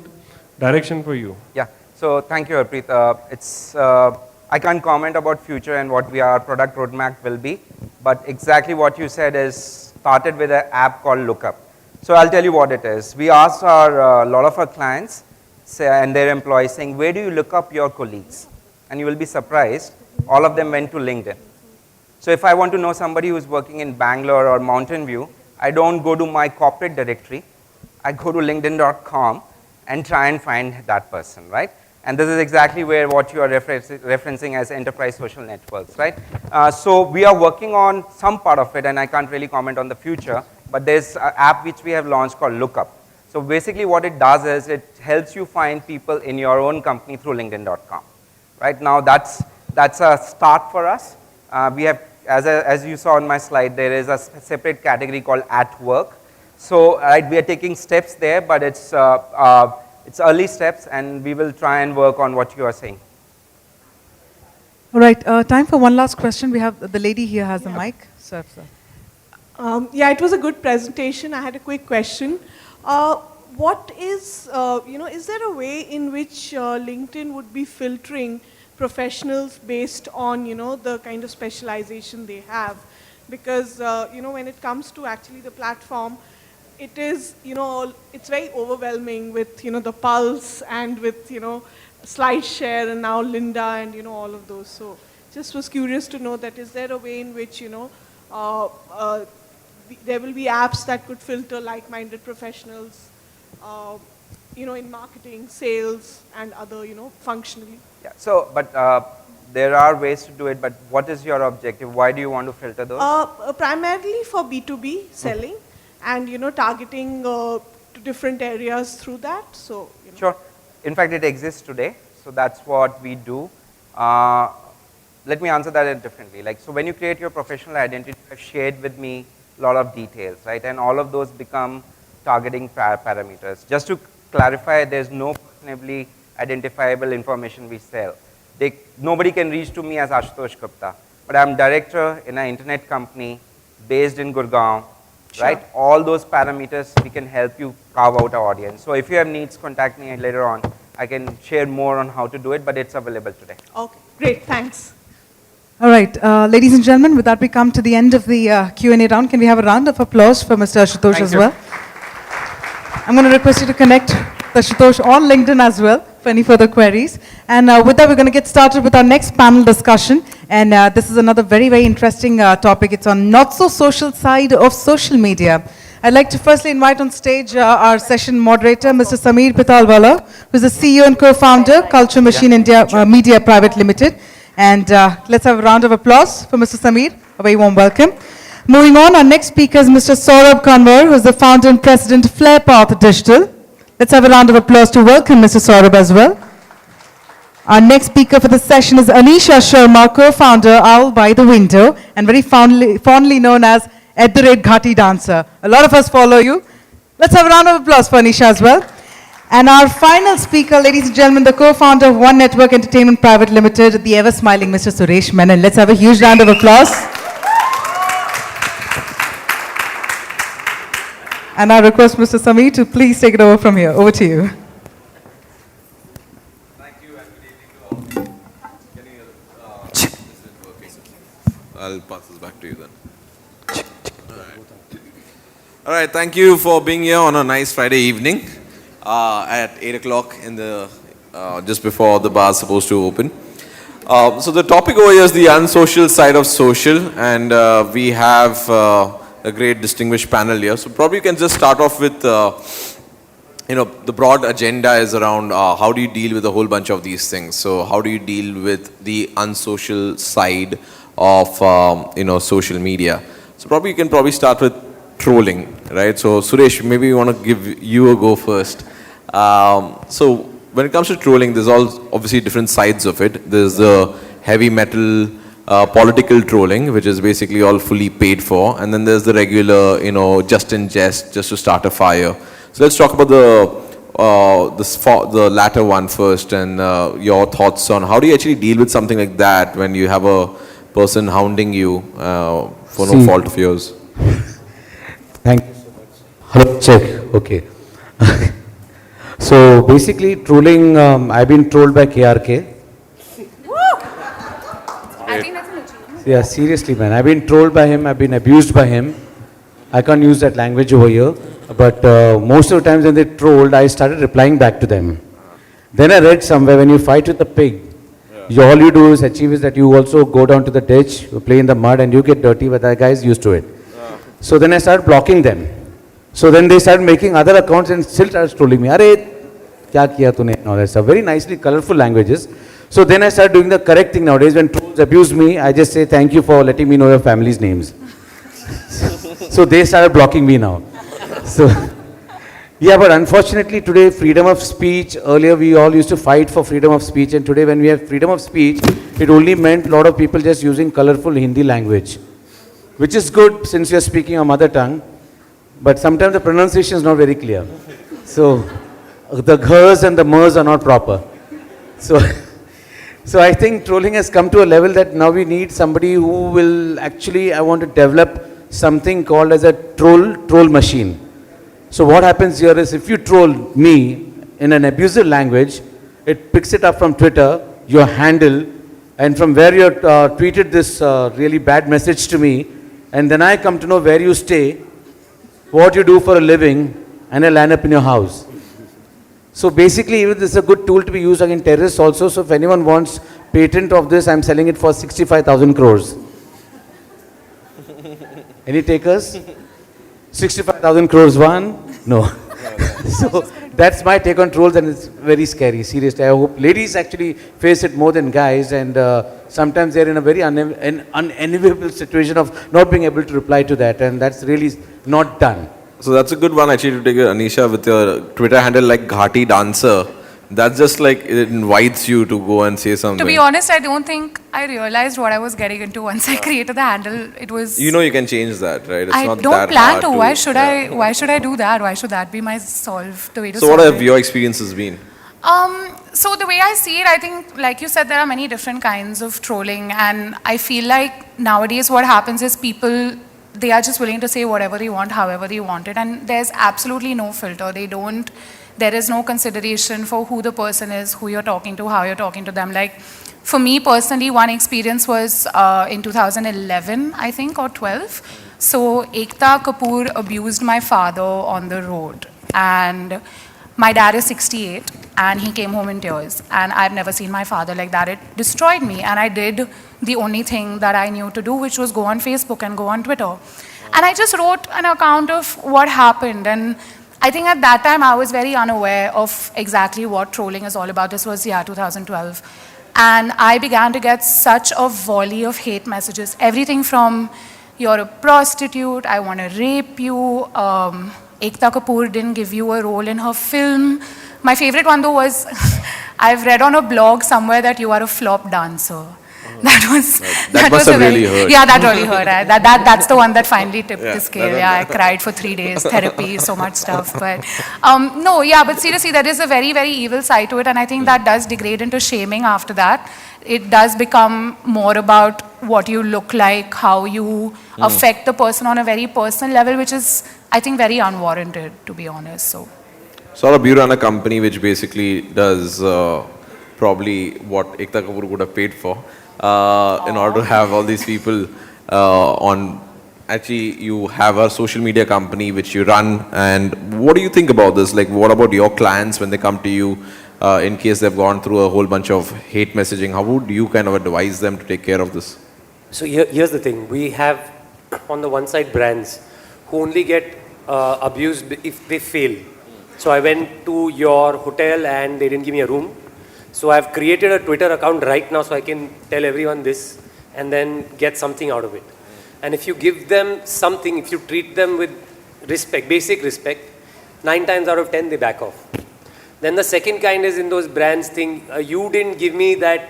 direction for you. Yeah, so thank you, Harpreet. I can't comment about future and what our product roadmap will be, but exactly what you said is started with an app called Lookup. So I'll tell you what it is. We asked a lot of our clients and their employees saying, where do you look up your colleagues? And you will be surprised, all of them went to LinkedIn. So if I want to know somebody who's working in Bangalore or Mountain View, I don't go to my corporate directory. I go to linkedin.com and try and find that person, right? And this is exactly where what you are referencing as enterprise social networks, right? So we are working on some part of it, and I can't really comment on the future, but there's an app which we have launched called Lookup. So basically what it does is it helps you find people in your own company through LinkedIn.com. Right now that's a start for us. We have, as you saw on my slide, there is a separate category called at work. So we are taking steps there, but it's early steps, and we will try and work on what you are saying. All right, time for one last question. We have the lady here has the mic. Sir. Yeah, it was a good presentation. I had a quick question. What is, is there a way in which LinkedIn would be filtering professionals based on, the kind of specialization they have? Because, when it comes to actually the platform, it is, it's very overwhelming with, the Pulse and with, SlideShare and now Linda and, all of those. So just was curious to know that is there a way in which, there will be apps that could filter like-minded professionals, in marketing, sales, and other, functionally. Yeah. So, but there are ways to do it. But what is your objective? Why do you want to filter those? Primarily for B2B selling, and targeting to different areas through that. So. Sure. In fact, it exists today. So that's what we do. Let me answer that differently. So when you create your professional identity, you have shared with me a lot of details, right? And all of those become targeting parameters. Just to clarify, there's no personally identifiable information we sell. Nobody can reach to me as Ashutosh Gupta, but I'm director in an internet company based in Gurgaon, right? All those parameters, we can help you carve out our audience. So if you have needs, contact me later on. I can share more on how to do it, but it's available today. Okay, great, thanks. All right, ladies and gentlemen, with that we come to the end of the Q&A round. Can we have a round of applause for Mr. Ashutosh as well? I'm going to request you to connect Ashutosh on LinkedIn as well for any further queries. And with that, we're going to get started with our next panel discussion. And this is another very, very interesting topic. It's on not-so-social side of social media. I'd like to firstly invite on stage our session moderator, Mr. Sameer Pitalwala, who's the CEO and co-founder, Culture Machine India Media Private Limited. And let's have a round of applause for Mr. Sameer. A very warm welcome. Moving on, our next speaker is Mr. Saurabh Kanwar, who is the founder and president of Flarepath Digital. Let's have a round of applause to welcome Mr. Saurabh as well. Our next speaker for the session is Anisha Sharma, co-founder, Owl by the Window, and very fondly known as @Ghati Dancer. A lot of us follow you. Let's have a round of applause for Anisha as well. And our final speaker, ladies and gentlemen, the co-founder of One Network Entertainment Private Limited, the ever-smiling Mr. Suresh Menon. Let's have a huge round of applause. And I request Mr. Sameer to please take it over from here. Over to you. Thank you and good evening to all. I'll pass this back to you then. All right, thank you for being here on a nice Friday evening at 8 o'clock in the just before the bar is supposed to open. So the topic over here is the unsocial side of social, and we have a great distinguished panel here. So probably you can just start off with, the broad agenda is around how do you deal with a whole bunch of these things. So how do you deal with the unsocial side of, social media? So probably you can start with trolling, right? So Suresh, maybe we want to give you a go first. So when it comes to trolling, there's obviously different sides of it. There's the heavy metal political trolling, which is basically all fully paid for, and then there's the regular, just in jest, just to start a fire. So let's talk about the latter one first, and your thoughts on how do you actually deal with something like that when you have a person hounding you for no fault of yours. Thank you so much. Hello, check. Okay. So basically, trolling. I've been trolled by KRK. I think that's an achievement. Yeah, seriously, man. I've been trolled by him. I've been abused by him. I can't use that language over here. But most of the times when they trolled, I started replying back to them. Then I read somewhere when you fight with a pig, all you do is achieve is that you also go down to the ditch, you play in the mud, and you get dirty, but that guy is used to it. So then I started blocking them. So then they started making other accounts and still started trolling me. Arey, kya kiya tune, and all that stuff. Very nicely, colorful languages. So then I started doing the correct thing nowadays. When trolls abuse me, I just say thank you for letting me know your family's names. So they started blocking me now. So, yeah, but unfortunately today, freedom of speech, earlier we all used to fight for freedom of speech, and today when we have freedom of speech, it only meant a lot of people just using colorful Hindi language, which is good since we are speaking our mother tongue, but sometimes the pronunciation is not very clear. So, the ghs and the mers are not proper. So, so I think trolling has come to a level that now we need somebody who will actually, I want to develop something called as a troll machine. So what happens here is if you troll me in an abusive language, it picks it up from Twitter, your handle, and from where you tweeted this really bad message to me, and then I come to know where you stay, what you do for a living, and I land up in your house. So basically, this is a good tool to be used against terrorists also. So if anyone wants patent of this, I'm selling it for 65,000 crores. Any takers? 65,000 crores one? No. So that's my take on trolls, and it's very scary, seriously. I hope ladies actually face it more than guys, and sometimes they're in a very unenviable situation of not being able to reply to that, and that's really not done. So that's a good one actually to take Anisha with your Twitter handle like Ghati Dancer. That's just like it invites you to go and say something. To be honest, I don't think I realized what I was getting into once I created the handle. It was. You know you can change that, right? It's I not don't that plan hard to. Why should I? Why should I do that? Why should that be my the way to So solve what have it? your experiences been? So the way I see it, I think, like you said, there are many different kinds of trolling, and I feel like nowadays what happens is people, they are just willing to say whatever they want, however they want it, and there's absolutely no filter. There is no consideration for who the person is, who you're talking to, how you're talking to them. Like, for me personally, one experience was in 2011, I think, or 12. So Ekta Kapoor abused my father on the road, and my dad is 68, and he came home in tears, and I've never seen my father like that. It destroyed me, and I did the only thing that I knew to do, which was go on Facebook and go on Twitter. And I just wrote an account of what happened, and I think at that time I was very unaware of exactly what trolling is all about. This was, 2012. And I began to get such a volley of hate messages. Everything from, you're a prostitute, I want to rape you, Ekta Kapoor didn't give you a role in her film. My favorite one though was, I've read on a blog somewhere that you are a flop dancer. That Must have really hurt. Yeah, that really hurt. That's the one that finally tipped the scale. Yeah, I cried for 3 days, therapy, so much stuff. But no, yeah, but seriously, there is a very, very evil side to it, and I think that does degrade into shaming after that. It does become more about what you look like, how you affect the person on a very personal level, which is, I think, very unwarranted, to be honest. So You run a company which basically does probably what Ekta Kapoor would have paid for. In order to have all these people on, actually you have a social media company which you run, and what do you think about this? Like, what about your clients when they come to you in case they've gone through a whole bunch of hate messaging? How would you kind of advise them to take care of this? So here's the thing, we have on the one side brands who only get abused if they fail. So I went to your hotel and they didn't give me a room. So I've created a Twitter account right now so I can tell everyone this and then get something out of it. And if you give them something, if you treat them with respect, basic respect, 9 times out of 10 they back off. Then the second kind is in those brands thing, you didn't give me that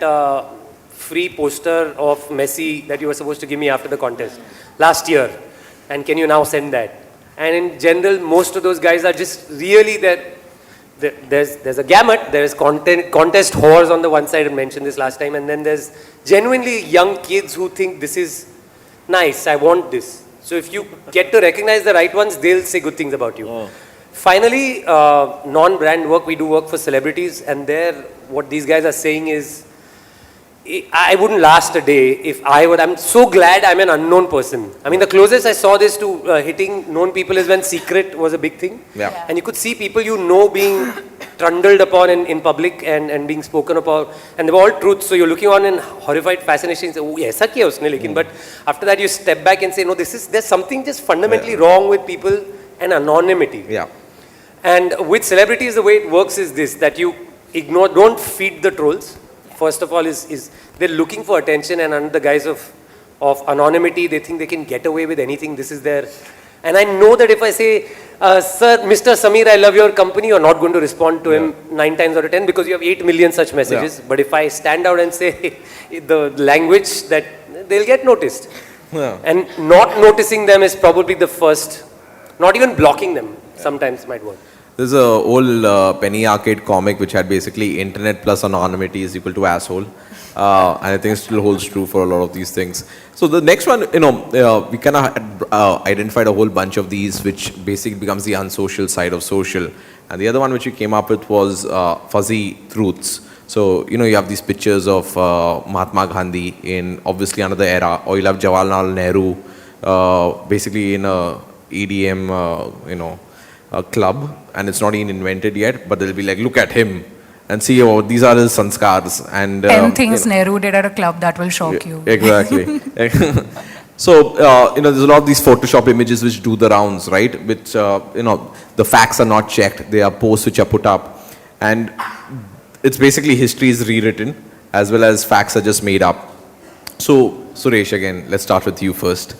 free poster of Messi that you were supposed to give me after the contest last year, and can you now send that? And in general, most of those guys are just really that. There's a gamut, there's contest whores on the one side, I mentioned this last time, and then there's genuinely young kids who think this is nice, I want this. So if you get to recognize the right ones, they'll say good things about you. Finally, non-brand work, we do work for celebrities, and there, what these guys are saying is, I wouldn't last a day if I would. I'm so glad I'm an unknown person. I mean, the closest I saw this to hitting known people is when Secret was a big thing. Yeah. And you could see people you know being trundled upon in public and being spoken about. And they were all truths. So you're looking on in horrified fascination and say, oh, aisa kiya usne lekin. But after that, you step back and say, no, there's something just fundamentally wrong with people and anonymity. Yeah. And with celebrities, the way it works is this, that you ignore, don't feed the trolls. First of all, is they're looking for attention, and under the guise of anonymity, they think they can get away with anything. This is their, and I know that if I say, sir, Mr. Sameer, I love your company, you're not going to respond to him 9 times out of 10 because you have 8 million such messages. But if I stand out and say the language, that they'll get noticed. And not noticing them is probably the first, not even blocking them sometimes might work. There's a old penny arcade comic which had basically internet plus anonymity is equal to asshole. And I think it still holds true for a lot of these things. So the next one, we kind of identified a whole bunch of these, which basically becomes the unsocial side of social. And the other one which we came up with was fuzzy truths. So, you have these pictures of Mahatma Gandhi in obviously another era, or you'll have Jawaharlal Nehru, basically in a EDM, a club, and it's not even invented yet, but they'll be like, look at him, and see, these are his sanskars. And 10 things Nehru did at a club that will shock you. Exactly. So, there's a lot of these Photoshop images which do the rounds, right? Which, the facts are not checked. They are posts which are put up. And it's basically history is rewritten, as well as facts are just made up. So, Suresh, again, let's start with you first.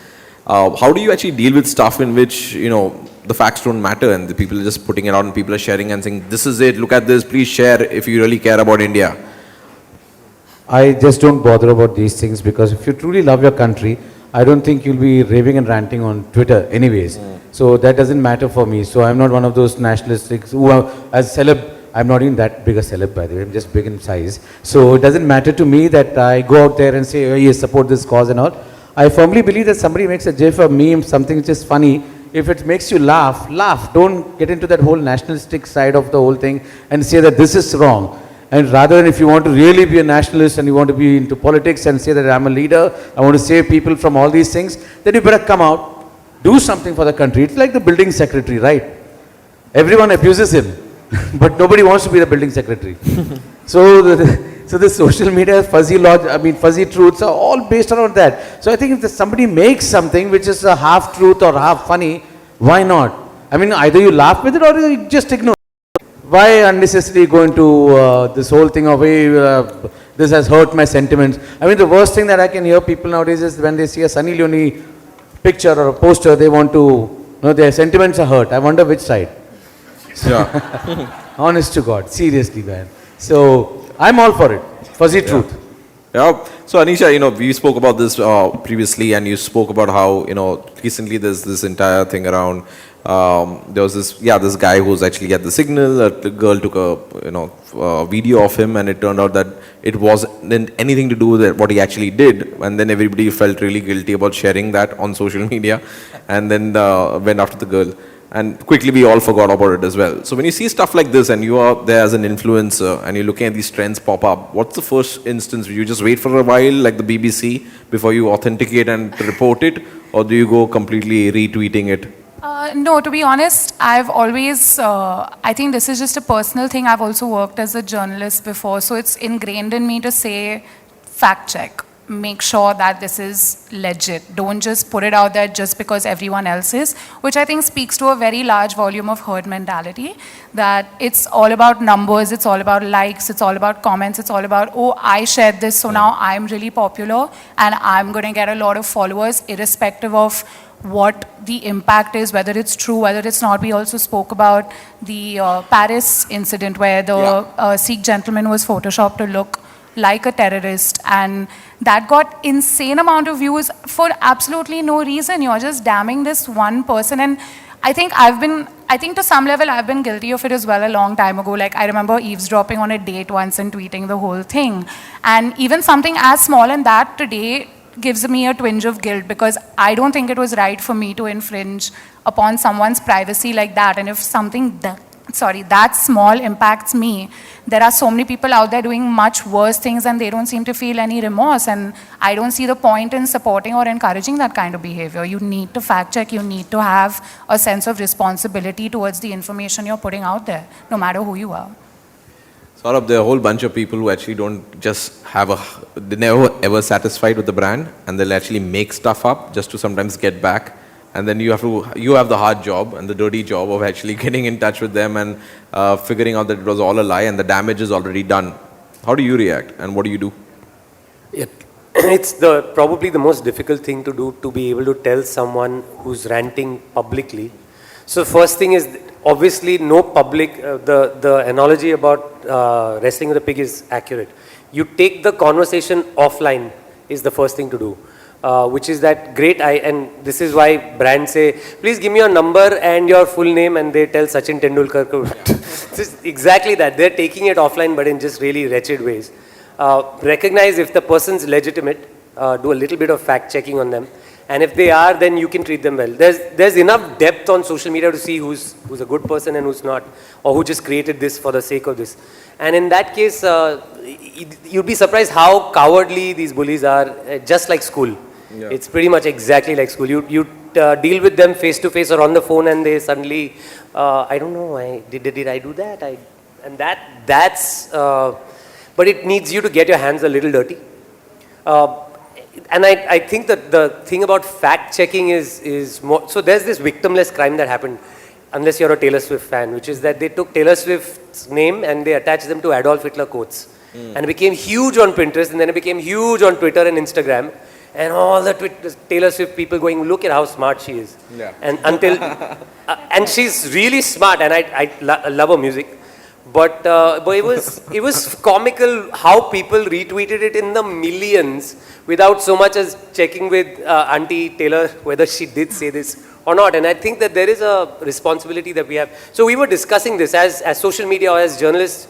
How do you actually deal with stuff in which, the facts don't matter and the people are just putting it out and people are sharing and saying, this is it, look at this, please share if you really care about India? I just don't bother about these things, because if you truly love your country, I don't think you'll be raving and ranting on Twitter anyways. So that doesn't matter for me. So I'm not one of those nationalists who are, as celeb, I'm not even that big a celeb, by the way, I'm just big in size. So it doesn't matter to me that I go out there and say, oh, yes, support this cause and all. I firmly believe that somebody makes a gif or meme, something which is funny. If it makes you laugh, laugh. Don't get into that whole nationalistic side of the whole thing and say that this is wrong. And rather than, if you want to really be a nationalist and you want to be into politics and say that I'm a leader, I want to save people from all these things, then you better come out, do something for the country. It's like the building secretary, right? Everyone abuses him, but nobody wants to be the building secretary. So the social media, fuzzy truths are all based around that. So I think if somebody makes something which is a half truth or half funny, why not? I mean, either you laugh with it or you just ignore it. Why unnecessarily go into this whole thing of, hey, this has hurt my sentiments. I mean, the worst thing that I can hear people nowadays is when they see a Sunny Leone picture or a poster, they want to, their sentiments are hurt. I wonder which side. Honest to God, seriously, man. So I'm all for it. Fuzzy truth. Yeah. So Anisha, we spoke about this previously, and you spoke about how recently there's this entire thing around. There was this guy who's actually at the signal. A girl took a video of him, and it turned out that it wasn't anything to do with what he actually did. And then everybody felt really guilty about sharing that on social media, and then went after the girl. And quickly we all forgot about it as well. So when you see stuff like this and you are there as an influencer and you're looking at these trends pop up, what's the first instance? Do you just wait for a while like the BBC before you authenticate and report it? Or do you go completely retweeting it? No, to be honest, I've always, I think this is just a personal thing. I've also worked as a journalist before, so it's ingrained in me to say, fact check. Make sure that this is legit. Don't just put it out there just because everyone else is, which I think speaks to a very large volume of herd mentality, that it's all about numbers, it's all about likes, it's all about comments, it's all about, oh, I shared this, so now I'm really popular and I'm going to get a lot of followers irrespective of what the impact is, whether it's true, whether it's not. We also spoke about the Paris incident where the Sikh gentleman was photoshopped to look like a terrorist, and that got insane amount of views for absolutely no reason. You're just damning this one person. And I think to some level I've been guilty of it as well a long time ago. Like I remember eavesdropping on a date once and tweeting the whole thing. And even something as small and that today gives me a twinge of guilt, because I don't think it was right for me to infringe upon someone's privacy like that. And if something that small impacts me, there are so many people out there doing much worse things and they don't seem to feel any remorse, and I don't see the point in supporting or encouraging that kind of behavior. You need to fact check, you need to have a sense of responsibility towards the information you're putting out there, no matter who you are. Saurabh, there are a whole bunch of people who actually don't just they're never ever satisfied with the brand, and they'll actually make stuff up just to sometimes get back. and then you have the hard job and the dirty job of actually getting in touch with them and figuring out that it was all a lie and the damage is already done. How do you react and what do you do? It's probably the most difficult thing to do, to be able to tell someone who's ranting publicly. So first thing is, obviously no public, the analogy about wrestling with a pig is accurate. You take the conversation offline is the first thing to do. Which is that great, and this is why brands say, please give me your number and your full name, and they tell Sachin Tendulkar. It's exactly that. They're taking it offline, but in just really wretched ways. Recognize if the person's legitimate, do a little bit of fact checking on them, and if they are, then you can treat them well. There's enough depth on social media to see who's a good person and who's not, or who just created this for the sake of this. And in that case, you'd be surprised how cowardly these bullies are, just like school. Yeah. It's pretty much exactly like school. You deal with them face to face or on the phone, and they suddenly, I don't know, did I do that? But it needs you to get your hands a little dirty. And I think that the thing about fact checking is more, so there's this victimless crime that happened, unless you're a Taylor Swift fan, which is that they took Taylor Swift's name and they attached them to Adolf Hitler quotes. And it became huge on Pinterest, and then it became huge on Twitter and Instagram. And all the Taylor Swift people going, look at how smart she is. Yeah. And and she's really smart, and I love her music. But it was comical how people retweeted it in the millions without so much as checking with Auntie Taylor whether she did say this or not. And I think that there is a responsibility that we have. So we were discussing this as social media or as journalists.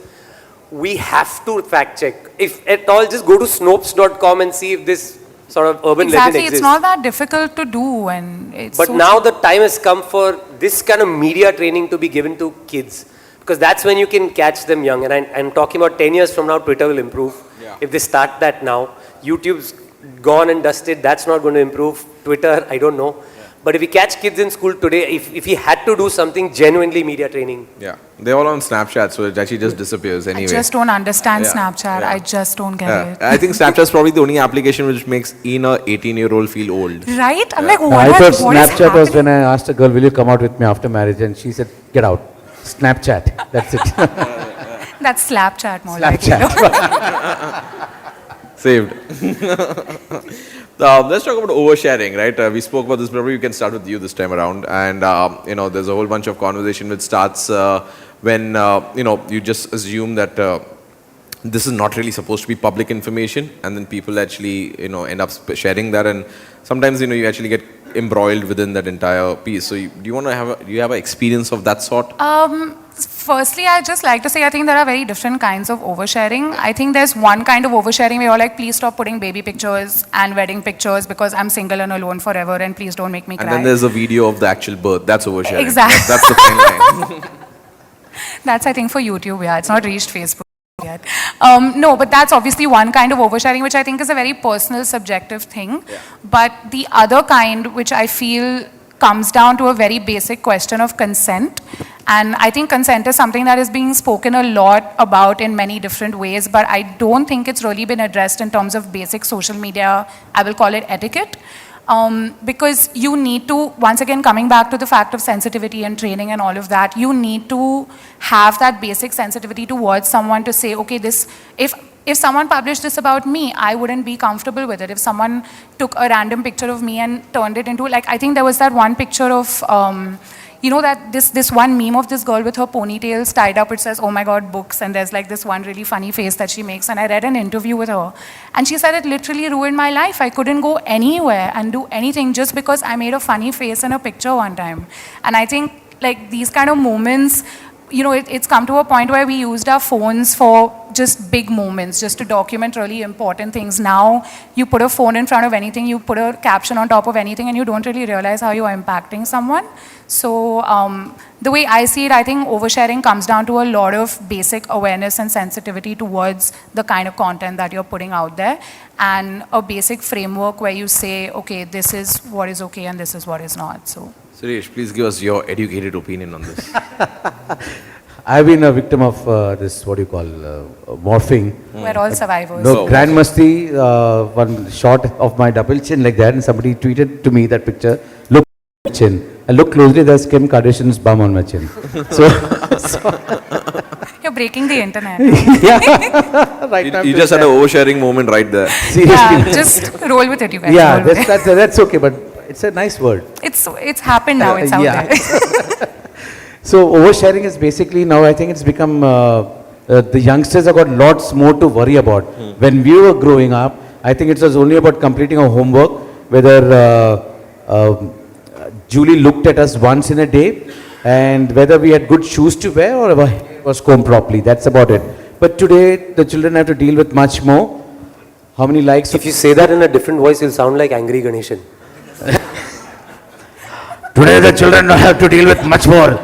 We have to fact check. If at all, just go to snopes.com and see if this sort of urban legend exists. It's not that difficult to do, and but now the time has come for this kind of media training to be given to kids, because that's when you can catch them young. And I'm talking about 10 years from now, Twitter will improve. Yeah. If they start that now, YouTube's gone and dusted. That's not going to improve. Twitter, I don't know. Yeah. But if we catch kids in school today, if we had to do something genuinely media training. Yeah, they're all on Snapchat, so it actually just disappears anyway. I just don't understand Snapchat. I just don't get it. I think Snapchat is probably the only application which makes an 18-year-old feel old. Right? I'm like, I thought Snapchat was when I asked a girl, will you come out with me after marriage? And she said, get out. Snapchat. That's it. That's Slapchat more Slapchat. Saved. Let's talk about oversharing, right? We spoke about this, probably we can start with you this time around. And, there's a whole bunch of conversation which starts when, you just assume that this is not really supposed to be public information, and then people actually, end up sharing that. And sometimes, you actually get embroiled within that entire piece. So do you have an experience of that sort? Firstly, I'd just like to say, I think there are very different kinds of oversharing. I think there's one kind of oversharing where you're like, please stop putting baby pictures and wedding pictures because I'm single and alone forever and please don't make me cry. And then there's a video of the actual birth. That's oversharing. Exactly. That's the fine line. That's, I think, for YouTube, yeah. It's not reached Facebook yet. No, but that's obviously one kind of oversharing, which I think is a very personal, subjective thing. Yeah. But the other kind, which I feel comes down to a very basic question of consent. And I think consent is something that is being spoken a lot about in many different ways, but I don't think it's really been addressed in terms of basic social media, I will call it etiquette. Because you need to, once again, coming back to the fact of sensitivity and training and all of that, you need to have that basic sensitivity towards someone to say, okay, if someone published this about me, I wouldn't be comfortable with it. If someone took a random picture of me and turned it into, like, I think there was that one picture of, that this one meme of this girl with her ponytails tied up, it says, oh my God, books, and there's like this one really funny face that she makes, and I read an interview with her, and she said it literally ruined my life. I couldn't go anywhere and do anything just because I made a funny face in a picture one time. And I think, like, these kind of moments, it's come to a point where we used our phones for just big moments, just to document really important things. Now, you put a phone in front of anything, you put a caption on top of anything, and you don't really realize how you're impacting someone. So, the way I see it, I think oversharing comes down to a lot of basic awareness and sensitivity towards the kind of content that you're putting out there, and a basic framework where you say, okay, this is what is okay and this is what is not. So, Suresh, please give us your educated opinion on this. I've been a victim of this, what do you call, morphing. We're all survivors. No, Grand Masti, one shot of my double chin like that, and somebody tweeted to me that picture. Look, chin. I look closely, there's Kim Kardashian's bum on my chin. You're breaking the internet. Right you just had an oversharing moment right there. Yeah, just roll with it, you guys. Yeah, roll with it. that's okay, but it's a nice word. It's happened now. It's out there. So oversharing is basically now, I think it's become, the youngsters have got lots more to worry about. When we were growing up, I think it was only about completing our homework, whether Julie looked at us once in a day, and whether we had good shoes to wear or our hair was combed properly. That's about it. But today, the children have to deal with much more. How many likes? If you say that in a different voice, you'll sound like angry Ganeshan. Today, the children have to deal with much more.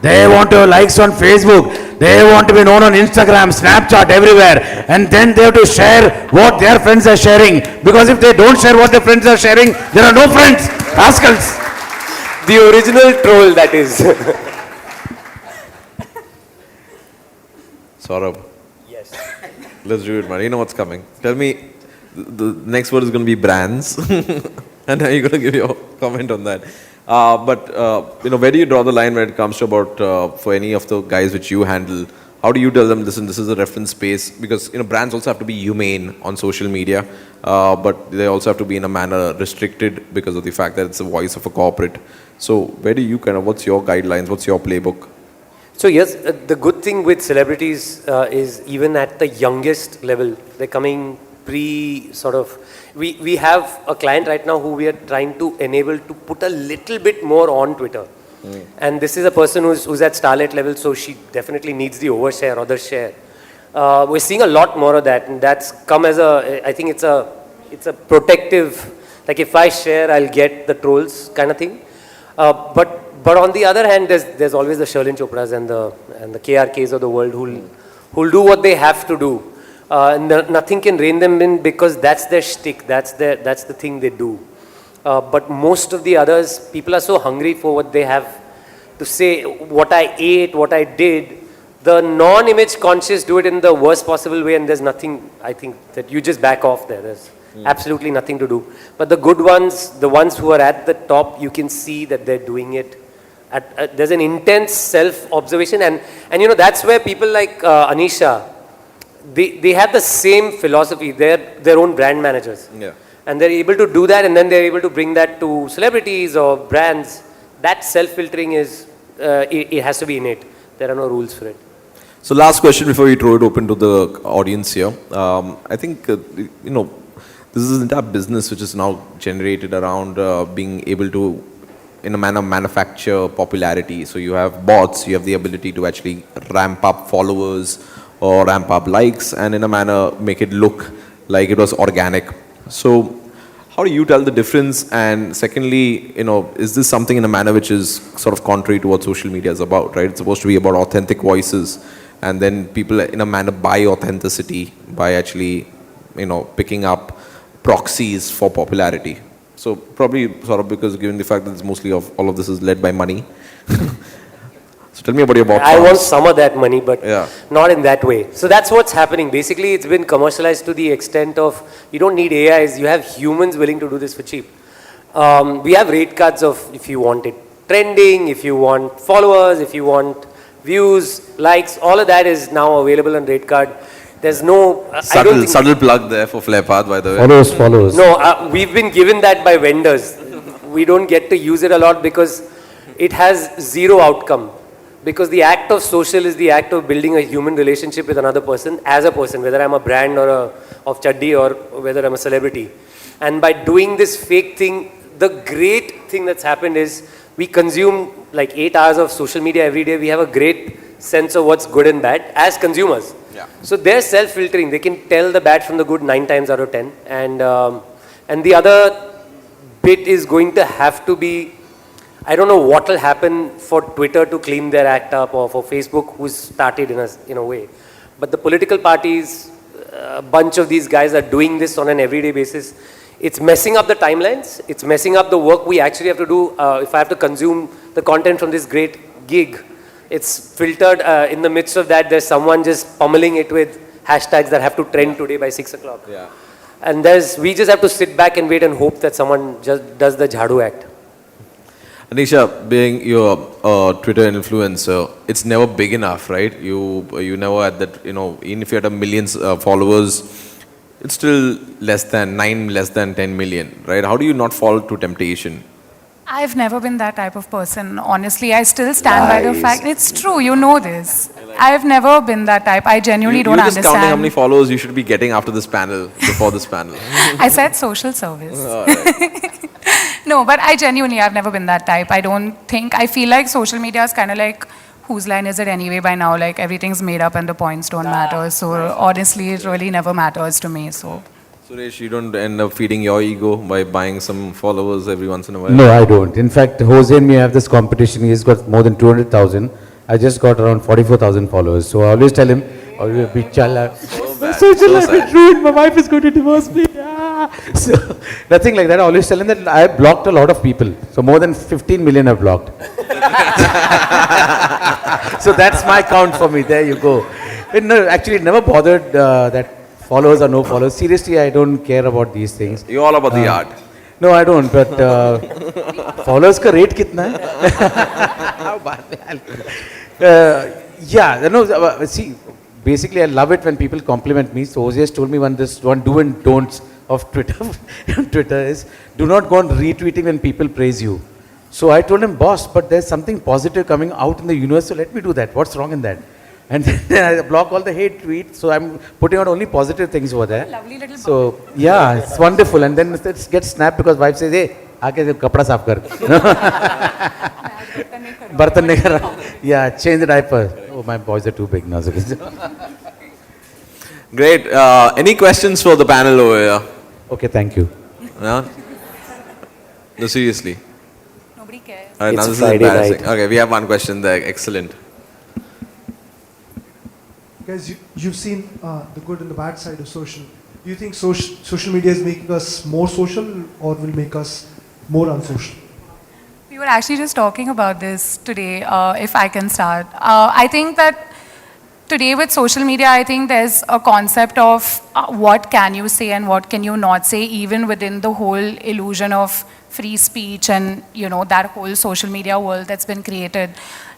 They want to likes on Facebook. They want to be known on Instagram, Snapchat, everywhere. And then they have to share what their friends are sharing. Because if they don't share what their friends are sharing, there are no friends. Rascals. The original troll, that is. Saurabh. Yes. Let's do it, man. You know what's coming. Tell me, the next word is going to be brands. And are you going to give your comment on that? Where do you draw the line when it comes to about, for any of the guys which you handle, how do you tell them, listen, this is a reference space? Because, brands also have to be humane on social media, but they also have to be in a manner restricted because of the fact that it's the voice of a corporate. So where do you what's your guidelines, what's your playbook? So yes, the good thing with celebrities is even at the youngest level, they're coming we have a client right now who we are trying to enable to put a little bit more on Twitter. And this is a person who's at starlet level, so she definitely needs the overshare or the share. We're seeing a lot more of that, and that's come as I think it's a protective, like if I share, I'll get the trolls kind of thing. But on the other hand, there's always the Sherlyn Chopras and the KRKs of the world who'll do what they have to do. Nothing can rein them in because that's their shtick, that's the thing they do. But most of the others, people are so hungry for what they have to say, what I ate, what I did. The non-image conscious do it in the worst possible way, and there's nothing, I think, that you just back off there. There's absolutely nothing to do. But the good ones, the ones who are at the top, you can see that they're doing it. There's an intense self-observation, and that's where people like Anisha, they have the same philosophy. They're their own brand managers. Yeah. And they're able to do that, and then they're able to bring that to celebrities or brands. That self-filtering is, it has to be innate. There are no rules for it. So last question before we throw it open to the audience here. I think, this is an entire business which is now generated around being able to, in a manner, manufacture popularity. So you have bots, you have the ability to actually ramp up followers or ramp up likes, and in a manner make it look like it was organic. So how do you tell the difference? And secondly, is this something in a manner which is sort of contrary to what social media is about, right? It's supposed to be about authentic voices, and then people in a manner buy authenticity by actually, picking up proxies for popularity. So probably sort of because given the fact that it's mostly all of this is led by money. So tell me about your bot I farms. want some of that money, but not in that way. So that's what's happening. Basically, it's been commercialized to the extent of you don't need AIs, you have humans willing to do this for cheap. We have rate cards of if you want it trending, if you want followers, if you want views, likes, all of that is now available on rate card. There's no... Subtle plug there for Flarepath, by the way. Follows. No, we've been given that by vendors. We don't get to use it a lot because it has zero outcome. Because the act of social is the act of building a human relationship with another person as a person, whether I'm a brand or of Chaddi or whether I'm a celebrity. And by doing this fake thing, the great thing that's happened is we consume like 8 hours of social media every day. We have a great sense of what's good and bad as consumers. Yeah. So they're self-filtering. They can tell the bad from the good 9 times out of 10. And the other bit is going to have to be, I don't know what will happen for Twitter to clean their act up or for Facebook who's started in a way. But the political parties, a bunch of these guys are doing this on an everyday basis. It's messing up the timelines. It's messing up the work we actually have to do. If I have to consume the content from this great gig, it's filtered. In the midst of that, there's someone just pummeling it with hashtags that have to trend today by 6 o'clock. Yeah. And we just have to sit back and wait and hope that someone just does the jhadu act. Anisha, being your Twitter influencer, it's never big enough, right? You never had that, even if you had a millions followers, it's still less than 10 million, right? How do you not fall to temptation? I've never been that type of person. Honestly, I still stand by the fact. It's true, you know this. I've never been that type. I genuinely don't You're just understand. counting how many followers you should be getting after this panel, before this panel. I said social service. All right. No, but I've never been that type. I feel like social media is kind of like, whose line is it anyway by now? Like everything's made up and the points don't matter. So honestly, it really never matters to me. So. Suresh, you don't end up feeding your ego by buying some followers every once in a while? No, I don't. In fact, Jose and me have this competition. He's got more than 200,000. I just got around 44,000 followers. So I always tell him, always be chala. My social life is ruined. My wife is going to divorce me. So nothing like that. I always tell him that I blocked a lot of people. So more than 15 million I've blocked. So that's my count for me. There you go. No, actually, it never bothered that followers or no followers. Seriously, I don't care about these things. You're all about the art. No, I don't. But followers ka rate kitna hai? Yeah, no. See, basically, I love it when people compliment me. So Jose has told me one do and don'ts of Twitter. Twitter is do not go on retweeting when people praise you. So I told him, boss, but there's something positive coming out in the universe. So let me do that. What's wrong in that? And then I block all the hate tweets, so I'm putting out only positive things over there. Lovely little so yeah, it's wonderful. And then it gets snapped because wife says, hey, aake kapda saaf kar. Bartan nahi kar. Yeah, change the diaper. Oh, my boys are too big now. Great. Any questions for the panel over here? Okay, thank you. No, seriously. Nobody cares. All right, now It's this is Friday embarrassing. night. Okay, we have one question there. Excellent. Guys, you've seen the good and the bad side of social. Do you think social media is making us more social or will make us more unsocial? We were actually just talking about this today, if I can start. I think that today with social media, I think there's a concept of what can you say and what can you not say, even within the whole illusion of free speech and, that whole social media world that's been created.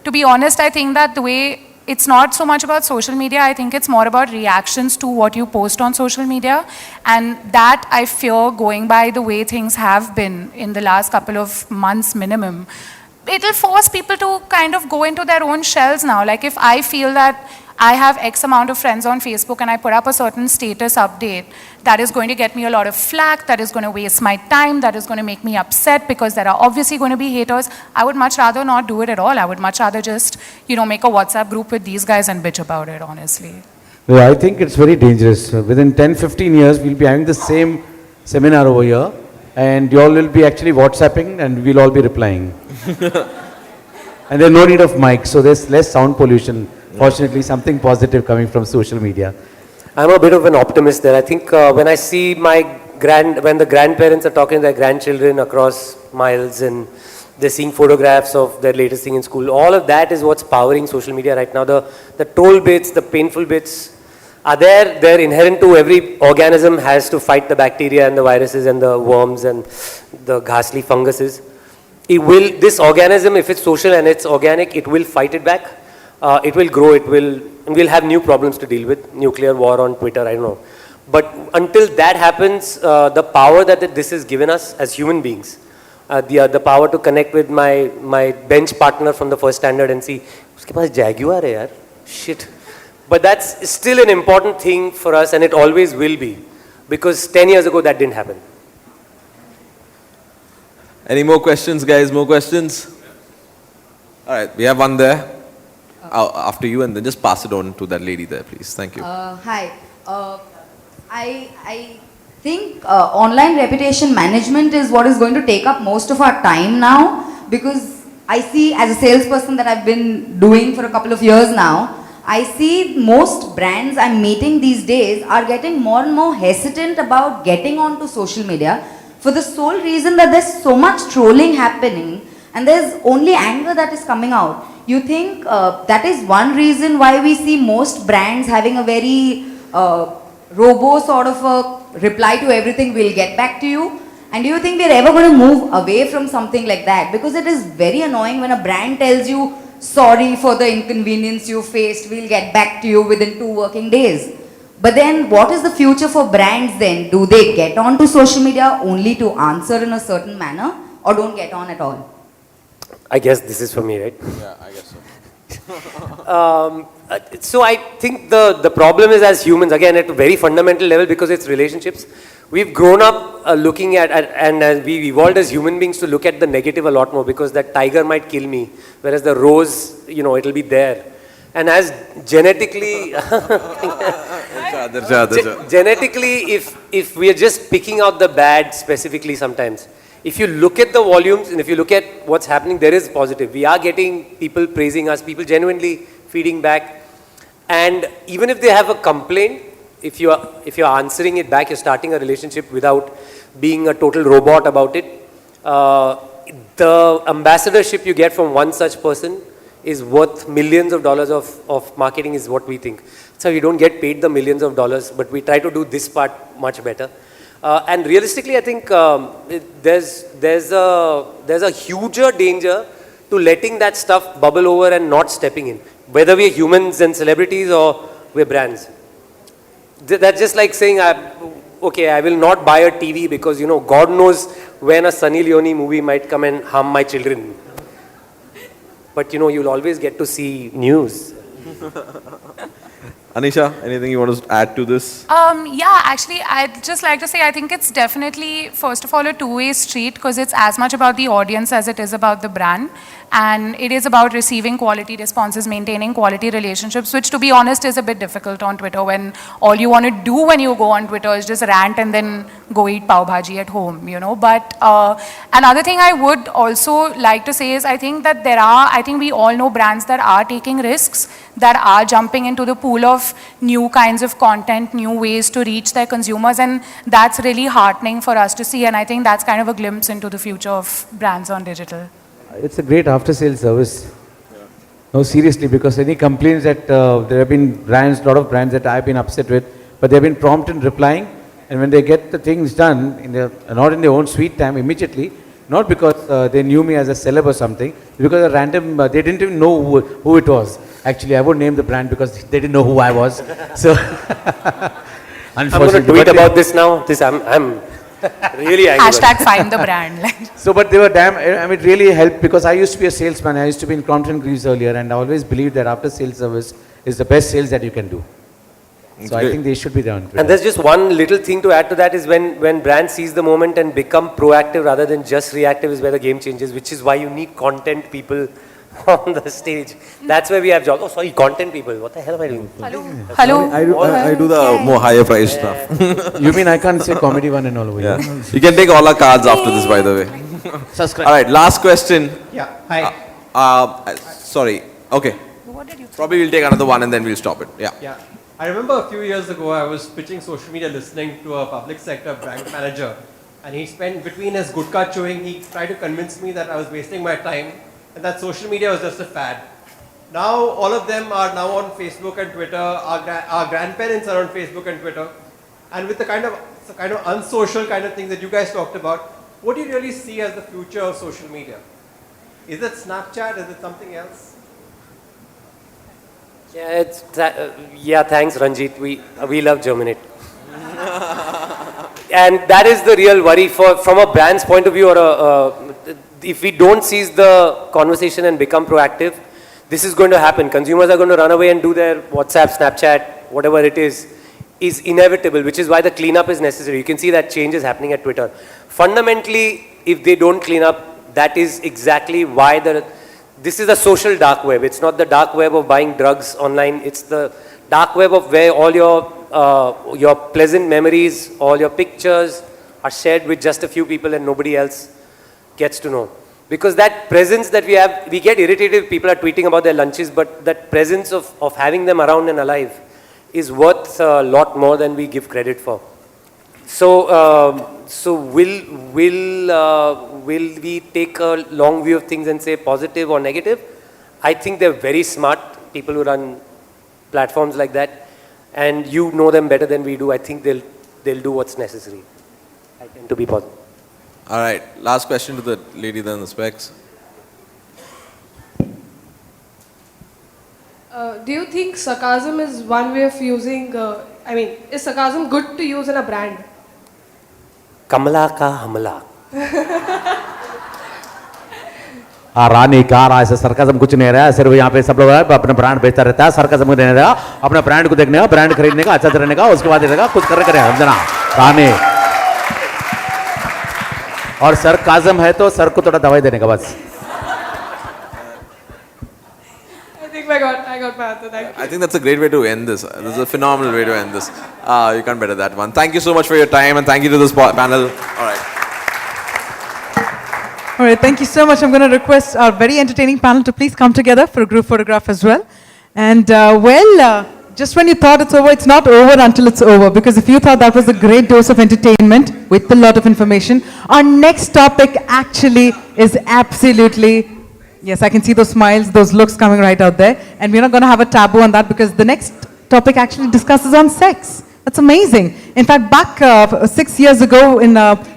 To be honest, I think that the way it's not so much about social media, I think it's more about reactions to what you post on social media. And that I fear, going by the way things have been in the last couple of months minimum, it'll force people to kind of go into their own shells now. Like if I feel that I have X amount of friends on Facebook and I put up a certain status update, that is going to get me a lot of flack, that is going to waste my time, that is going to make me upset because there are obviously going to be haters. I would much rather not do it at all. I would much rather just, make a WhatsApp group with these guys and bitch about it, honestly. Well, I think it's very dangerous. Within 10-15 years, we'll be having the same seminar over here and you all will be actually WhatsApping and we'll all be replying. And there's no need of mics, so there's less sound pollution. Fortunately, something positive coming from social media. I'm a bit of an optimist there. I think when I see when the grandparents are talking to their grandchildren across miles and they're seeing photographs of their latest thing in school, all of that is what's powering social media right now. The troll bits, the painful bits are there. They're inherent to every organism, has to fight the bacteria and the viruses and the worms and the ghastly funguses. This organism, if it's social and it's organic, it will fight it back. It will grow, we'll have new problems to deal with, nuclear war on Twitter, I don't know. But until that happens, the power that this has given us as human beings, the power to connect with my bench partner from the first standard and see, uske paas Jaguar hai yaar, shit. But that's still an important thing for us and it always will be, because 10 years ago that didn't happen. Any more questions, guys? More questions? All right, we have one there. After you, and then just pass it on to that lady there, please. Thank you. Hi. I think online reputation management is what is going to take up most of our time now, because I see, as a salesperson that I've been doing for a couple of years now, I see most brands I'm meeting these days are getting more and more hesitant about getting onto social media for the sole reason that there's so much trolling happening and there's only anger that is coming out. You think that is one reason why we see most brands having a very robo sort of a reply to everything, we'll get back to you? And do you think we're ever going to move away from something like that? Because it is very annoying when a brand tells you, sorry for the inconvenience you faced, we'll get back to you within 2 working days. But then what is the future for brands then? Do they get onto social media only to answer in a certain manner or don't get on at all? I guess this is for me, right? Yeah, I guess so. So I think the problem is as humans, again at a very fundamental level, because it's relationships. We've grown up looking at, and we've evolved as human beings to look at the negative a lot more, because that tiger might kill me, whereas the rose, you know, it'll be there. And as genetically, genetically, if we are just picking out the bad specifically sometimes, if you look at the volumes and if you look at what's happening, there is positive. We are getting people praising us, people genuinely feeding back. And even if they have a complaint, if you're answering it back, you're starting a relationship without being a total robot about it. The ambassadorship you get from one such person is worth millions of dollars of marketing, is what we think. So you don't get paid the millions of dollars, but we try to do this part much better. And realistically, I think there's a huger danger to letting that stuff bubble over and not stepping in, whether we're humans and celebrities or we're brands. That's just like saying, okay, I will not buy a TV because, you know, God knows when a Sunny Leone movie might come and harm my children. But, you know, you'll always get to see news. Anisha, anything you want to add to this? Yeah, actually, I'd just like to say, I think it's definitely, first of all, a two-way street, because it's as much about the audience as it is about the brand. And it is about receiving quality responses, maintaining quality relationships, which, to be honest, is a bit difficult on Twitter, when all you want to do when you go on Twitter is just rant and then go eat pav bhaji at home, you know. But another thing I would also like to say is, I think that I think we all know brands that are taking risks, that are jumping into the pool of new kinds of content, new ways to reach their consumers, and that's really heartening for us to see. And I think that's kind of a glimpse into the future of brands on digital. It's a great after-sales service. No, seriously, because any complaints that there have been brands, a lot of brands that I've been upset with, but they've been prompt in replying, and when they get the things done, not in their own sweet time, immediately, not because they knew me as a celeb or something, because a random, they didn't even know who it was. Actually, I won't name the brand because they didn't know who I was. So, I'm going to tweet about this now. I'm really angry. Hashtag find the brand. So, but they were damn, I mean, it really helped, because I used to be a salesman. I used to be in Crompton Greaves earlier, and I always believed that after sales service is the best sales that you can do. So I think they should be there on Twitter. And there's just one little thing to add to that, is when brands seize the moment and become proactive rather than just reactive, is where the game changes, which is why you need content people on the stage. That's where we have jobs. Oh, sorry, content people. What the hell am I doing? Hello. I do the more higher price stuff. You mean I can't say comedy one and all over here? You can take all our cards after this, by the way. Subscribe. All right, last question. Yeah, hi. Sorry. Okay. Probably we'll take another one and then we'll stop it. Yeah. Yeah. I remember a few years ago, I was pitching social media listening to a public sector bank manager, and he spent, between his gudka chewing, he tried to convince me that I was wasting my time and that social media was just a fad. Now all of them are now on Facebook and Twitter. Our grandparents are on Facebook and Twitter, and with the kind of unsocial kind of things that you guys talked about, what do you really see as the future of social media? Is it Snapchat? Is it something else? Yeah, thanks Ranjit. We love Germinate. And that is the real worry from a brand's point of view, or if we don't seize the conversation and become proactive, this is going to happen. Consumers are going to run away and do their WhatsApp, Snapchat, whatever it is inevitable, which is why the cleanup is necessary. You can see that change is happening at Twitter. Fundamentally, if they don't clean up, that is exactly why this is the social dark web. It's not the dark web of buying drugs online. It's the dark web of where all your pleasant memories, all your pictures are shared with just a few people and nobody else gets to know. Because that presence that we have, we get irritated if people are tweeting about their lunches, but that presence of having them around and alive is worth a lot more than we give credit for. So will we take a long view of things and say positive or negative? I think they're very smart people who run platforms like that, and you know them better than we do. I think they'll do what's necessary. I tend to be positive. All right, last question to the lady there in the specs. Do you think sarcasm is one way of using, is sarcasm good to use in a brand? Kamala ka hamla. रानी कहा रहा है sarcasm कुछ नहीं रहा है सिर्फ यहाँ पे सब लोग अपना ब्रांड बेचता रहता है सरकाजम को देने का अपना ब्रांड को देखने का ब्रांड खरीदने का अच्छा रहने का उसके बाद देगा कुछ करे समझना रानी और सरकाजम है तो सर को थोड़ा दवाई देने का बस I got my answer. Thank you. I think that's a great way to end this. This is a phenomenal way to end this. You can't better that one. Thank you so much for your time and thank you to this panel. All right. All right, thank you so much. I'm going to request our very entertaining panel to please come together for a group photograph as well. And just when you thought it's over, it's not over until it's over. Because if you thought that was a great dose of entertainment with a lot of information, our next topic actually is absolutely, yes, I can see those smiles, those looks coming right out there. And we're not going to have a taboo on that because the next topic actually discusses on sex. That's amazing. In fact, back 6 years ago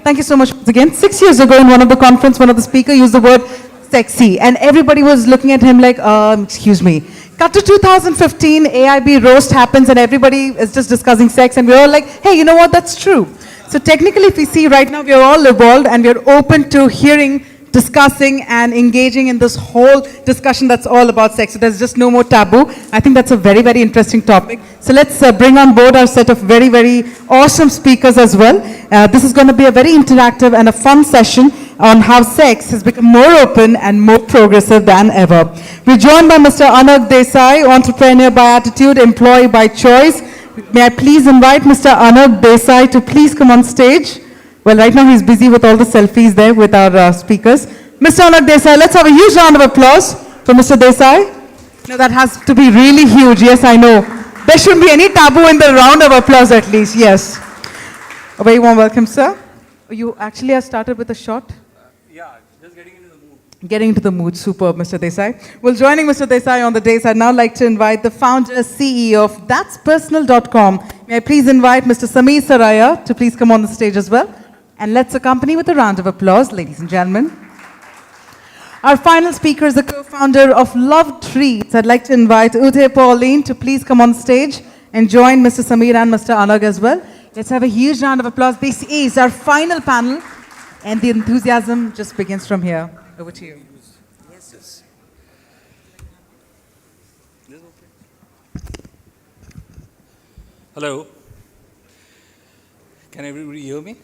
thank you so much once again, 6 years ago in one of the conference, one of the speakers used the word sexy and everybody was looking at him like, excuse me. Cut to 2015, AIB roast happens and everybody is just discussing sex and we're all like, hey, you know what, that's true. So technically if we see right now, we're all evolved and we're open to hearing, discussing and engaging in this whole discussion that's all about sex. So there's just no more taboo. I think that's a very, very interesting topic. So let's bring on board our set of very, very awesome speakers as well. This is going to be a very interactive and a fun session on how sex has become more open and more progressive than ever. We're joined by Mr. Anag Desai, entrepreneur by attitude, employee by choice. May I please invite Mr. Anag Desai to please come on stage. Well, right now he's busy with all the selfies there with our speakers. Mr. Anag Desai, let's have a huge round of applause for Mr. Desai. No, that has to be really huge. Yes, I know. There shouldn't be any taboo in the round of applause at least. Yes. A very warm welcome, sir. You actually have started with a shot? Yeah, just getting into the mood. Getting into the mood. Superb, Mr. Desai. Well, joining Mr. Desai on the dais, I'd now like to invite the founder, CEO of that'spersonal.com. May I please invite Mr. Sameer Saraya to please come on the stage as well. And let's accompany with a round of applause, ladies and gentlemen. Our final speaker is the co-founder of Love Treats. I'd like to invite Uday Pauline to please come on stage and join Mr. Sameer and Mr. Anag as well. Let's have a huge round of applause. This is our final panel, and the enthusiasm just begins from here. Over to you. Yes. Hello. Can everybody hear me?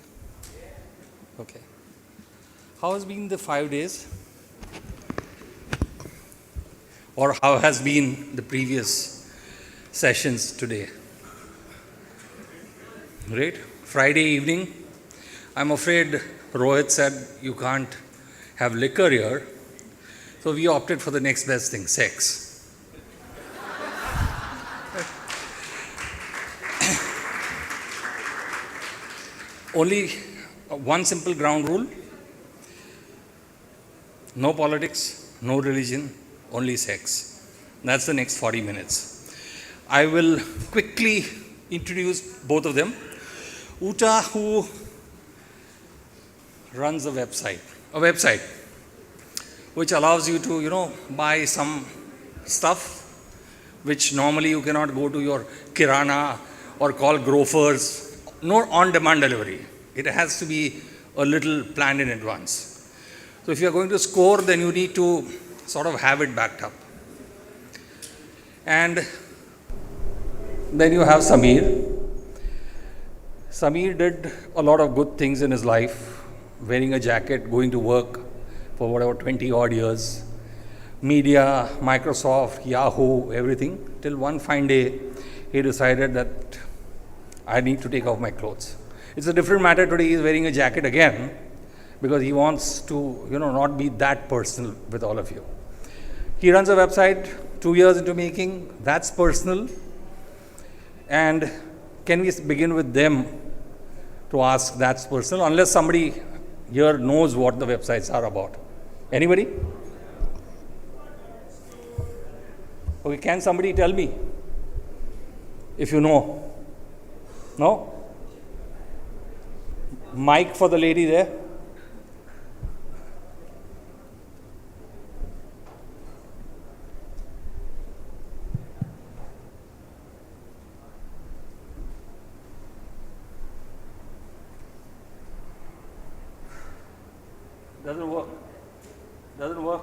Okay. How has been the 5 days? Or how has been the previous sessions today? Great. Friday evening, I'm afraid Rohit said you can't have liquor here. So we opted for the next best thing, sex. Only one simple ground rule: no politics, no religion, only sex. That's the next 40 minutes. I will quickly introduce both of them. Uta, who runs a website which allows you to, buy some stuff which normally you cannot go to your Kirana or call grocers, no on-demand delivery. It has to be a little planned in advance. So if you are going to score, then you need to sort of have it backed up. And then you have Sameer. Sameer did a lot of good things in his life, wearing a jacket, going to work for whatever 20 odd years, media, Microsoft, Yahoo, everything, till one fine day he decided that I need to take off my clothes. It's a different matter today. He's wearing a jacket again because he wants to, not be that personal with all of you. He runs a website 2 years into making. That's personal. And can we begin with them to ask that's personal, unless somebody here knows what the websites are about? Anybody? Okay, can somebody tell me if you know? No? Mic for the lady there. Doesn't work.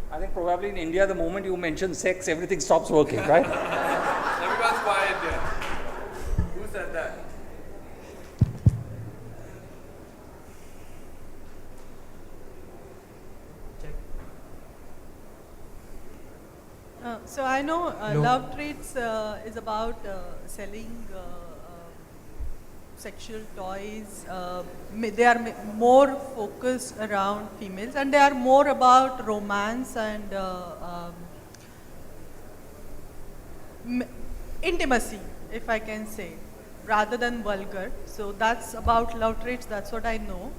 I think probably in India, the moment you mention sex, everything stops working, right? Everyone's quiet there. Who said that? So I know Love Treats is about selling sexual toys. They are more focused around females, and they are more about romance and intimacy, if I can say, rather than vulgar. So that's about Love Treats. That's what I know.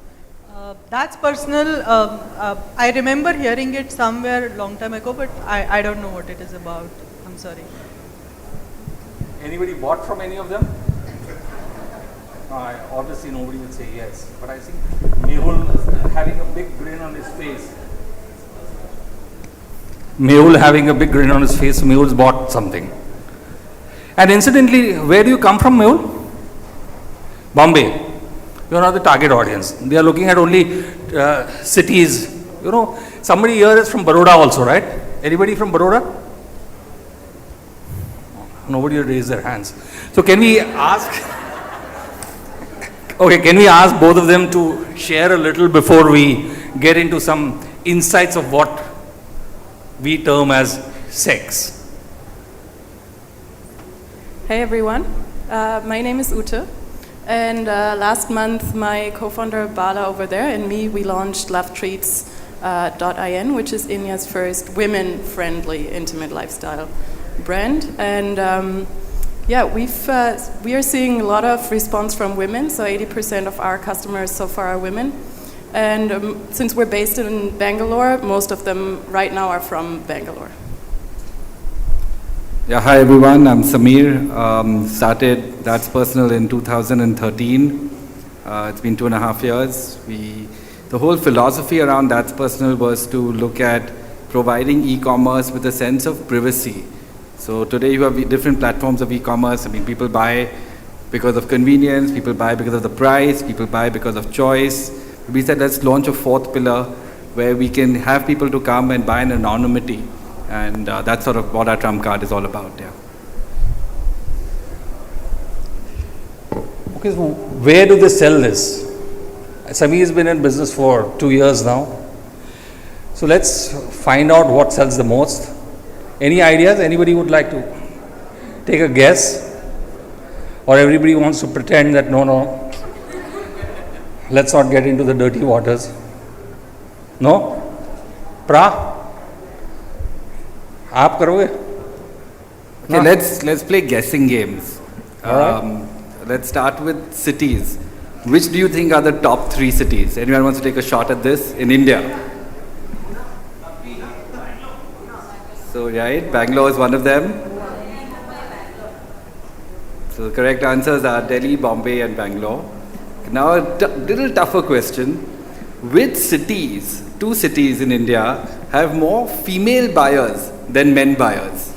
That's personal. I remember hearing it somewhere long time ago, but I don't know what it is about. I'm sorry. Anybody bought from any of them? Obviously nobody will say yes, but I see Mehul having a big grin on his face. Mehul having a big grin on his face, Mehul's bought something. And incidentally, where do you come from, Mehul? Bombay. You are not the target audience. They are looking at only cities. You know, somebody here is from Baroda also, right? Anybody from Baroda? Nobody will raise their hands. So can we ask... Okay, can we ask both of them to share a little before we get into some insights of what we term as sex? Hey everyone, my name is Ute, and last month my co-founder Bala over there and me, we launched LoveTreats.in, which is India's first women-friendly intimate lifestyle brand. And yeah, we are seeing a lot of response from women, so 80% of our customers so far are women. And since we're based in Bangalore, most of them right now are from Bangalore. Yeah, hi everyone, I'm Samir. Started That's Personal in 2013. It's been 2.5 years. The whole philosophy around That's Personal was to look at providing e-commerce with a sense of privacy. So today you have different platforms of e-commerce. I mean, people buy because of convenience, people buy because of the price, people buy because of choice. We said let's launch a fourth pillar where we can have people to come and buy in anonymity. And that's sort of what our trump card is all about, yeah. Okay, so where do they sell this? Samir has been in business for 2 years now. So let's find out what sells the most. Any ideas? Anybody would like to take a guess? Or everybody wants to pretend that no, let's not get into the dirty waters. No? Pra? Aap karoge? Okay, let's play guessing games. All right. Let's start with cities. Which do you think are the top 3 cities? Anyone wants to take a shot at this in India? So, right, Bangalore is one of them. So, the correct answers are Delhi, Bombay, and Bangalore. Now, a little tougher question. Which cities, 2 cities in India, have more female buyers than men buyers?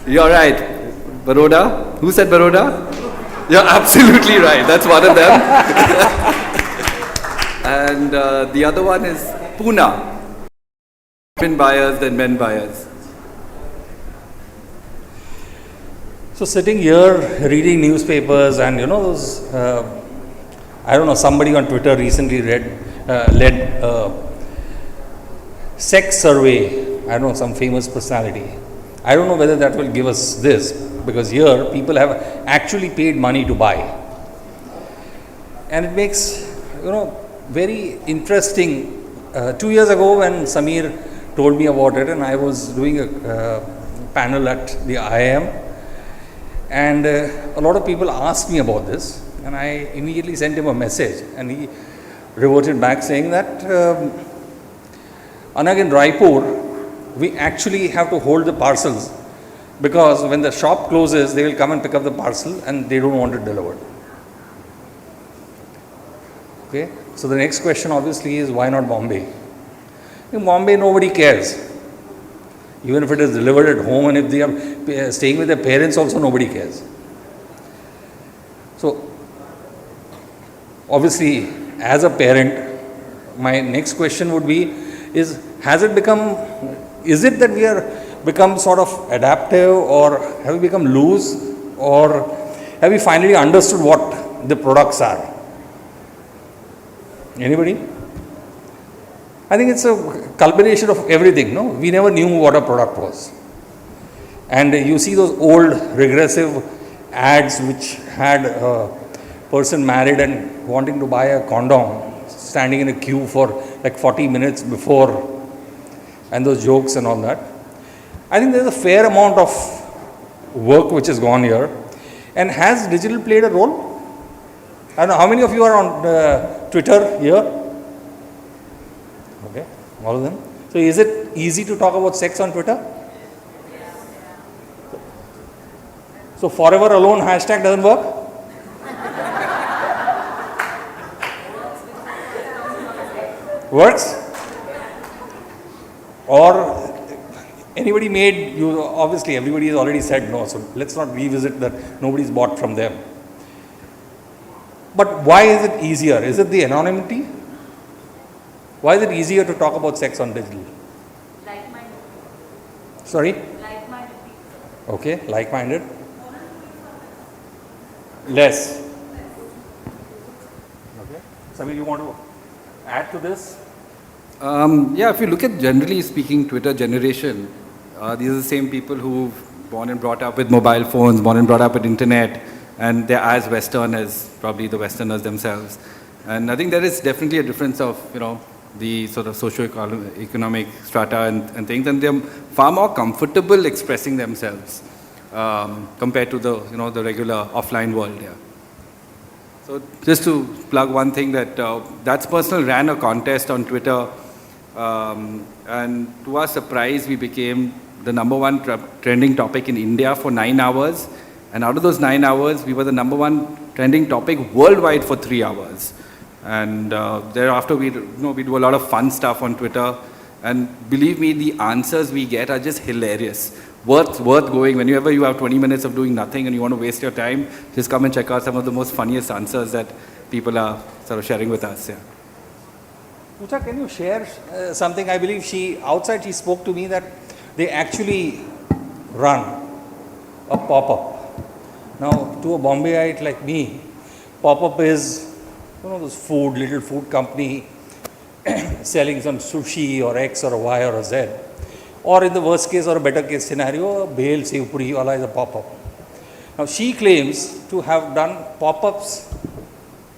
You're right. Baroda? Who said Baroda? You're absolutely right. That's one of them. And the other one is Pune. Women buyers than men buyers. So sitting here reading newspapers and you know those, I don't know, somebody on Twitter recently led a sex survey, I don't know, some famous personality. I don't know whether that will give us this, because here people have actually paid money to buy. And it makes, you know, very interesting. 2 years ago when Samir told me about it and I was doing a panel at the IIM, and a lot of people asked me about this, and I immediately sent him a message and he reverted back saying that Anag in Raipur, we actually have to hold the parcels because when the shop closes, they will come and pick up the parcel and they don't want it delivered. Okay, so the next question obviously is why not Bombay? In Bombay, nobody cares. Even if it is delivered at home and if they are staying with their parents also, nobody cares. So, obviously, as a parent, my next question would be, is it that we are become sort of adaptive, or have we become loose, or have we finally understood what the products are? Anybody? I think it's a culmination of everything, no? We never knew what a product was. And you see those old regressive ads which had a person married and wanting to buy a condom, standing in a queue for like 40 minutes before, and those jokes and all that. I think there's a fair amount of work which has gone here. And has digital played a role? I don't know, how many of you are on Twitter here? Okay, all of them. So is it easy to talk about sex on Twitter? So forever alone hashtag doesn't work? Works? Or anybody made, you obviously everybody has already said no, so let's not revisit that nobody's bought from them. But why is it easier? Is it the anonymity? Why is it easier to talk about sex on digital? Like-minded. Sorry? Like-minded people. Okay, like-minded. Less. Okay. Samir, you want to add to this? Yeah, if you look at generally speaking Twitter generation, these are the same people who've born and brought up with mobile phones, born and brought up with internet, and they're as Western as probably the Westerners themselves. And I think there is definitely a difference of, the sort of socio-economic strata and things, and they're far more comfortable expressing themselves compared to the, the regular offline world. Yeah. So just to plug one thing, that That's Personal ran a contest on Twitter, and to our surprise, we became the #1 trending topic in India for 9 hours, and out of those 9 hours, we were the #1 trending topic worldwide for 3 hours. And thereafter, we do a lot of fun stuff on Twitter, and believe me, the answers we get are just hilarious. Worth going. Whenever you have 20 minutes of doing nothing and you want to waste your time, just come and check out some of the most funniest answers that people are sort of sharing with us. Yeah. Pucha, can you share something? I believe she spoke to me that they actually run a pop-up. Now, to a Bombayite like me, pop-up is those little food company selling some sushi or X or a Y or a Z. Or in the worst case or a better case scenario, a bhel sev puri wala is a pop-up. Now, she claims to have done pop-ups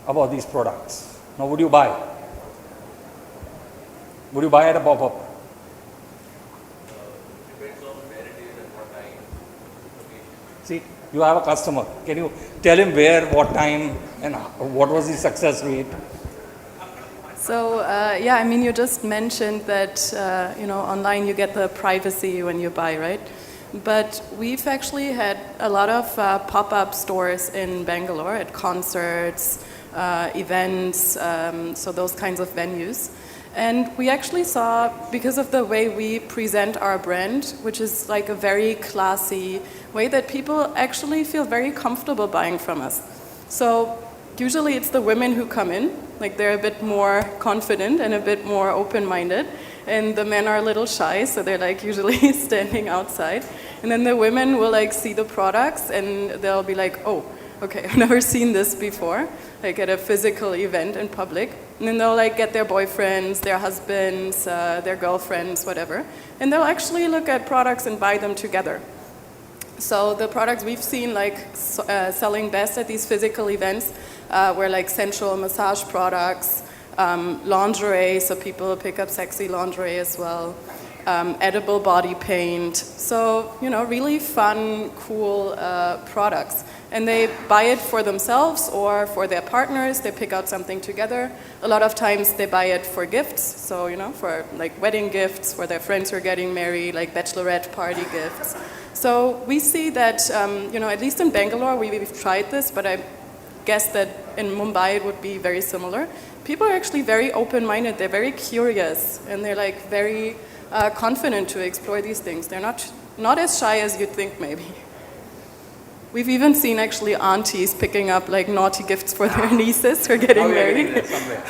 about these products. Now, would you buy? Would you buy at a pop-up? Depends on where it is and what time. See, you have a customer. Can you tell him where, what time, and what was the success rate? So, you just mentioned that, online you get the privacy when you buy, right? But we've actually had a lot of pop-up stores in Bangalore at concerts, events, so those kinds of venues. And we actually saw, because of the way we present our brand, which is like a very classy way, that people actually feel very comfortable buying from us. So usually it's the women who come in, like they're a bit more confident and a bit more open-minded, and the men are a little shy, so they're like usually standing outside. And then the women will like see the products and they'll be like, oh, okay, I've never seen this before, like at a physical event in public. And then they'll like get their boyfriends, their husbands, their girlfriends, whatever. And they'll actually look at products and buy them together. So the products we've seen like selling best at these physical events were like sensual massage products, lingerie, so people pick up sexy lingerie as well, edible body paint. So, really fun, cool products. And they buy it for themselves or for their partners. They pick out something together. A lot of times they buy it for gifts. So, for like wedding gifts, for their friends who are getting married, like bachelorette party gifts. So we see that, at least in Bangalore, we've tried this, but I guess that in Mumbai it would be very similar. People are actually very open-minded. They're very curious, and they're like very confident to explore these things. They're not as shy as you'd think, maybe. We've even seen actually aunties picking up like naughty gifts for their nieces who are getting married.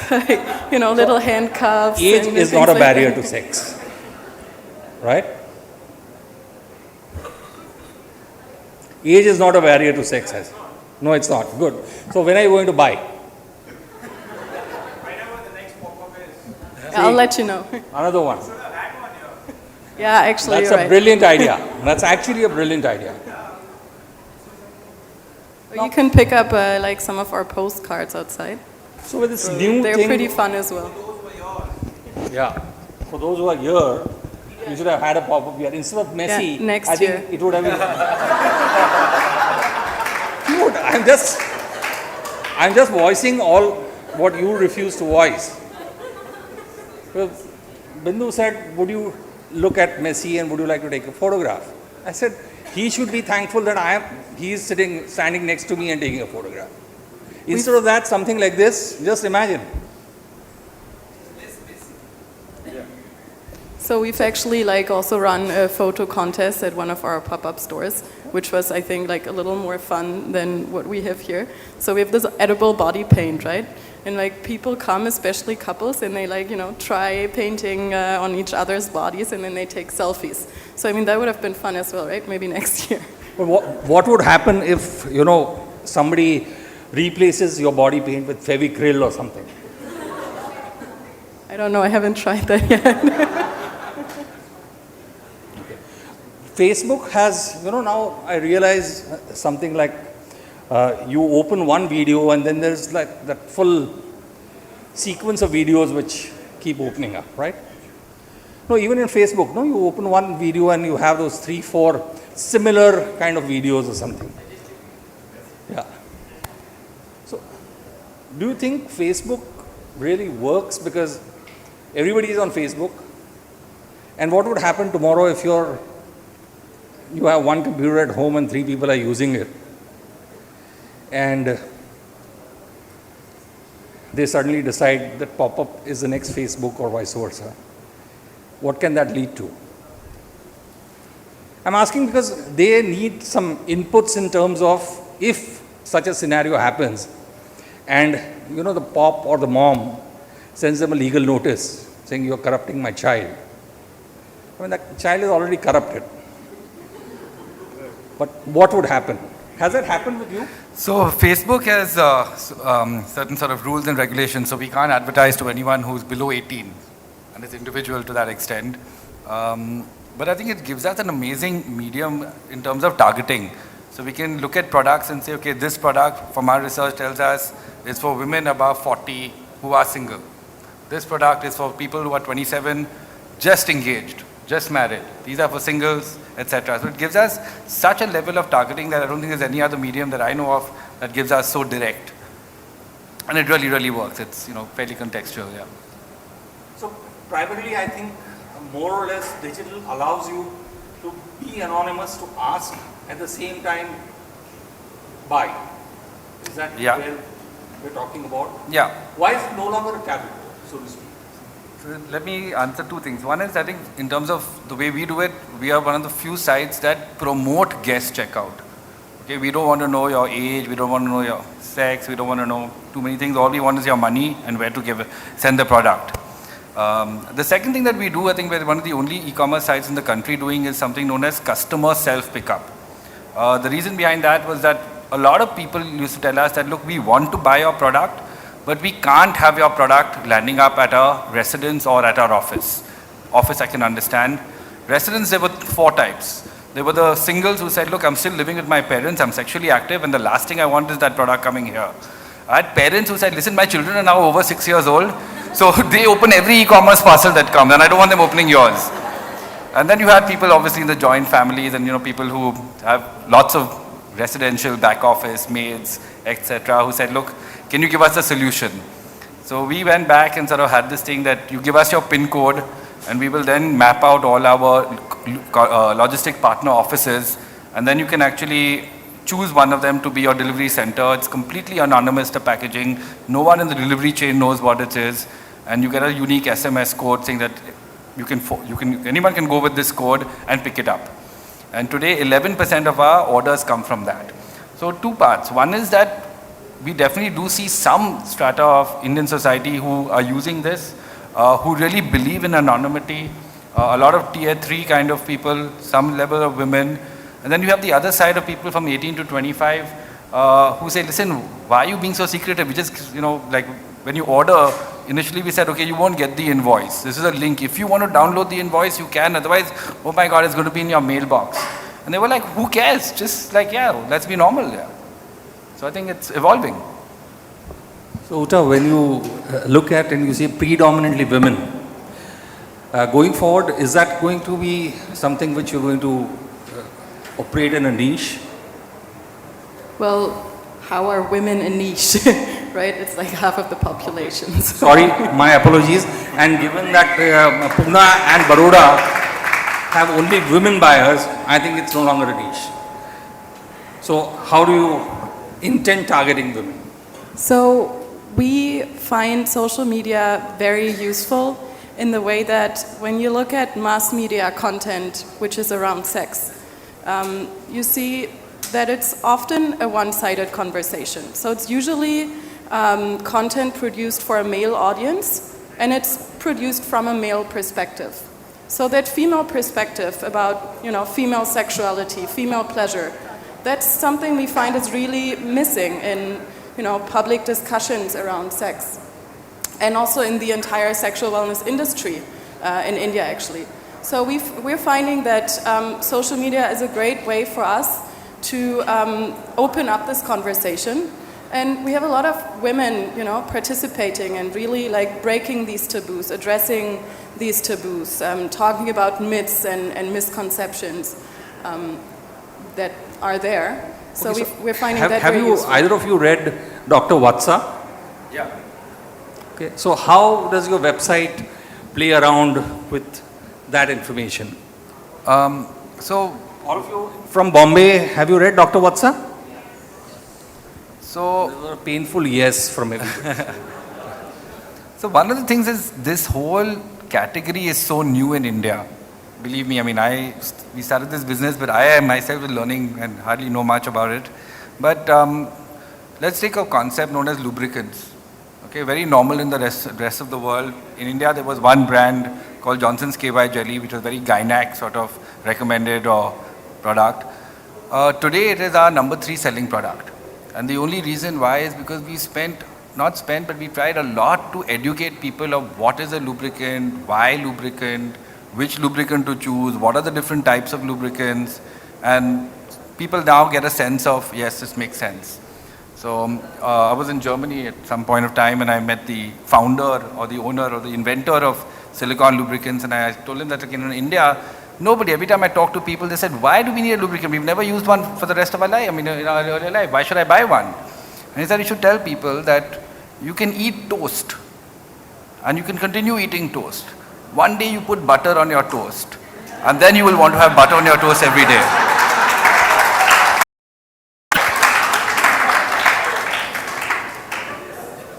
Like, you know, little handcuffs. Age and is things not a like barrier that. to sex, right? Age is not a barrier to sex. No, it's not. Good. So when are you going to buy? I'll let you know. Another one. Yeah, actually, That's you're a right. brilliant idea. That's actually a brilliant idea. You can pick up like some of our postcards outside. So with this new They're thing, pretty fun as well. yeah. For those who are here, you should have had a pop-up here instead of Messi. Yeah, next I think year. it would have been. Dude, I'm just voicing all what you refuse to voice. Well, Bindu said, "Would you look at Messi and would you like to take a photograph?" I said, he should be thankful that he is standing next to me and taking a photograph. Instead of that, something like this, just imagine. So we've actually like also run a photo contest at one of our pop-up stores, which was, I think, like a little more fun than what we have here. So we have this edible body paint, right? And like people come, especially couples, and they like, you know, try painting on each other's bodies, and then they take selfies. So I mean, that would have been fun as well, right? Maybe next year. But what would happen if, you know, somebody replaces your body paint with Fevicryl or something? I don't know, I haven't tried that yet. Facebook has, you know, now I realize something like you open one video and then there's like that full sequence of videos which keep opening up, right? No, even in Facebook, no, you open one video and you have those 3-4 similar kind of videos or something. Yeah. So, do you think Facebook really works because everybody is on Facebook? And what would happen tomorrow if you have one computer at home and 3 people are using it? And they suddenly decide that pop-up is the next Facebook or vice versa. What can that lead to? I'm asking because they need some inputs in terms of if such a scenario happens and, you know, the pop or the mom sends them a legal notice saying you're corrupting my child. I mean, that child is already corrupted. But what would happen? Has that happened with you? So Facebook has certain sort of rules and regulations, so we can't advertise to anyone who's below 18, and it's individual to that extent. But I think it gives us an amazing medium in terms of targeting. So we can look at products and say, okay, this product from our research tells us is for women above 40 who are single. This product is for people who are 27, just engaged, just married. These are for singles, etc. So it gives us such a level of targeting that I don't think there's any other medium that I know of that gives us so direct. And it really, really works. It's, you know, fairly contextual, yeah. So primarily, I think more or less digital allows you to be anonymous, to ask, at the same time buy. Is that where we're talking about? Yeah. Why is it no longer a taboo, so to speak? So let me answer 2 things. One is, I think, in terms of the way we do it, we are one of the few sites that promote guest checkout. Okay, we don't want to know your age, we don't want to know your sex, we don't want to know too many things. All we want is your money and where to send the product. The second thing that we do, I think we're one of the only e-commerce sites in the country doing is something known as customer self-pickup. The reason behind that was that a lot of people used to tell us that, look, we want to buy your product, but we can't have your product landing up at our residence or at our office. Office, I can understand. Residents, there were 4 types. There were the singles who said, look, I'm still living with my parents, I'm sexually active, and the last thing I want is that product coming here. I had parents who said, listen, my children are now over 6 years old, so they open every e-commerce parcel that comes, and I don't want them opening yours. And then you had people, obviously, in the joint families, and, you know, people who have lots of residential back office, maids, etc., who said, look, can you give us a solution? So we went back and sort of had this thing that you give us your PIN code and we will then map out all our logistic partner offices, and then you can actually choose one of them to be your delivery center. It's completely anonymous, the packaging. No one in the delivery chain knows what it is, and you get a unique SMS code saying that anyone can go with this code and pick it up. And today 11% of our orders come from that. So two parts. One is that we definitely do see some strata of Indian society who are using this, who really believe in anonymity, a lot of tier 3 kind of people, some level of women. And then you have the other side of people from 18 to 25 who say, listen, why are you being so secretive? We just, like when you order, initially we said, okay, you won't get the invoice. This is a link. If you want to download the invoice, you can. Otherwise, oh my God, it's going to be in your mailbox. And they were like, who cares? Just like, yeah, let's be normal. Yeah. So I think it's evolving. So Uta, when you look at and you see predominantly women, going forward, is that going to be something which you're going to operate in a niche? Well, how are women a niche, right? It's like half of the population. Sorry, my apologies. And given that Pune and Baroda have only women buyers, I think it's no longer a niche. So how do you intend targeting women? So we find social media very useful in the way that when you look at mass media content, which is around sex, you see that it's often a one-sided conversation. So it's usually content produced for a male audience, and it's produced from a male perspective. So that female perspective about, female sexuality, female pleasure, that's something we find is really missing in, public discussions around sex. And also in the entire sexual wellness industry in India, actually. So we're finding that social media is a great way for us to open up this conversation. And we have a lot of women, participating and really like breaking these taboos, addressing these taboos, talking about myths and misconceptions that are there. So, okay, we're finding that have very you useful. either of you read Dr. Vatsa? Yeah. Okay, so how does your website play around with that information? So all of you from Bombay, have you read Dr. Vatsa? So there was a painful yes from everybody. So one of the things is this whole category is so new in India. Believe me, we started this business, but I myself was learning and hardly know much about it. But let's take a concept known as lubricants. Okay, very normal in the rest of the world. In India, there was one brand called Johnson's KY Jelly, which was very gynac sort of recommended or product. Today, it is our number 3 selling product. And the only reason why is because we we tried a lot to educate people of what is a lubricant, why lubricant, which lubricant to choose, what are the different types of lubricants, and people now get a sense of, yes, this makes sense. So I was in Germany at some point of time and I met the founder or the owner or the inventor of silicone lubricants, and I told him that in India, nobody, every time I talk to people, they said, why do we need a lubricant? We've never used one for the rest of our life, in our early life. Why should I buy one? And he said, you should tell people that you can eat toast and you can continue eating toast. One day you put butter on your toast and then you will want to have butter on your toast every day.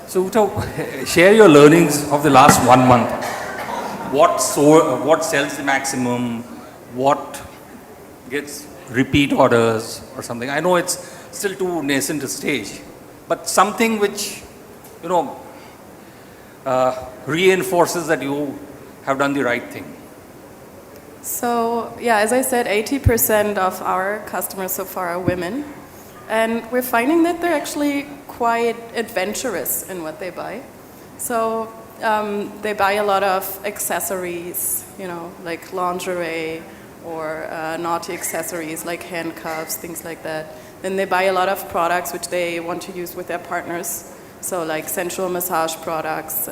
So Uta, share your learnings of the last 1 month. What sells the maximum? What gets repeat orders or something? I know it's still too nascent a stage, but something which, reinforces that you have done the right thing. So, yeah, as I said, 80% of our customers so far are women. And we're finding that they're actually quite adventurous in what they buy. So they buy a lot of accessories, like lingerie or naughty accessories like handcuffs, things like that. Then they buy a lot of products which they want to use with their partners. So like sensual massage products,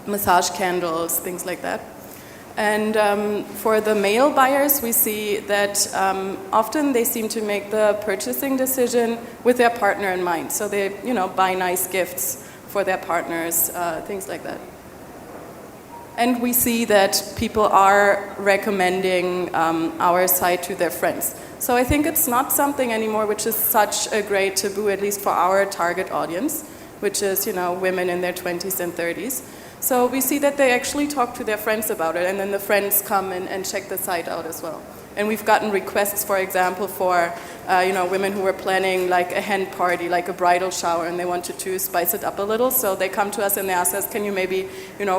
massage candles, things like that. And for the male buyers, we see that often they seem to make the purchasing decision with their partner in mind. So they, buy nice gifts for their partners, things like that. And we see that people are recommending our site to their friends. So I think it's not something anymore which is such a great taboo, at least for our target audience, which is, women in their 20s and 30s. So we see that they actually talk to their friends about it, and then the friends come and check the site out as well. And we've gotten requests, for example, for women who were planning like a hen party, like a bridal shower, and they wanted to spice it up a little. So they come to us and they ask us, can you maybe,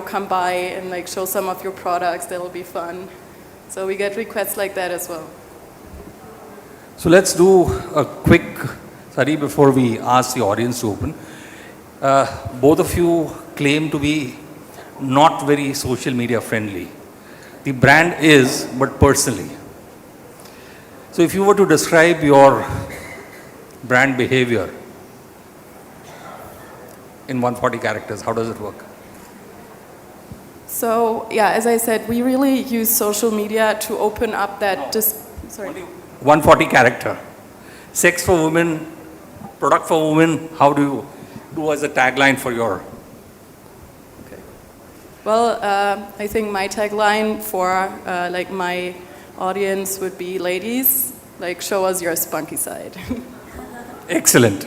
come by and like show some of your products? That'll be fun. So we get requests like that as well. So let's do a quick study before we ask the audience to open. Both of you claim to be not very social media friendly. The brand is, but personally. So if you were to describe your brand behavior in 140 characters, how does it work? So yeah, as I said, we really use social media to open up that 140 character. Sex for women, product for women, how do you do as a tagline for your... Well, I think my tagline for like my audience would be, ladies, like show us your spunky side. Excellent.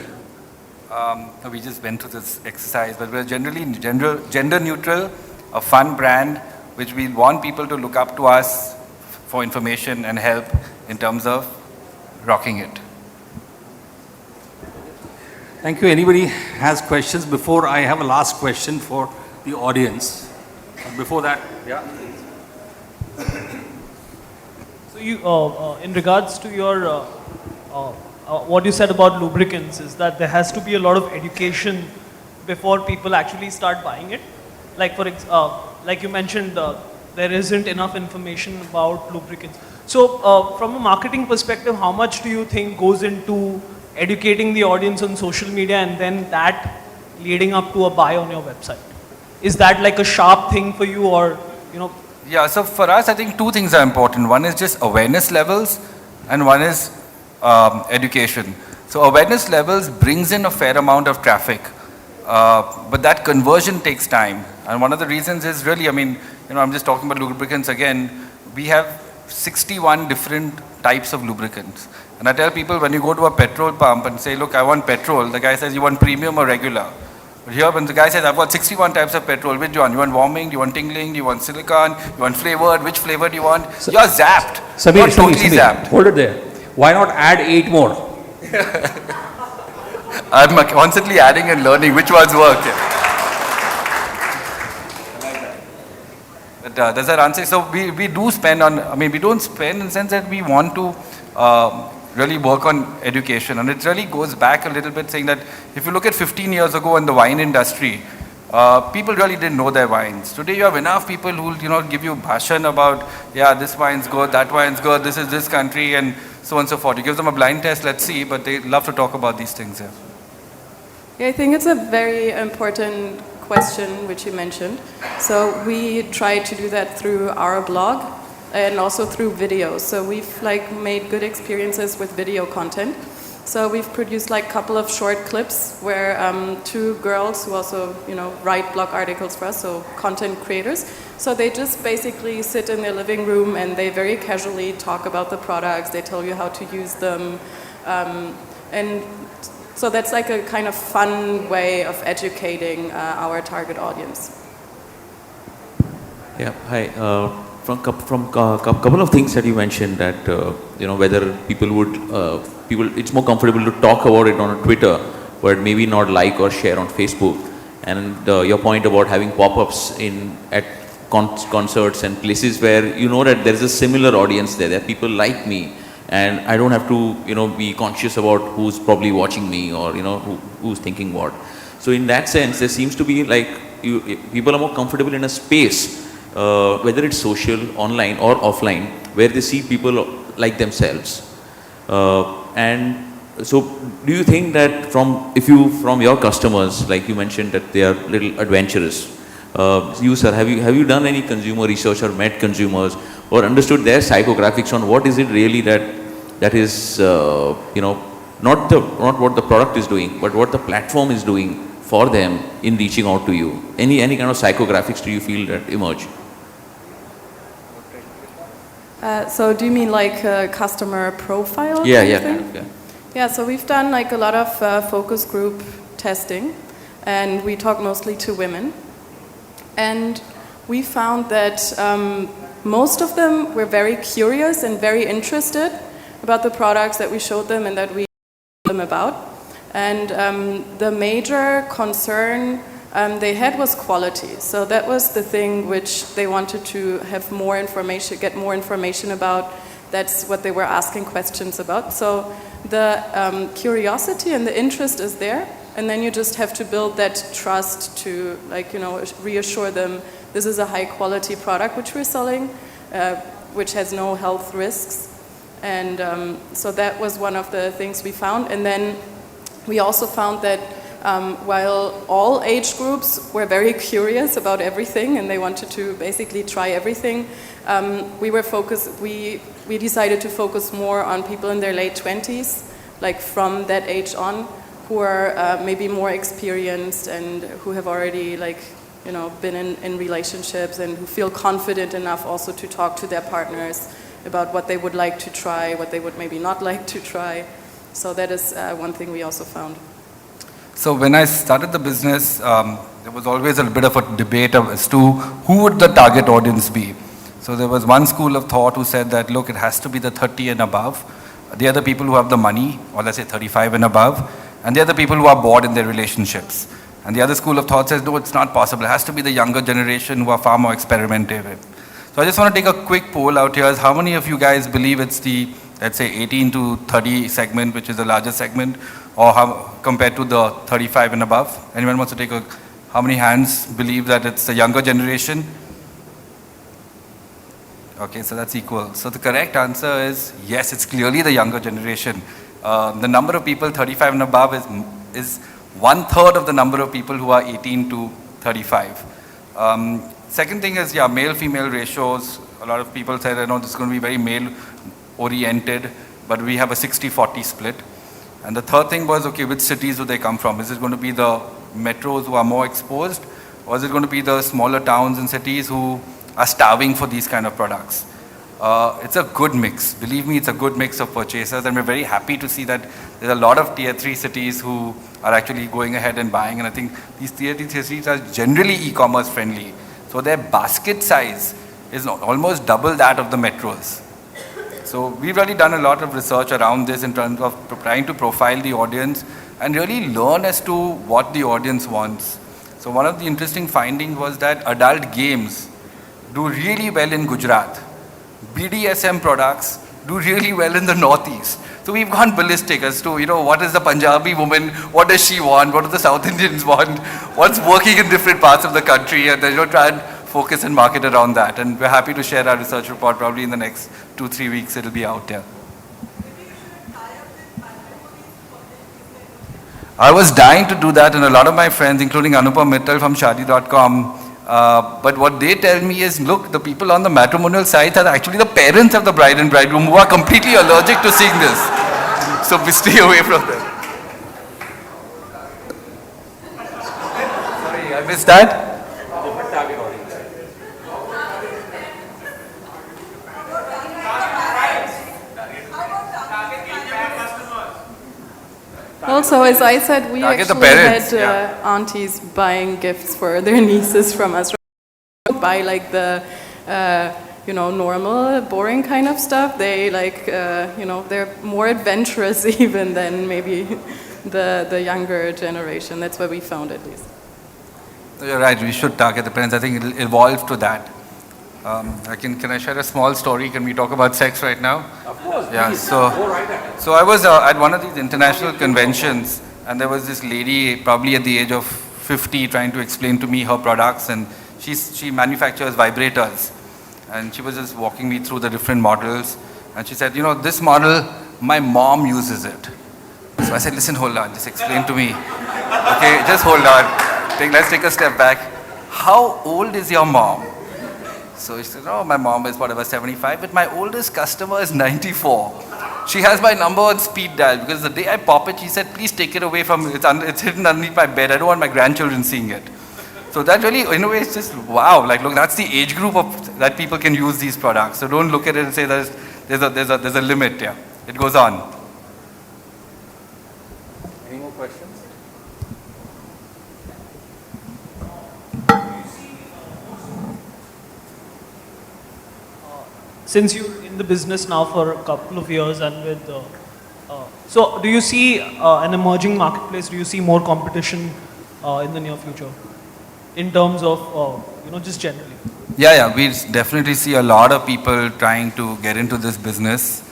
We just went through this exercise, but we're generally gender neutral, a fun brand, which we want people to look up to us for information and help in terms of rocking it. Thank you. Anybody has questions? Before I have a last question for the audience. Before that, yeah. So you, in regards to your, what you said about lubricants is that there has to be a lot of education before people actually start buying it. Like like you mentioned, there isn't enough information about lubricants. So from a marketing perspective, how much do you think goes into educating the audience on social media and then that leading up to a buy on your website? Is that like a sharp thing for you, or, Yeah, so for us, I think two things are important. One is just awareness levels, and one is education. So awareness levels brings in a fair amount of traffic, but that conversion takes time. And one of the reasons is really, I'm just talking about lubricants again. We have 61 different types of lubricants. And I tell people, when you go to a petrol pump and say, look, I want petrol, the guy says, you want premium or regular? But here, when the guy says, I've got 61 types of petrol, which one? You want warming? Do you want tingling? Do you want silicone? You want flavored? Which flavor do you want? You're zapped. You're totally zapped. Hold it there. Why not add 8 more? I'm constantly adding and learning which ones work. But, does that answer? So we do spend on, we don't spend in the sense that we want to really work on education. And it really goes back a little bit, saying that if you look at 15 years ago in the wine industry, people really didn't know their wines. Today you have enough people who will give you bhashan about, yeah, this wine's good, that wine's good, this is this country, and so on and so forth. You give them a blind test, let's see, but they love to talk about these things here. Yeah, I think it's a very important question which you mentioned. So we try to do that through our blog and also through videos. So we've made good experiences with video content. So we've produced a couple of short clips where 2 girls who also write blog articles for us, so content creators. So they just basically sit in their living room and they very casually talk about the products. They tell you how to use them, and so that's a kind of fun way of educating our target audience. Yeah, hi. From couple of things that you mentioned, that whether people would it's more comfortable to talk about it on Twitter, but maybe not like or share on Facebook. And your point about having pop-ups at concerts and places where that there is a similar audience there. There are people like me, and I don't have to be conscious about who's probably watching me or who's thinking what. So in that sense, there seems to be people are more comfortable in a space, whether it's social, online or offline, where they see people like themselves. And so do you think that from your customers, like you mentioned that they are little adventurous, you sir, have you done any consumer research or met consumers or understood their psychographics on what is it really that is not what the product is doing, but what the platform is doing for them in reaching out to you? Any kind of psychographics do you feel that emerge? So do you mean a customer profile? Yeah. Yeah, so we've done a lot of focus group testing, and we talk mostly to women. And we found that most of them were very curious and very interested about the products that we showed them and that we told them about. And the major concern they had was quality. So that was the thing which they wanted to have more information, get more information about. That's what they were asking questions about. So the curiosity and the interest is there. And then you just have to build that trust to, like, you know, reassure them this is a high quality product which we're selling, which has no health risks. And so that was one of the things we found. And then we also found that while all age groups were very curious about everything and they wanted to basically try everything, we decided to focus more on people in their late 20s, like from that age on, who are maybe more experienced and who have already, like, you know, been in relationships and who feel confident enough also to talk to their partners about what they would like to try, what they would maybe not like to try. So that is one thing we also found. So when I started the business, there was always a bit of a debate as to who would the target audience be. So there was one school of thought who said that, look, it has to be the 30 and above. They are the people who have the money, or let's say 35 and above. And they are the people who are bored in their relationships. And the other school of thought says, no, it's not possible. It has to be the younger generation who are far more experimentative. So I just want to take a quick poll out here. How many of you guys believe it's the, let's say, 18 to 30 segment, which is the largest segment, or how, compared to the 35 and above? Anyone wants to take a, how many hands believe that it's the younger generation? Okay, so that's equal. So the correct answer is yes, it's clearly the younger generation. The number of people 35 and above is 1/3 of the number of people who are 18 to 35. Second thing is, yeah, male-female ratios. A lot of people say, I know this is going to be very male-oriented, but we have a 60-40 split. And the third thing was, okay, which cities do they come from? Is it going to be the metros who are more exposed, or is it going to be the smaller towns and cities who are starving for these kind of products? It's a good mix. Believe me, it's a good mix of purchasers, and we're very happy to see that there's a lot of tier 3 cities who are actually going ahead and buying, and I think these tier 3 cities are generally e-commerce friendly. So their basket size is almost double that of the metros. So we've really done a lot of research around this in terms of trying to profile the audience and really learn as to what the audience wants. So one of the interesting findings was that adult games do really well in Gujarat. BDSM products do really well in the Northeast. So we've gone ballistic as to, you know, what is the Punjabi woman, what does she want, what do the South Indians want, what's working in different parts of the country, and then, you know, try and focus and market around that. And we're happy to share our research report probably in the next 2-3 weeks. It'll be out there. I was dying to do that, and a lot of my friends, including Anupam Mittal from Shadi.com, but what they tell me is, look, the people on the matrimonial sites are actually the parents of the bride and bridegroom who are completely allergic to seeing this. So we stay away from them. Sorry, I missed that. Also, as I said, we Target the actually parents, had aunties buying gifts for their nieces from us. Buy like the, you know, normal, boring kind of stuff. They like, you know, they're more adventurous even than maybe the younger generation. That's what we found at least. You're right, we should target the parents. I think it'll evolve to that. Can I share a small story? Can we talk about sex right now? Of course. Yeah, please. so I was at one of these international conventions, and there was this lady probably at the age of 50 trying to explain to me her products, and she manufactures vibrators, and she was just walking me through the different models, and she said, you know, this model, my mom uses it. So I said, listen, hold on, just explain to me. Okay, just hold on. Let's take a step back. How old is your mom? So she said, oh, my mom is whatever, 75, but my oldest customer is 94. She has my number on speed dial because the day I pop it, she said, please take it away from, it's hidden underneath my bed. I don't want my grandchildren seeing it. So that really, in a way, it's just, wow, like, look, that's the age group of, that people can use these products. So don't look at it and say there's a limit, yeah. It goes on. Any more questions? since you're in the business now for a couple of years and with, so do you see an emerging marketplace? Do you see more competition in the near future in terms of, just generally? Yeah, we definitely see a lot of people trying to get into this business.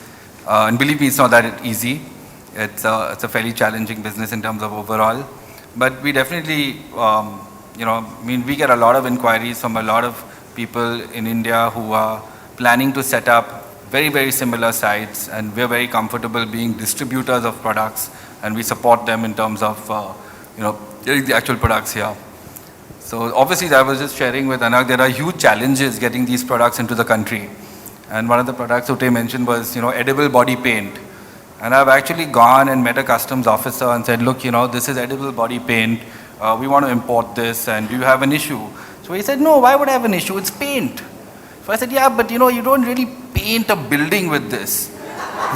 And believe me, it's not that easy. It's a fairly challenging business in terms of overall. But we definitely, we get a lot of inquiries from a lot of people in India who are planning to set up very, very similar sites. And we're very comfortable being distributors of products. And we support them in terms of, getting the actual products here. So obviously, I was just sharing with Anak, there are huge challenges getting these products into the country. And one of the products Ute mentioned was, edible body paint. And I've actually gone and met a customs officer and said, look, this is edible body paint. We want to import this, and do you have an issue? So he said, no, why would I have an issue? It's paint. So I said, yeah, but you don't really paint a building with this.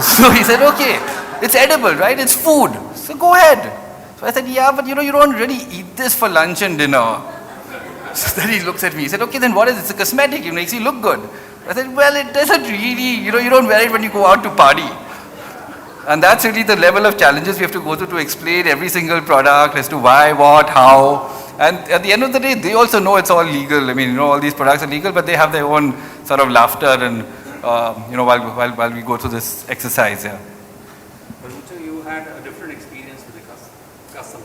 So he said, okay, it's edible, right? It's food. So go ahead. So I said, yeah, but you don't really eat this for lunch and dinner. So then he looks at me. He said, okay, then what is it? It's a cosmetic. It makes you look good. I said, well, it doesn't really, you don't wear it when you go out to party. And that's really the level of challenges we have to go through to explain every single product as to why, what, how. And at the end of the day, they also know it's all legal. I mean, all these products are legal, but they have their own sort of laughter and, while we go through this exercise. Yeah. But you had a different experience with the customer,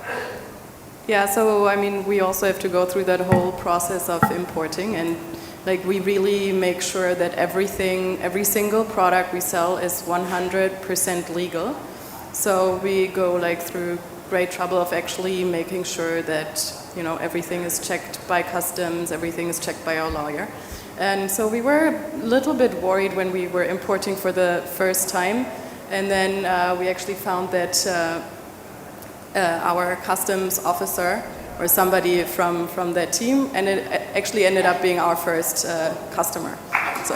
right? Yeah, so we also have to go through that whole process of importing, and we really make sure that every single product we sell is 100% legal. So we go through great trouble of actually making sure that everything is checked by customs, everything is checked by our lawyer. And so we were a little bit worried when we were importing for the first time, and then we actually found that our customs officer or somebody from that team, and it actually ended up being our first customer. So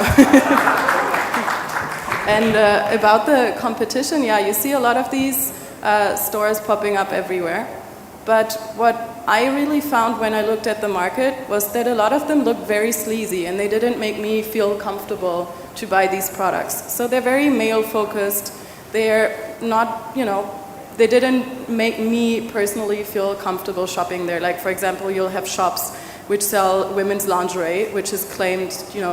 and about the competition, yeah, you see a lot of these stores popping up everywhere. But what I really found when I looked at the market was that a lot of them looked very sleazy, and they didn't make me feel comfortable to buy these products. So they're very male-focused. They're not, they didn't make me personally feel comfortable shopping there. Like, for example, you'll have shops which sell women's lingerie, which is claimed,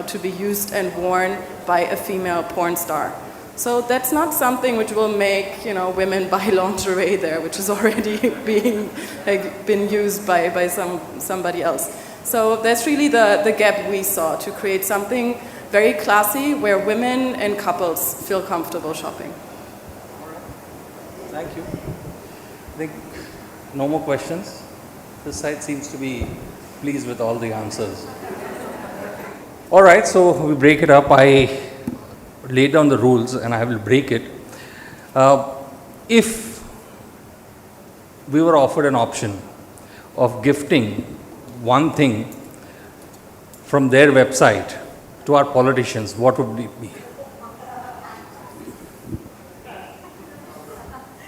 to be used and worn by a female porn star. So that's not something which will make, women buy lingerie there, which is already been used by somebody else. So that's really the gap we saw, to create something very classy where women and couples feel comfortable shopping. Thank you. I think no more questions. This side seems to be pleased with all the answers. All right, so we break it up. I laid down the rules and I will break it. If we were offered an option of gifting one thing from their website to our politicians, what would it be?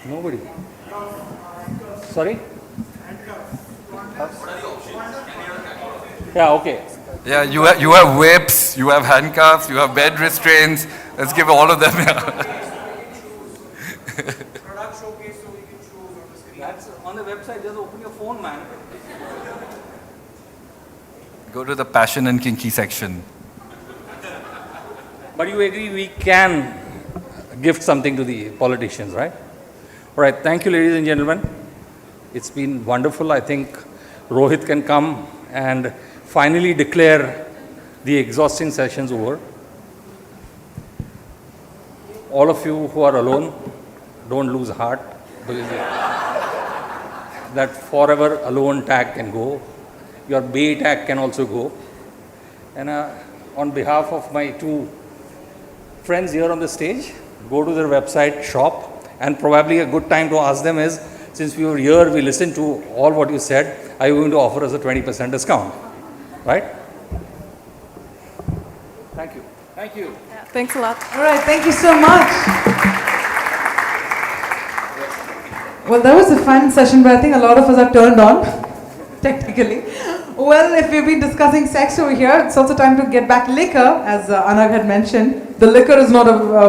Nobody. Sorry? Yeah, okay. Yeah, you have whips, you have handcuffs, you have bed restraints. Let's give all of them. Product showcase so we can choose on the screen. That's on the website. Just open your phone, man. Go to the passion and kinky section. But you agree we can gift something to the politicians, right? All right. Thank you, ladies and gentlemen. It's been wonderful. I think Rohit can come and finally declare the exhausting sessions over. All of you who are alone, don't lose heart, because that forever alone tag can go. Your bay tag can also go. And on behalf of my two friends here on the stage, go to their website, shop, and probably a good time to ask them is, since we were here, we listened to all what you said, are you going to offer us a 20% discount? Right? Thank you. Thank you. Yeah, thanks a lot. All right, thank you so much. Well, that was a fun session, but I think a lot of us are turned on, technically. Well, if we've been discussing sex over here, it's also time to get back liquor, as Anag had mentioned. The liquor is not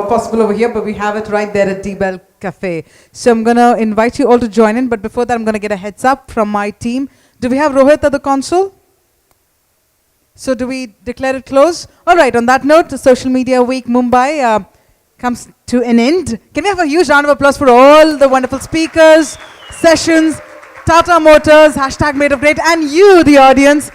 possible over here, but we have it right there at D-Bell Cafe. So I'm going to invite you all to join in, but before that, I'm going to get a heads up from my team. Do we have Rohit at the console? So do we declare it closed? All right, on that note, Social Media Week Mumbai comes to an end. Can we have a huge round of applause for all the wonderful speakers, sessions, Tata Motors, #Made of Great, and you, the audience.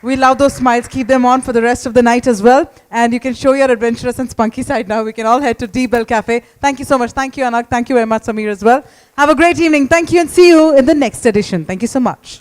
We love those smiles. Keep them on for the rest of the night as well. And you can show your adventurous and spunky side now. We can all head to D-Bell Cafe. Thank you so much. Thank you, Anag. Thank you very much, Samir, as well. Have a great evening. Thank you, and see you in the next edition. Thank you so much.